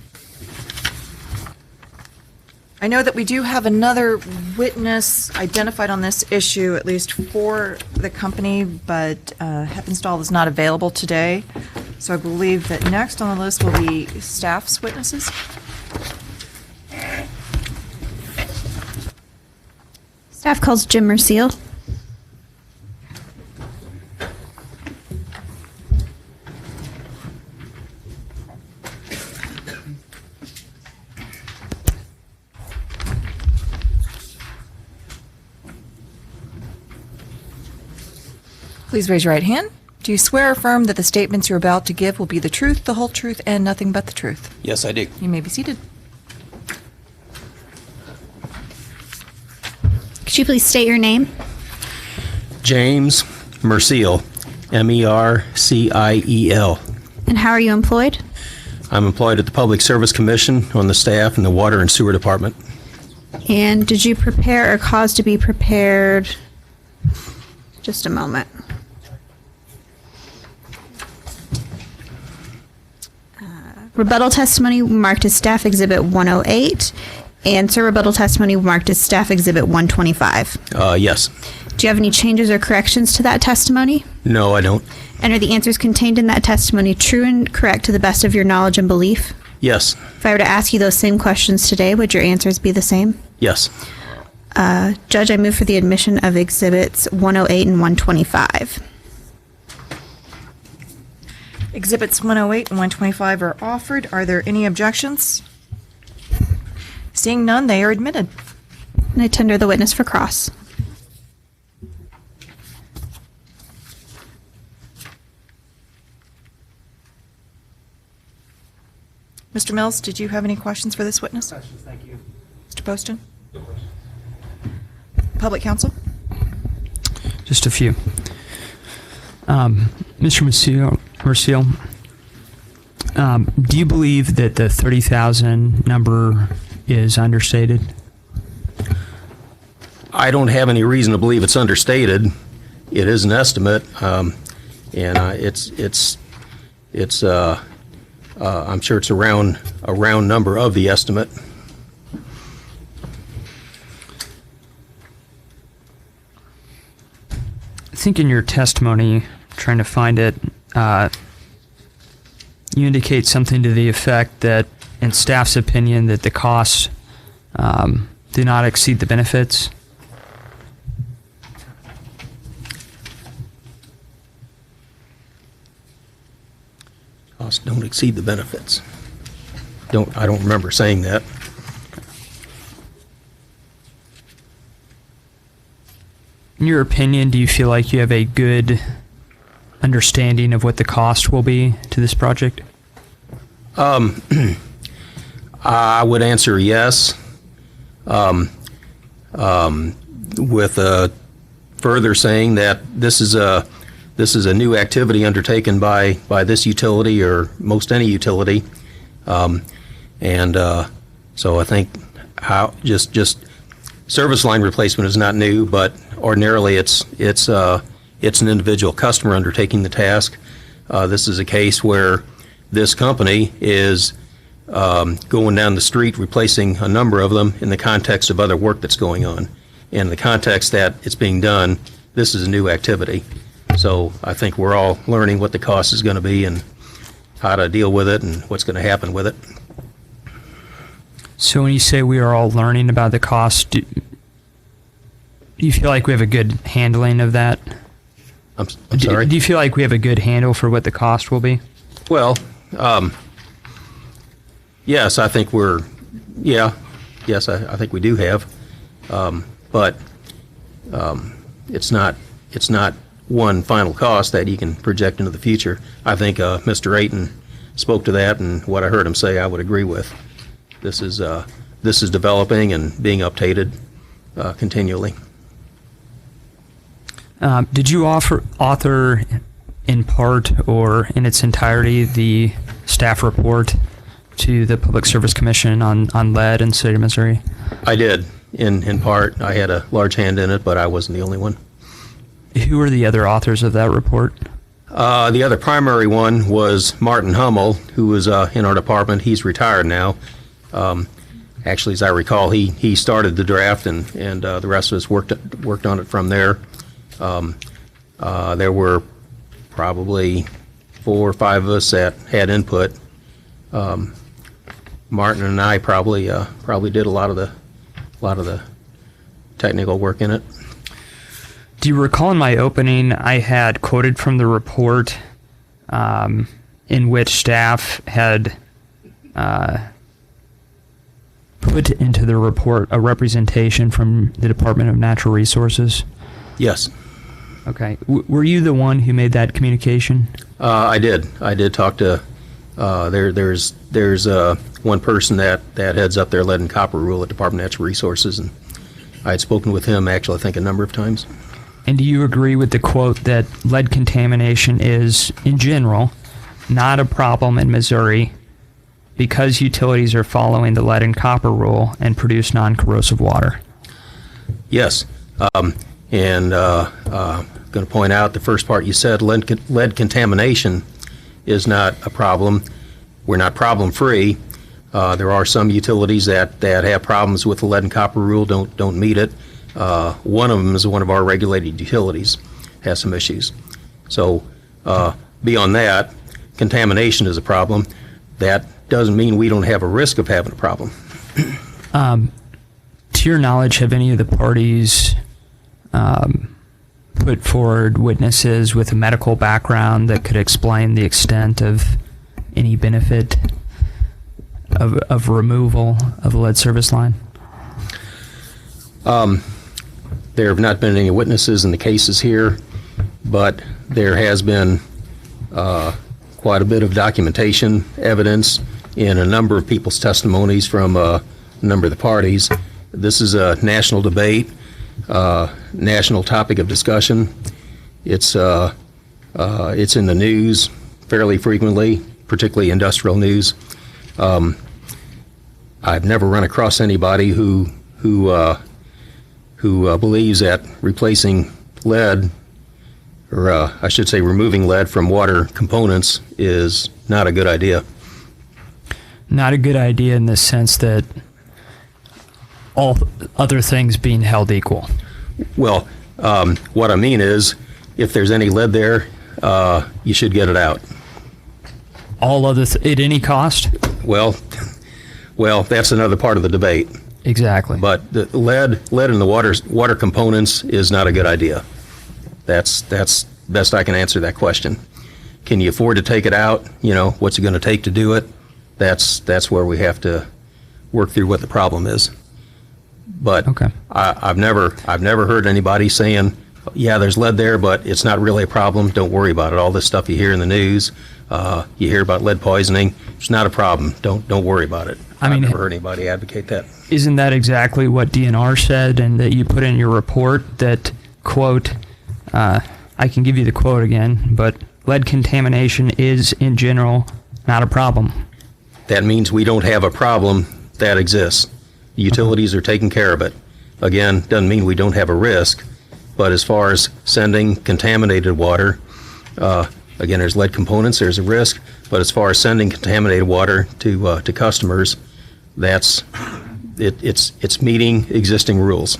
I know that we do have another witness identified on this issue, at least for the company, but Heppenstall is not available today. So I believe that next on the list will be staff's witnesses. Staff calls Jim Merciel. Please raise your right hand. Do you swear or affirm that the statements you're about to give will be the truth, the whole truth, and nothing but the truth? Yes, I do. You may be seated. Could you please state your name? James Merciel, Merciel. And how are you employed? I'm employed at the Public Service Commission on the staff in the Water and Sewer Department. And did you prepare or cause to be prepared? Just a moment. Rebuttal testimony marked as Staff Exhibit 108. Answer rebuttal testimony marked as Staff Exhibit 125. Yes. Do you have any changes or corrections to that testimony? No, I don't. And are the answers contained in that testimony true and correct to the best of your knowledge and belief? Yes. If I were to ask you those same questions today, would your answers be the same? Yes. Judge, I move for the admission of Exhibits 108 and 125. Exhibits 108 and 125 are offered. Are there any objections? Seeing none, they are admitted. And I tender the witness for cross. Mr. Mills, did you have any questions for this witness? Questions, thank you. Mr. Poston? Public counsel? Just a few. Mr. Merciel, do you believe that the 30,000 number is understated? I don't have any reason to believe it's understated. It is an estimate, and I'm sure it's a round number of the estimate. I think in your testimony, trying to find it, you indicate something to the effect that, in staff's opinion, that the costs do not exceed the benefits. Costs don't exceed the benefits. I don't remember saying that. In your opinion, do you feel like you have a good understanding of what the cost will be to this project? I would answer yes, with further saying that this is a new activity undertaken by this utility or most any utility, so I think just service line replacement is not new, but ordinarily it's an individual customer undertaking the task. This is a case where this company is going down the street replacing a number of them in the context of other work that's going on. In the context that it's being done, this is a new activity. So I think we're all learning what the cost is going to be and how to deal with it and what's going to happen with it. So when you say we are all learning about the cost, do you feel like we have a good handling of that? I'm sorry? Do you feel like we have a good handle for what the cost will be? Well, yes, I think yes, I think we do have, but it's not one final cost that you can project into the future. I think Mr. Ayton spoke to that, and what I heard him say, I would agree with. This is developing and being updated continually. Did you author in part or in its entirety the staff report to the Public Service Commission on lead in the state of Missouri? I did, in part. I had a large hand in it, but I wasn't the only one. Who are the other authors of that report? The other primary one was Martin Hummel, who was in our department. He's retired now. Actually, as I recall, he started the draft, and the rest of us worked on it from there. There were probably 4 or 5 of us that had input. Martin and I probably did a lot of the technical work in it. Do you recall in my opening I had quoted from the report in which staff had put into the report a representation from the Department of Natural Resources? Yes. Okay. Were you the one who made that communication? I did. I did talk to. There's one person that heads up their lead and copper rule at Department of Natural Resources, and I had spoken with him actually, I think, a number of times. And do you agree with the quote that lead contamination is, in general, not a problem in Missouri because utilities are following the lead and copper rule and produce non-corrosive water? Yes. And going to point out the first part you said, lead contamination is not a problem. We're not problem-free. There are some utilities that have problems with the lead and copper rule, don't meet it. One of them is one of our regulated utilities, has some issues. So beyond that, contamination is a problem. That doesn't mean we don't have a risk of having a problem. To your knowledge, have any of the parties put forward witnesses with a medical background that could explain the extent of any benefit of removal of the lead service line? There have not been any witnesses in the cases here, but there has been quite a bit of documentation, evidence in a number of people's testimonies from a number of the parties. This is a national debate, national topic of discussion. It's It's in the news fairly frequently, particularly industrial news. I've never run across anybody who believes that replacing lead, or I should say removing lead from water components, is not a good idea. Not a good idea in the sense that all other things being held equal. Well, what I mean is, if there's any lead there, you should get it out. All other at any cost? Well, that's another part of the debate. Exactly. But the lead in the water components is not a good idea. That's best I can answer that question. Can you afford to take it out? You know, what's it going to take to do it? That's where we have to work through what the problem is. But okay. I've never heard anybody saying, yeah, there's lead there, but it's not really a problem. Don't worry about it. All this stuff you hear in the news, you hear about lead poisoning. It's not a problem. Don't worry about it. I've never heard anybody advocate that. Isn't that exactly what DNR said, and that you put in your report that, quote, I can give you the quote again, but lead contamination is, in general, not a problem. That means we don't have a problem that exists. The utilities are taking care of it. Again, doesn't mean we don't have a risk, but as far as sending contaminated water, again, there's lead components, there's a risk, but as far as sending contaminated water to customers, it's meeting existing rules.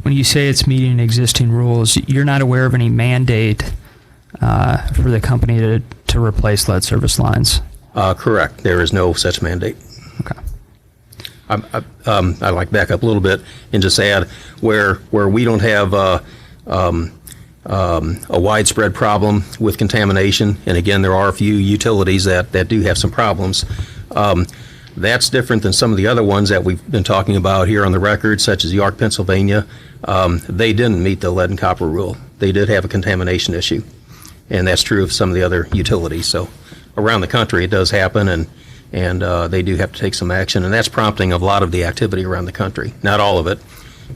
When you say it's meeting existing rules, you're not aware of any mandate for the company to replace lead service lines? Correct. There is no such mandate. Okay. I'd like to back up a little bit and just add where we don't have a widespread problem with contamination, and again, there are a few utilities that do have some problems. That's different than some of the other ones that we've been talking about here on the record, such as York, Pennsylvania. They didn't meet the lead and copper rule. They did have a contamination issue, and that's true of some of the other utilities. So around the country, it does happen, and they do have to take some action, and that's prompting a lot of the activity around the country. Not all of it,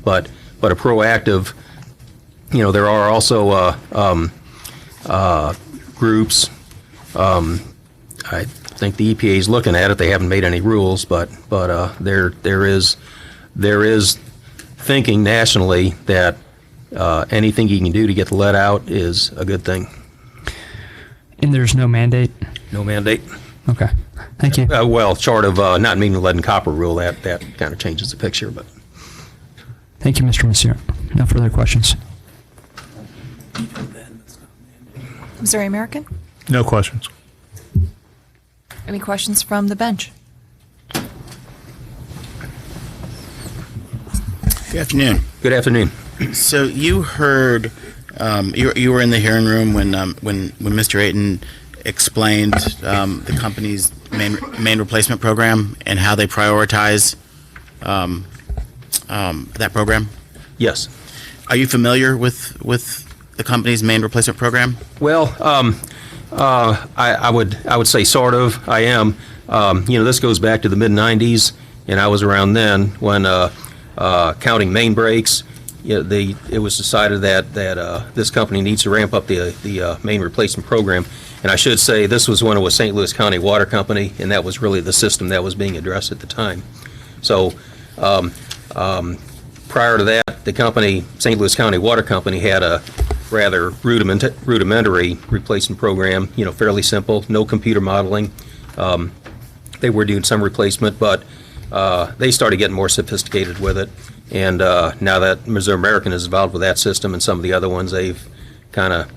but a proactive. You know, there are also groups. I think the EPA is looking at it. They haven't made any rules, but there is thinking nationally that anything you can do to get the lead out is a good thing. And there's no mandate? No mandate. Okay. Thank you. Well, short of not meeting the lead and copper rule, that kind of changes the picture. But thank you, Mr. Monsieur. No further questions. Missouri American? No questions. Any questions from the bench? Good afternoon. Good afternoon. So you heard, you were in the hearing room when Mr. Ayton explained the company's main replacement program and how they prioritize that program? Yes. Are you familiar with the company's main replacement program? Well, I would say sort of. I am. This goes back to the mid-'90s, and I was around then when counting main breaks. It was decided that this company needs to ramp up the main replacement program. And I should say this was when it was St. Louis County Water Company, and that was really the system that was being addressed at the time. So prior to that, the company, St. Louis County Water Company, had a rather rudimentary replacement program, fairly simple, no computer modeling. They were doing some replacement, but they started getting more sophisticated with it. And now that Missouri American is involved with that system and some of the other ones, they've kind of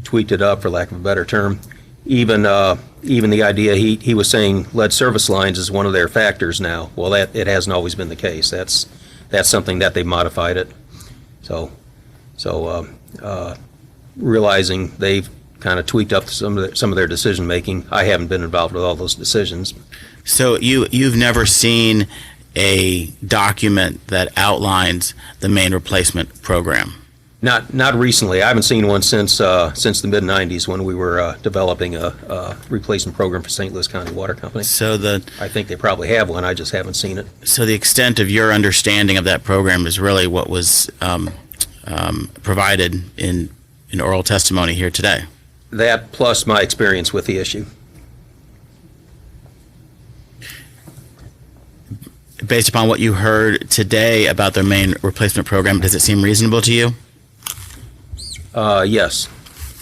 tweaked it up, for lack of a better term. Even the idea, he was saying lead service lines is one of their factors now. Well, it hasn't always been the case. That's something that they modified it. So realizing they've kind of tweaked up some of their decision making. I haven't been involved with all those decisions. So you've never seen a document that outlines the main replacement program? Not recently. I haven't seen one since the mid-'90s when we were developing a replacement program for St. Louis County Water Company. I think they probably have one. I just haven't seen it. So the extent of your understanding of that program is really what was provided in in oral testimony here today. That plus my experience with the issue. Based upon what you heard today about their main replacement program, does it seem reasonable to you? Yes.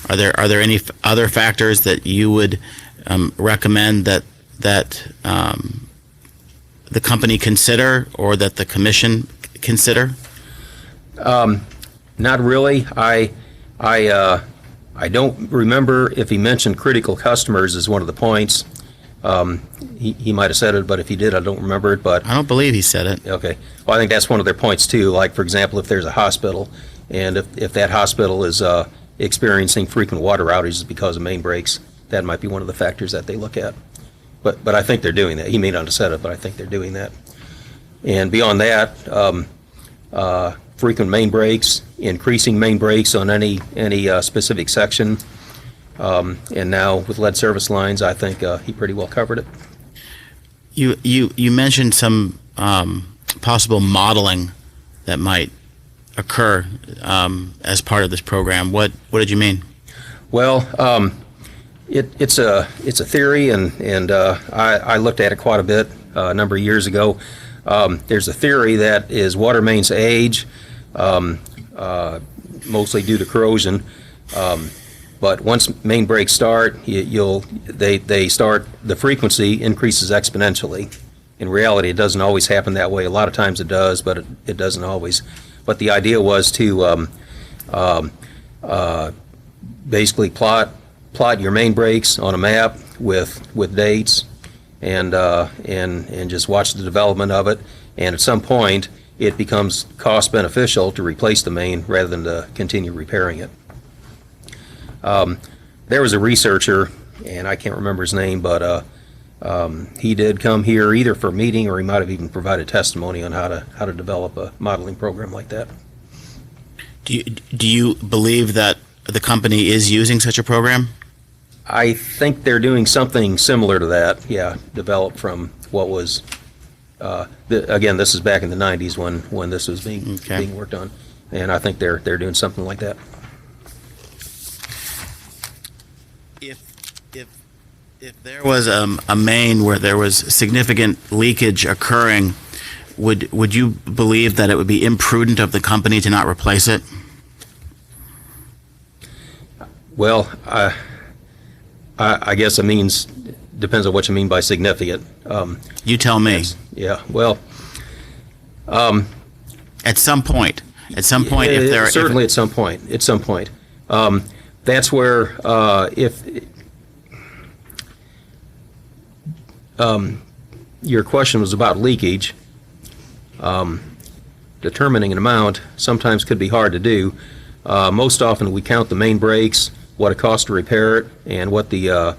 Are there any other factors that you would recommend that the company consider or that the commission consider? Not really. I don't remember if he mentioned critical customers as one of the points. He might have said it, but if he did, I don't remember it. But I don't believe he said it. Okay. Well, I think that's one of their points too. Like, for example, if there's a hospital, and if that hospital is experiencing frequent water outages because of main breaks, that might be one of the factors that they look at. But I think they're doing that. He may not have said it, but I think they're doing that. And beyond that, frequent main breaks, increasing main breaks on any specific section, and now with lead service lines, I think he pretty well covered it. You mentioned some possible modeling that might occur as part of this program. What did you mean? Well, it's a theory, and I looked at it quite a bit a number of years ago. There's a theory that is water mains age, mostly due to corrosion. But once main breaks start, they start, the frequency increases exponentially. In reality, it doesn't always happen that way. A lot of times it does, but it doesn't always. But the idea was to basically plot your main breaks on a map with dates, and just watch the development of it. And at some point, it becomes cost beneficial to replace the main rather than to continue repairing it. There was a researcher, and I can't remember his name, but he did come here either for a meeting or he might have even provided testimony on how to develop a modeling program like that. Do you believe that the company is using such a program? I think they're doing something similar to that, yeah, developed from what was, again, this is back in the 90s when this was being worked on, and I think they're doing something like that. If there was a main where there was significant leakage occurring, would you believe that it would be imprudent of the company to not replace it? Well, I guess it depends on what you mean by significant. You tell me. Yeah, well. At some point, if there certainly at some point. That's where if your question was about leakage, determining an amount sometimes could be hard to do. Most often we count the main breaks, what it costs to repair it, and what the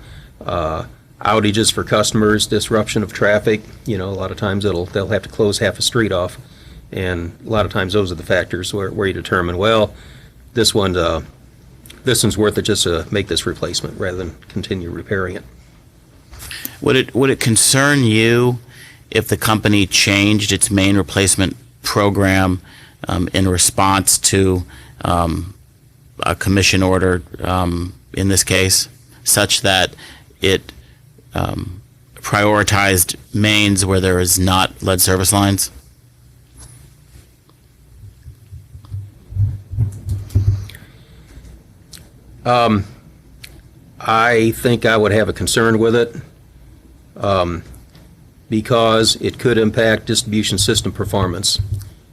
outages for customers, disruption of traffic. A lot of times they'll have to close half a street off, and a lot of times those are the factors where you determine, well, this one's worth it just to make this replacement rather than continue repairing it. Would it concern you if the company changed its main replacement program in response to a commission order in this case, such that it prioritized mains where there is not lead service lines? I think I would have a concern with it because it could impact distribution system performance.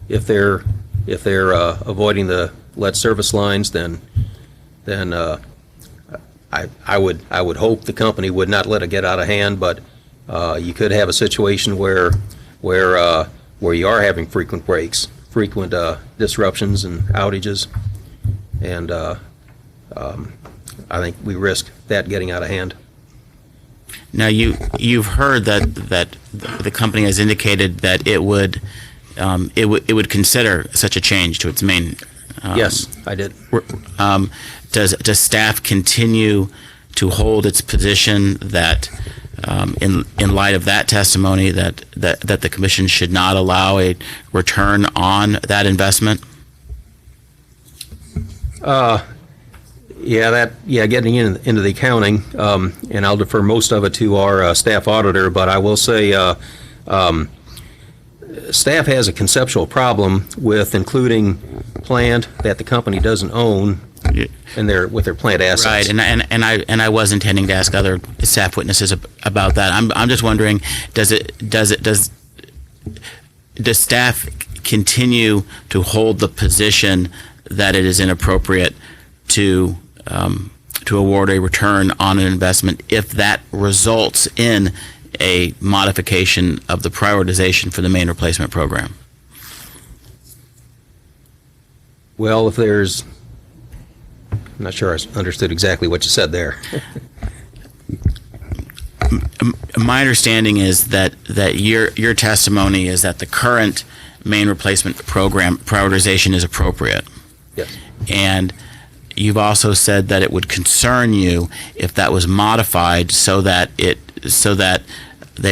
If they're avoiding the lead service lines, then I would hope the company would not let it get out of hand. But you could have a situation where you are having frequent breaks, frequent disruptions and outages, and I think we risk that getting out of hand. Now you've heard that the company has indicated that it would consider such a change to its main. Yes, I did. Does staff continue to hold its position that in light of that testimony that the commission should not allow a return on that investment? Getting into the accounting, and I'll defer most of it to our staff auditor, but I will say staff has a conceptual problem with including plant that the company doesn't own with their plant assets. Right, and I was intending to ask other staff witnesses about that. I'm just wondering, does staff continue to hold the position that it is inappropriate to award a return on an investment if that results in a modification of the prioritization for the main replacement program? Well, if there's, I'm not sure I understood exactly what you said there. My understanding is that your testimony is that the current main replacement program prioritization is appropriate. Yes. And you've also said that it would concern you if that was modified so that they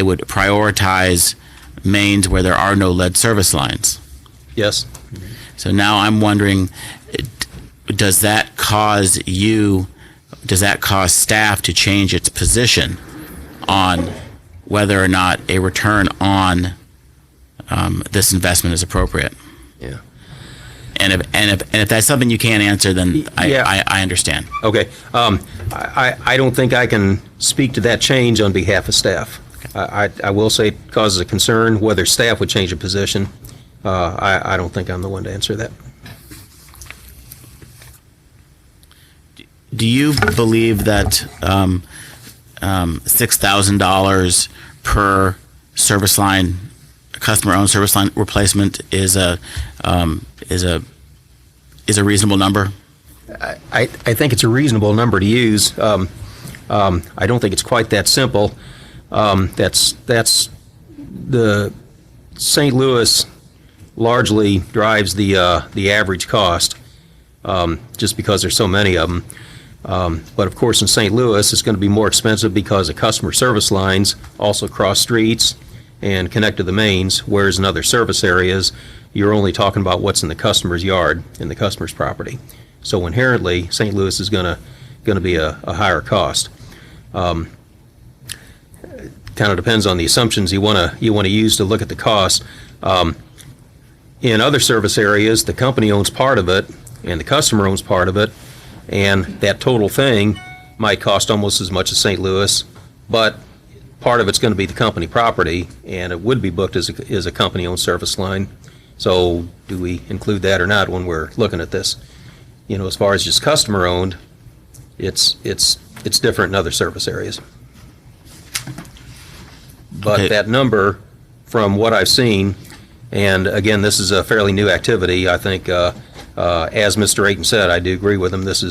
would prioritize mains where there are no lead service lines. Yes. So now I'm wondering, does that cause staff to change its position on whether or not a return on this investment is appropriate? Yeah. And if that's something you can't answer, then I understand. Okay. I don't think I can speak to that change on behalf of staff. I will say it causes a concern whether staff would change a position. I don't think I'm the one to answer that. Do you believe that $6,000 per service line, customer-owned service line replacement is a reasonable number? I think it's a reasonable number to use. I don't think it's quite that simple. That's the St. Louis largely drives the average cost, just because there's so many of them. But of course, in St. Louis, it's going to be more expensive because the customer service lines also cross streets and connect to the mains, whereas in other service areas, you're only talking about what's in the customer's yard, in the customer's property. So inherently, St. Louis is going to be a higher cost. Kind of depends on the assumptions you want to use to look at the cost. In other service areas, the company owns part of it, and the customer owns part of it, and that total thing might cost almost as much as St. Louis, but part of it's going to be the company property, and it would be booked as a company-owned service line. So do we include that or not when we're looking at this? You know, as far as just customer-owned, it's different in other service areas. But Okay. that number, from what I've seen, and again, this is a fairly new activity, I think, as Mr. Ayton said, I do agree with him. It's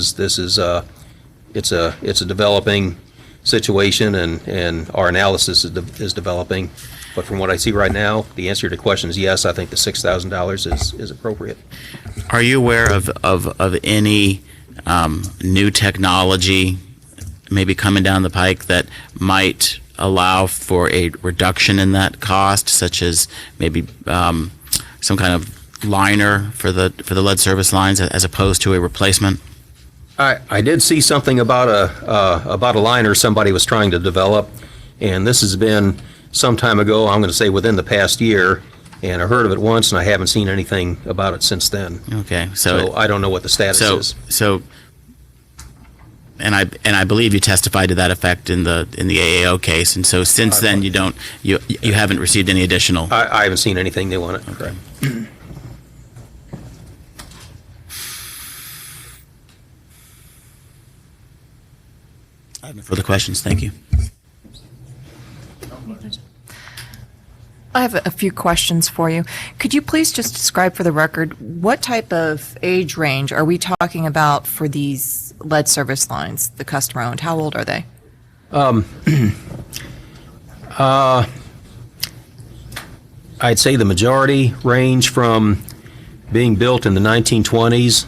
a developing situation, and our analysis is developing. But from what I see right now, the answer to the question is yes. I think the $6,000 is appropriate. Are you aware of any new technology maybe coming down the pike that might allow for a reduction in that cost, such as maybe some kind of liner for the lead service lines as opposed to a replacement? I did see something about a liner somebody was trying to develop, and this has been some time ago. I'm going to say within the past year, and I heard of it once, and I haven't seen anything about it since then. Okay, So I don't know what the status is. And I believe you testified to that effect in the AAO case, and so since then you haven't received any additional. I haven't seen anything new on it. Okay. I have no further questions. Thank you. I have a few questions for you. Could you please just describe for the record what type of age range are we talking about for these lead service lines, the customer owned? How old are they? I'd say the majority range from being built in the 1920s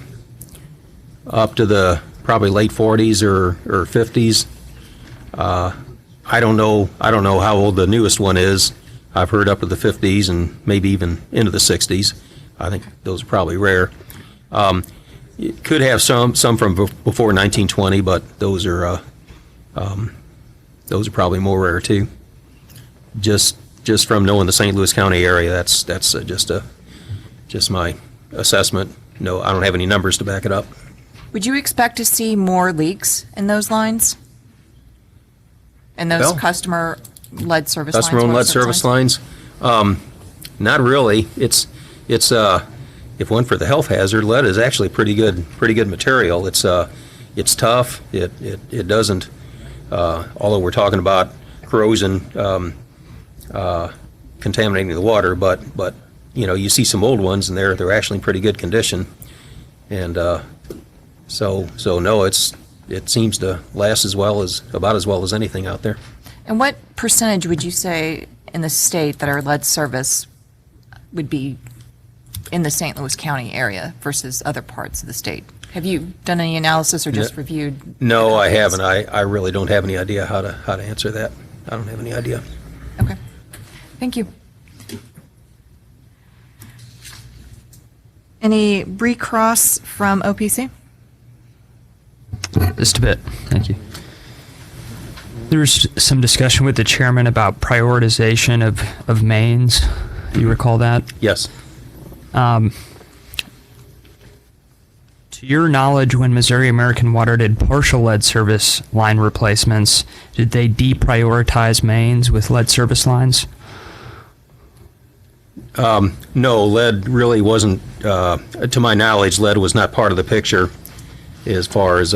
up to the probably late 40s or 50s. I don't know how old the newest one is. I've heard up to the 50s and maybe even into the 60s. I think those are probably rare. you could have some from before 1920, but those are probably more rare too. Just from knowing the St. Louis County area, that's just my assessment. No, I don't have any numbers to back it up. Would you expect to see more leaks in those lines? In those Well, customer lead service lines? Customer-owned water lead service lines? Not really. It's if one for the health hazard, lead is actually pretty good material. It's tough. It doesn't, although we're talking about corrosion contaminating the water, but you see some old ones and they're actually in pretty good condition. And so no, it seems to last about as well as anything out there. And what percentage would you say in the state that our lead service would be in the St. Louis County area versus other parts of the state? Have you done any analysis or just reviewed? No, I haven't. I really don't have any idea how to answer that. I don't have any idea. Okay. Thank you. Any recross from OPC? Just a bit. Thank you. There was some discussion with the chairman about prioritization of mains. Do you recall that? Yes. To your knowledge, when Missouri American Water did partial lead service line replacements, did they deprioritize mains with lead service lines? No, lead really wasn't, to my knowledge, lead was not part of the picture as far as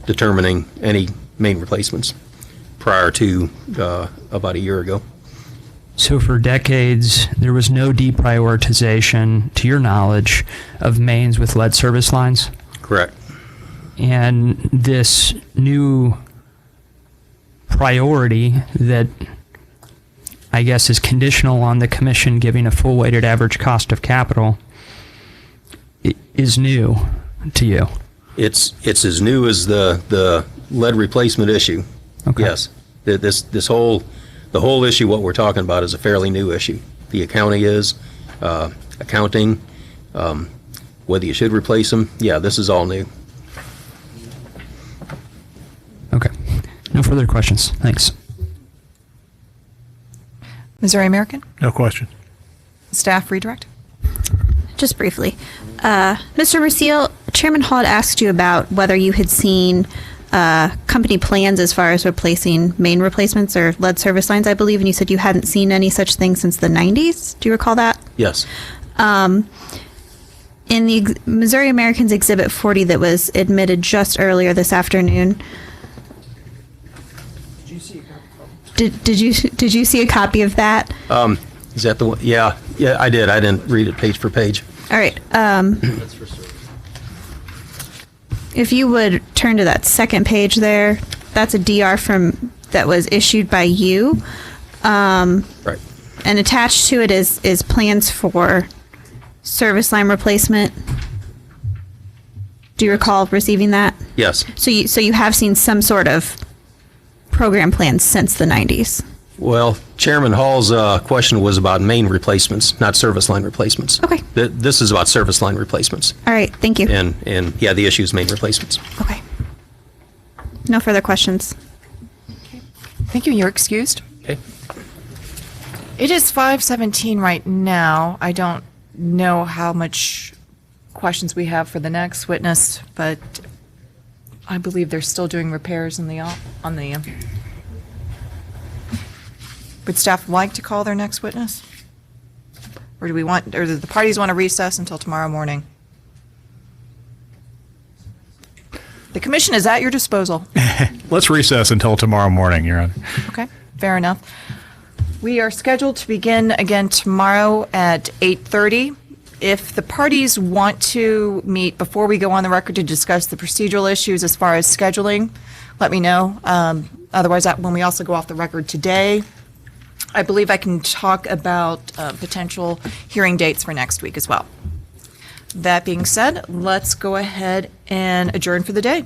determining any main replacements prior to about a year ago. So for decades, there was no deprioritization, to your knowledge, of mains with lead service lines? Correct. And this new priority that I guess is conditional on the commission giving a full weighted average cost of capital is new to you? It's as new as the lead replacement issue. Okay. Yes. The whole issue, what we're talking about, is a fairly new issue. The accounting is, accounting, whether you should replace them. Yeah, this is all new. Okay. No further questions. Thanks. Missouri American? No question. Staff redirect? Just briefly. Mr. Rusille, Chairman Hall had asked you about whether you had seen company plans as far as replacing main replacements or lead service lines, I believe, and you said you hadn't seen any such thing since the 90s. Do you recall that? Yes. In the Missouri Americans Exhibit 40 that was admitted just earlier this afternoon, did you see a copy of that? Is that the one? Yeah, I did. I didn't read it page for page. All right. If you would turn to that second page there, that's a DR that was issued by you. Right. And attached to it is plans for service line replacement. Do you recall receiving that? Yes. So you have seen some sort of program plans since the 90s. Well, Chairman Hall's question was about main replacements, not service line replacements. Okay. This is about service line replacements. All right. Thank you. And yeah, the issue is main replacements. Okay. No further questions. Thank you. You're excused. Okay. It is 5:17 right now. I don't know how much questions we have for the next witness, but I believe they're still doing repairs on the. Would staff like to call their next witness? Or do the parties want to recess until tomorrow morning? The commission is at your disposal. Let's recess until tomorrow morning, Your Honor. Okay, fair enough. We are scheduled to begin again tomorrow at 8:30. If the parties want to meet before we go on the record to discuss the procedural issues as far as scheduling, let me know. Otherwise, when we also go off the record today, I believe I can talk about potential hearing dates for next week as well. That being said, let's go ahead and adjourn for the day.